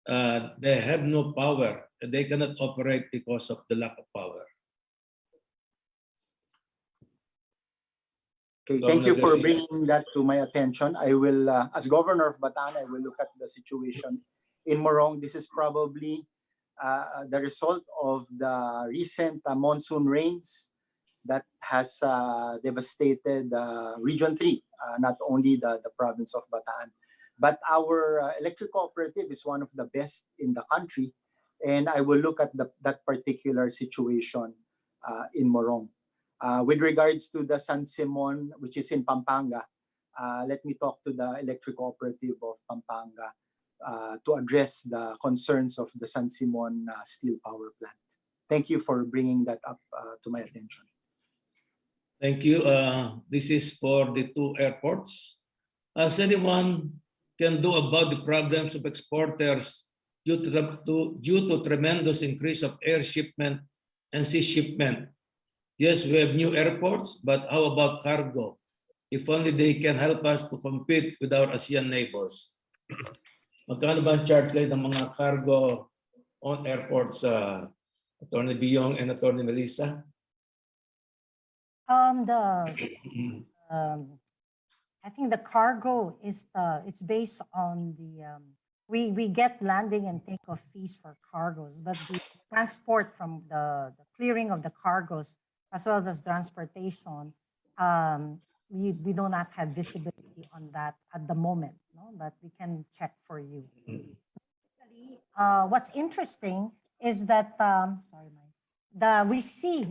S7: They have no power. They cannot operate because of the lack of power.
S12: Okay, thank you for bringing that to my attention. I will, as Governor of Bataan, I will look at the situation in Morong. This is probably the result of the recent monsoon rains that has devastated Region 3, not only the province of Bataan. But our electric cooperative is one of the best in the country, and I will look at that particular situation in Morong. With regards to the San Simon, which is in Pampanga, let me talk to the electric cooperative of Pampanga to address the concerns of the San Simon steel power plant. Thank you for bringing that up to my attention.
S7: Thank you. This is for the two airports. Has anyone can do about the problems of exporters due to tremendous increase of air shipment and sea shipment. Yes, we have new airports, but how about cargo? If only they can help us to compete with our ASEAN neighbors. Magkano ba ang charge rate ng mga cargo on airports, Attorney Biyong and Attorney Melissa?
S15: I think the cargo is it's based on the we get landing and takeoff fees for cargos, but the transport from the clearing of the cargos as well as transportation, we do not have visibility on that at the moment, no? But we can check for you. What's interesting is that we see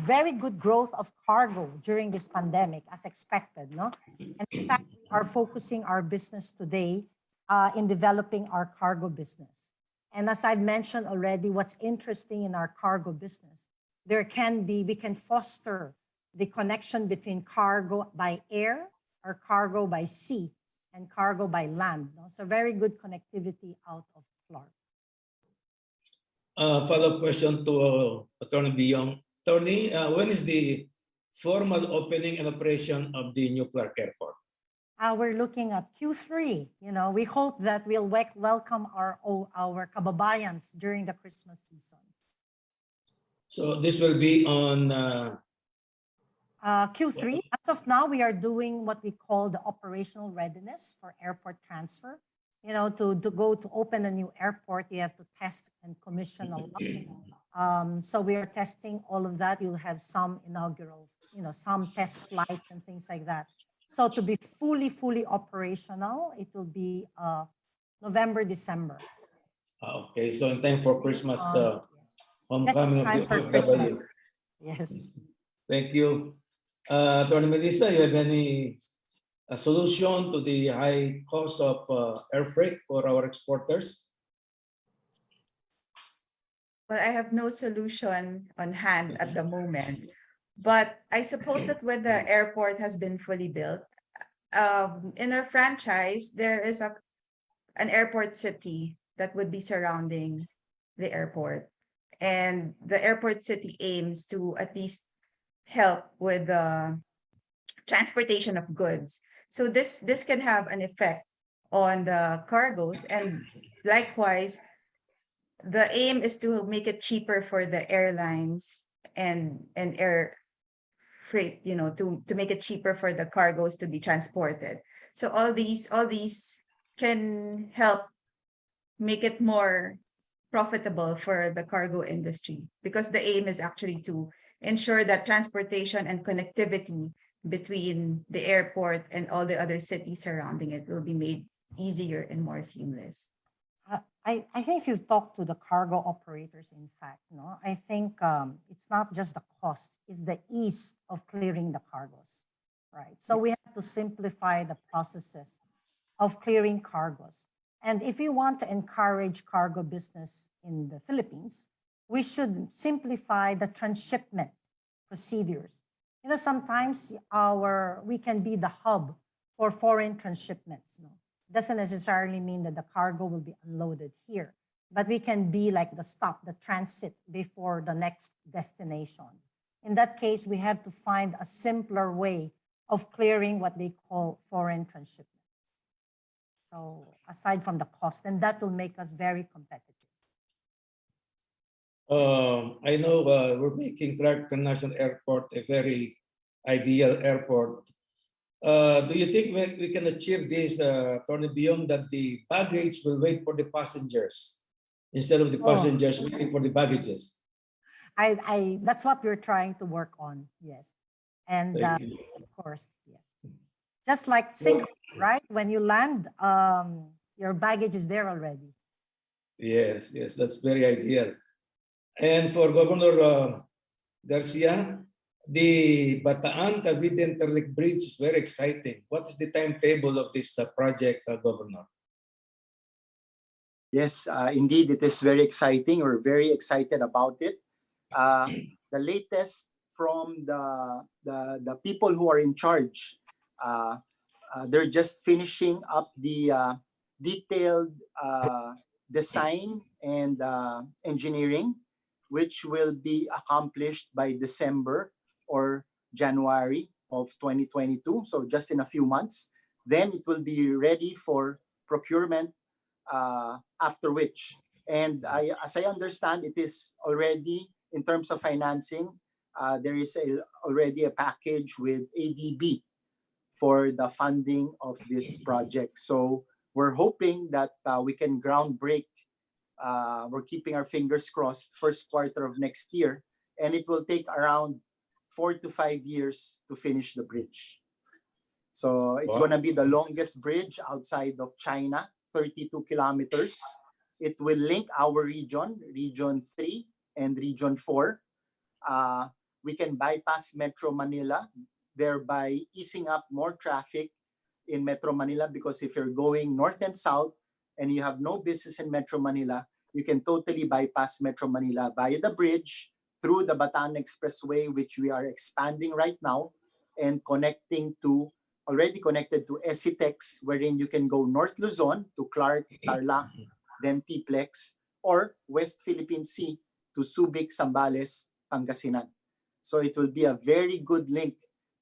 S15: very good growth of cargo during this pandemic as expected, no? And in fact, we are focusing our business today in developing our cargo business. And as I've mentioned already, what's interesting in our cargo business, we can foster the connection between cargo by air or cargo by sea and cargo by land, no? So very good connectivity out of Clark.
S7: Follow-up question to Attorney Biyong. Attorney, when is the formal opening and operation of the new Clark Airport?
S15: We're looking at Q3. You know, we hope that we'll welcome our kababayans during the Christmas season.
S7: So this will be on
S15: Q3. As of now, we are doing what we call the operational readiness for airport transfer. You know, to open a new airport, you have to test and commission a lot. So we are testing all of that. You'll have some inaugural, you know, some test flights and things like that. So to be fully operational, it will be November, December.
S7: Okay, so in time for Christmas, homecoming
S15: just in time for Christmas. Yes.
S7: Thank you. Attorney Melissa, you have any a solution to the high cost of air freight for our exporters?
S17: Well, I have no solution on hand at the moment, but I suppose that when the airport has been fully built, in our franchise, there is an airport city that would be surrounding the airport. And the airport city aims to at least help with the transportation of goods. So this can have an effect on the cargos, and likewise, the aim is to make it cheaper for the airlines and air freight, you know, to make it cheaper for the cargos to be transported. So all these can help make it more profitable for the cargo industry, because the aim is actually to ensure that transportation and connectivity between the airport and all the other cities surrounding it will be made easier and more seamless.
S15: I think if you've talked to the cargo operators, in fact, no, I think it's not just the cost, it's the ease of clearing the cargos, right? So we have to simplify the processes of clearing cargos. And if we want to encourage cargo business in the Philippines, we should simplify the transshipment procedures. You know, sometimes we can be the hub for foreign transshipments. No? Doesn't necessarily mean that the cargo will be unloaded here, but we can be like the stop, the transit before the next destination. In that case, we have to find a simpler way of clearing what they call foreign transshipment. So aside from the cost, and that will make us very competitive.
S7: I know we're making Clark International Airport a very ideal airport. Do you think we can achieve this, Attorney Beyond, that the baggage will wait for the passengers instead of the passengers waiting for the baggages?
S15: That's what we're trying to work on, yes. And of course, yes. Just like Singapore, right? When you land, your baggage is there already.
S7: Yes, that's very ideal. And for Governor Garcia, the Bataan-Cavite Interlink Bridge is very exciting. What is the timetable of this project, Governor?
S12: Yes, indeed, it is very exciting. We're very excited about it. The latest from the people who are in charge They're just finishing up the detailed design and engineering, which will be accomplished by December or January of 2022. So just in a few months. Then it will be ready for procurement after which. And as I understand, it is already, in terms of financing, there is already a package with ADB for the funding of this project. So we're hoping that we can ground break. We're keeping our fingers crossed, first quarter of next year, and it will take around 4 to 5 years to finish the bridge. So it's going to be the longest bridge outside of China, 32 kilometers. It will link our region, Region 3 and Region 4. We can bypass Metro Manila, thereby easing up more traffic in Metro Manila, because if you're going north and south and you have no business in Metro Manila, you can totally bypass Metro Manila via the bridge through the Bataan Expressway, which we are expanding right now, and already connected to SCTEX, wherein you can go North Luzon to Clark, Tarlac, then Tiplex, or West Philippine Sea to Subic, Zambales, Pangasinan. So it will be a very good link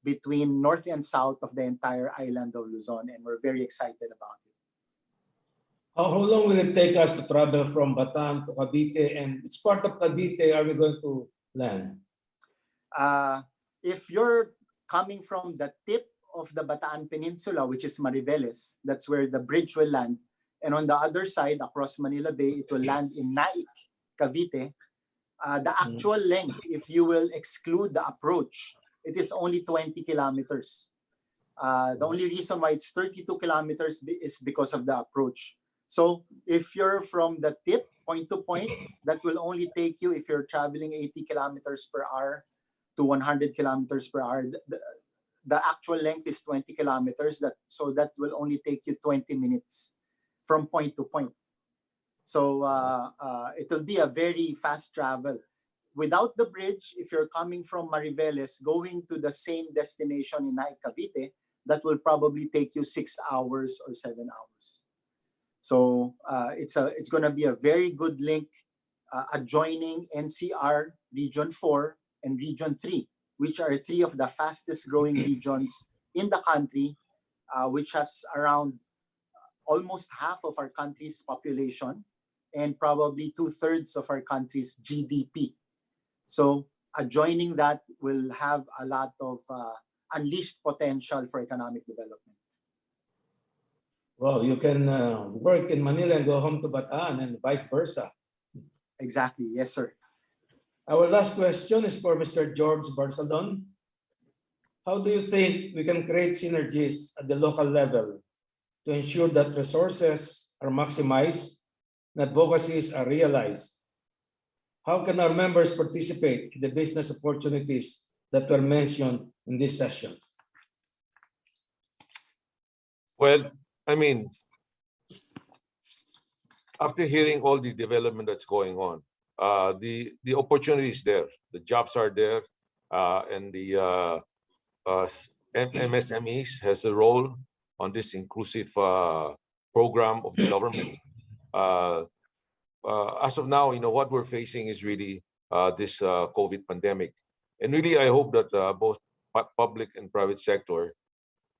S12: between north and south of the entire island of Luzon, and we're very excited about it.
S7: How long will it take us to travel from Bataan to Cavite, and which part of Cavite are we going to land?
S12: If you're coming from the tip of the Bataan Peninsula, which is Mariveles, that's where the bridge will land. And on the other side, across Manila Bay, it will land in Naik, Cavite. The actual length, if you will exclude the approach, it is only 20 kilometers. The only reason why it's 32 kilometers is because of the approach. So if you're from the tip, point to point, that will only take you, if you're traveling 80 kilometers per hour to 100 kilometers per hour, the actual length is 20 kilometers. So that will only take you 20 minutes from point to point. So it will be a very fast travel. Without the bridge, if you're coming from Mariveles going to the same destination in Naik, Cavite, that will probably take you 6 hours or 7 hours. So it's going to be a very good link adjoining NCR, Region 4, and Region 3, which are 3 of the fastest growing regions in the country, which has around almost half of our country's population and probably 2/3 of our country's GDP. So adjoining that will have a lot of unleashed potential for economic development.
S7: Well, you can work in Manila and go home to Bataan and vice versa.
S12: Exactly. Yes, sir.
S7: Our last question is for Mr. George Barcelon. How do you think we can create synergies at the local level to ensure that resources are maximized and advocacies are realized? How can our members participate in the business opportunities that were mentioned in this session?
S16: Well, I mean, after hearing all the development that's going on, the opportunity is there, the jobs are there, and the MSMEs has a role on this inclusive program of the government. As of now, what we're facing is really this COVID pandemic. And really, I hope that both public and private sector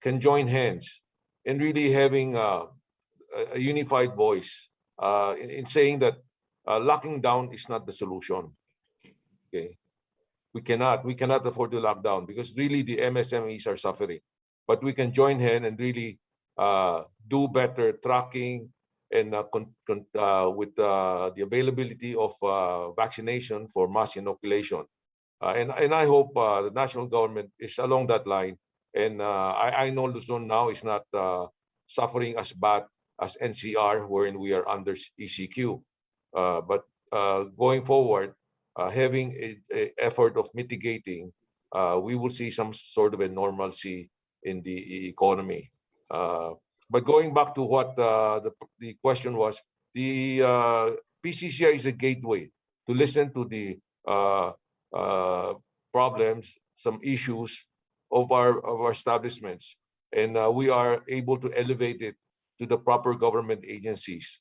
S16: can join hands in really having a unified voice in saying that locking down is not the solution. Okay, we cannot afford to lock down because really the MSMEs are suffering. But we can join hands and really do better tracking and with the availability of vaccination for mass inoculation. And I hope the national government is along that line. And I know Luzon now is not suffering as bad as NCR, wherein we are under ECQ. But going forward, having an effort of mitigating, we will see some sort of a normalcy in the economy. But going back to what the question was, the PCCI is a gateway to listen to the problems, some issues of our establishments, and we are able to elevate it to the proper government agencies.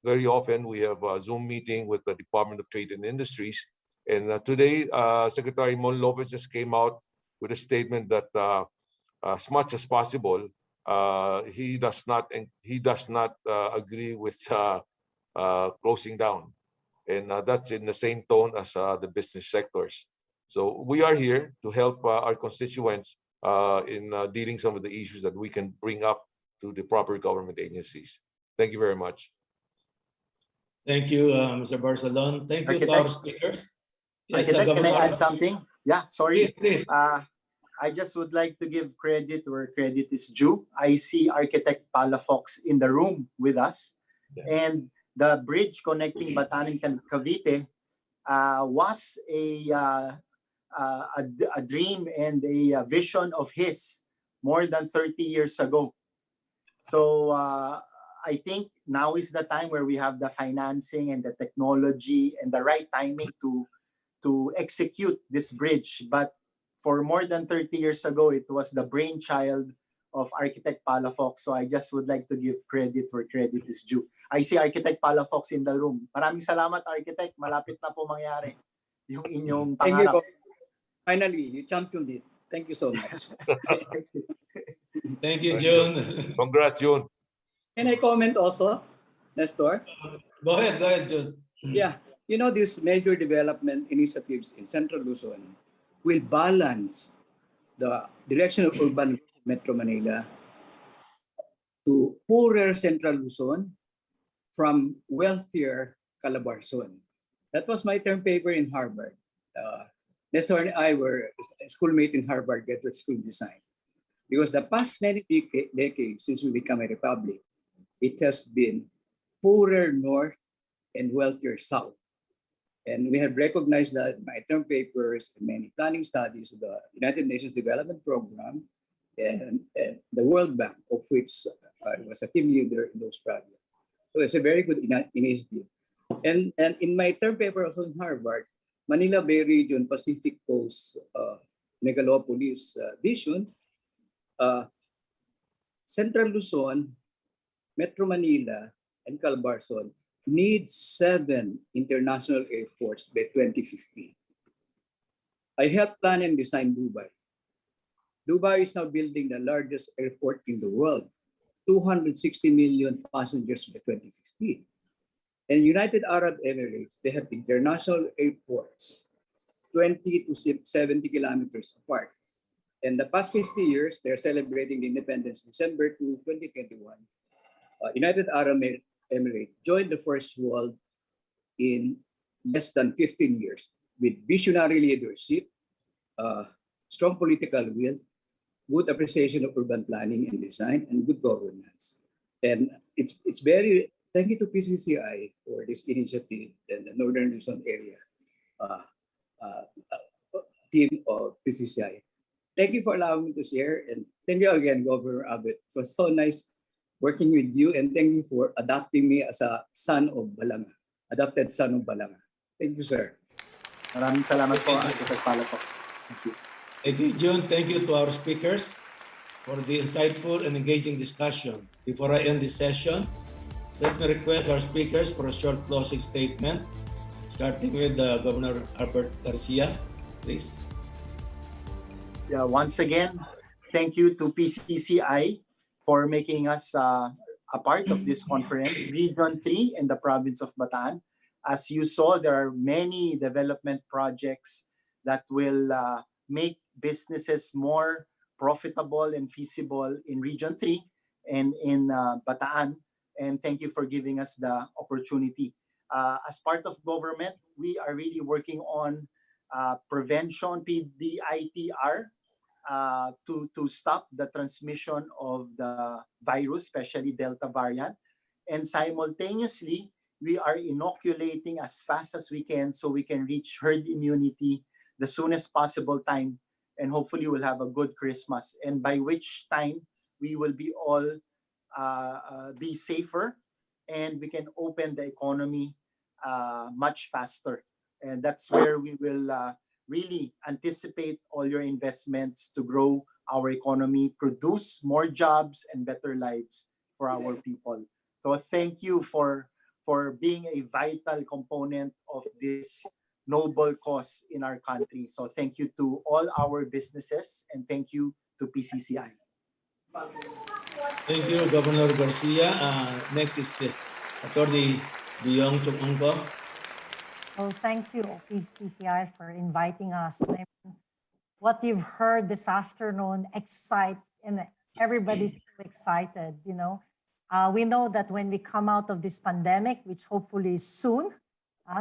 S16: Very often we have a Zoom meeting with the Department of Trade and Industries, and today Secretary Mon Lopez just came out with a statement that as much as possible, he does not agree with closing down, and that's in the same tone as the business sectors. So we are here to help our constituents in dealing some of the issues that we can bring up to the proper government agencies. Thank you very much.
S7: Thank you, Mr. Barcelon. Thank you to our speakers. Yes,
S12: Architect, can I
S7: Governor.
S12: add something? Yeah, sorry.
S7: Please, please.
S12: I just would like to give credit where credit is due. I see Architect Palafox in the room with us. And the bridge connecting Batanes and Cavite was a dream and a vision of his more than 30 years ago. So I think now is the time where we have the financing and the technology and the right timing to execute this bridge. But for more than 30 years ago, it was the brainchild of Architect Palafox. So I just would like to give credit where credit is due. I see Architect Palafox in the room. Maraming salamat, Architect. Malapit na po mangyari yung inyong pangarap.
S18: Thank you. Finally, you championed it. Thank you so much.
S7: Thank you, June.
S16: Congrats, June.
S18: Can I comment also, Nestor?
S7: Go ahead, June.
S18: Yeah, you know, these major development initiatives in Central Luzon will balance the direction of urban Metro Manila to poorer Central Luzon from wealthier Calabarzon. That was my term paper in Harvard. Nestor and I were a schoolmate in Harvard Graduate School Design. Because the past many decades since we become a republic, it has been poorer north and wealthier south. And we have recognized that in my term papers and many planning studies of the United Nations Development Program and the World Bank, of which I was a team leader in those projects. So it's a very good initiative. And in my term paper also in Harvard, Manila Bay Region, Pacific Coast, Megalopolis vision, Central Luzon, Metro Manila, and Calabarzon need 7 international airports by 2050. I helped plan and design Dubai. Dubai is now building the largest airport in the world, 260 million passengers by 2050. And United Arab Emirates, they have international airports 20 to 70 kilometers apart. In the past 50 years, they're celebrating the independence December 2, 2021. United Arab Emirates joined the first world in less than 15 years with visionary leadership, strong political will, good appreciation of urban planning and design, and good governance. And it's very, thank you to PCCI for this initiative and the Northern Luzon area team of PCCI. Thank you for allowing me to share, and thank you again, Governor Abet. It was so nice working with you, and thank you for adopting me as a son of Balanga, adopted son of Balanga. Thank you, sir.
S12: Maraming salamat po, Architect Palafox. Thank you.
S7: Thank you, June. Thank you to our speakers for the insightful and engaging discussion. Before I end this session, let me request our speakers for a short closing statement, starting with Governor Albert Garcia, please.
S12: Yeah, once again, thank you to PCCI for making us a part of this conference, Region 3 and the province of Bataan. As you saw, there are many development projects that will make businesses more profitable and feasible in Region 3 and in Bataan. And thank you for giving us the opportunity. As part of government, we are really working on prevention, PDITR, to stop the transmission of the virus, especially Delta variant. And simultaneously, we are inoculating as fast as we can so we can reach herd immunity the soonest possible time. And hopefully we'll have a good Christmas. And by which time we will be all be safer and we can open the economy much faster. And that's where we really anticipate all your investments to grow our economy, produce more jobs and better lives for our people. So thank you for being a vital component of this noble cause in our country. So thank you to all our businesses and thank you to PCCI.
S7: Thank you, Governor Garcia. Next is Attorney Biyong Chukungko.
S15: Oh, thank you, PCCI, for inviting us. What you've heard this afternoon and everybody's so excited, you know. We know that when we come out of this pandemic, which hopefully is soon,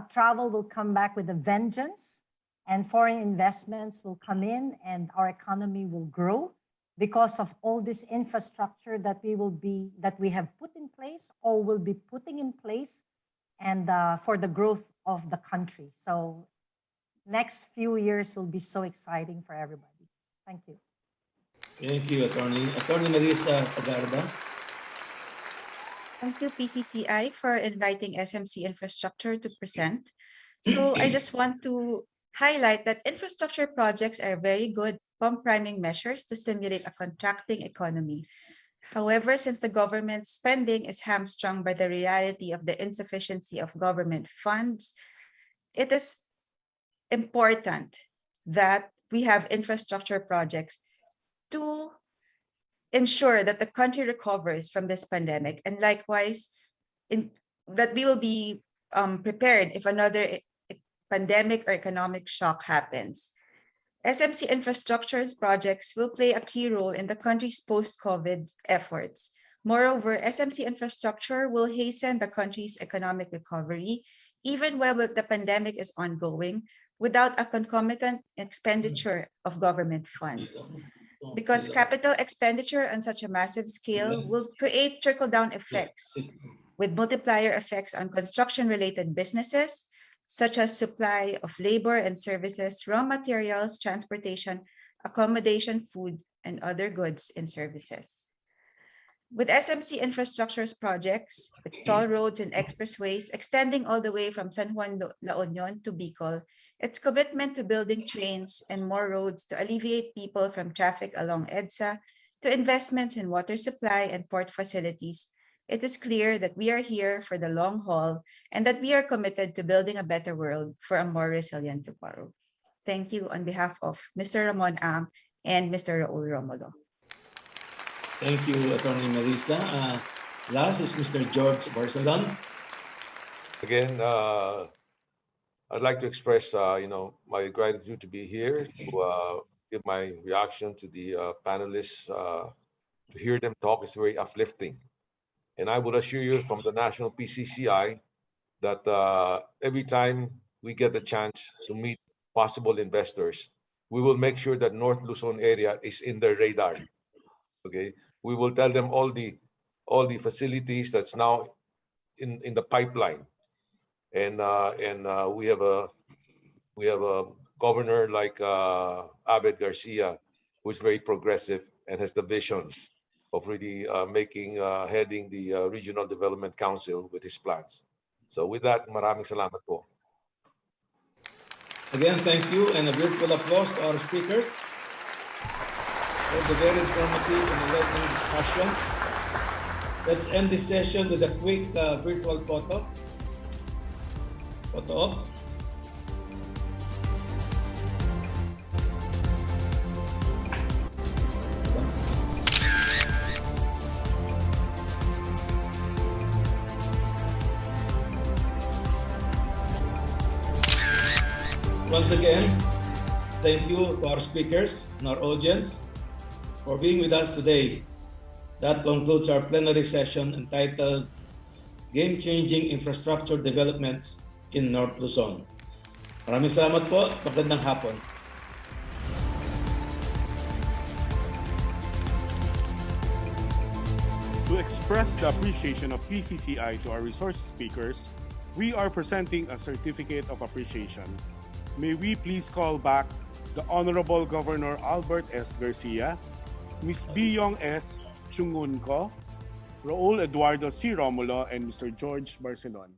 S15: travel will come back with a vengeance and foreign investments will come in and our economy will grow because of all this infrastructure that we have put in place or will be putting in place and for the growth of the country. So next few years will be so exciting for everybody. Thank you.
S7: Thank you, Attorney Marisa Agarda.
S17: Thank you, PCCI, for inviting SMC Infrastructure to present. So I just want to highlight that infrastructure projects are very good pump priming measures to stimulate a contracting economy. However, since the government's spending is hamstrung by the reality of the insufficiency of government funds, it is important that we have infrastructure projects to ensure that the country recovers from this pandemic, and likewise that we will be prepared if another pandemic or economic shock happens. SMC Infrastructure's projects will play a key role in the country's post-COVID efforts. Moreover, SMC Infrastructure will hasten the country's economic recovery, even while the pandemic is ongoing, without a concomitant expenditure of government funds. Because capital expenditure on such a massive scale will create trickle-down effects with multiplier effects on construction-related businesses, such as supply of labor and services, raw materials, transportation, accommodation, food, and other goods and services. With SMC Infrastructure's projects, its toll roads and expressways extending all the way from San Juan La Union to Bicol, its commitment to building trains and more roads to alleviate people from traffic along EDSA, to investments in water supply and port facilities, it is clear that we are here for the long haul and that we are committed to building a better world for a more resilient tomorrow. Thank you on behalf of Mr. Ramon Am and Mr. Raul Romulo.
S7: Thank you, Attorney Marisa. Last is Mr. George Barcelon.
S16: Again, I'd like to express, my gratitude to be here to give my reaction to the panelists. To hear them talk is very uplifting. And I will assure you from the National PCCI that every time we get the chance to meet possible investors, we will make sure that North Luzon area is in their radar. Okay, we will tell them all the facilities that's now in the pipeline, and we have a governor like Abed Garcia, who is very progressive and has the vision of really heading the Regional Development Council with his plans. So with that, maraming salamat po.
S7: Again, thank you, and a virtual applause to our speakers for the very informative and enlightening discussion. Let's end this session with a quick virtual photo. Photo op. Once again, thank you to our speakers and our audience for being with us today. That concludes our plenary session entitled Game-Changing Infrastructure Developments in North Luzon. Maraming salamat po. Magandang hapon.
S6: To express the appreciation of PCCI to our resource speakers, we are presenting a certificate of appreciation. May we please call back the Honorable Governor Albert S. Garcia, Ms. Biyong S. Chungunko, Raul Eduardo C. Romulo, and Mr. George Barcelon.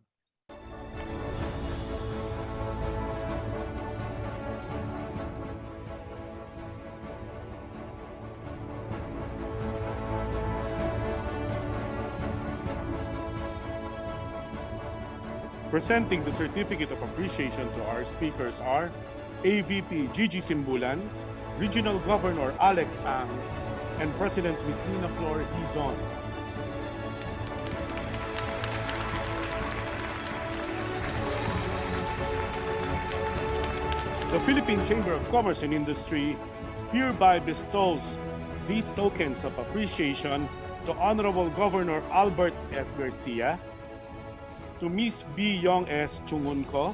S6: Presenting the certificate of appreciation to our speakers are AVP Gigi Simbulan, Regional Governor Alex Ang, and President Ms. Lina Flor Hizon. The Philippine Chamber of Commerce and Industry hereby bestows these tokens of appreciation to Honorable Governor Albert S. Garcia, to Ms. B. Yong S. Chungunco,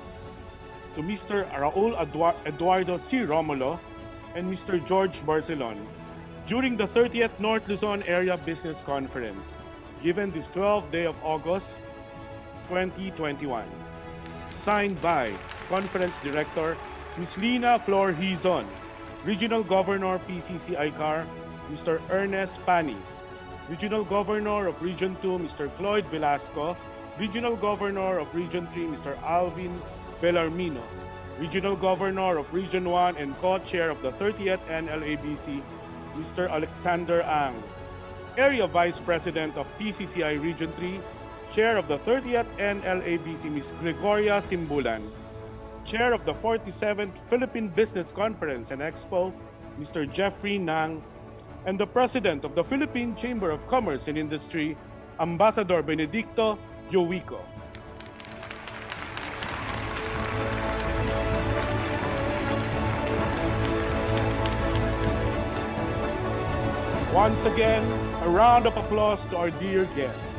S6: to Mr. Raul Eduardo C. Romulo, and Mr. George Barcelon during the 30th North Luzon Area Business Conference, given this 12th day of August 2021. Signed by Conference Director Ms. Lina Flor Hizon, Regional Governor PCCI CAR, Mr. Ernest Panis, Regional Governor of Region 2, Mr. Cloyd Velasco, Regional Governor of Region 3, Mr. Alvin Bellarmino, Regional Governor of Region 1 and Co-Chair of the 30th NLABC, Mr. Alexander Ang, Area Vice President of PCCI Region 3, Chair of the 30th NLABC, Ms. Gregoria Simbulan, Chair of the 47th Philippine Business Conference and Expo, Mr. Jeffrey Nang, and the President of the Philippine Chamber of Commerce and Industry, Ambassador Benedicto Yowico. Once again, a round of applause to our dear guests.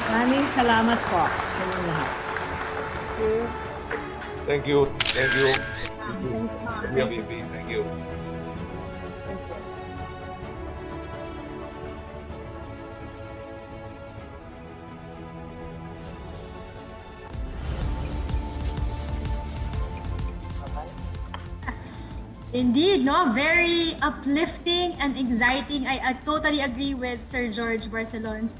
S4: Maraming salamat po sa inyong lahat.
S16: Thank you. Thank you.
S4: Thank you.
S16: Thank you.
S10: Indeed, no? Very uplifting and exciting. I totally agree with Sir George Barcelon's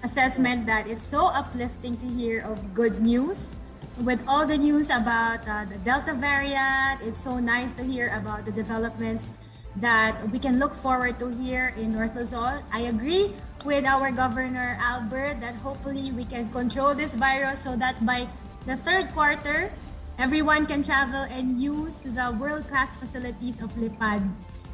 S10: assessment that it's so uplifting to hear of good news. With all the news about the Delta variant, it's so nice to hear about the developments that we can look forward to here in North Luzon. I agree with our Governor Albert that hopefully we can control this virus so that by the third quarter, everyone can travel and use the world-class facilities of Lipad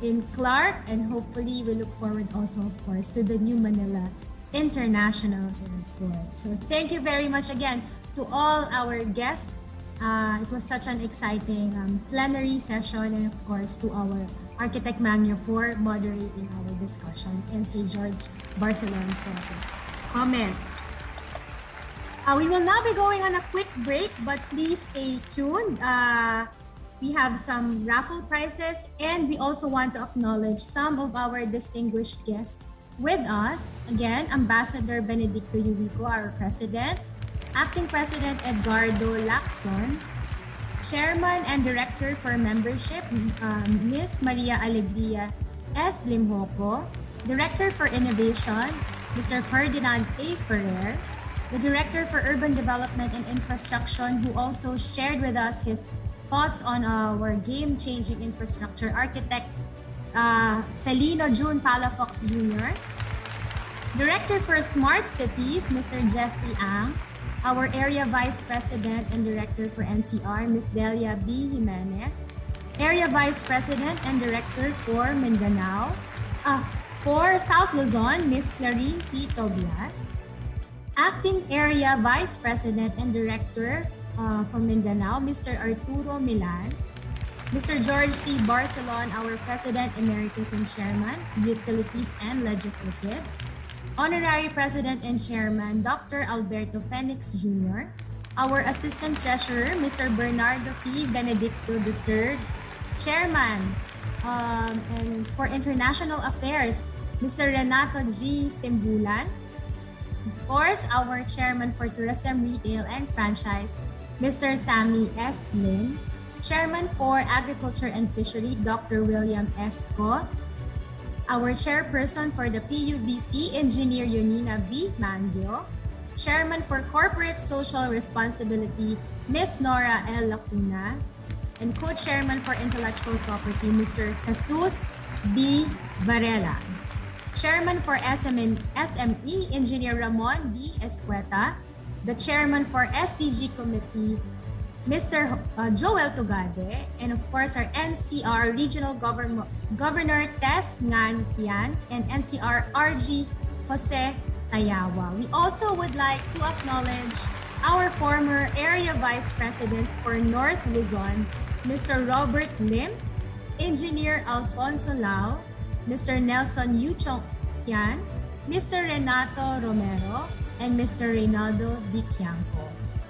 S10: in Clark, and hopefully we look forward also, of course, to the new Manila International Airport. So thank you very much again to all our guests. It was such an exciting plenary session, and of course to our Architect Magno for moderating our discussion, and Sir George Barcelon for his comments. We will now be going on a quick break, but please stay tuned. We have some raffle prizes, and we also want to acknowledge some of our distinguished guests with us. Again, Ambassador Benedicto Yowico, our President, Acting President Edgardo Lacson, Chairman and Director for Membership, Ms. Maria Alegria S. Limhoco, Director for Innovation, Mr. Ferdinand A. Ferrer, the Director for Urban Development and Infrastructure, who also shared with us his thoughts on our game-changing infrastructure, Architect Felino June Palafox Jr., Director for Smart Cities, Mr. Jeffrey Ang, our Area Vice President and Director for NCR, Ms. Delia B. Jimenez, Area Vice President and Director for Mindanao, for South Luzon, Ms. Clarine P. Tobias, Acting Area Vice President and Director for Mindanao, Mr. Arturo Milan, Mr. George T. Barcelon, our President Emeritus and Chairman, Utilities and Legislative, Honorary President and Chairman, Dr. Alberto Fenix Jr., our Assistant Treasurer, Mr. Bernardo P. Benedicto III, Chairman and for International Affairs, Mr. Renato G. Simbulan, of course, our Chairman for Tourism, Retail and Franchise, Mr. Sammy S. Lim, Chairman for Agriculture and Fishery, Dr. William S. Ko, our Chairperson for the PUBC, Engineer Yonina V. Mangio, Chairman for Corporate Social Responsibility, Ms. Nora L. Lacuna, and Co-Chairman for Intellectual Property, Mr. Jesus B. Varela. Chairman for SME, Engineer Ramon D. Escueta, the Chairman for SDG Committee, Mr. Joel Tugade, and of course our NCR Regional Governor Tess Ngan Tian and NCR RG Jose Tayawa. We also would like to acknowledge our former Area Vice Presidents for North Luzon, Mr. Robert Lim, Engineer Alfonso Lau, Mr. Nelson Yuchong Tian, Mr. Renato Romero, and Mr. Reynaldo Diquianco.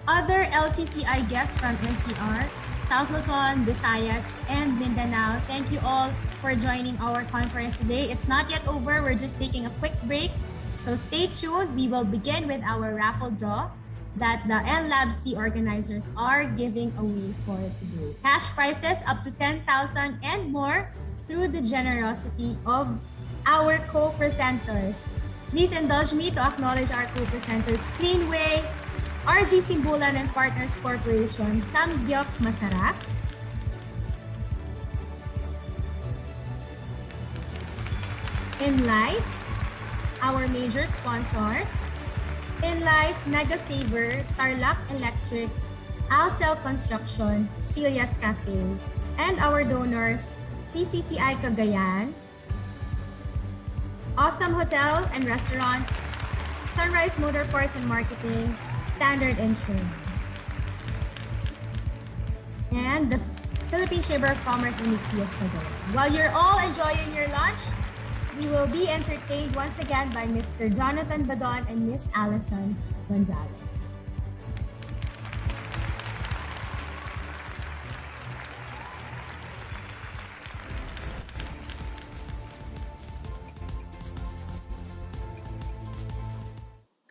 S10: Other LCCI guests from NCR, South Luzon, Visayas, and Mindanao, thank you all for joining our conference today. It's not yet over. We're just taking a quick break. So stay tuned. We will begin with our raffle draw that the NLabC organizers are giving away for today. Cash prizes up to 10,000 and more through the generosity of our co-presenters. Please indulge me to acknowledge our co-presenters, Cleanway, RG Simbulan and Partners Corporation, Samgyup Masarap, In Life, our major sponsors, In Life, Mega Saver, Tarlac Electric, Alcel Construction, Celia's Cafe, and our donors, PCCI Cagayan, Awesome Hotel and Restaurant, Sunrise Motor Parts and Marketing, Standard Insurance, and the Philippine Chamber of Commerce Industry of Cagayan. While you're all enjoying your lunch, we will be entertained once again by Mr. Jonathan Badon and Miss Alison Gonzalez.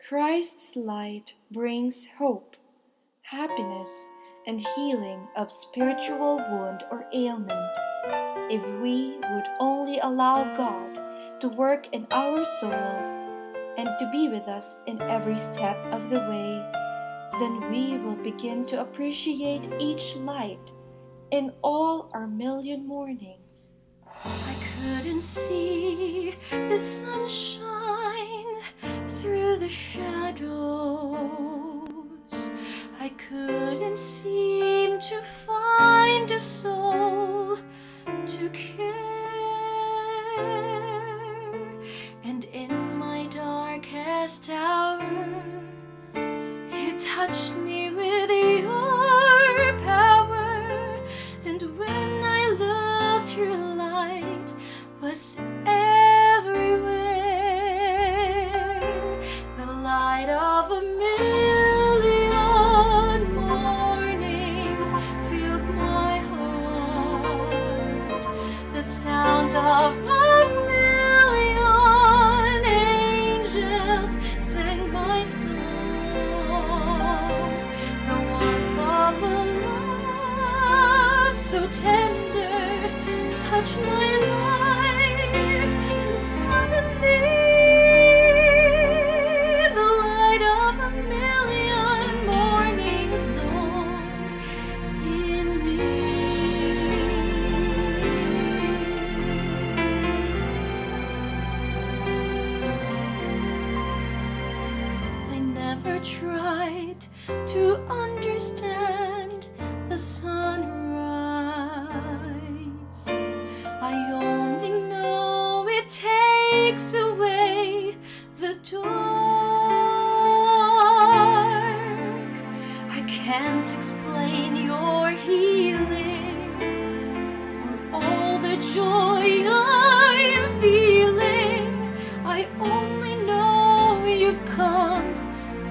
S11: Christ's light brings hope, happiness, and healing of spiritual wound or ailment. If we would only allow God to work in our souls and to be with us in every step of the way, then we will begin to appreciate each light in all our million mornings.
S8: I couldn't see the sunshine through the shadows. I couldn't seem to find a soul to care. And in my darkest hour, you touched me with your power. And when I looked, your light was everywhere. The light of a million mornings filled my heart. The sound of a million angels sang my song. The warmth of a love so tender touched my life, and suddenly the light of a million mornings dawned in me. I never tried to understand the sunrise. I only know it takes away the dark. I can't explain your healing or all the joy I am feeling. I only know you've come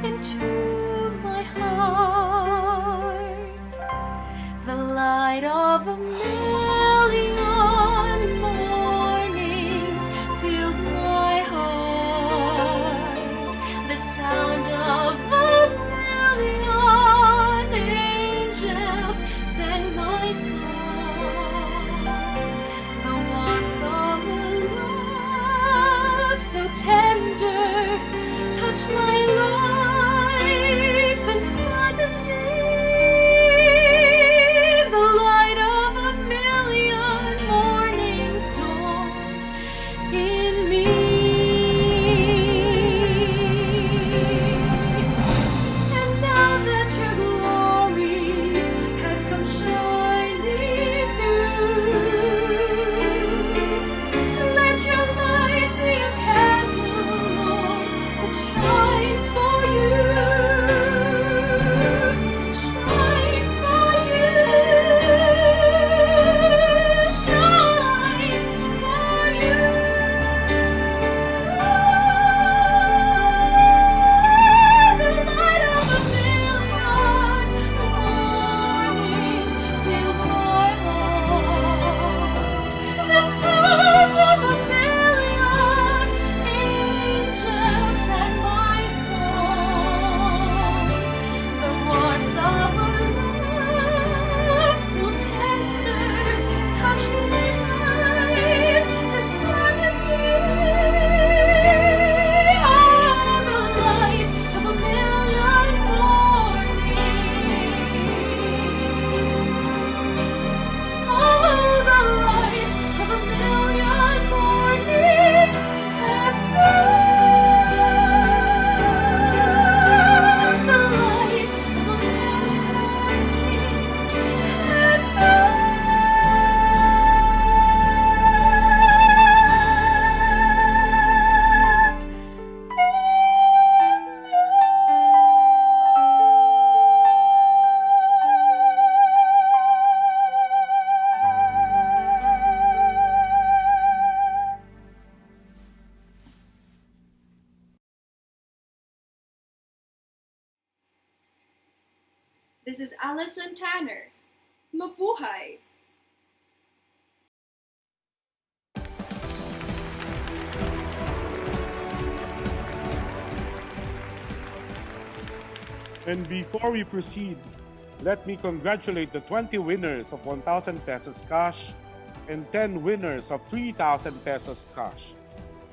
S8: into my heart. The light of a million mornings filled my heart. The sound of a million angels sang my
S11: This is Allison Tanner. Mabuhay!
S6: And before we proceed, let me congratulate the 20 winners of 1,000 pesos cash and 10 winners of 3,000 pesos cash.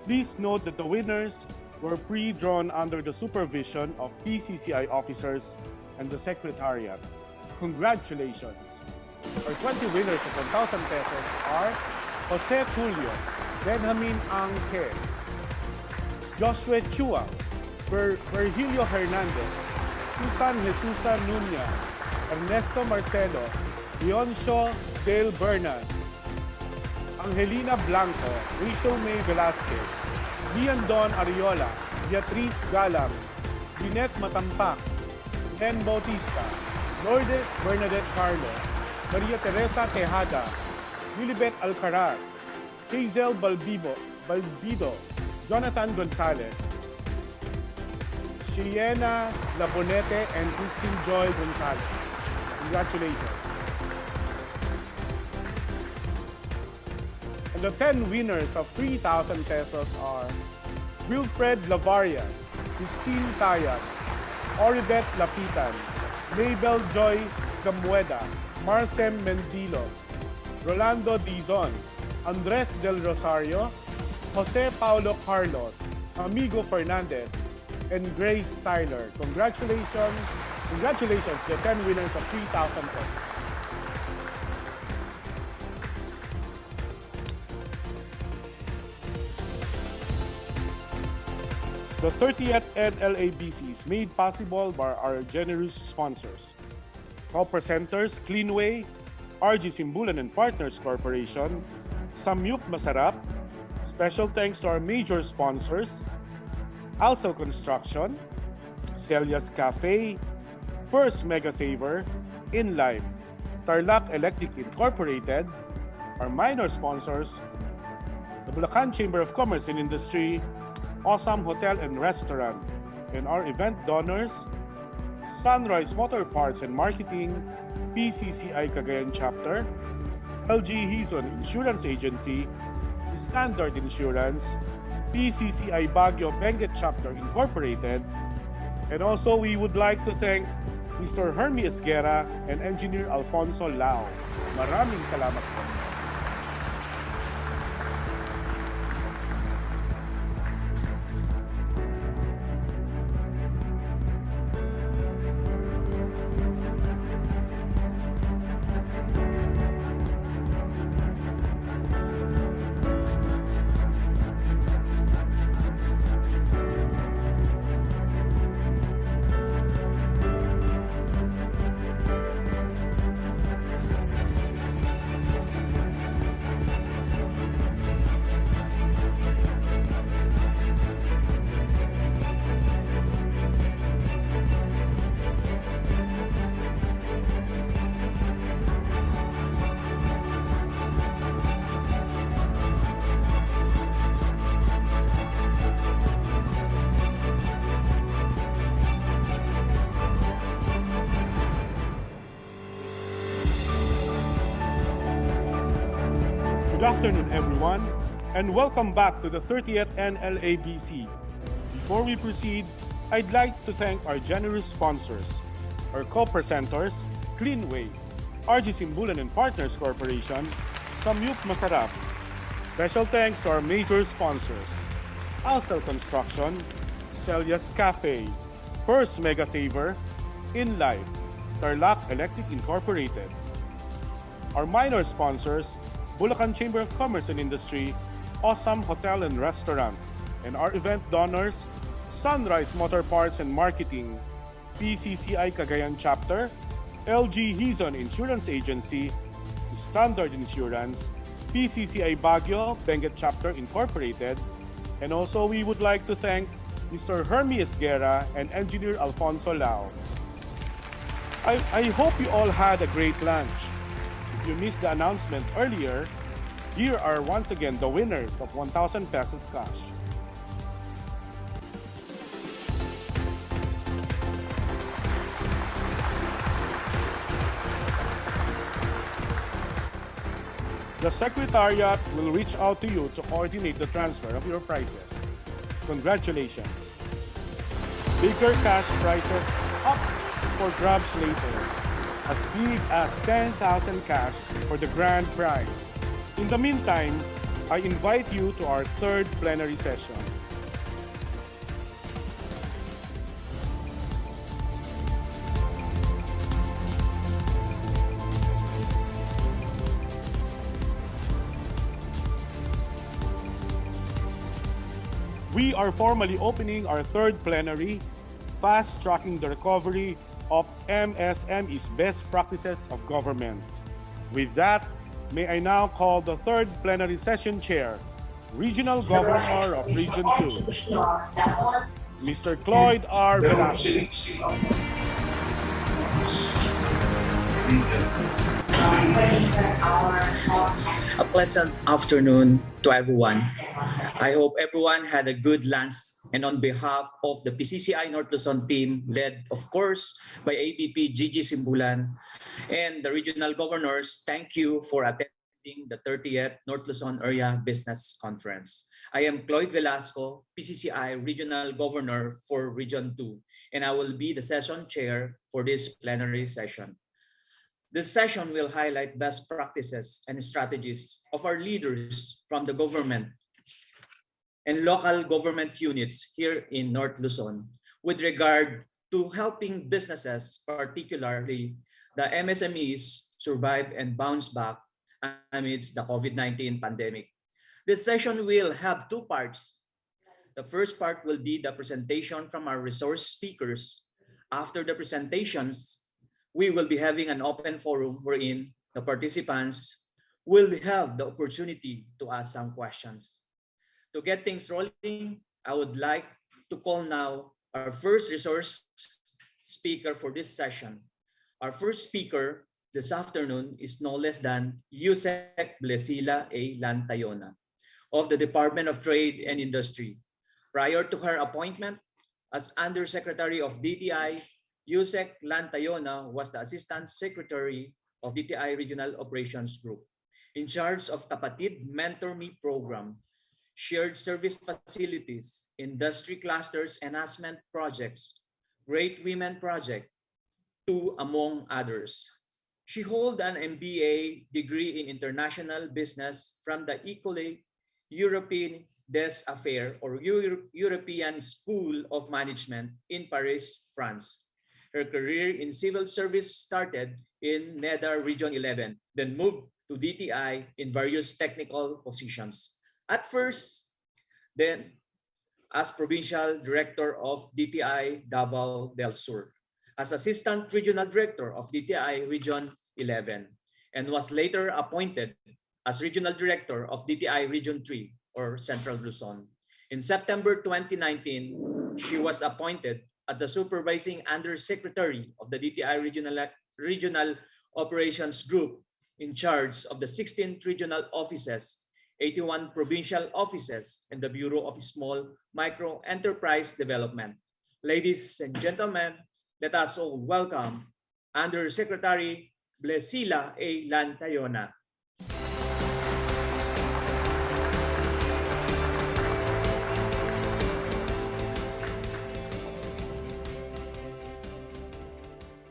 S6: Please note that the winners were pre-drawn under the supervision of PCCI officers and the Secretariat. Congratulations! Our 20 winners of 1,000 pesos are Jose Tulio, Benjamin Angke, Joshua Chua, Virgilio Hernandez, Susan Jesusa Nuña, Ernesto Marcelo, Leoncio Dale Bernas, Angelina Blanco, Rachel May Velasquez, Lian Don Ariola, Beatriz Galang, Lynette Matampak, Len Bautista, Lourdes Bernadette Carlos, Maria Teresa Tejada, Lilibet Alcaraz, Hazel Balbido, Jonathan Gonzalez, Shiena Labonete, and Christine Joy Gonzalez. Congratulations. And the 10 winners of 3,000 pesos are Wilfred Lavarias, Christine Tayat, Oribet Lapitan, Mabel Joy Gamueda, Marcem Mendilo, Rolando Dizon, Andres Del Rosario, Jose Paulo Carlos, Amigo Fernandez, and Grace Tyler. Congratulations to the 10 winners of 3,000 pesos. The 30th NLABC is made possible by our generous sponsors. Co-presenters Cleanway, RG Simbulan and Partners Corporation, Samyup Masarap. Special thanks to our major sponsors, Also Construction, Celia's Cafe, First Mega Saver, InLife, Tarlac Electric Incorporated, our minor sponsors, the Bulacan Chamber of Commerce and Industry, Awesome Hotel and Restaurant, and our event donors, Sunrise Motor Parts and Marketing, PCCI Cagayan Chapter, LG Hizon Insurance Agency, Standard Insurance, PCCI Baguio Benguet Chapter Incorporated, and also we would like to thank Mr. Hermie Esguera and Engineer Alfonso Lao. Maraming salamat po. Good afternoon, everyone, and welcome back to the 30th NLABC. Before we proceed, I'd like to thank our generous sponsors, our co-presenters, Cleanway, RG Simbulan and Partners Corporation, Samyup Masarap. Special thanks to our major sponsors, Also Construction, Celia's Cafe, First Mega Saver, InLife, Tarlac Electric Incorporated. Our minor sponsors, Bulacan Chamber of Commerce and Industry, Awesome Hotel and Restaurant, and our event donors, Sunrise Motor Parts and Marketing, PCCI Cagayan Chapter, LG Hizon Insurance Agency, Standard Insurance, PCCI Baguio Benguet Chapter Incorporated, and also we would like to thank Mr. Hermie Esguera and Engineer Alfonso Lao. I hope you all had a great lunch. If you missed the announcement earlier, here are once again the winners of 1,000 pesos cash. The Secretariat will reach out to you to coordinate the transfer of your prizes. Congratulations! Bigger cash prizes up for grabs later, as big as 10,000 cash for the grand prize. In the meantime, I invite you to our third plenary session. We are formally opening our third plenary, fast-tracking the recovery of MSME's best practices of government. With that, may I now call the third plenary session chair, Regional Governor of Region 2, Mr. Cloyd R. Velasco.
S19: A pleasant afternoon to everyone. I hope everyone had a good lunch, and on behalf of the PCCI North Luzon team, led of course by AVP Gigi Simbulan and the regional governors, thank you for attending the 30th North Luzon Area Business Conference. I am Cloyd Velasco, PCCI Regional Governor for Region 2, and I will be the session chair for this plenary session. This session will highlight best practices and strategies of our leaders from the government and local government units here in North Luzon with regard to helping businesses, particularly the MSMEs, survive and bounce back amidst the COVID-19 pandemic. This session will have two parts. The first part will be the presentation from our resource speakers. After the presentations, we will be having an open forum wherein the participants will have the opportunity to ask some questions. To get things rolling, I would like to call now our first resource speaker for this session. Our first speaker this afternoon is no less than Yusek Blesila A. Lantayona of the Department of Trade and Industry. Prior to her appointment as Undersecretary of DTI, Yusek Lantayona was the Assistant Secretary of DTI Regional Operations Group, in charge of Kapatid Mentor Me program, shared service facilities, industry clusters enhancement projects, Great Women Project, among others. She holds an MBA degree in International Business from the École Europeenne des Affaires or European School of Management in Paris, France. Her career in civil service started in NEDA Region 11, then moved to DTI in various technical positions. At first, then as Provincial Director of DTI Davao del Sur, as Assistant Regional Director of DTI Region 11, and was later appointed as Regional Director of DTI Region 3 or Central Luzon. In September 2019, she was appointed as the Supervising Undersecretary of the DTI Regional Operations Group in charge of the 16 regional offices, 81 provincial offices, and the Bureau of Small Micro Enterprise Development. Ladies and gentlemen, let us all welcome Undersecretary Blesila A. Lantayona.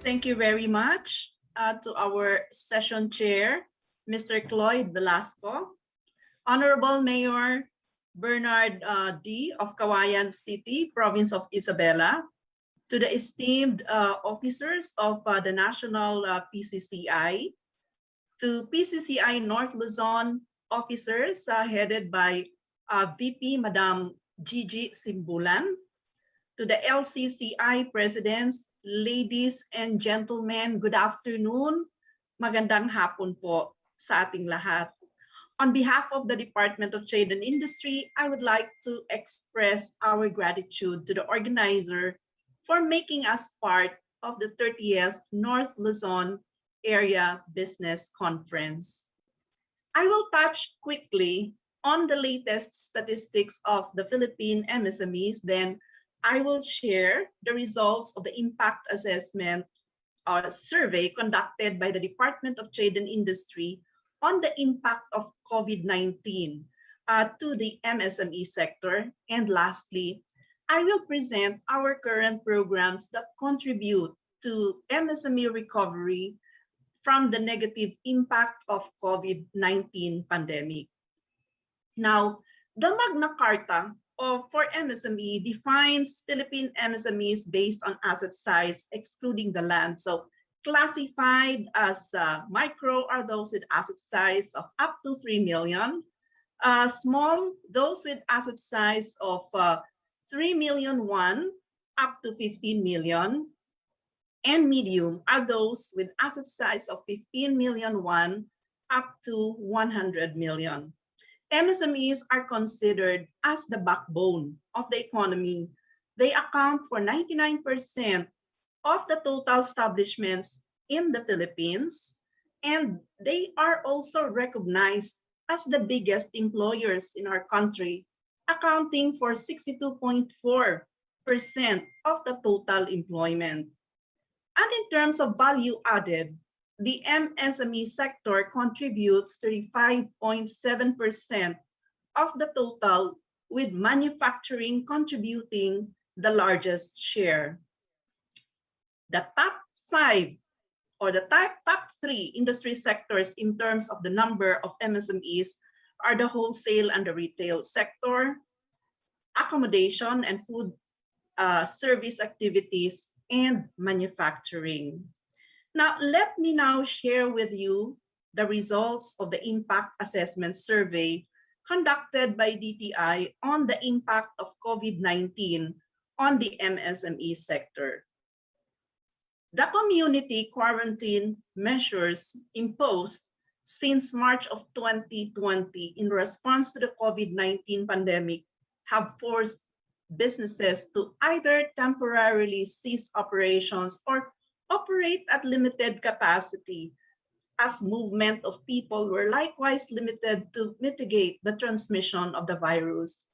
S21: Thank you very much to our session chair, Mr. Cloyd Velasco, Honorable Mayor Bernard D. of Kawayan City, Province of Isabela, to the esteemed officers of the National PCCI, to PCCI North Luzon officers headed by VP Madam Gigi Simbulan, to the LCCI presidents, ladies and gentlemen, good afternoon. Magandang hapon po sa ating lahat. On behalf of the Department of Trade and Industry, I would like to express our gratitude to the organizer for making us part of the 30th North Luzon Area Business Conference. I will touch quickly on the latest statistics of the Philippine MSMEs, then I will share the results of the impact assessment survey conducted by the Department of Trade and Industry on the impact of COVID-19 to the MSME sector. And lastly, I will present our current programs that contribute to MSME recovery from the negative impact of COVID-19 pandemic. Now, the Magna Carta for MSME defines Philippine MSMEs based on asset size, excluding the land. So classified as micro are those with asset size of up to 3 million. Small, those with asset size of 3 million up to 15 million. And medium are those with asset size of 15 million up to 100 million. MSMEs are considered as the backbone of the economy. They account for 99% of the total establishments in the Philippines, and they are also recognized as the biggest employers in our country, accounting for 62.4% of the total employment. And in terms of value added, the MSME sector contributes 35.7% of the total, with manufacturing contributing the largest share. The top 5 or the top 3 industry sectors in terms of the number of MSMEs are the wholesale and the retail sector, accommodation and food service activities, and manufacturing. Now, let me now share with you the results of the impact assessment survey conducted by DTI on the impact of COVID-19 on the MSME sector. The community quarantine measures imposed since March of 2020 in response to the COVID-19 pandemic have forced businesses to either temporarily cease operations or operate at limited capacity, as movement of people were likewise limited to mitigate the transmission of the virus.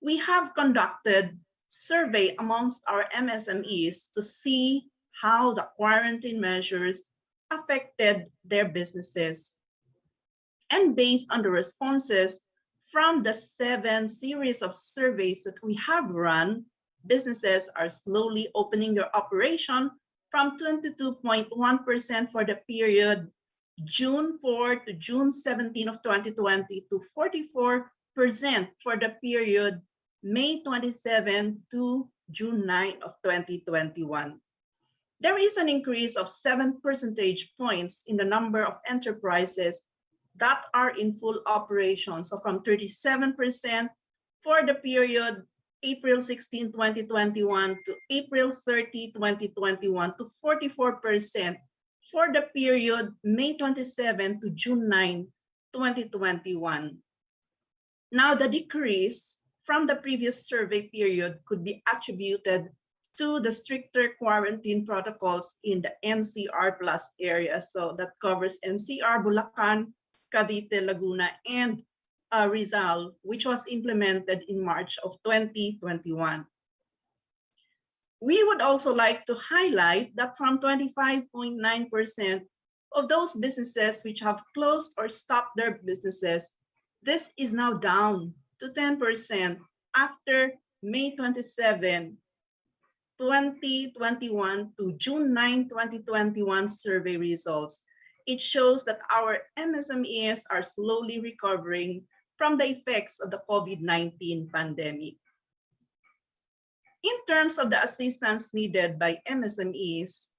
S21: We have conducted survey amongst our MSMEs to see how the quarantine measures affected their businesses. And based on the responses from the 7 series of surveys that we have run, businesses are slowly opening their operation from 22.1% for the period June 4 to June 17 of 2020 to 44% for the period May 27 to June 9 of 2021. There is an increase of 7 percentage points in the number of enterprises that are in full operation. So from 37% for the period April 16, 2021 to April 30, 2021 to 44% for the period May 27 to June 9, 2021. Now, the decrease from the previous survey period could be attributed to the stricter quarantine protocols in the NCR plus area. So that covers NCR, Bulacan, Cavite, Laguna, and Rizal, which was implemented in March of 2021. We would also like to highlight that from 25.9% of those businesses which have closed or stopped their businesses, this is now down to 10% after May 27, 2021 to June 9, 2021 survey results. It shows that our MSMEs are slowly recovering from the effects of the COVID-19 pandemic. In terms of the assistance needed by MSMEs,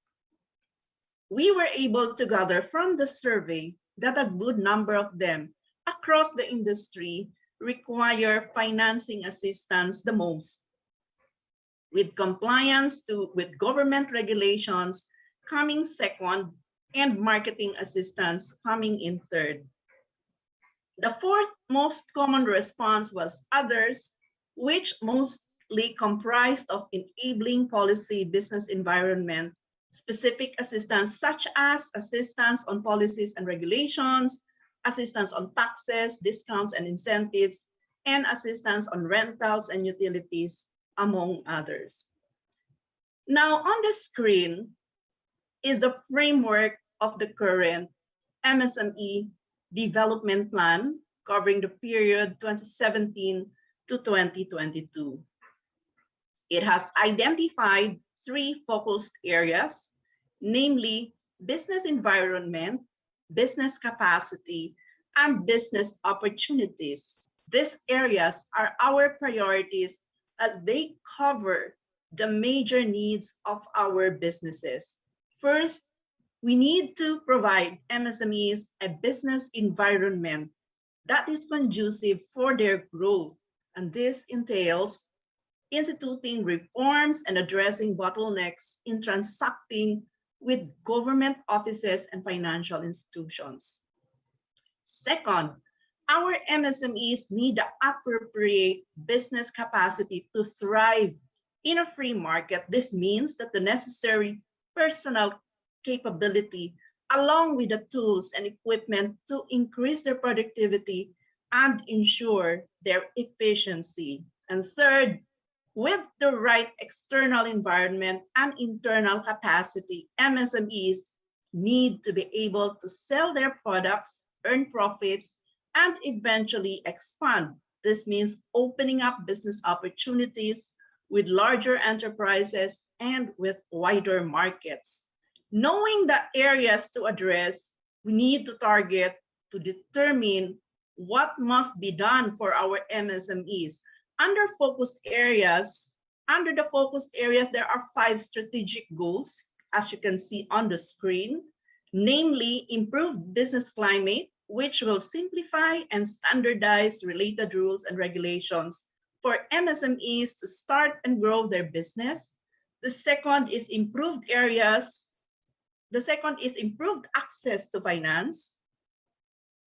S21: we were able to gather from the survey that a good number of them across the industry require financing assistance the most, with compliance with government regulations coming second and marketing assistance coming in third. The fourth most common response was others, which mostly comprised of enabling policy, business environment, specific assistance such as assistance on policies and regulations, assistance on taxes, discounts and incentives, and assistance on rentals and utilities, among others. Now on the screen is the framework of the current MSME Development Plan covering the period 2017 to 2022. It has identified 3 focused areas, namely business environment, business capacity, and business opportunities. These areas are our priorities as they cover the major needs of our businesses. First, we need to provide MSMEs a business environment that is conducive for their growth, and this entails instituting reforms and addressing bottlenecks in transacting with government offices and financial institutions. Second, our MSMEs need the appropriate business capacity to thrive in a free market. This means that the necessary personal capability, along with the tools and equipment to increase their productivity and ensure their efficiency. And third, with the right external environment and internal capacity, MSMEs need to be able to sell their products, earn profits, and eventually expand. This means opening up business opportunities with larger enterprises and with wider markets. Knowing the areas to address, we need to target to determine what must be done for our MSMEs. Under the focused areas, there are 5 strategic goals, as you can see on the screen, namely improved business climate, which will simplify and standardize related rules and regulations for MSMEs to start and grow their business. The second is improved access to finance,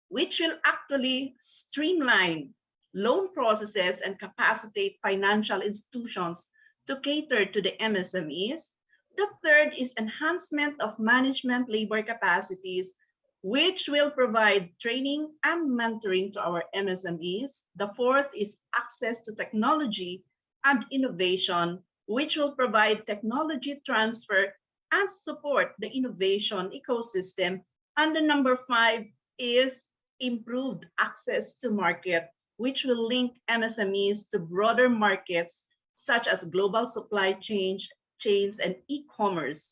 S21: which will actually streamline loan processes and capacitate financial institutions to cater to the MSMEs. The third is enhancement of management labor capacities, which will provide training and mentoring to our MSMEs. The fourth is access to technology and innovation, which will provide technology transfer and support the innovation ecosystem. And the number 5 is improved access to market, which will link MSMEs to broader markets such as global supply chains and e-commerce.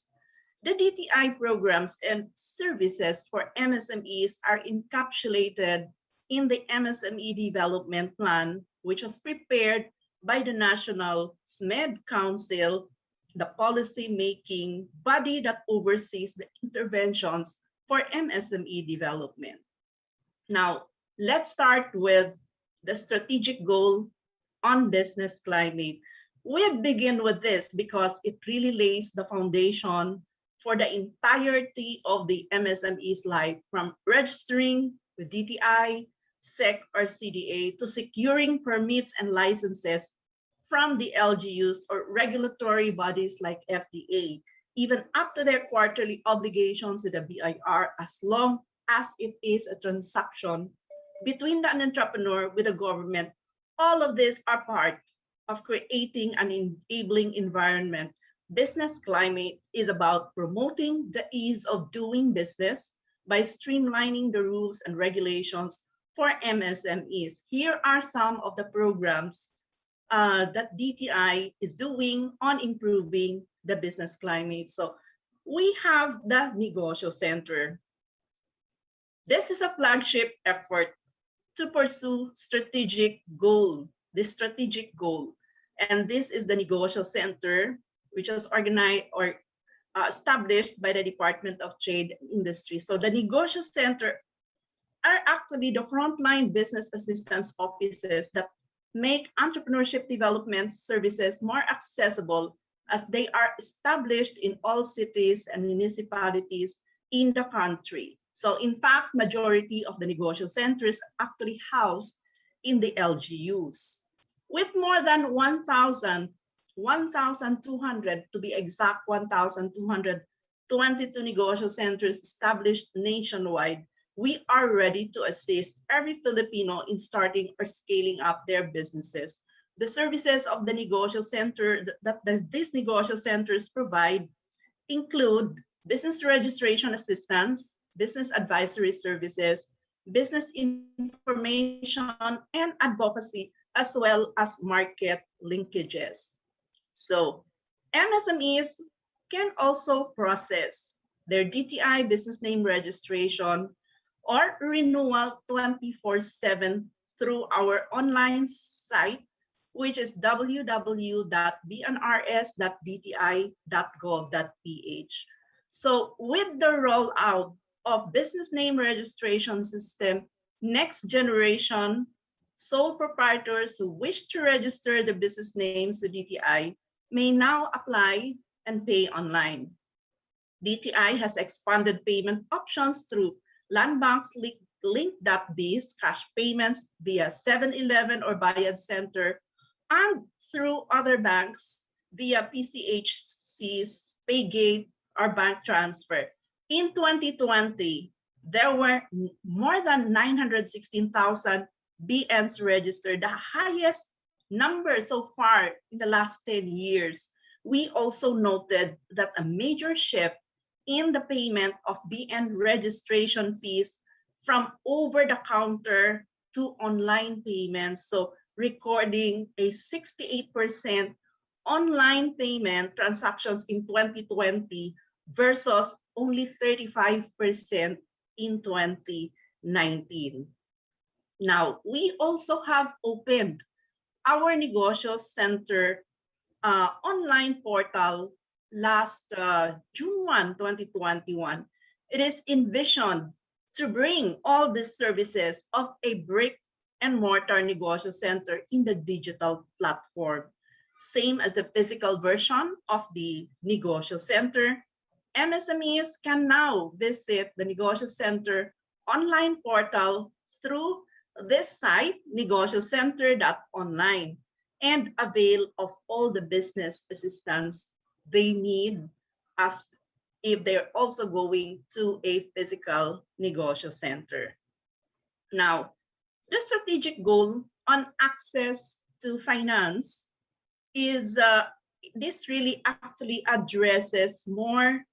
S21: The DTI programs and services for MSMEs are encapsulated in the MSME Development Plan, which was prepared by the National SMED Council, the policy-making body that oversees the interventions for MSME development. Now, let's start with the strategic goal on business climate. We begin with this because it really lays the foundation for the entirety of the MSME's life, from registering with DTI, SEC, or CDA to securing permits and licenses from the LGUs or regulatory bodies like FDA, even up to their quarterly obligations with the BIR, as long as it is a transaction between an entrepreneur with the government. All of these are part of creating an enabling environment. Business climate is about promoting the ease of doing business by streamlining the rules and regulations for MSMEs. Here are some of the programs that DTI is doing on improving the business climate. So we have the Negosyo Center. This is a flagship effort to pursue this strategic goal. And this is the Negosyo Center, which was organized or established by the Department of Trade and Industry. So the Negosyo Center are actually the frontline business assistance offices that make entrepreneurship development services more accessible, as they are established in all cities and municipalities in the country. So in fact, majority of the Negosyo Centers actually housed in the LGUs. With more than 1,200 to be exact, 1,222 Negosyo Centers established nationwide, we are ready to assist every Filipino in starting or scaling up their businesses. The services of the Negosyo Center that these Negosyo Centers provide include business registration assistance, business advisory services, business information, and advocacy, as well as market linkages. So MSMEs can also process their DTI business name registration or renewal 24/7 through our online site, which is www.bnrs.dti.gov.ph. So with the rollout of business name registration system, next generation sole proprietors who wish to register the business names to DTI may now apply and pay online. DTI has expanded payment options through Land Bank's Link.biz cash payments via 7-Eleven or Bayad Center, and through other banks via PCHC's Paygate or bank transfer. In 2020, there were more than 916,000 BNs registered, the highest number so far in the last 10 years. We also noted that a major shift in the payment of BN registration fees from over-the-counter to online payments, so recording a 68% online payment transactions in 2020 versus only 35% in 2019. Now, we also have opened our Negosyo Center online portal last June 1, 2021. It is envisioned to bring all the services of a brick and mortar Negosyo Center in the digital platform. Same as the physical version of the Negosyo Center, MSMEs can now visit the Negosyo Center online portal through this site, negosyocenter.online, and avail of all the business assistance they need as if they're also going to a physical Negosyo Center. Now, the strategic goal on access to finance is this really actually addresses more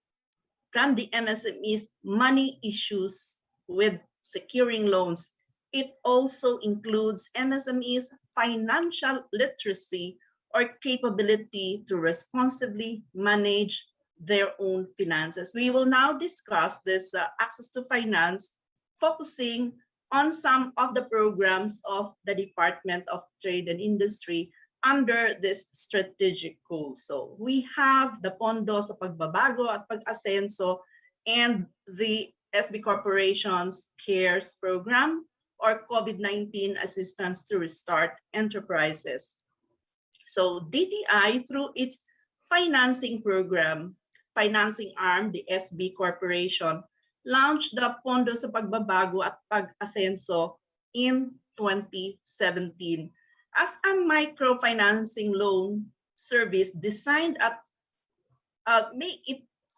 S21: than the MSME's money issues with securing loans. It also includes MSME's financial literacy or capability to responsibly manage their own finances. We will now discuss this access to finance, focusing on some of the programs of the Department of Trade and Industry under this strategic goal. So we have the Pondo sa Pagbabago at Pag-asenso and the SB Corporation's CARES program, or COVID-19 assistance to restart enterprises. So DTI, through its financing program, financing arm, the SB Corporation, launched the Pondo sa Pagbabago at Pag-asenso in 2017 as a microfinancing loan service designed at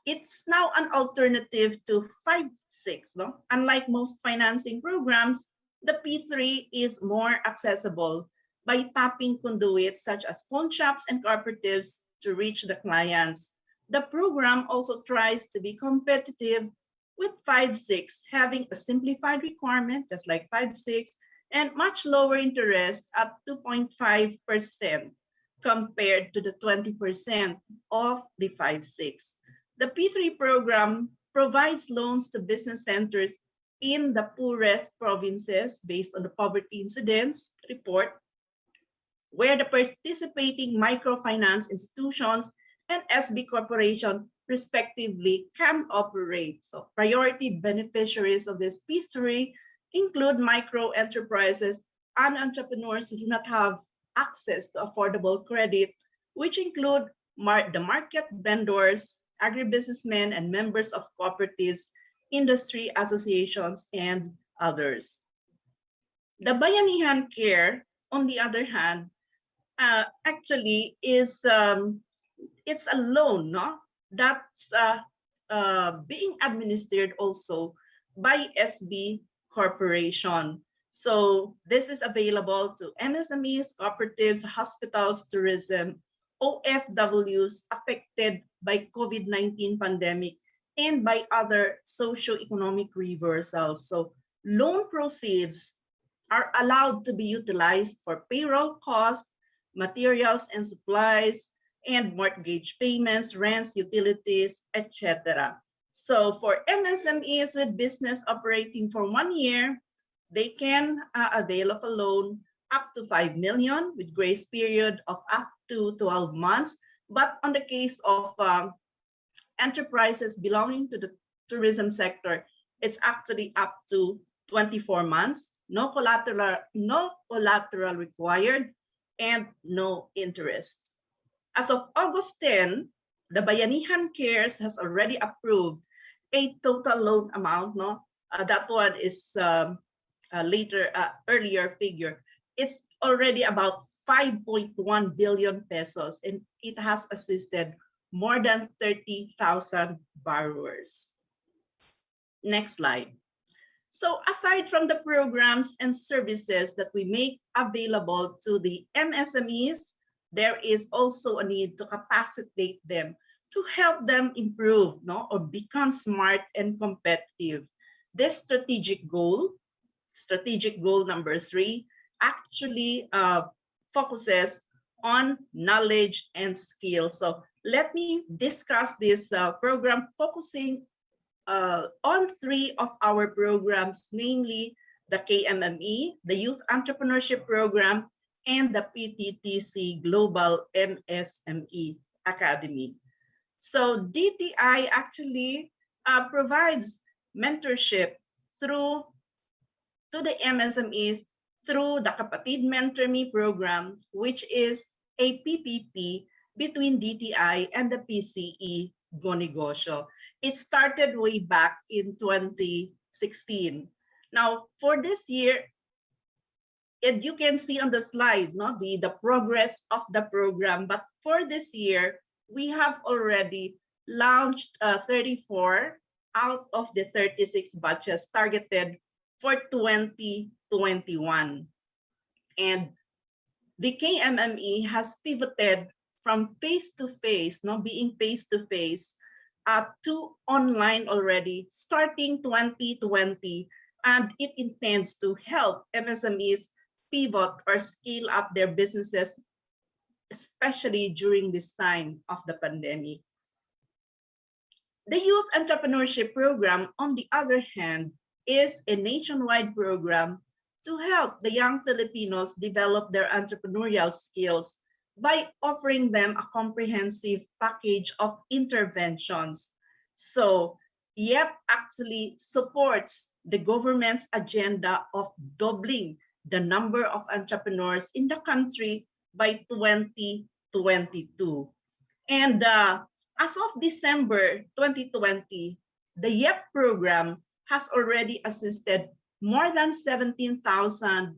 S21: it's now an alternative to 5/6. No? Unlike most financing programs, the P3 is more accessible by tapping conduits such as pawn shops and cooperatives to reach the clients. The program also tries to be competitive with 5/6, having a simplified requirement just like 5/6 and much lower interest at 2.5% compared to the 20% of the 5/6. The P3 program provides loans to business centers in the poorest provinces based on the poverty incidence report, where the participating microfinance institutions and SB Corporation respectively can operate. So priority beneficiaries of this P3 include micro enterprises and entrepreneurs who do not have access to affordable credit, which include the market vendors, agribusinessmen, and members of cooperatives, industry associations, and others. The Bayanihan Care, on the other hand, actually is it's a loan, no? That's being administered also by SB Corporation. So this is available to MSMEs, cooperatives, hospitals, tourism, OFWs affected by COVID-19 pandemic and by other socio-economic reversals. So loan proceeds are allowed to be utilized for payroll costs, materials and supplies, and mortgage payments, rents, utilities, etc. So for MSMEs with business operating for 1 year, they can avail of a loan up to 5 million with grace period of up to 12 months. But on the case of enterprises belonging to the tourism sector, it's actually up to 24 months, no collateral required, and no interest. As of August 10, the Bayanihan Cares has already approved a total loan amount. That one is earlier figure. It's already about 5.1 billion pesos, and it has assisted more than 30,000 borrowers. Next slide. So aside from the programs and services that we make available to the MSMEs, there is also a need to capacitate them to help them improve or become smart and competitive. This strategic goal number 3, actually focuses on knowledge and skills. So let me discuss this program focusing on 3 of our programs, namely the KMME, the Youth Entrepreneurship Program, and the PTTC Global MSME Academy. So DTI actually provides mentorship to the MSMEs through the Kapatid Mentor Me program, which is a PPP between DTI and the PCE Go Negosyo. It started way back in 2016. Now, for this year, and you can see on the slide the progress of the program, but for this year, we have already launched 34 out of the 36 batches targeted for 2021. And the KMME has pivoted from face-to-face, being face-to-face, to online already, starting 2020, and it intends to help MSMEs pivot or scale up their businesses, especially during this time of the pandemic. The Youth Entrepreneurship Program, on the other hand, is a nationwide program to help the young Filipinos develop their entrepreneurial skills by offering them a comprehensive package of interventions. So YEP actually supports the government's agenda of doubling the number of entrepreneurs in the country by 2022. And as of December 2020, the YEP program has already assisted more than 17,000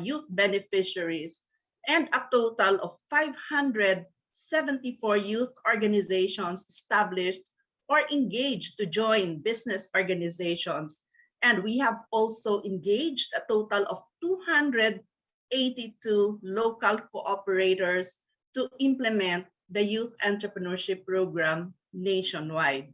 S21: youth beneficiaries and a total of 574 youth organizations established or engaged to join business organizations. And we have also engaged a total of 282 local cooperators to implement the Youth Entrepreneurship Program nationwide.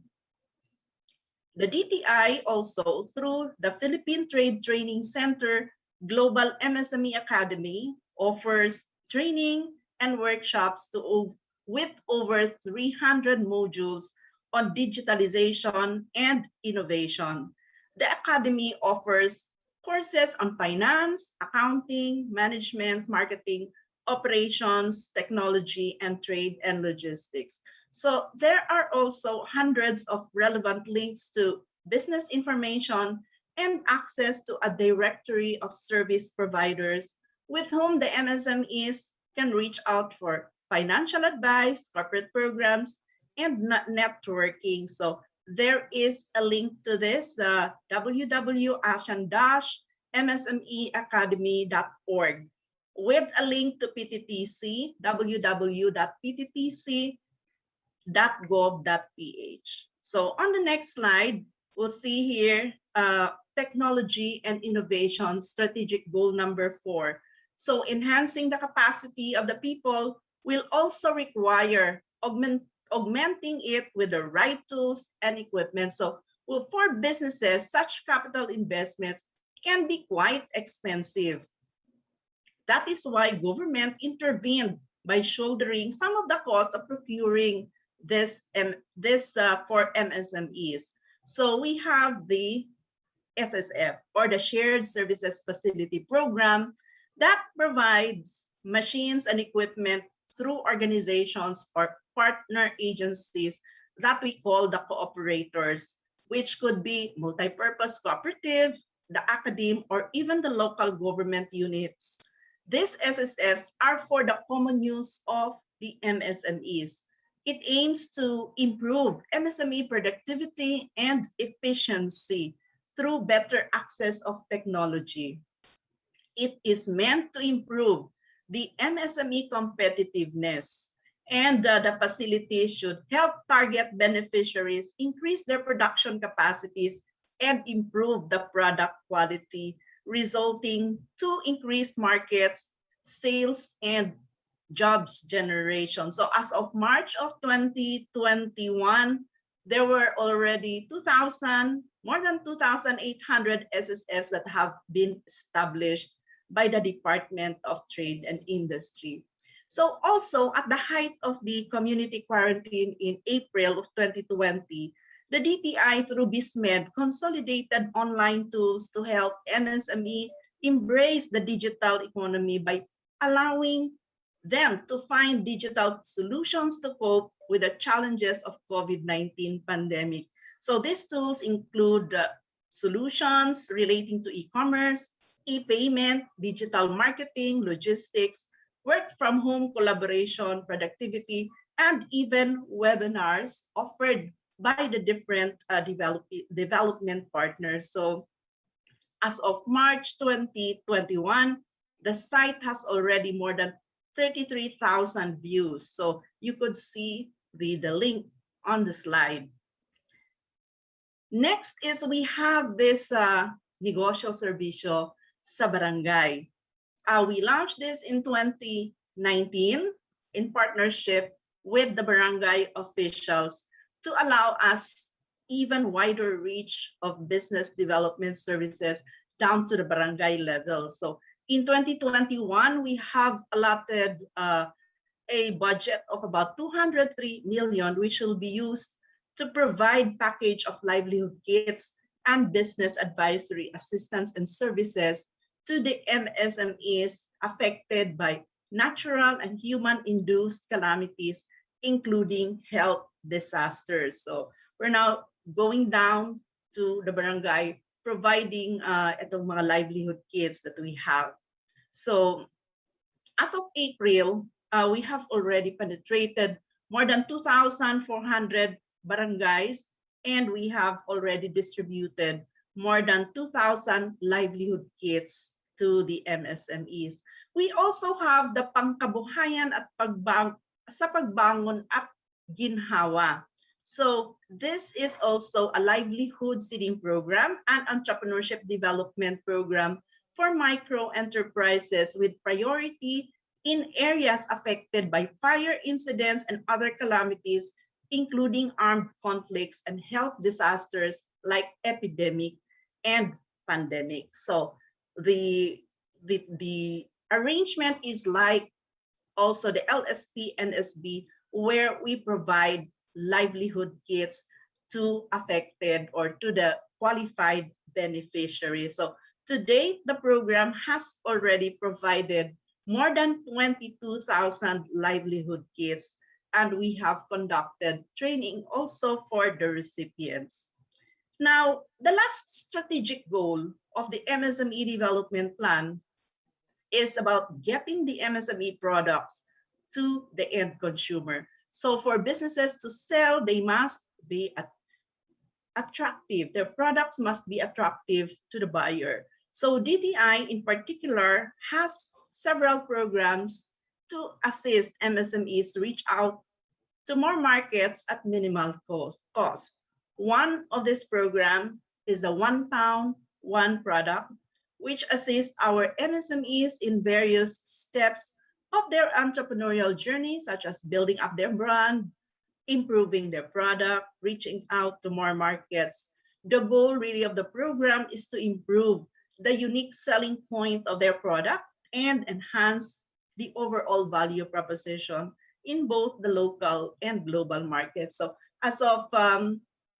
S21: The DTI also, through the Philippine Trade Training Center Global MSME Academy, offers training and workshops with over 300 modules on digitalization and innovation. The Academy offers courses on finance, accounting, management, marketing, operations, technology, and trade and logistics. So there are also hundreds of relevant links to business information and access to a directory of service providers with whom the MSMEs can reach out for financial advice, corporate programs, and networking. So there is a link to this, www.asian-msmeacademy.org, with a link to PTTC, www.pttc.gov.ph. So on the next slide, we'll see here technology and innovation strategic goal number 4. So enhancing the capacity of the people will also require augmenting it with the right tools and equipment. So for businesses, such capital investments can be quite expensive. That is why government intervened by shouldering some of the cost of procuring this for MSMEs. So we have the SSF, or the Shared Services Facility Program, that provides machines and equipment through organizations or partner agencies that we call the cooperators, which could be multi-purpose cooperatives, the academe, or even the local government units. These SSFs are for the common use of the MSMEs. It aims to improve MSME productivity and efficiency through better access of technology. It is meant to improve the MSME competitiveness, and the facility should help target beneficiaries increase their production capacities and improve the product quality, resulting to increased markets, sales, and jobs generation. So as of March of 2021, there were already more than 2,800 SSFs that have been established by the Department of Trade and Industry. So also at the height of the community quarantine in April of 2020, the DTI through BISMED consolidated online tools to help MSME embrace the digital economy by allowing them to find digital solutions to cope with the challenges of COVID-19 pandemic. So these tools include solutions relating to e-commerce, e-payment, digital marketing, logistics, work from home collaboration, productivity, and even webinars offered by the different development partners. So as of March 2021, the site has already more than 33,000 views. So you could see the link on the slide. Next is we have this negosyo serbisyo sa barangay. We launched this in 2019 in partnership with the barangay officials to allow us even wider reach of business development services down to the barangay level. So in 2021, we have allotted a budget of about 203 million, which will be used to provide package of livelihood kits and business advisory assistance and services to the MSMEs affected by natural and human-induced calamities, including health disasters. So we're now going down to the barangay, providing itong mga livelihood kits that we have. So as of April, we have already penetrated more than 2,400 barangays, and we have already distributed more than 2,000 livelihood kits to the MSMEs. We also have the pangkabuhayan at pagbangon at ginhawa. So this is also a livelihood seeding program and entrepreneurship development program for micro enterprises with priority in areas affected by fire incidents and other calamities, including armed conflicts and health disasters like epidemic and pandemic. So the arrangement is like also the LSP NSB, where we provide livelihood kits to affected or to the qualified beneficiaries. So today, the program has already provided more than 22,000 livelihood kits, and we have conducted training also for the recipients. Now, the last strategic goal of the MSME development plan is about getting the MSME products to the end consumer. So for businesses to sell, they must be attractive. Their products must be attractive to the buyer. So DTI in particular has several programs to assist MSMEs reach out to more markets at minimal cost. One of this program is the One Town, One Product, which assists our MSMEs in various steps of their entrepreneurial journey, such as building up their brand, improving their product, reaching out to more markets. The goal really of the program is to improve the unique selling point of their product and enhance the overall value proposition in both the local and global markets. So as of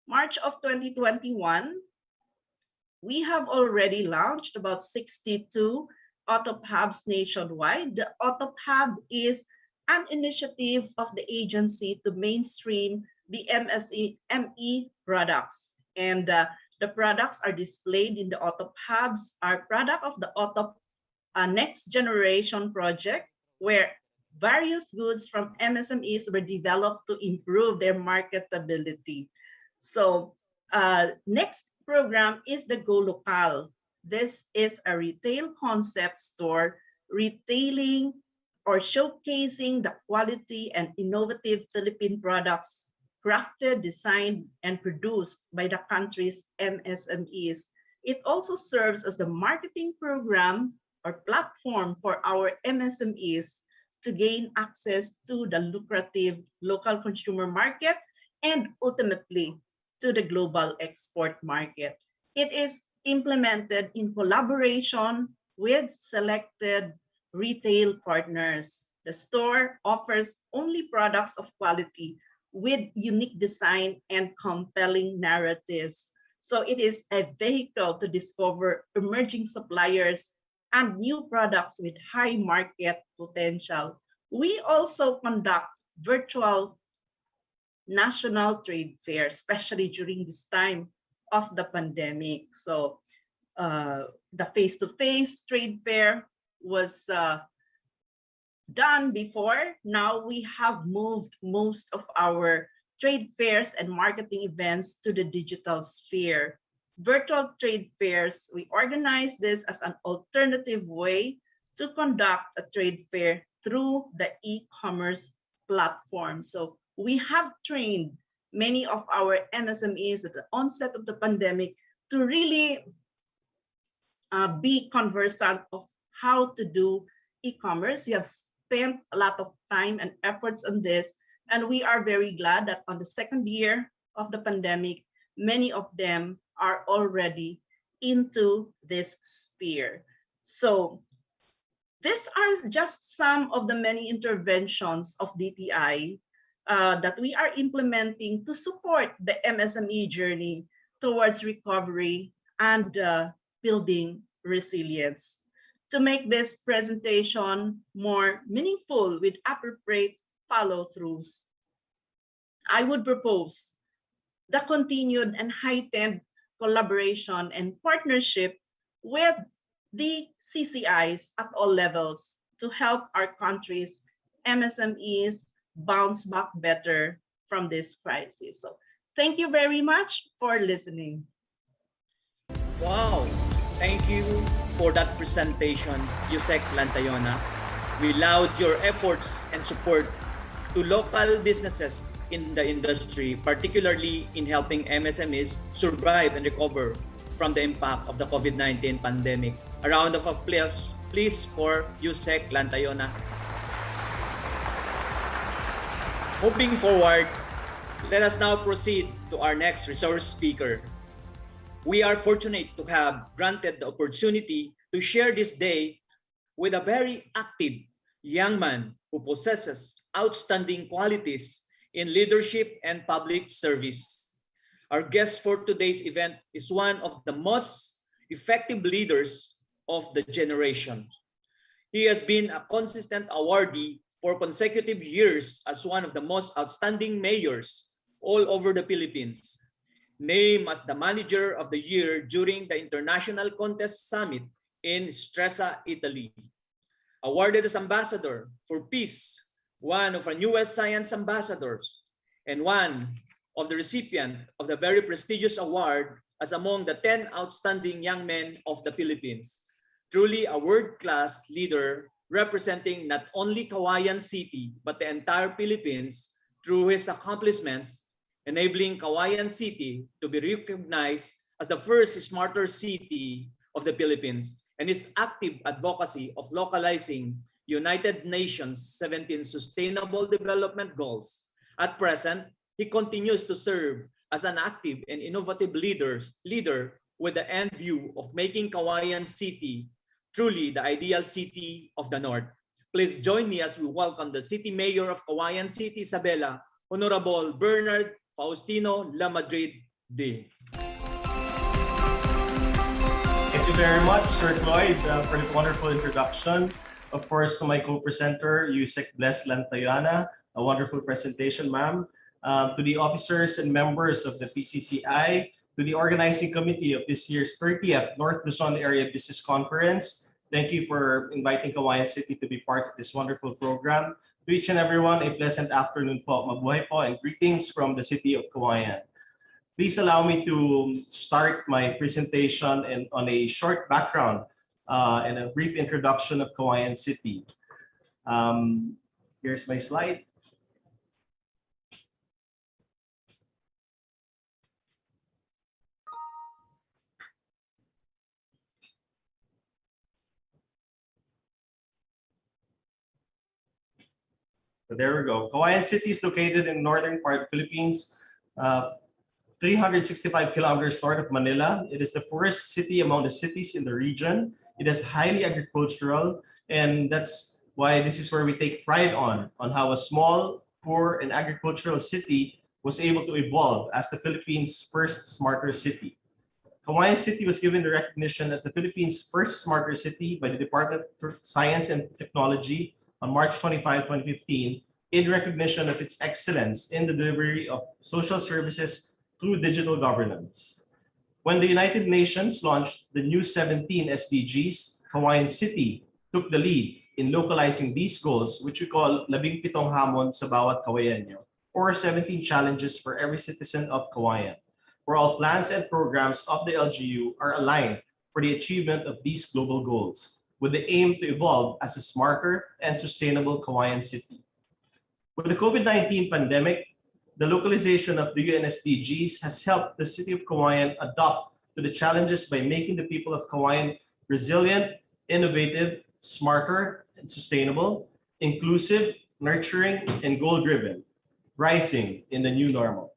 S21: March of 2021, we have already launched about 62 Autop Hubs nationwide. The Autop Hub is an initiative of the agency to mainstream the MSME products. And the products are displayed in the Autop Hubs are product of the Autop Next Generation project, where various goods from MSMEs were developed to improve their marketability. So next program is the Go Local. This is a retail concept store retailing or showcasing the quality and innovative Philippine products crafted, designed, and produced by the country's MSMEs. It also serves as the marketing program or platform for our MSMEs to gain access to the lucrative local consumer market and ultimately to the global export market. It is implemented in collaboration with selected retail partners. The store offers only products of quality with unique design and compelling narratives. So it is a vehicle to discover emerging suppliers and new products with high market potential. We also conduct virtual national trade fairs, especially during this time of the pandemic. So the face-to-face trade fair was done before. Now we have moved most of our trade fairs and marketing events to the digital sphere. Virtual trade fairs, we organize this as an alternative way to conduct a trade fair through the e-commerce platform. So we have trained many of our MSMEs at the onset of the pandemic to really be conversant of how to do e-commerce. We have spent a lot of time and efforts on this, and we are very glad that on the second year of the pandemic, many of them are already into this sphere. So these are just some of the many interventions of DTI that we are implementing to support the MSME journey towards recovery and building resilience. To make this presentation more meaningful with appropriate follow-throughs, I would propose the continued and heightened collaboration and partnership with the CCIs at all levels to help our country's MSMEs bounce back better from this crisis. So thank you very much for listening.
S19: Wow, thank you for that presentation, Yusek Lantayona. We laud your efforts and support to local businesses in the industry, particularly in helping MSMEs survive and recover from the impact of the COVID-19 pandemic. A round of applause, please, for Yusek Lantayona. Moving forward, let us now proceed to our next resource speaker. We are fortunate to have granted the opportunity to share this day with a very active young man who possesses outstanding qualities in leadership and public service. Our guest for today's event is one of the most effective leaders of the generation. He has been a consistent awardee for consecutive years as one of the most outstanding mayors all over the Philippines. Named as the Manager of the Year during the International Contest Summit in Stresa, Italy. Awarded as Ambassador for Peace, one of our newest science ambassadors, and one of the recipient of the very prestigious award as among the 10 outstanding young men of the Philippines. Truly a world-class leader representing not only Cauayan City, but the entire Philippines through his accomplishments, enabling Cauayan City to be recognized as the first smarter city of the Philippines, and his active advocacy of localizing United Nations 17 Sustainable Development Goals. At present, he continues to serve as an active and innovative leader with the end view of making Kawayan City truly the ideal city of the North. Please join me as we welcome the City Mayor of Kawayan City, Isabela, Honorable Bernard Faustino Lamadrid D.
S2: Thank you very much, Sir Cloyd, for the wonderful introduction. Of course, to my co-presenter, Yusek Bless Lantayana, a wonderful presentation, ma'am. To the officers and members of the PCCI, to the organizing committee of this year's 30th North Luzon Area Business Conference, thank you for inviting Kawayan City to be part of this wonderful program. To each and everyone, a pleasant afternoon po. Mabuhay po and greetings from the city of Kawayan. Please allow me to start my presentation on a short background and a brief introduction of Kawayan City. Here's my slide. So there we go. Kawayan City is located in the northern part of the Philippines, 365 kilometers north of Manila. It is the poorest city among the cities in the region. It is highly agricultural, and that's why this is where we take pride on how a small, poor, and agricultural city was able to evolve as the Philippines' first smarter city. Kawayan City was given the recognition as the Philippines' first smarter city by the Department of Science and Technology on March 25, 2015, in recognition of its excellence in the delivery of social services through digital governance. When the United Nations launched the new 17 SDGs, Kawayan City took the lead in localizing these goals, which we call 17 hamon sa bawat Kawayanyo, or 17 challenges for every citizen of Kawayan, where all plans and programs of the LGU are aligned for the achievement of these global goals, with the aim to evolve as a smarter and sustainable Kawayan City. With the COVID-19 pandemic, the localization of the UN SDGs has helped the city of Kawayan adapt to the challenges by making the people of Kawayan resilient, innovative, smarter, and sustainable, inclusive, nurturing, and goal-driven, rising in the new normal.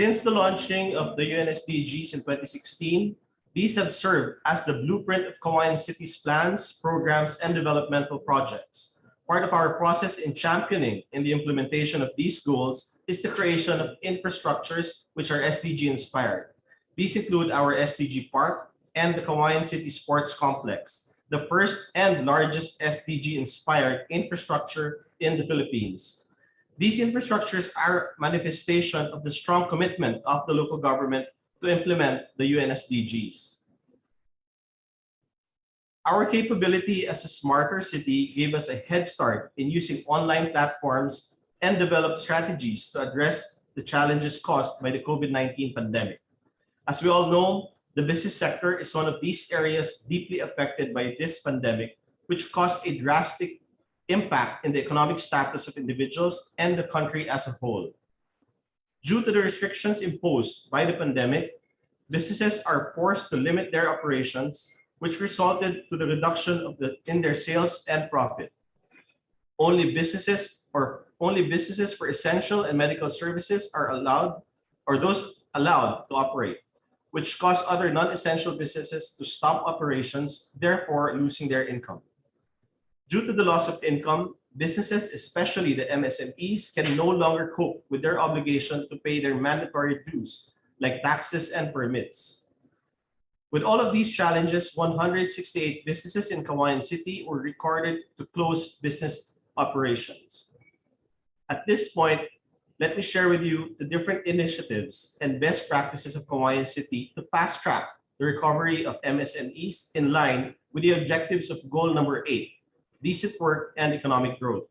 S2: Since the launching of the UN SDGs in 2016, these have served as the blueprint of Kawayan City's plans, programs, and developmental projects. Part of our process in championing in the implementation of these goals is the creation of infrastructures which are SDG inspired. These include our SDG Park and the Kawayan City Sports Complex, the first and largest SDG inspired infrastructure in the Philippines. These infrastructures are manifestation of the strong commitment of the local government to implement the UN SDGs. Our capability as a smarter city gave us a head start in using online platforms and develop strategies to address the challenges caused by the COVID-19 pandemic. As we all know, the business sector is one of these areas deeply affected by this pandemic, which caused a drastic impact in the economic status of individuals and the country as a whole. Due to the restrictions imposed by the pandemic, businesses are forced to limit their operations, which resulted to the reduction in their sales and profit. Only businesses for essential and medical services are allowed, or those allowed to operate, which caused other non-essential businesses to stop operations, therefore losing their income. Due to the loss of income, businesses, especially the MSMEs, can no longer cope with their obligation to pay their mandatory dues, like taxes and permits. With all of these challenges, 168 businesses in Kawayan City were recorded to close business operations. At this point, let me share with you the different initiatives and best practices of Kawayan City to fast-track the recovery of MSMEs in line with the objectives of goal number 8, decent work and economic growth.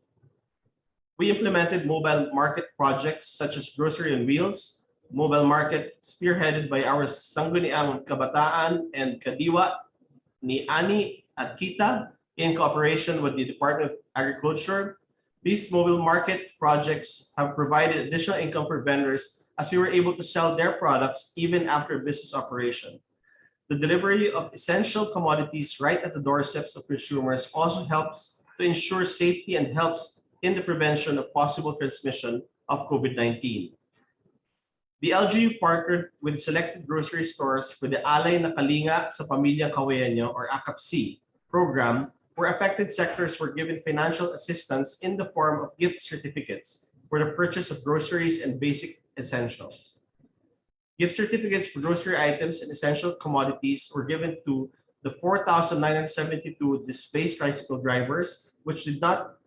S2: We implemented mobile market projects such as Grocery on Wheels, mobile market spearheaded by our Sangguniang Kabataan and Kadiwa ni Ani at Kita in cooperation with the Department of Agriculture. These mobile market projects have provided additional income for vendors as we were able to sell their products even after business operation. The delivery of essential commodities right at the doorsteps of consumers also helps to ensure safety and helps in the prevention of possible transmission of COVID-19. The LGU partnered with selected grocery stores with the Alay na Kalinga sa Pamilyang Kawayanyo or AKAPC program, where affected sectors were given financial assistance in the form of gift certificates for the purchase of groceries and basic essentials. Gift certificates for grocery items and essential commodities were given to the 4,972 displaced tricycle drivers, which did not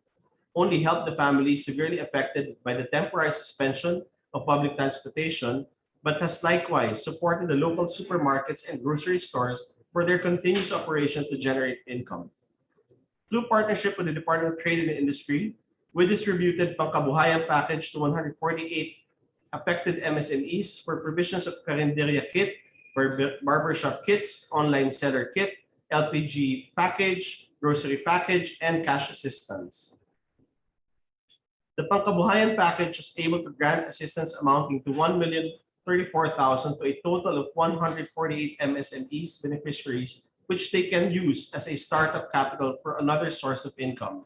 S2: only help the families severely affected by the temporary suspension of public transportation, but has likewise supported the local supermarkets and grocery stores for their continuous operation to generate income. Through partnership with the Department of Trade and Industry, we distributed pangkabuhayan package to 148 affected MSMEs for provisions of karinderya kit, barbershop kits, online seller kit, LPG package, grocery package, and cash assistance. The pangkabuhayan package was able to grant assistance amounting to 1,034,000 to a total of 148 MSMEs beneficiaries, which they can use as a startup capital for another source of income.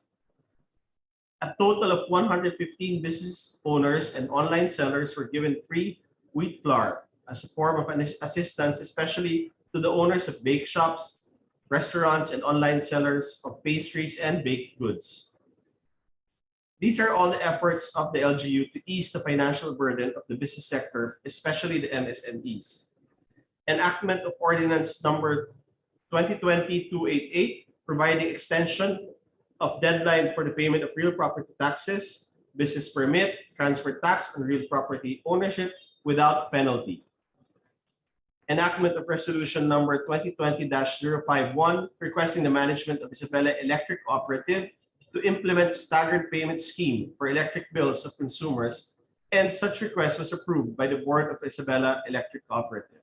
S2: A total of 115 business owners and online sellers were given free wheat flour as a form of assistance, especially to the owners of bake shops, restaurants, and online sellers of pastries and baked goods. These are all the efforts of the LGU to ease the financial burden of the business sector, especially the MSMEs. Enactment of Ordinance Number 2020-288, providing extension of deadline for the payment of real property taxes, business permit, transfer tax, and real property ownership without penalty. Enactment of Resolution Number 2020-051, requesting the management of Isabela Electric Cooperative to implement staggered payment scheme for electric bills of consumers, and such request was approved by the Board of Isabela Electric Cooperative.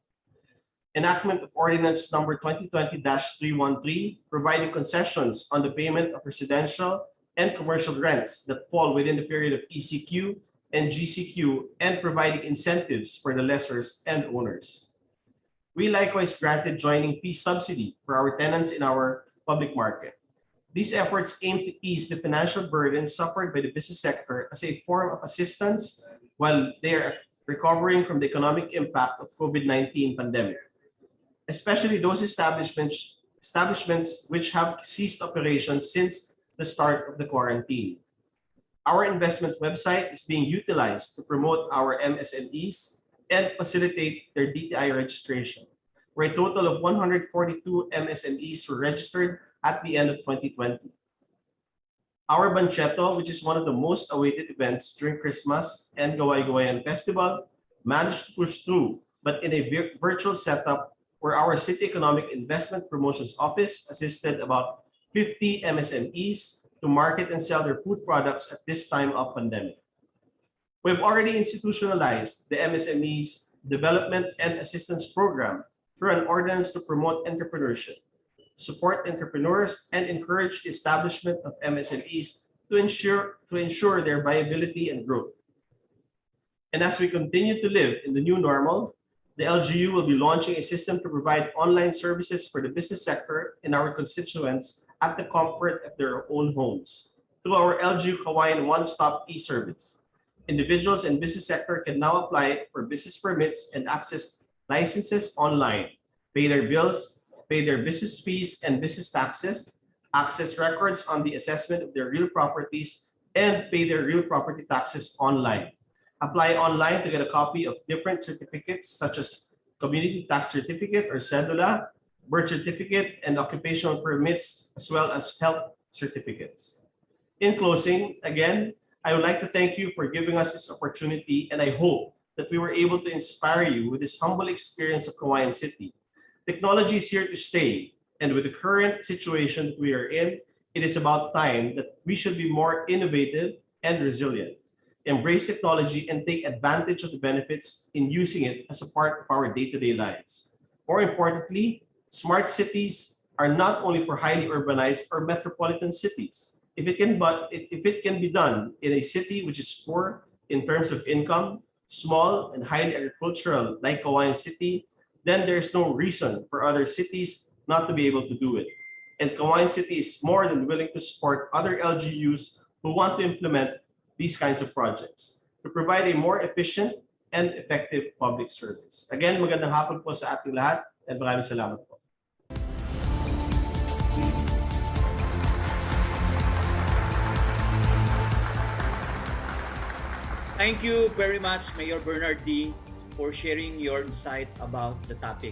S2: Enactment of Ordinance Number 2020-313, providing concessions on the payment of residential and commercial rents that fall within the period of ECQ and GCQ, and providing incentives for the lessors and owners. We likewise granted joining fee subsidy for our tenants in our public market. These efforts aim to ease the financial burden suffered by the business sector as a form of assistance while they are recovering from the economic impact of COVID-19 pandemic, especially those establishments which have ceased operations since the start of the quarantine. Our investment website is being utilized to promote our MSMEs and facilitate their DTI registration, where a total of 142 MSMEs were registered at the end of 2020. Our Bancheto, which is one of the most awaited events during Christmas and Gaway-Gawayan Festival, managed to push through, but in a virtual setup where our City Economic Investment Promotions Office assisted about 50 MSMEs to market and sell their food products at this time of pandemic. We've already institutionalized the MSMEs Development and Assistance Program through an ordinance to promote entrepreneurship, support entrepreneurs, and encourage the establishment of MSMEs to ensure their viability and growth. And as we continue to live in the new normal, the LGU will be launching a system to provide online services for the business sector in our constituents at the comfort of their own homes. Through our LGU Kawayan One-Stop e-Service, individuals and business sector can now apply for business permits and access licenses online, pay their bills, pay their business fees and business taxes, access records on the assessment of their real properties, and pay their real property taxes online. Apply online to get a copy of different certificates such as Community Tax Certificate or Cedula, Birth Certificate, and occupational permits, as well as health certificates. In closing, again, I would like to thank you for giving us this opportunity, and I hope that we were able to inspire you with this humble experience of Kawayan City. Technology is here to stay, and with the current situation we are in, it is about time that we should be more innovative and resilient. Embrace technology and take advantage of the benefits in using it as a part of our day-to-day lives. More importantly, smart cities are not only for highly urbanized or metropolitan cities. If it can be done in a city which is poor in terms of income, small and highly agricultural like Kawayan City, then there's no reason for other cities not to be able to do it. And Kawayan City is more than willing to support other LGUs who want to implement these kinds of projects to provide a more efficient and effective public service. Again, magandang hapon po sa ating lahat at maraming salamat po.
S19: Thank you very much, Mayor Bernard D., for sharing your insight about the topic.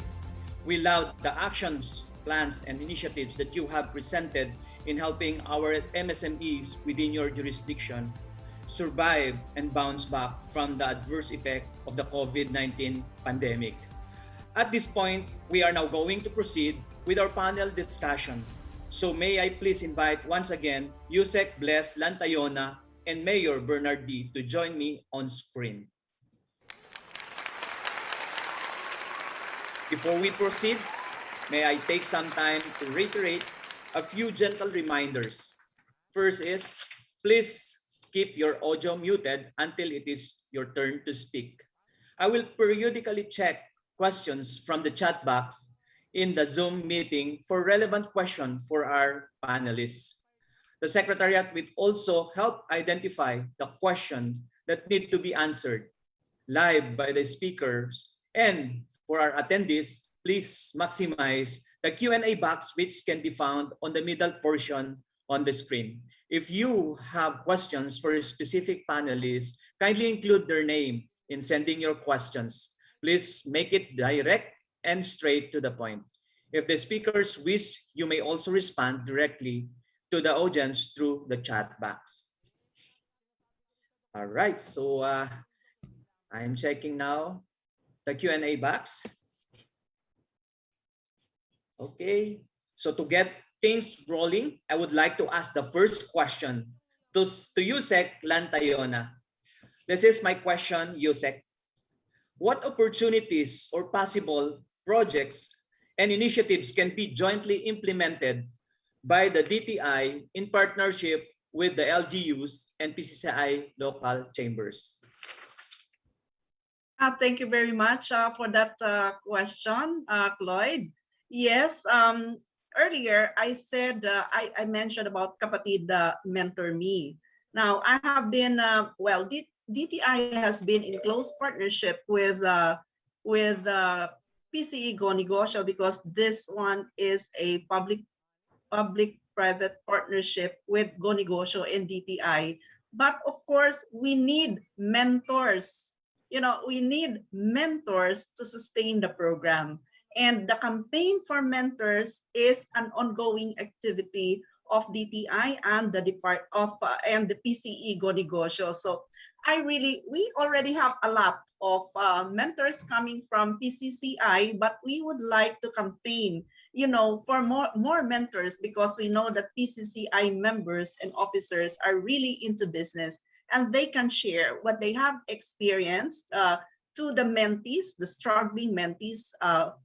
S19: We love the actions, plans, and initiatives that you have presented in helping our MSMEs within your jurisdiction survive and bounce back from the adverse effect of the COVID-19 pandemic. At this point, we are now going to proceed with our panel discussion. So may I please invite once again Yusek Bless Lantayona and Mayor Bernard D. to join me on screen. Before we proceed, may I take some time to reiterate a few gentle reminders. First is, please keep your audio muted until it is your turn to speak. I will periodically check questions from the chat box in the Zoom meeting for relevant questions for our panelists. The Secretariat will also help identify the questions that need to be answered live by the speakers. And for our attendees, please maximize the Q&A box, which can be found on the middle portion on the screen. If you have questions for a specific panelist, kindly include their name in sending your questions. Please make it direct and straight to the point. If the speakers wish, you may also respond directly to the audience through the chat box. All right, so I'm checking now the Q&A box. Okay, so to get things rolling, I would like to ask the first question to Yusek Lantayona. This is my question, Yusek. What opportunities or possible projects and initiatives can be jointly implemented by the DTI in partnership with the LGUs and PCCI local chambers?
S21: Thank you very much for that question, Cloyd. Yes, earlier I said, I mentioned about Kapatid Mentor Me. Now, I have been, DTI has been in close partnership with PCE Go Negosyo, because this one is a public-private partnership with Go Negosyo and DTI. But of course, we need mentors. You know, we need mentors to sustain the program. And the campaign for mentors is an ongoing activity of DTI and the and the PCE Go Negosyo. So we already have a lot of mentors coming from PCCI, but we would like to campaign, for more mentors, because we know that PCCI members and officers are really into business, and they can share what they have experienced to the mentees, the struggling mentees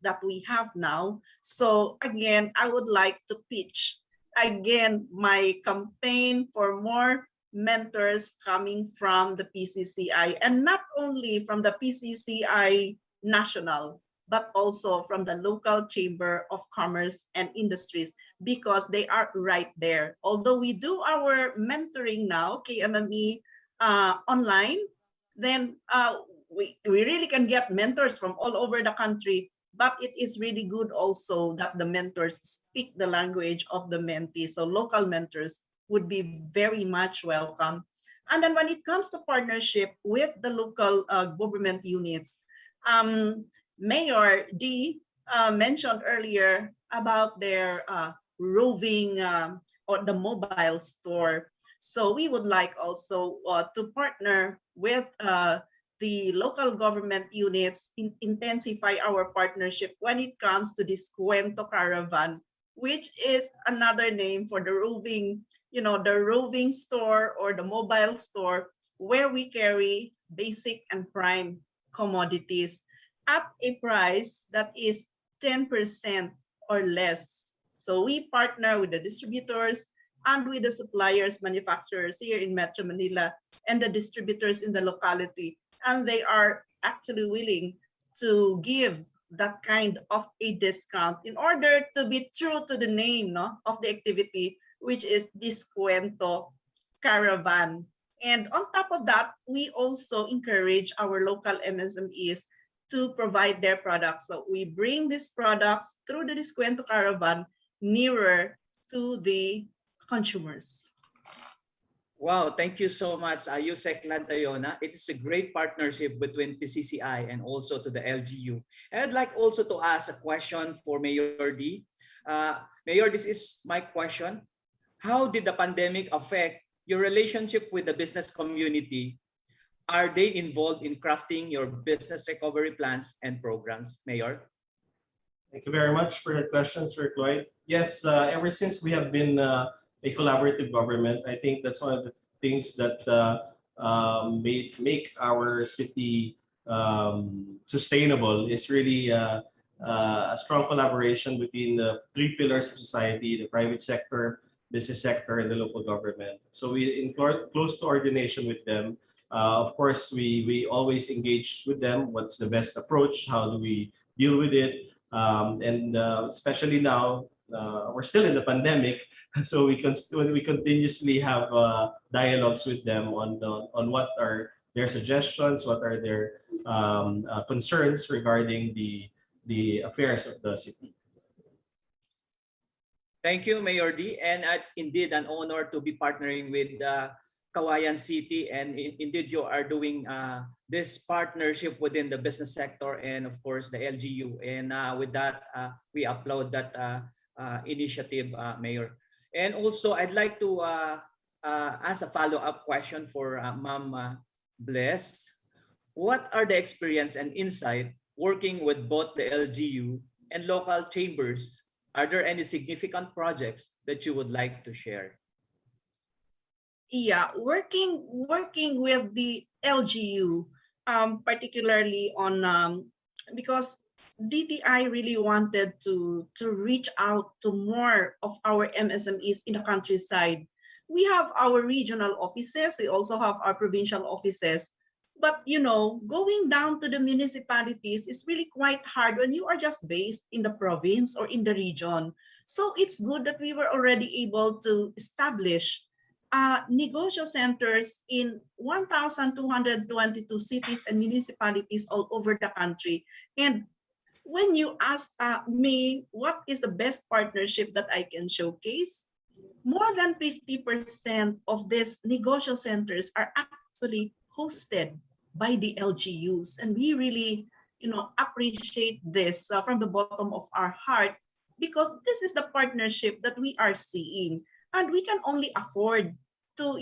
S21: that we have now. So again, I would like to pitch again my campaign for more mentors coming from the PCCI, and not only from the PCCI national, but also from the local Chamber of Commerce and Industries, because they are right there. Although we do our mentoring now, KMME online, then we really can get mentors from all over the country, but it is really good also that the mentors speak the language of the mentee. So local mentors would be very much welcome. And then when it comes to partnership with the local government units, Mayor D mentioned earlier about their roving or the mobile store. So we would like also to partner with the local government units, intensify our partnership when it comes to this Cuento Caravan, which is another name for the roving, the roving store or the mobile store where we carry basic and prime commodities at a price that is 10% or less. So we partner with the distributors and with the suppliers, manufacturers here in Metro Manila and the distributors in the locality. And they are actually willing to give that kind of a discount in order to be true to the name of the activity, which is Descuento Caravan. And on top of that, we also encourage our local MSMEs to provide their products. So we bring these products through the Descuento Caravan nearer to the consumers.
S19: Wow, thank you so much, Yusek Lantayona. It is a great partnership between PCCI and also to the LGU. And I'd like also to ask a question for Mayor D. Mayor, this is my question. How did the pandemic affect your relationship with the business community? Are they involved in crafting your business recovery plans and programs, Mayor?
S2: Thank you very much for the question, Sir Cloyd. Yes, ever since we have been a collaborative government, I think that's one of the things that make our city sustainable is really a strong collaboration between the three pillars of society: the private sector, business sector, and the local government. So we in close coordination with them. Of course, we always engage with them. What's the best approach? How do we deal with it? And especially now, we're still in the pandemic, so we continuously have dialogues with them on what are their suggestions, what are their concerns regarding the affairs of the city.
S19: Thank you, Mayor D. And it's indeed an honor to be partnering with Kawayan City. And indeed, you are doing this partnership within the business sector and, of course, the LGU. And with that, we applaud that initiative, Mayor. And also, I'd like to ask a follow-up question for Ma'am Bless. What are the experience and insight working with both the LGU and local chambers? Are there any significant projects that you would like to share?
S21: Yeah, working with the LGU, particularly on because DTI really wanted to reach out to more of our MSMEs in the countryside. We have our regional offices. We also have our provincial offices. But, going down to the municipalities is really quite hard when you are just based in the province or in the region. So it's good that we were already able to establish negosyo centers in 1,222 cities and municipalities all over the country. And when you ask me what is the best partnership that I can showcase, more than 50% of these negosyo centers are actually hosted by the LGUs. And we really, appreciate this from the bottom of our heart, because this is the partnership that we are seeing. And we can only afford to,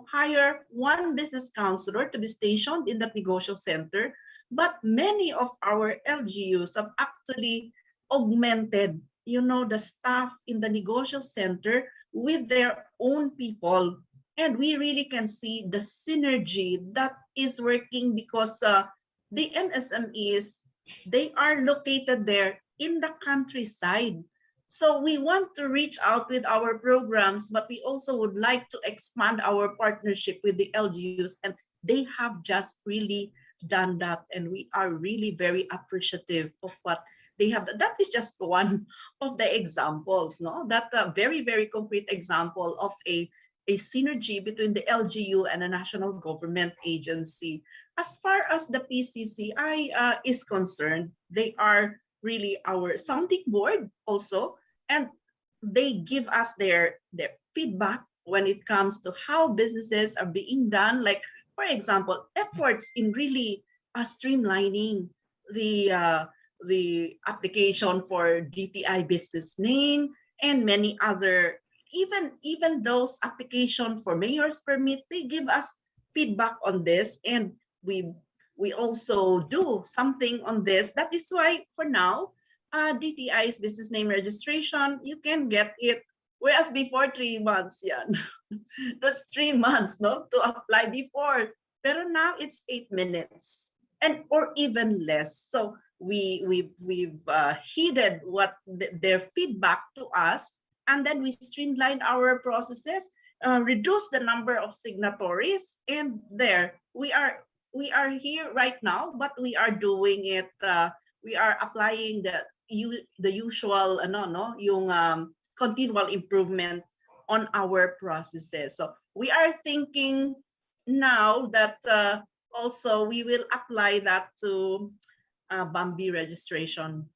S21: hire one business counselor to be stationed in that negosyo center. But many of our LGUs have actually augmented, the staff in the negosyo center with their own people. And we really can see the synergy that is working because the MSMEs, they are located there in the countryside. So we want to reach out with our programs, but we also would like to expand our partnership with the LGUs. And they have just really done that. And we are really very appreciative of what they have. That is just one of the examples, no? That very, very concrete example of a synergy between the LGU and a national government agency. As far as the PCCI is concerned, they are really our sounding board also, and they give us their feedback when it comes to how businesses are being done. Like, for example, efforts in really streamlining the application for DTI business name and many other, even those applications for mayor's permit, they give us feedback on this, and we also do something on this. That is why for now, DTI's business name registration, you can get it. Whereas before 3 months, yeah, that's 3 months, no, to apply before. Pero now it's 8 minutes, and or even less. So we've heeded what their feedback to us, and then we streamlined our processes, reduce the number of signatories, and there we are here right now, but we are doing it. We are applying the usual yung continual improvement on our processes. So we are thinking now that also we will apply that to Bambi registration.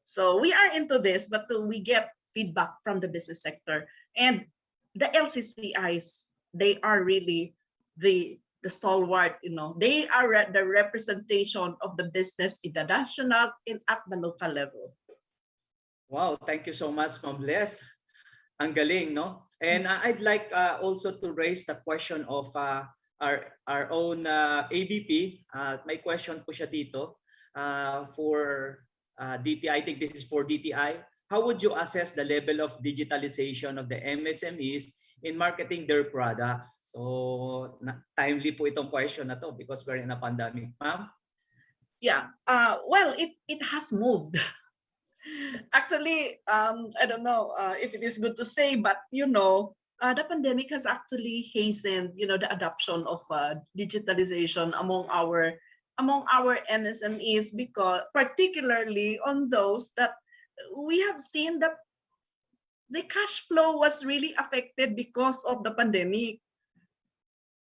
S21: So we are into this, but we get feedback from the business sector, and the LCCIs, they are really the stalwart, they are the representation of the business in the national and at the local level.
S19: Wow, thank you so much, Ma'am Bless. Ang galing, no? And I'd like also to raise the question of our own ABP. May question po siya dito for DTI. I think this is for DTI. How would you assess the level of digitalization of the MSMEs in marketing their products? So timely po itong question na to because we're in a pandemic, ma'am.
S21: Yeah, well, it has moved. Actually, I don't know if it is good to say, but the pandemic has actually hastened, the adoption of digitalization among our MSMEs, because particularly on those that we have seen that the cash flow was really affected because of the pandemic.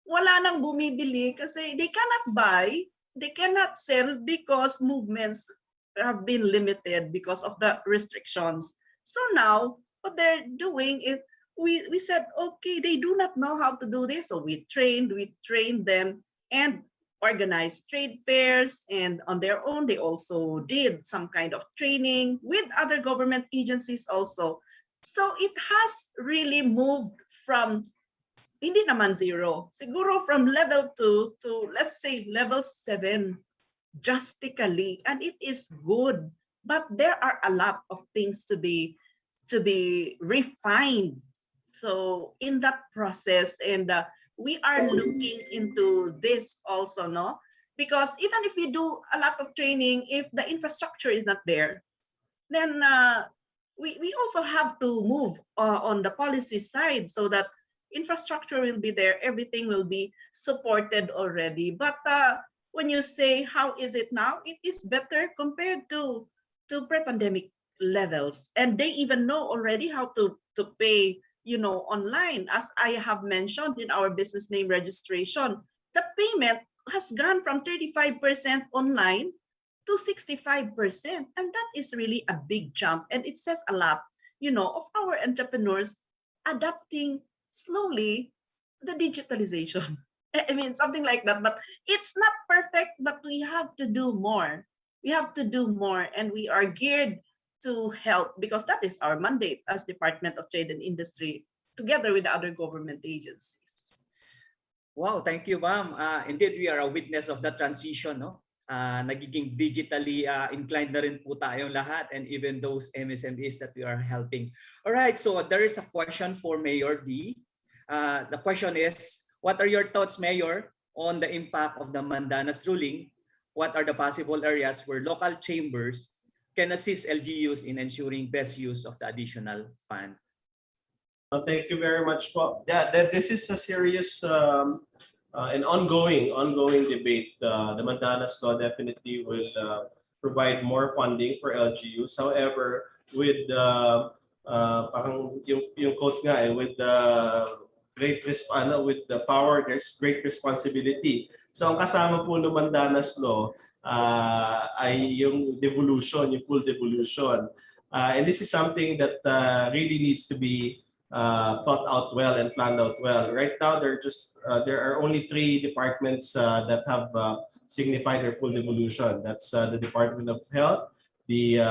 S21: Wala nang bumibili kasi they cannot buy, they cannot sell because movements have been limited because of the restrictions. So now what they're doing is we said, okay, they do not know how to do this. So we trained them and organized trade fairs, and on their own, they also did some kind of training with other government agencies also. So it has really moved from, hindi naman zero, siguro from level 2 to let's say level 7. Drastically, and it is good, but there are a lot of things to be refined. So in that process, and we are looking into this also, no? Because even if we do a lot of training, if the infrastructure is not there, then we also have to move on the policy side so that infrastructure will be there, everything will be supported already. But when you say how is it now, it is better compared to pre-pandemic levels, and they even know already how to pay online. As I have mentioned in our business name registration, the payment has gone from 35% online to 65%, and that is really a big jump, and it says a lot of our entrepreneurs adapting slowly the digitalization. I mean, something like that, but it's not perfect, but we have to do more. We have to do more, and we are geared to help because that is our mandate as Department of Trade and Industry, together with the other government agencies.
S19: Wow, thank you, ma'am. Indeed, we are a witness of the transition, no? Nagiging digitally inclined na rin po tayong lahat, and even those MSMEs that we are helping. All right, so there is a question for Mayor D. The question is, what are your thoughts, Mayor, on the impact of the Mandanas ruling? What are the possible areas where local chambers can assist LGUs in ensuring best use of the additional fund?
S2: Thank you very much. Yeah, this is a serious and ongoing debate. The Mandanas law definitely will provide more funding for LGUs. However, with parang yung quote nga with with the power, there's great responsibility. So ang kasama po ng Mandanas law ay yung devolution, yung full devolution. And this is something that really needs to be thought out well and planned out well. Right now, there are only 3 departments that have signified their full devolution. That's the Department of Health, the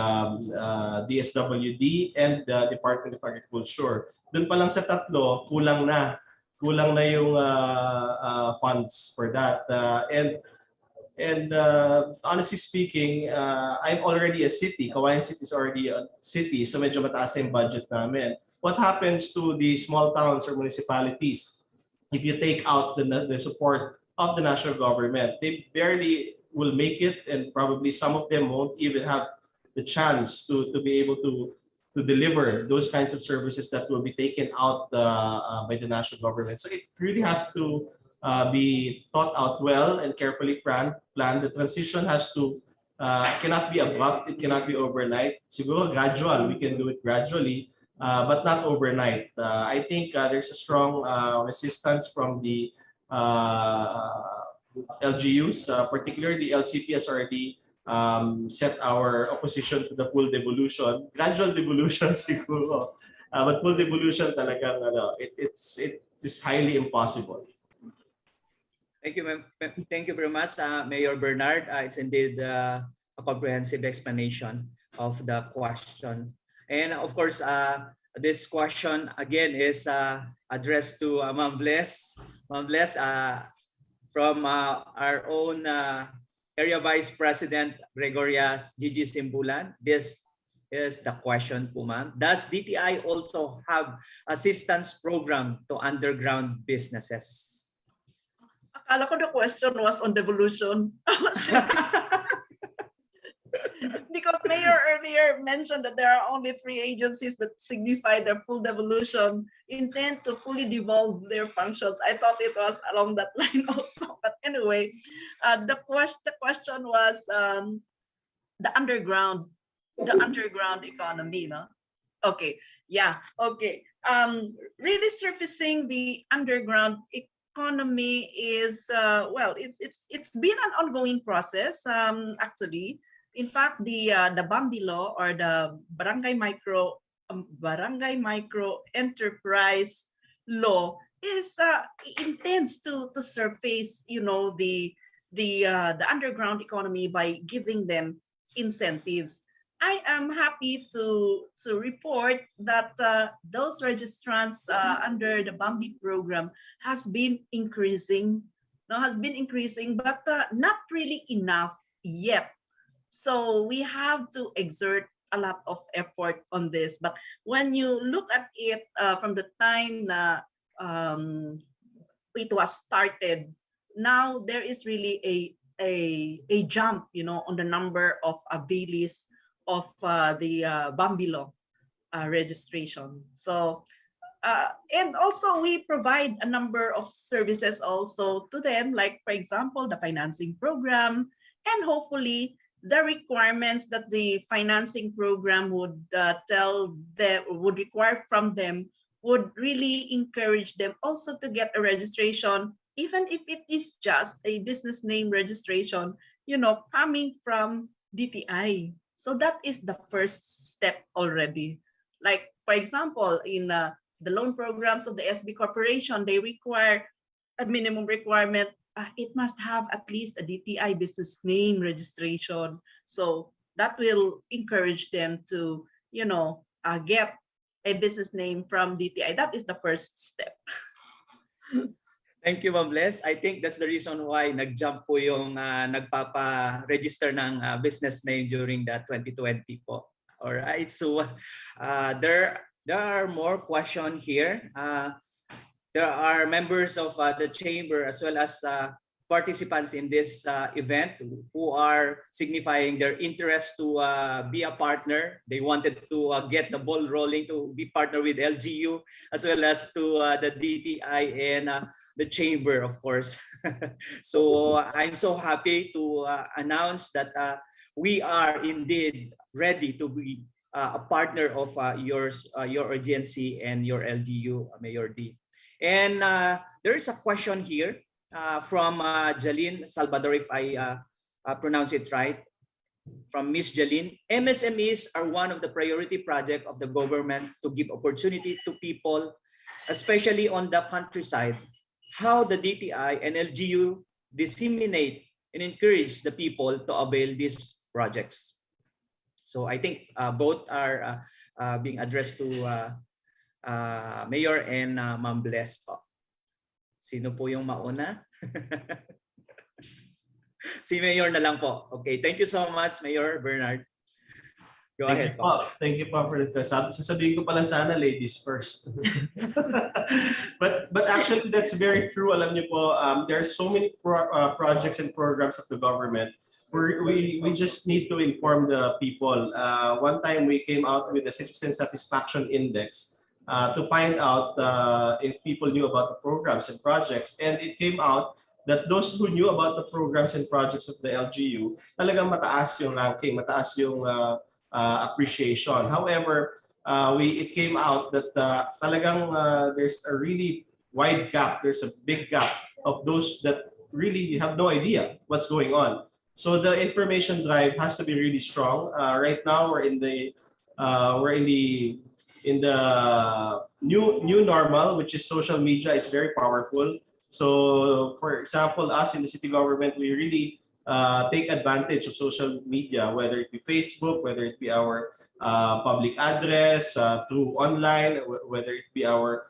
S2: DSWD, and the Department of Agriculture. Doon pa lang sa tatlo, kulang na yung funds for that. And And honestly speaking, I'm already a city. Kawayan City is already a city, so medyo mataas yung budget namin. What happens to the small towns or municipalities if you take out the support of the national government? They barely will make it, and probably some of them won't even have the chance to be able to deliver those kinds of services that will be taken out by the national government. So it really has to be thought out well and carefully planned. The transition has to cannot be abrupt. It cannot be overnight. Siguro gradual. We can do it gradually, but not overnight. I think there's a strong resistance from the LGUs, particularly LCP has already set our opposition to the full devolution. Gradual devolution siguro. But full devolution talagang it is highly impossible.
S19: Thank you, thank you very much, Mayor Bernard. It's indeed a comprehensive explanation of the question. And of course, this question again is addressed to Ma'am Bless. Ma'am Bless, from our own Area Vice President Gregoria Gigi Simbulan. This is the question po, ma'am. Does DTI also have assistance program to underground businesses?
S21: Akala ko the question was on devolution. Because Mayor earlier mentioned that there are only 3 agencies that signify their full devolution, intend to fully devolve their functions. I thought it was along that line also. But anyway, the question was the underground economy, no? Okay, yeah, okay. Really surfacing the underground economy is well, it's been an ongoing process actually. In fact, the Bambi law, or the barangay micro enterprise law, is intends to surface, you know, the underground economy by giving them incentives. I am happy to report that those registrants under the Bambi program has been increasing, but not really enough yet. So we have to exert a lot of effort on this. But when you look at it from the time it was started, now there is really a jump, you know, on the number of abilities of the Bambi law registration. So and also we provide a number of services also to them, like for example the financing program, and hopefully the requirements that the financing program would would require from them would really encourage them also to get a registration, even if it is just a business name registration, you know, coming from DTI. So that is the first step already. Like for example, in the loan programs of the SB Corporation, they require a minimum requirement. It must have at least a DTI business name registration. So that will encourage them to, you know, get a business name from DTI. That is the first step.
S19: Thank you, Ma'am Bless. I think that's the reason why nag-jump po yung nagpapa-register ng business name during the 2020 po. All right. So there are more questions here. There are members of the chamber as well as participants in this event who are signifying their interest to be a partner. They wanted to get the ball rolling to be partner with LGU as well as to the DTI and the chamber, of course. So I'm so happy to announce that we are indeed ready to be a partner of your agency and your LGU, Mayor D. And there is a question here from Jalene Salvador, if I pronounce it right, from Miss Jalene. MSMEs are one of the priority projects of the government to give opportunity to people, especially on the countryside. How the DTI and LGU disseminate and encourage the people to avail these projects? So I think both are being addressed to Mayor and Ma'am Bless po. Sino po yung mauna? Si Mayor na lang po. Okay, thank you so much, Mayor Bernard. Go
S2: Thank
S19: ahead
S2: you po. Thank you po for the sasabihin ko pala sana ladies first. but actually that's very true. Alam niyo po, there are so many projects and programs of the government where we just need to inform the people. One time we came out with a citizen satisfaction index to find out if people knew about the programs and projects, and it came out that those who knew about the programs and projects of the LGU, talagang mataas yung ranking, mataas yung appreciation. However, it came out that talagang there's a really wide gap. There's a big gap of those that really have no idea what's going on. So the information drive has to be really strong. Right now, we're in the new normal, which is social media is very powerful. So, for example, us in the city government, we really take advantage of social media, whether it be Facebook, whether it be our public address through online, whether it be our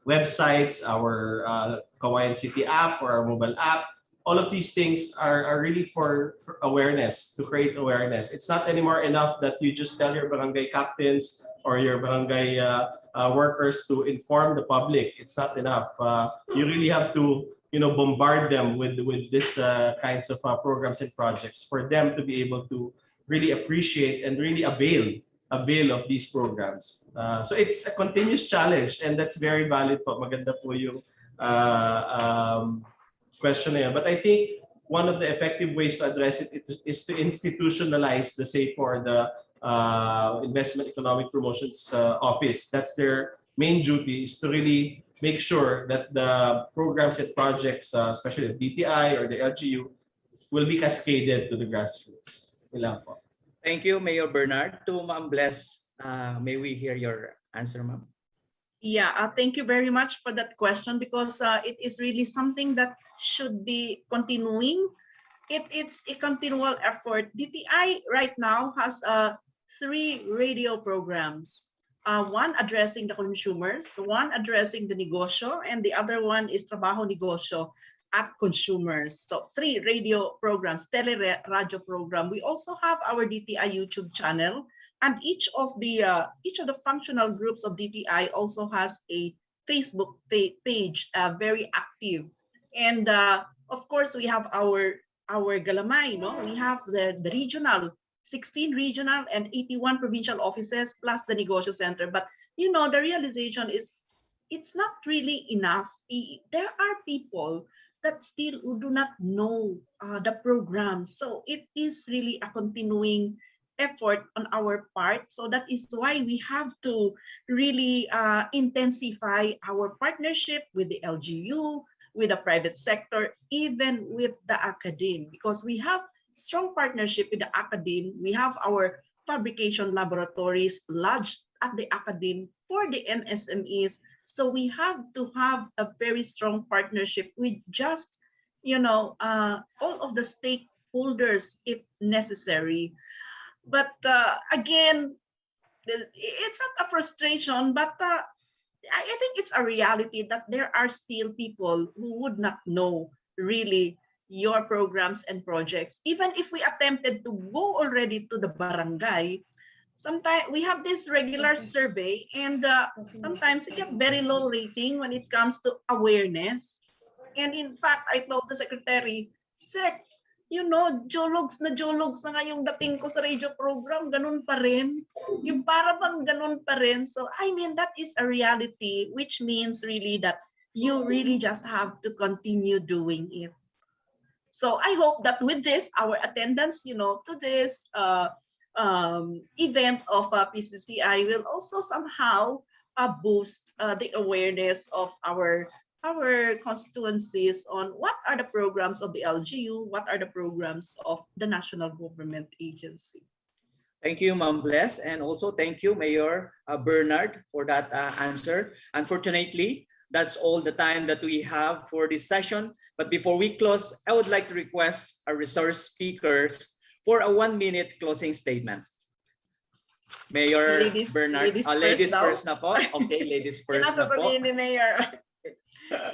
S2: websites, our Kawayan City app or our mobile app. All of these things are really for awareness, to create awareness. It's not anymore enough that you just tell your barangay captains or your barangay workers to inform the public. It's not enough. You really have to bombard them with this kinds of programs and projects for them to be able to really appreciate and really avail of these programs. So it's a continuous challenge, and that's very valid po. Maganda po yung question na yan. But I think one of the effective ways to address it is to institutionalize the SAFE or the Investment Economic Promotions Office. That's their main duty, is to really make sure that the programs and projects, especially the DTI or the LGU, will be cascaded to the grassroots. Ilan po.
S19: Thank you, Mayor Bernard. To Ma'am Bless, may we hear your answer, ma'am?
S21: Yeah, thank you very much for that question, because it is really something that should be continuing. It's a continual effort. DTI right now has 3 radio programs. One addressing the consumers, one addressing the negosyo, and the other one is Trabaho Negosyo at consumers. So 3 radio programs, tele-radio program. We also have our DTI YouTube channel, and each of the functional groups of DTI also has a Facebook page, very active. And of course, we have our galamay. No, we have the regional. 16 regional and 81 provincial offices plus the negosyo center. But the realization is it's not really enough. There are people that still do not know the program. So it is really a continuing effort on our part. So that is why we have to really intensify our partnership with the LGU, with the private sector, even with the academe, because we have strong partnership with the academe. We have our fabrication laboratories lodged at the academe for the MSMEs. So we have to have a very strong partnership with just, all of the stakeholders if necessary. But again, it's not a frustration, but I think it's a reality that there are still people who would not know really your programs and projects. Even if we attempted to go already to the barangay, sometimes we have this regular survey, and sometimes we get very low rating when it comes to awareness. And in fact, I told the secretary, Sec, jologs na nga yung dating ko sa radio program, ganun pa rin. Yung para bang ganun pa rin. So, I mean, that is a reality, which means really that you really just have to continue doing it. So I hope that with this, our attendance, to this event of PCCI will also somehow boost the awareness of our constituencies on what are the programs of the LGU, what are the programs of the national government agency.
S19: Thank you, Ma'am Bless, and also thank you, Mayor Bernard, for that answer. Unfortunately, that's all the time that we have for this session. But before we close, I would like to request our resource speakers for a 1-minute closing statement. Mayor Bernard, ladies first na po. Okay, ladies first na po.
S21: Ni Mayor.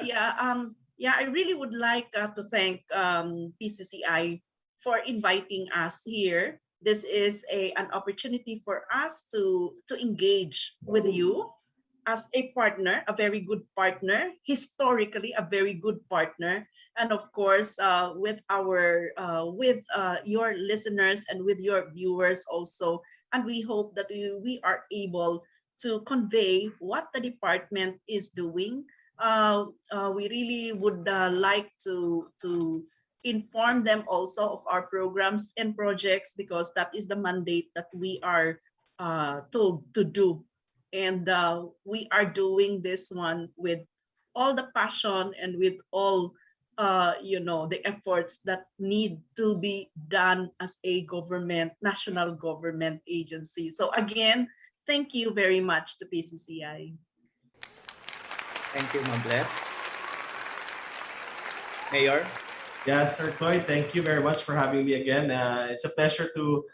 S21: Yeah, yeah, I really would like to thank PCCI for inviting us here. This is an opportunity for us to engage with you as a partner, a very good partner, historically a very good partner, and of course with your listeners and with your viewers also. And we hope that we are able to convey what the department is doing. We really would like to inform them also of our programs and projects, because that is the mandate that we are told to do. And we are doing this one with all the passion and with all the efforts that need to be done as a national government agency. So again, thank you very much to PCCI.
S19: Thank you, Ma'am Bless. Mayor?
S2: Yes, Sir Cloyd, thank you very much for having me again. It's a pleasure to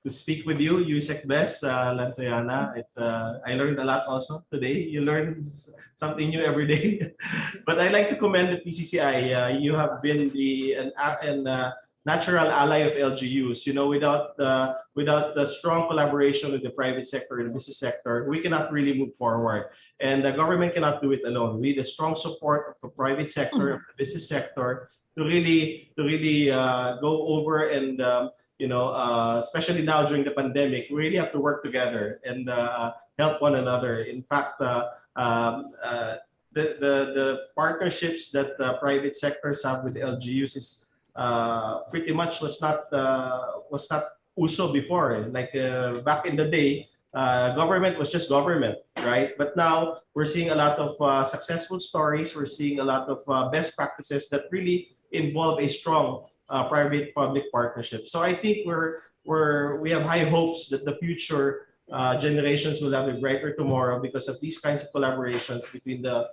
S2: speak with you, Yusek Bless, Lantoyana. I learned a lot also today. You learn something new every day. But I'd like to commend the PCCI. You have been an natural ally of LGUs. You know, without the strong collaboration with the private sector and the business sector, we cannot really move forward. And the government cannot do it alone. We need the strong support of the private sector, of the business sector, to really go over and especially now during the pandemic, we really have to work together and help one another. In fact, the partnerships that the private sectors have with LGUs is pretty much was not uso before. Like back in the day, government was just government, right? But now we're seeing a lot of successful stories. We're seeing a lot of best practices that really involve a strong private-public partnership. So I think we have high hopes that the future generations will have a brighter tomorrow because of these kinds of collaborations between the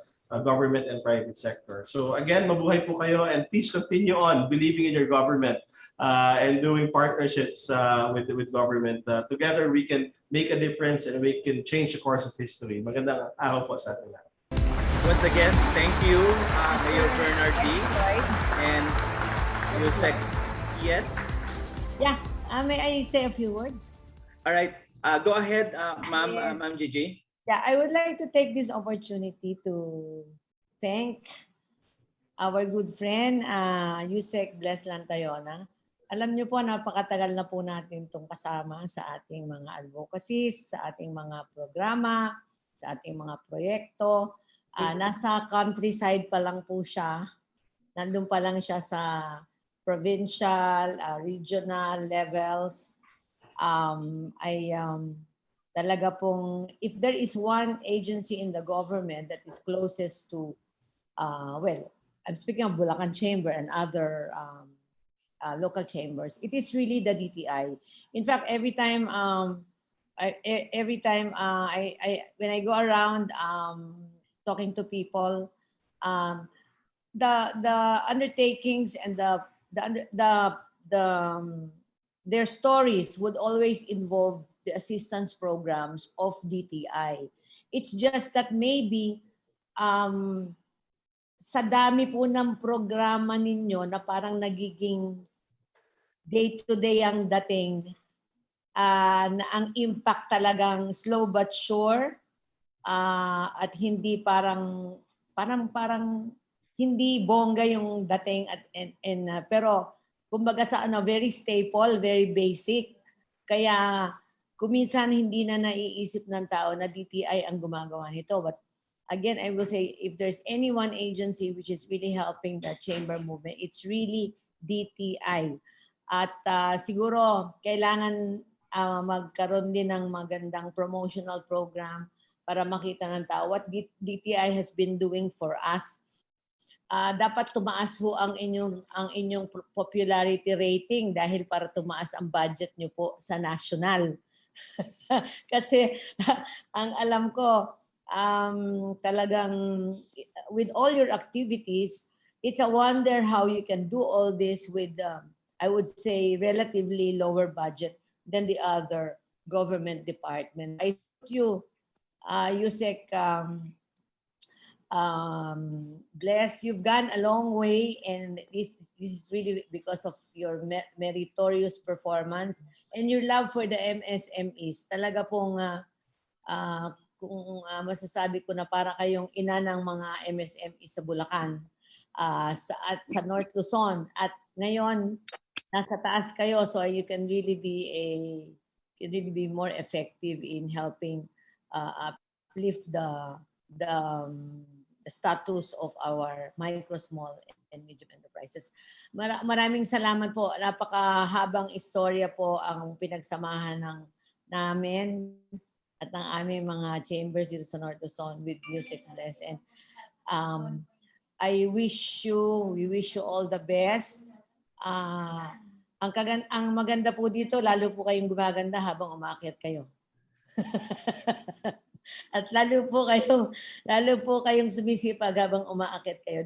S2: government and private sector. So again, mabuhay po kayo, and please continue on believing in your government and doing partnerships with government. Together, we can make a difference and we can change the course of history. Magandang araw po sa ating lahat.
S19: Once again, thank you, Mayor Bernard D. And Yusek, yes?
S14: Yeah, may I say a few words?
S19: All right, go ahead, Ma'am
S14: Yes.
S19: Ma'am Gigi.
S14: Yeah, I would like to take this opportunity to thank our good friend, Yusek Bless Lantayona. Alam niyo po, napakatagal na po natin itong kasama sa ating mga advocacies, sa ating mga programa, sa ating mga proyekto. Nasa countryside pa lang po siya. Nandun pa lang siya sa provincial, regional levels. Talaga pong, if there is one agency in the government that is closest to, I'm speaking of Bulacan Chamber and other local chambers, it is really the DTI. In fact, every time when I go around talking to people, the undertakings and their stories would always involve the assistance programs of DTI. It's just that maybe sa dami po ng programa ninyo na parang nagiging day-to-day ang dating, na ang impact talagang slow but sure, at hindi parang hindi bongga yung dating pero kumbaga sa very staple, very basic. Kaya kuminsan hindi na naiisip ng tao na DTI ang gumagawa nito. But again, I will say, if there's any one agency which is really helping the chamber movement, it's really DTI. At siguro kailangan magkaroon din ng magandang promotional program para makita ng tao what DTI has been doing for us. Dapat tumaas ho ang inyong popularity rating dahil para tumaas ang budget nyo po sa national. Kasi ang alam ko, talagang with all your activities, it's a wonder how you can do all this with, I would say, relatively lower budget than the other government department. I thank you, Yusek Bless, you've gone a long way, and this is really because of your meritorious performance and your love for the MSMEs. Talaga pong kung masasabi ko na para kayong ina ng mga MSME sa Bulacan, at sa North Luzon, at ngayon nasa taas kayo, so you can really be more effective in helping uplift the status of our micro, small, and medium enterprises. Maraming salamat po. Napakahabang istorya po ang pinagsamahan namin at ng aming mga chambers dito sa North Luzon with Music Bless. And we wish you all the best. Ang maganda po dito, lalo po kayong gumaganda habang umaakyat kayo. At lalo po kayong sumisipag habang umaakyat kayo.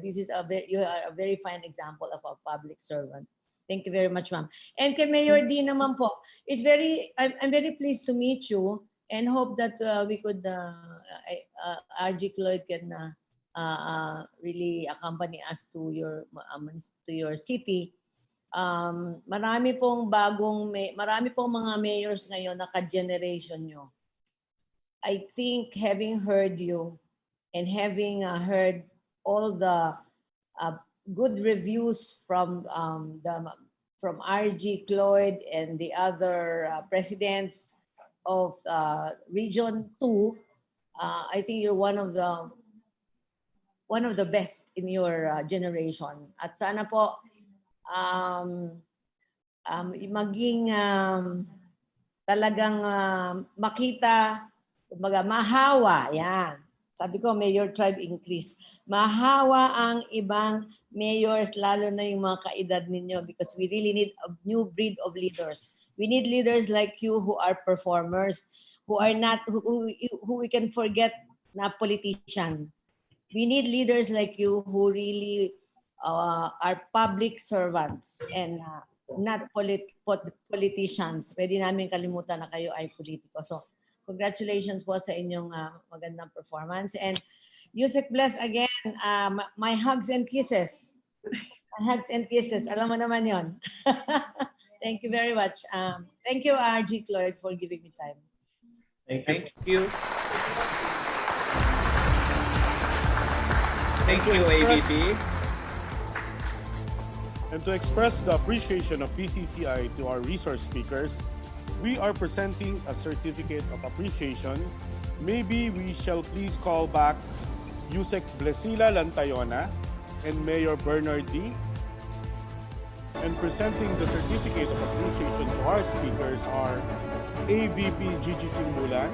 S14: You are a very fine example of a public servant. Thank you very much, ma'am. And kay Mayor D naman po, I'm very pleased to meet you and hope that we could, RG Cloyd can really accompany us to your city. Marami pong mga mayors ngayon na ka-generation nyo. I think having heard you and having heard all the good reviews from RG Cloyd and the other presidents of Region 2, I think you're one of the best in your generation. At sana po maging talagang makita, kumbaga mahawa, yan. Sabi ko, may your tribe increase. Mahawa ang ibang mayors, lalo na yung mga kaedad ninyo, because we really need a new breed of leaders. We need leaders like you who are performers, who we can forget na politician. We need leaders like you who really are public servants and not politicians. Pwede namin kalimutan na kayo ay politiko. So, congratulations po sa inyong magandang performance. And Yusek Bless again, my hugs and kisses. My hugs and kisses. Alam mo naman yon. Thank you very much. Thank you, RG Cloyd, for giving me time.
S2: Thank you.
S19: Thank you, ABP.
S6: And to express the appreciation of PCCI to our resource speakers, we are presenting a certificate of appreciation. Maybe we shall please call back Yusek Blesila Lantayona and Mayor Bernard D. And presenting the certificate of appreciation to our speakers are AVP Gigi Simbulan,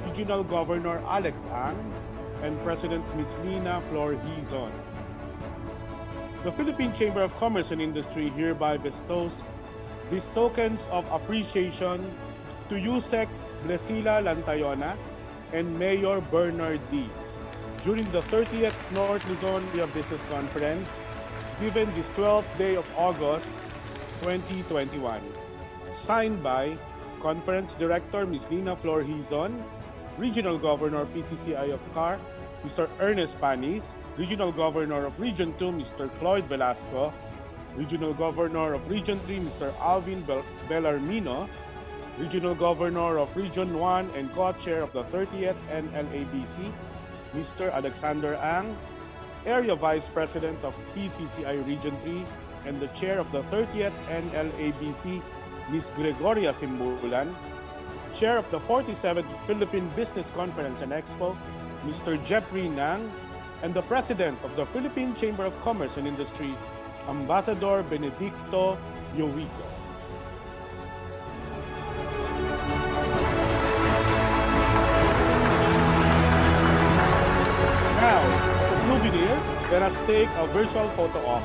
S6: Regional Governor Alex Ang, and President Ms. Lina Flor Hizon. The Philippine Chamber of Commerce and Industry hereby bestows these tokens of appreciation to Yusek Blesila Lantayona and Mayor Bernard D. during the 30th North Luzon Area Business Conference given this 12th day of August 2021. Signed by Conference Director Ms. Lina Flor Hizon, Regional Governor PCCI of CAR, Mr. Ernest Panis, Regional Governor of Region 2, Mr. Cloyd Velasco, Regional Governor of Region 3, Mr. Alvin Bellarmino, Regional Governor of Region 1 and Co-Chair of the 30th NLABC, Mr. Alexander Ang, Area Vice President of PCCI Region 3 and the Chair of the 30th NLABC, Ms. Gregoria Simbulan, Chair of the 47th Philippine Business Conference and Expo, Mr. Jeffrey Nang, and the President of the Philippine Chamber of Commerce and Industry, Ambassador Benedicto Yowico. Now, as a souvenir, let us take a virtual photo op.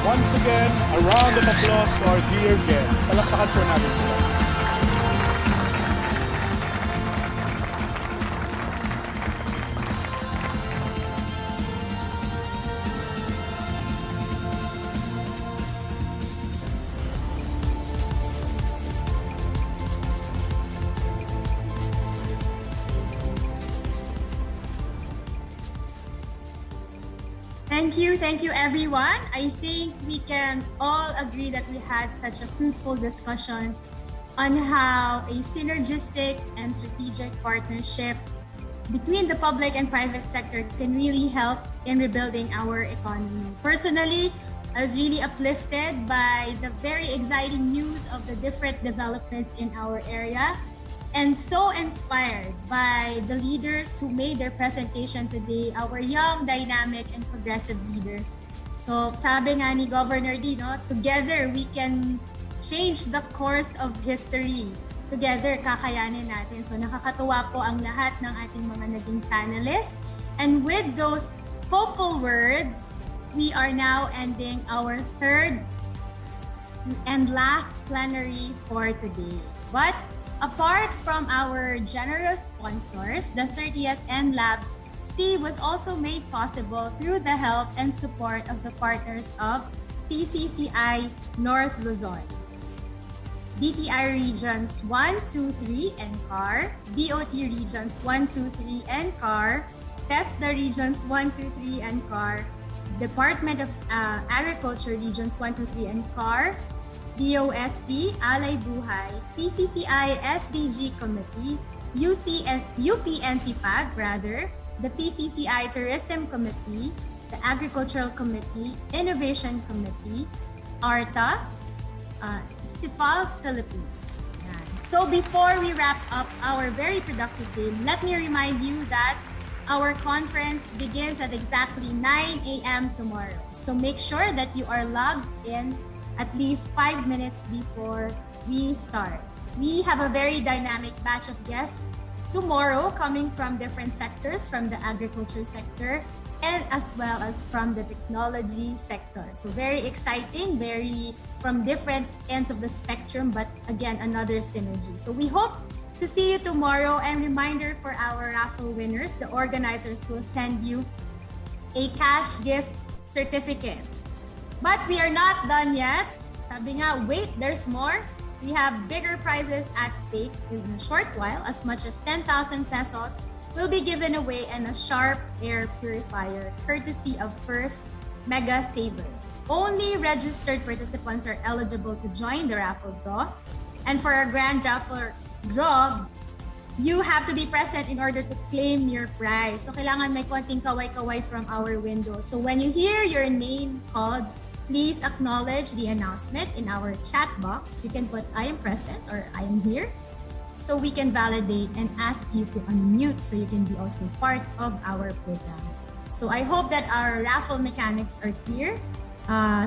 S6: Once again, a round of applause to our dear guests. Palakpakan po natin sila.
S10: Thank you everyone. I think we can all agree that we had such a fruitful discussion on how a synergistic and strategic partnership between the public and private sector can really help in rebuilding our economy. Personally, I was really uplifted by the very exciting news of the different developments in our area, and so inspired by the leaders who made their presentation today, our young, dynamic, and progressive leaders. So sabi nga ni Governor D, no, together we can change the course of history. Together, kakayanin natin. So nakakatuwa po ang lahat ng ating mga naging panelists. And with those hopeful words, we are now ending our third and last plenary for today. But apart from our generous sponsors, the 30th NLab C was also made possible through the help and support of the partners of PCCI North Luzon, DTI Regions 1, 2, 3, and CAR, DOT Regions 1, 2, 3, and CAR, TESDA Regions 1, 2, 3, and CAR, Department of Agriculture Regions 1, 2, 3, and CAR, DOST, Alay Buhay, PCCI SDG Committee, UPNCPAG rather, the PCCI Tourism Committee, the Agricultural Committee, Innovation Committee, ARTA, CIFAL Philippines. So before we wrap up our very productive day, let me remind you that our conference begins at exactly 9 a.m. tomorrow. So make sure that you are logged in at least 5 minutes before we start. We have a very dynamic batch of guests tomorrow coming from different sectors, from the agriculture sector and as well as from the technology sector. So very exciting, very from different ends of the spectrum, but again, another synergy. So we hope to see you tomorrow, and reminder for our raffle winners, the organizers will send you a cash gift certificate. But we are not done yet. Sabi nga, wait, there's more. We have bigger prizes at stake in a short while. As much as 10,000 pesos will be given away, and a Sharp air purifier courtesy of First Mega Saver. Only registered participants are eligible to join the raffle draw. And for our grand raffle draw, you have to be present in order to claim your prize. So kailangan may konting kaway-kaway from our window. So when you hear your name called, please acknowledge the announcement in our chat box. You can put I am present or I am here, so we can validate and ask you to unmute so you can be also part of our program. So I hope that our raffle mechanics are clear.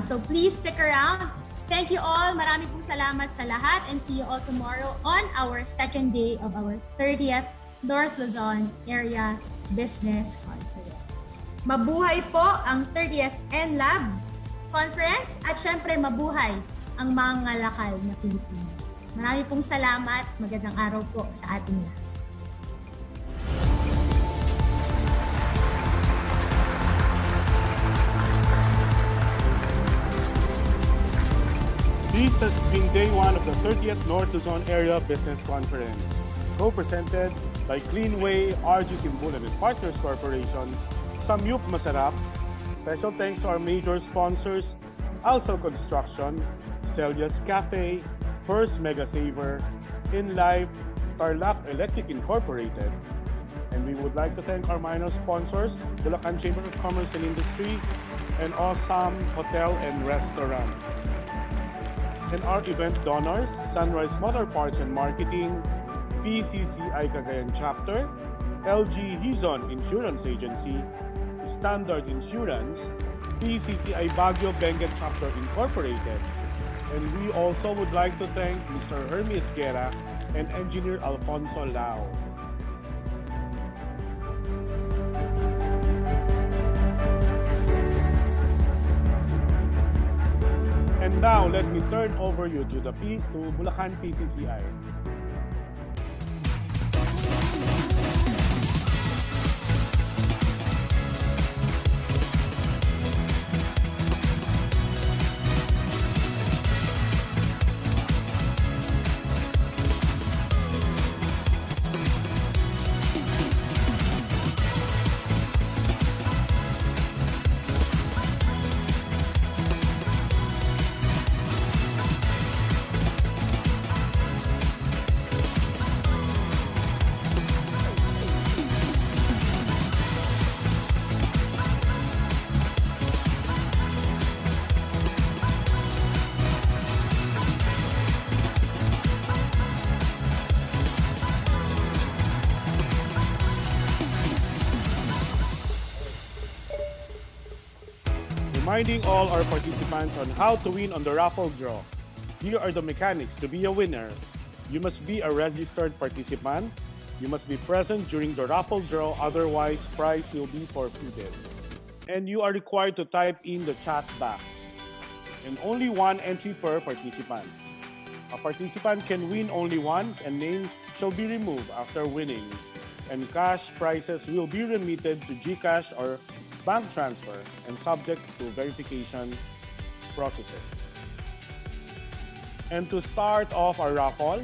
S10: So please stick around. Thank you all. Marami pong salamat sa lahat, and see you all tomorrow on our second day of our 30th North Luzon Area Business Conference. Mabuhay po ang 30th NLab Conference, at syempre mabuhay ang mga lakal na Pilipino. Marami pong salamat. Magandang araw po sa ating lahat.
S6: This has been day 1 of the 30th North Luzon Area Business Conference, co-presented by Cleanway, RG Simbulan and Partners Corporation, Samyup Masarap. Special thanks to our major sponsors, Alsal Construction, Celia's Cafe, First Mega Saver, InLife, Tarlac Electric Incorporated. And we would like to thank our minor sponsors, Bulacan Chamber of Commerce and Industry, and Awesome Hotel and Restaurant. And our event donors, Sunrise Motor Parts and Marketing, PCCI Cagayan Chapter, LG Hizon Insurance Agency, Standard Insurance, PCCI Baguio Benguet Chapter Incorporated. And we also would like to thank Mr. Hermes Guerra and Engineer Alfonso Lao. And now, let me turn over you to Bulacan PCCI. Reminding all our participants on how to win on the raffle draw. Here are the mechanics to be a winner. You must be a registered participant. You must be present during the raffle draw, otherwise prize will be forfeited. And you are required to type in the chat box. And only one entry per participant. A participant can win only once and name shall be removed after winning. And cash prizes will be remitted to GCash or bank transfer and subject to verification processes. And to start off our raffle,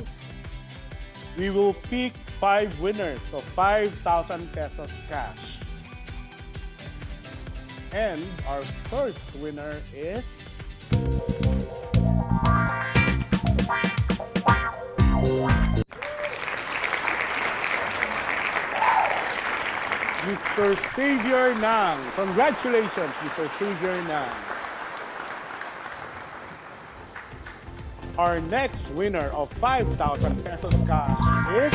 S6: we will pick 5 winners of 5,000 pesos cash. And our first winner is Mr. Xavier Nang. Congratulations, Mr. Xavier Nang. Our next winner of 5,000 pesos cash is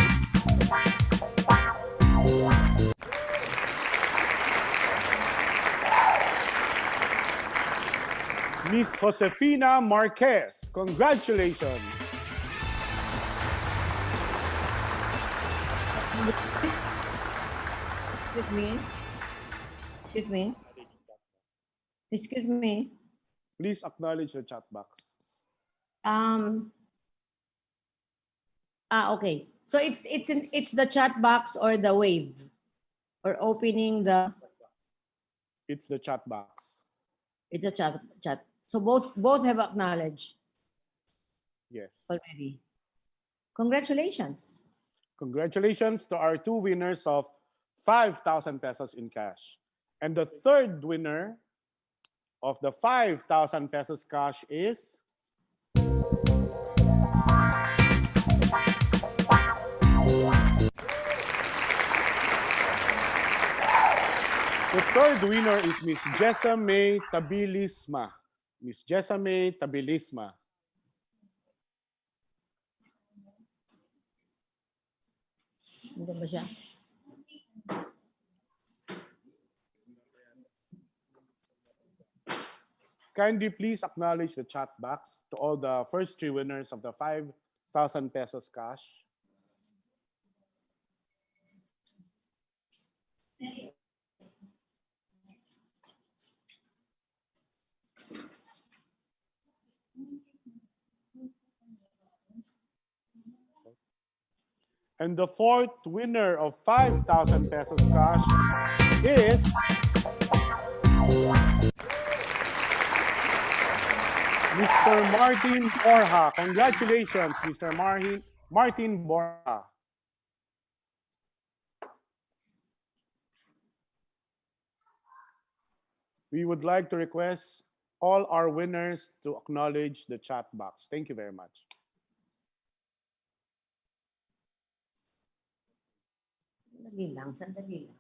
S6: Miss Josefina Marquez. Congratulations.
S14: Excuse me. Excuse me. Excuse me.
S6: Please acknowledge the chat box.
S14: Okay. So it's the chat box or the wave or opening the.
S6: It's the chat box.
S14: It's a chat. So both have acknowledged.
S6: Yes.
S14: Already. Congratulations.
S6: Congratulations to our 2 winners of 5,000 pesos in cash. And the third winner of the 5,000 pesos cash is the third winner is Miss Jessame Tabilisma. Miss Jessame Tabilisma.
S14: Hindi ba siya?
S6: Kindly please acknowledge the chat box to all the first 3 winners of the 5,000 pesos cash. And the fourth winner of 5,000 pesos cash is Mr. Martin Borja. Congratulations, Mr. Martin Borja. We would like to request all our winners to acknowledge the chat box. Thank you very much.
S14: Sandali lang, sandali lang.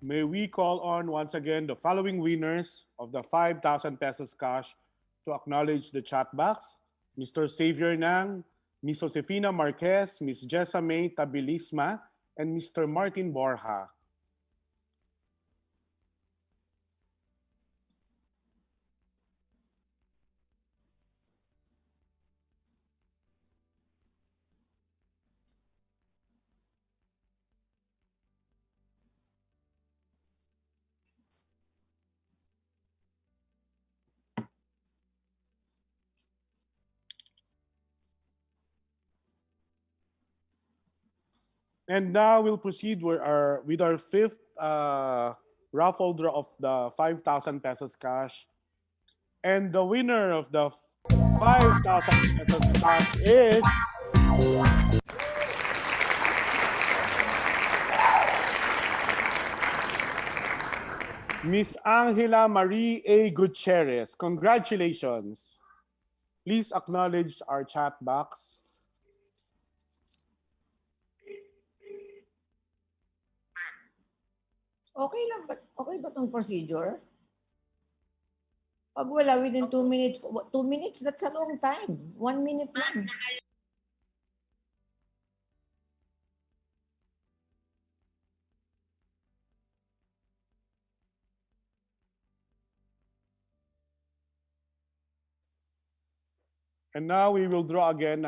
S6: May we call on once again the following winners of the 5,000 pesos cash to acknowledge the chat box, Mr. Xavier Nang, Ms. Josefina Marquez, Ms. Jessa May Tabilisma, and Mr. Martin Borja. And now we'll proceed with our fifth raffle draw of the 5,000 pesos cash. And the winner of the 5,000 pesos cash is Miss Angela Marie A. Gutierrez. Congratulations. Please acknowledge our chat box.
S14: Okay lang ba? Okay ba tong procedure? Pag wala within 2 minutes, 2 minutes, that's a long time. 1 minute lang.
S6: And now we will draw again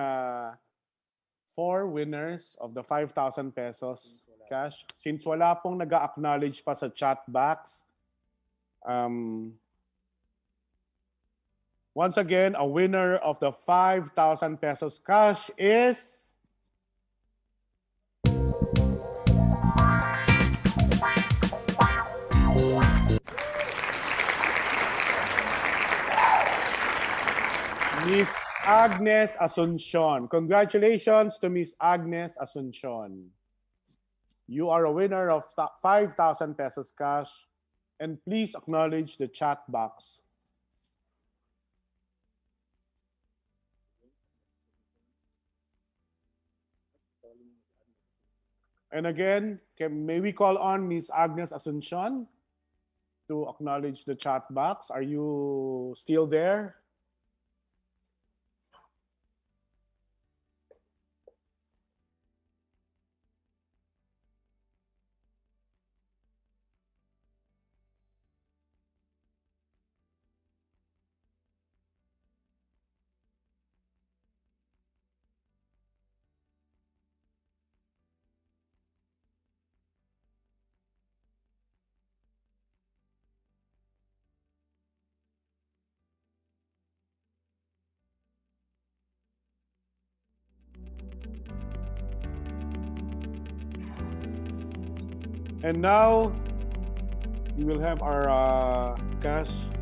S6: 4 winners of the 5,000 pesos cash. Since wala pong nag-acknowledge pa sa chat box, once again, a winner of the 5,000 pesos cash is Miss Agnes Asuncion. Congratulations to Miss Agnes Asuncion. You are a winner of 5,000 pesos cash, and please acknowledge the chat box. And again, may we call on Miss Agnes Asuncion to acknowledge the chat box? Are you still there? And now we will have our cash